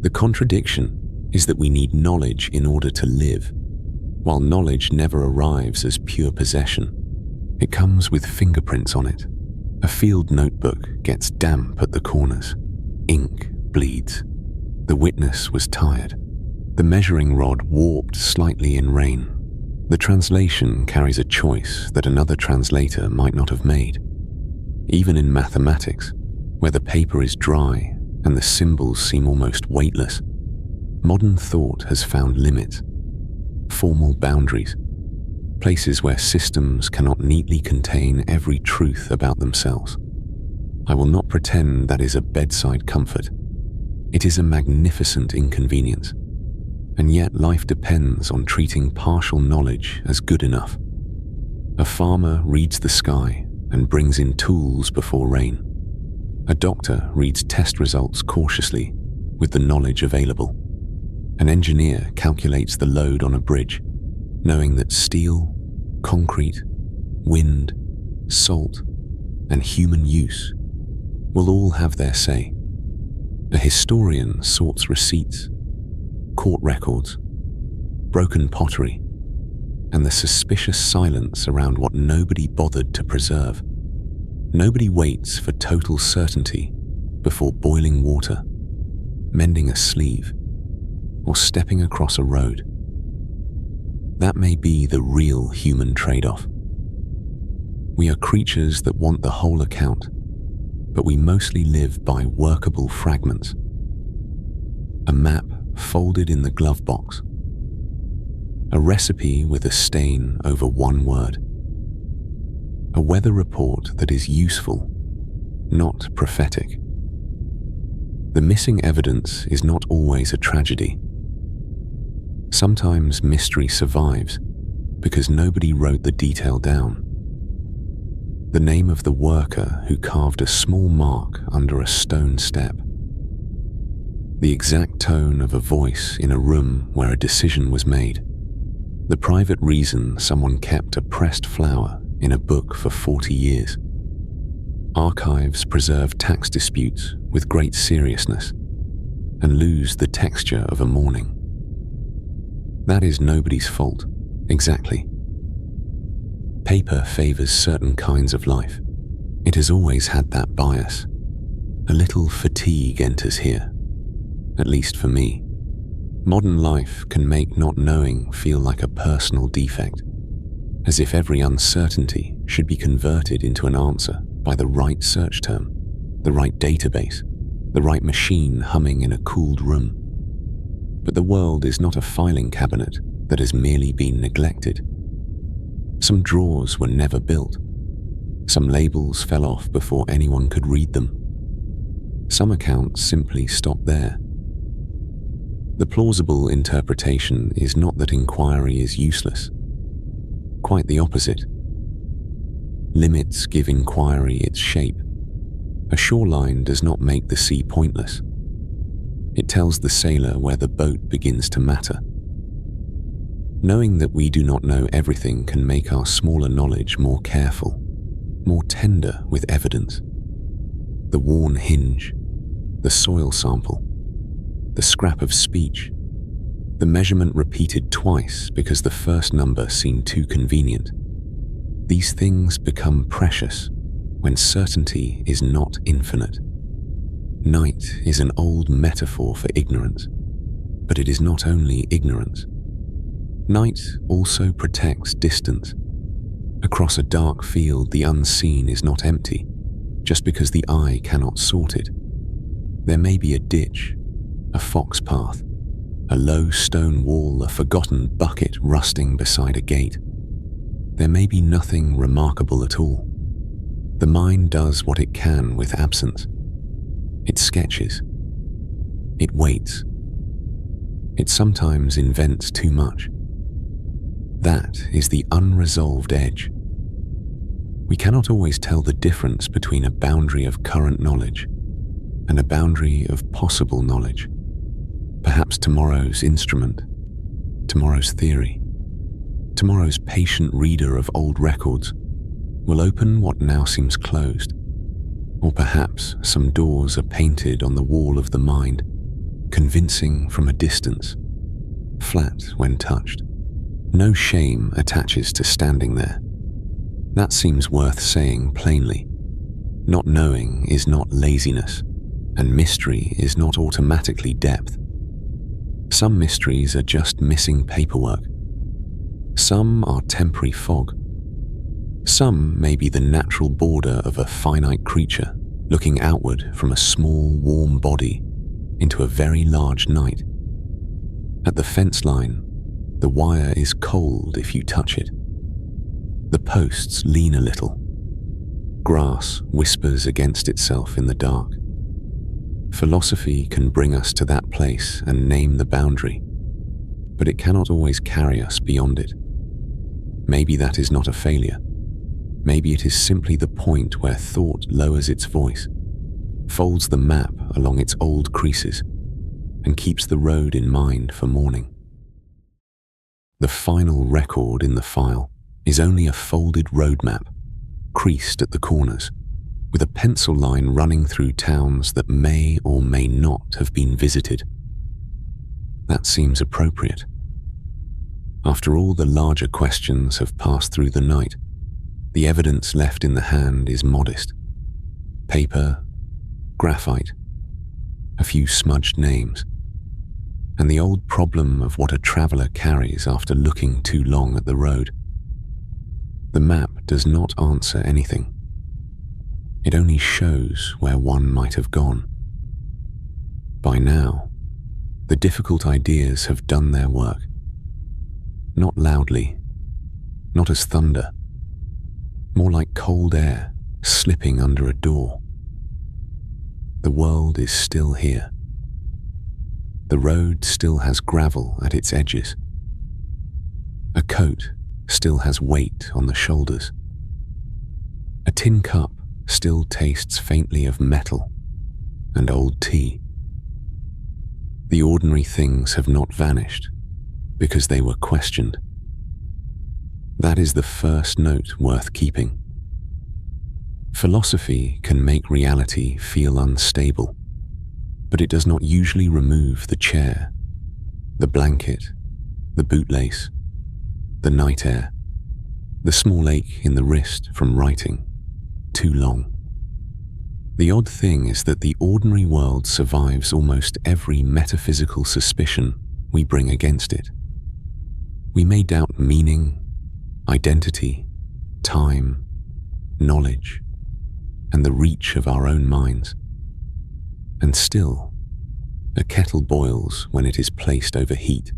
The contradiction is that we need knowledge in order to live, while knowledge never arrives as pure possession. It comes with fingerprints on it. A field notebook gets damp at the corners. Ink bleeds. The witness was tired. The measuring rod warped slightly in rain. The translation carries a choice that another translator might not have made. Even in mathematics, where the paper is dry and the symbols seem almost weightless, modern thought has found limits, formal boundaries, places where systems cannot neatly contain every truth about themselves. I will not pretend that is a bedside comfort. It is a magnificent inconvenience, and yet life depends on treating partial knowledge as good enough. A farmer reads the sky and brings in tools before rain. A doctor reads test results cautiously with the knowledge available. An engineer calculates the load on a bridge, knowing that steel, concrete, wind, salt, and human use will all have their say. A historian sorts receipts, court records, broken pottery, and the suspicious silence around what nobody bothered to preserve. Nobody waits for total certainty before boiling water, mending a sleeve, or stepping across a road. That may be the real human trade-off. We are creatures that want the whole account, but we mostly live by workable fragments. A map folded in the glove box. A recipe with a stain over one word. A weather report that is useful, not prophetic. The missing evidence is not always a tragedy. Sometimes mystery survives because nobody wrote the detail down. The name of the worker who carved a small mark under a stone step. The exact tone of a voice in a room where a decision was made. The private reason someone kept a pressed flower in a book for 40 years. Archives preserve tax disputes with great seriousness and lose the texture of a morning. That is nobody's fault, exactly. Paper favors certain kinds of life. It has always had that bias. A little fatigue enters here, at least for me. Modern life can make not knowing feel like a personal defect, as if every uncertainty should be converted into an answer by the right search term, the right database, the right machine humming in a cooled room. But the world is not a filing cabinet that has merely been neglected. Some drawers were never built. Some labels fell off before anyone could read them. Some accounts simply stopped there. The plausible interpretation is not that inquiry is useless. Quite the opposite. Limits give inquiry its shape. A shoreline does not make the sea pointless. It tells the sailor where the boat begins to matter. Knowing that we do not know everything can make our smaller knowledge more careful, more tender with evidence. The worn hinge, the soil sample, the scrap of speech, the measurement repeated twice because the first number seemed too convenient. These things become precious when certainty is not infinite. Night is an old metaphor for ignorance, but it is not only ignorance. Night also protects distance. Across a dark field, the unseen is not empty, just because the eye cannot sort it. There may be a ditch, a fox path, a low stone wall, a forgotten bucket rusting beside a gate. there may be nothing remarkable at all. The mind does what it can with absence. It sketches. It waits. It sometimes invents too much. That is the unresolved edge. We cannot always tell the difference between a boundary of current knowledge and a boundary of possible knowledge. Perhaps tomorrow's instrument, tomorrow's theory, tomorrow's patient reader of old records will open what now seems closed. Or perhaps some doors are painted on the wall of the mind, convincing from a distance, flat when touched. No shame attaches to standing there. That seems worth saying plainly. Not knowing is not laziness, and mystery is not automatically depth. Some mysteries are just missing paperwork. Some are temporary fog. Some may be the natural border of a finite creature looking outward from a small, warm body into a very large night. At the fence line, the wire is cold if you touch it. The posts lean a little. Grass whispers against itself in the dark. Philosophy can bring us to that place and name the boundary, but it cannot always carry us beyond it. Maybe that is not a failure. Maybe it is simply the point where thought lowers its voice, folds the map along its old creases, and keeps the road in mind for morning. The final record in the file is only a folded road map, creased at the corners, with a pencil line running through towns that may or may not have been visited. That seems appropriate. After all the larger questions have passed through the night, the evidence left in the hand is modest. Paper, graphite, a few smudged names, and the old problem of what a traveller carries after looking too long at the road. The map does not answer anything. It only shows where one might have gone. By now, the difficult ideas have done their work. Not loudly, not as thunder, more like cold air slipping under a door. The world is still here. The road still has gravel at its edges. A coat still has weight on the shoulders. A tin cup still tastes faintly of metal and old tea. The ordinary things have not vanished because they were questioned. That is the first note worth keeping. Philosophy can make reality feel unstable, but it does not usually remove the chair, the blanket, the bootlace, the night air, the small ache in the wrist from writing too long. The odd thing is that the ordinary world survives almost every metaphysical suspicion we bring against it. We may doubt meaning, identity, time, knowledge, and the reach of our own minds. And still, a kettle boils when it is placed over heat.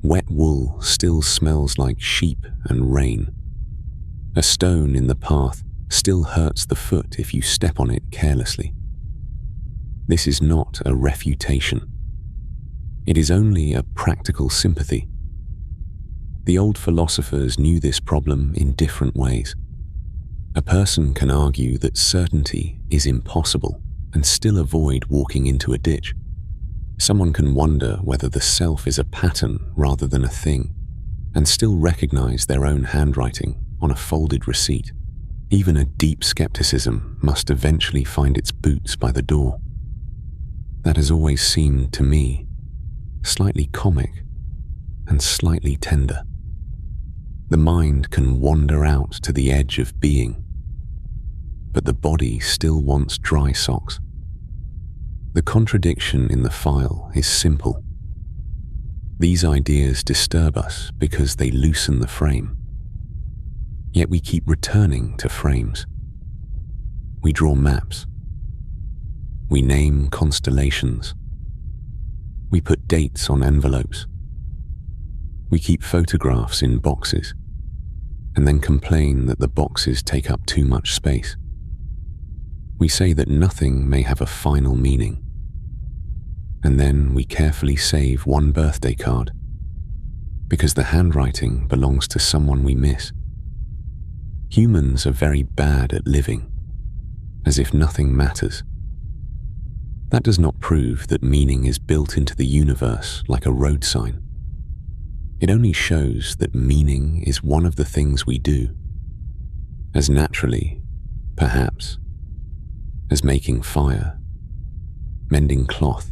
Wet wool still smells like sheep and rain. A stone in the path still hurts the foot if you step on it carelessly. This is not a refutation. It is only a practical sympathy. The old philosophers knew this problem in different ways. A person can argue that certainty is impossible and still avoid walking into a ditch. Someone can wonder whether the self is a pattern rather than a thing, and still recognize their own handwriting on a folded receipt. Even a deep skepticism must eventually find its boots by the door. That has always seemed to me slightly comic and slightly tender. The mind can wander out to the edge of being, but the body still wants dry socks. The contradiction in the file is simple. These ideas disturb us because they loosen the frame. Yet we keep returning to frames. We draw maps. We name constellations. We put dates on envelopes. We keep photographs in boxes. and then complain that the boxes take up too much space. We say that nothing may have a final meaning, and then we carefully save one birthday card because the handwriting belongs to someone we miss. Humans are very bad at living, as if nothing matters. That does not prove that meaning is built into the universe like a road sign. It only shows that meaning is one of the things we do, as naturally, perhaps, as making fire, mending cloth,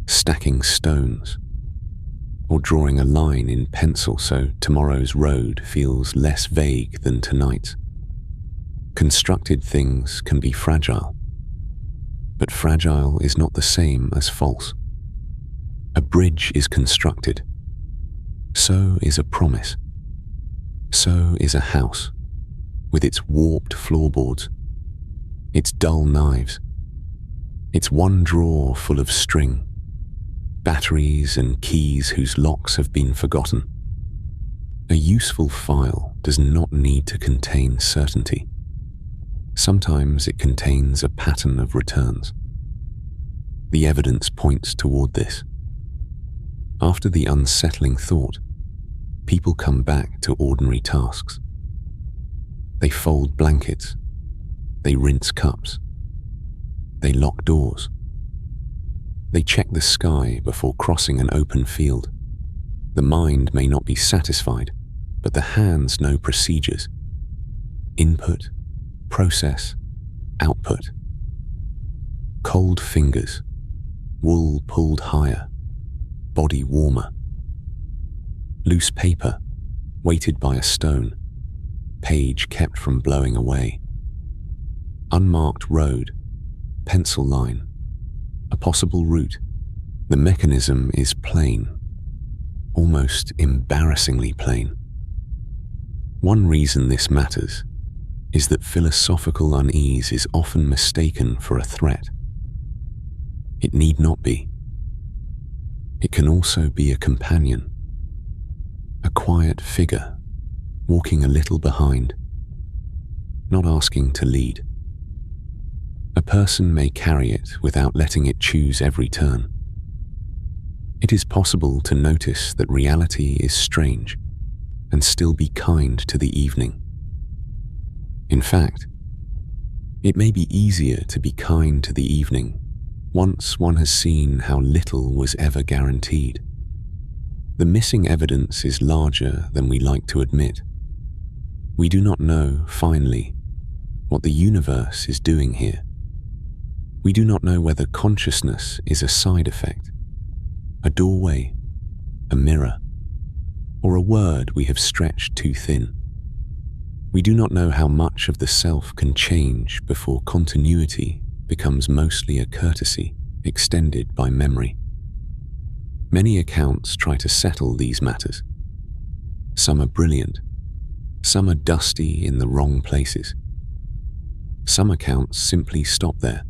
stacking stones, or drawing a line in pencil so tomorrow's road feels less vague than tonight's. Constructed things can be fragile, but fragile is not the same as false. A bridge is constructed. So is a promise. So is a house, with its warped floorboards, its dull knives, its one drawer full of string, batteries and keys whose locks have been forgotten. A useful file does not need to contain certainty. Sometimes it contains a pattern of returns. The evidence points toward this. After the unsettling thought, people come back to ordinary tasks. They fold blankets. They rinse cups. They lock doors. They check the sky before crossing an open field. The mind may not be satisfied, but the hands know procedures. Input, process, output. Cold fingers, wool pulled higher, body warmer. Loose paper, weighted by a stone, page kept from blowing away. Unmarked road, pencil line, a possible route. The mechanism is plain, almost embarrassingly plain. One reason this matters is that philosophical unease is often mistaken for a threat. It need not be. It can also be a companion, a quiet figure walking a little behind, not asking to lead. A person may carry it without letting it choose every turn. It is possible to notice that reality is strange and still be kind to the evening. In fact, it may be easier to be kind to the evening once one has seen how little was ever guaranteed. The missing evidence is larger than we like to admit. We do not know, finally, what the universe is doing here. We do not know whether consciousness is a side effect, a doorway, a mirror, or a word we have stretched too thin. We do not know how much of the self can change before continuity becomes mostly a courtesy extended by memory. Many accounts try to settle these matters. Some are brilliant. Some are dusty in the wrong places. Some accounts simply stop there.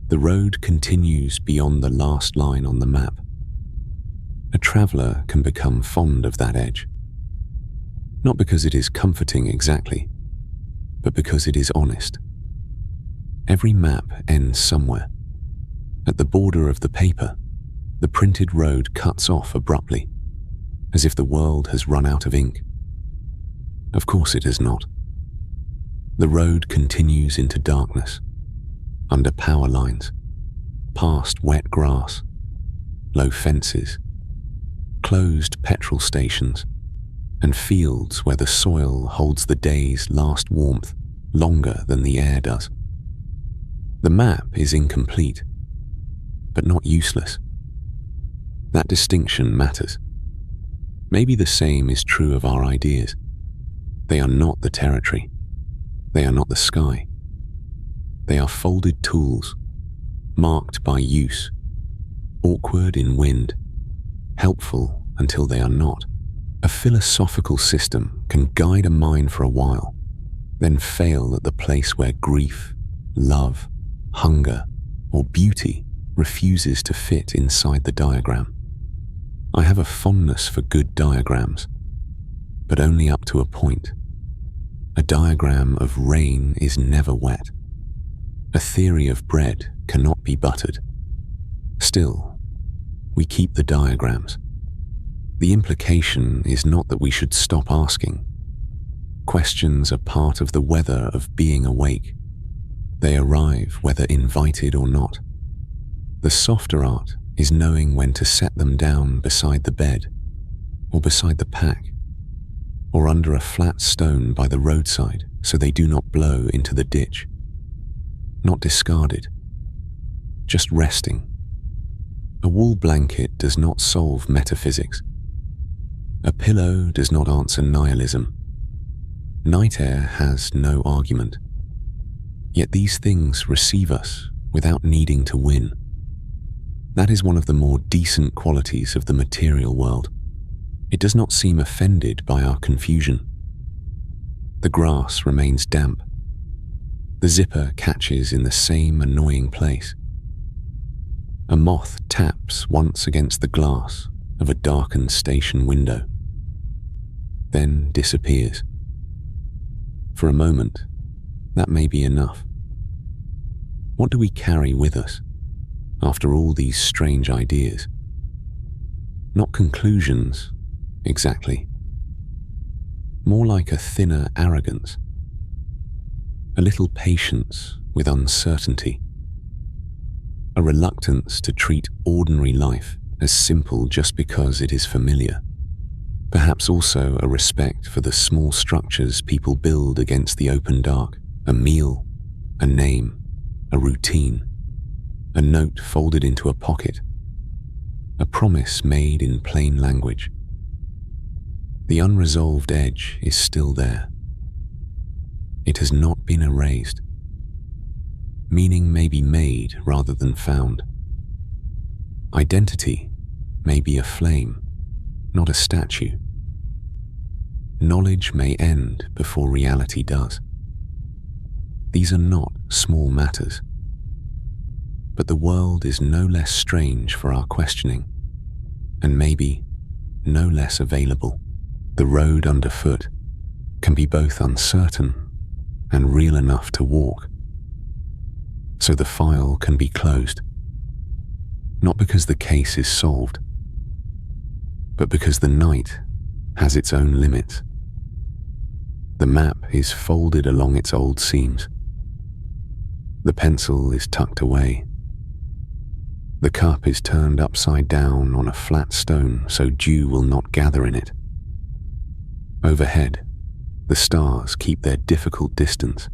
The road continues beyond the last line on the map. A traveler can become fond of that edge. Not because it is comforting exactly, but because it is honest. Every map ends somewhere. At the border of the paper, the printed road cuts off abruptly, as if the world has run out of ink. Of course it has not. The road continues into darkness, under power lines, past wet grass, low fences, closed petrol stations, and fields where the soil holds the day's last warmth longer than the air does. The map is incomplete, but not useless. That distinction matters. Maybe the same is true of our ideas. They are not the territory. They are not the sky. They are folded tools, marked by use, awkward in wind, helpful until they are not. A philosophical system can guide a mind for a while, then fail at the place where grief, love, hunger, or beauty refuses to fit inside the diagram. I have a fondness for good diagrams, but only up to a point. A diagram of rain is never wet. A theory of bread cannot be buttered. Still, we keep the diagrams. The implication is not that we should stop asking. Questions are part of the weather of being awake. They arrive whether invited or not. The softer art is knowing when to set them down beside the bed, or beside the pack, or under a flat stone by the roadside so they do not blow into the ditch. Not discarded, just resting. A wool blanket does not solve metaphysics. A pillow does not answer nihilism. Night air has no argument. Yet these things receive us without needing to win. That is one of the more decent qualities of the material world. It does not seem offended by our confusion. The grass remains damp. The zipper catches in the same annoying place. A moth taps once against the glass of a darkened station window, then disappears. For a moment, that may be enough. What do we carry with us after all these strange ideas? Not conclusions, exactly. More like a thinner arrogance. A little patience with uncertainty. A reluctance to treat ordinary life as simple just because it is familiar. Perhaps also a respect for the small structures people build against the open dark. A meal, a name, a routine, a note folded into a pocket, a promise made in plain language. The unresolved edge is still there. It has not been erased. Meaning may be made rather than found. Identity may be a flame, not a statue. Knowledge may end before reality does. These are not small matters. But the world is no less strange for our questioning, and maybe no less available. The road underfoot can be both uncertain and real enough to walk. So the file can be closed, not because the case is solved, but because the night has its own limits. The map is folded along its old seams. The pencil is tucked away. The cup is turned upside down on a flat stone so dew will not gather in it. Overhead, the stars keep their difficult distance.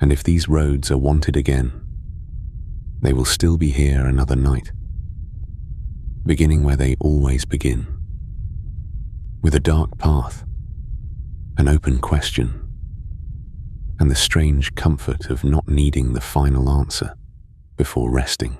And if these roads are wanted again, they will still be here another night, beginning where they always begin, with a dark path, an open question, and the strange comfort of not needing the final answer before resting.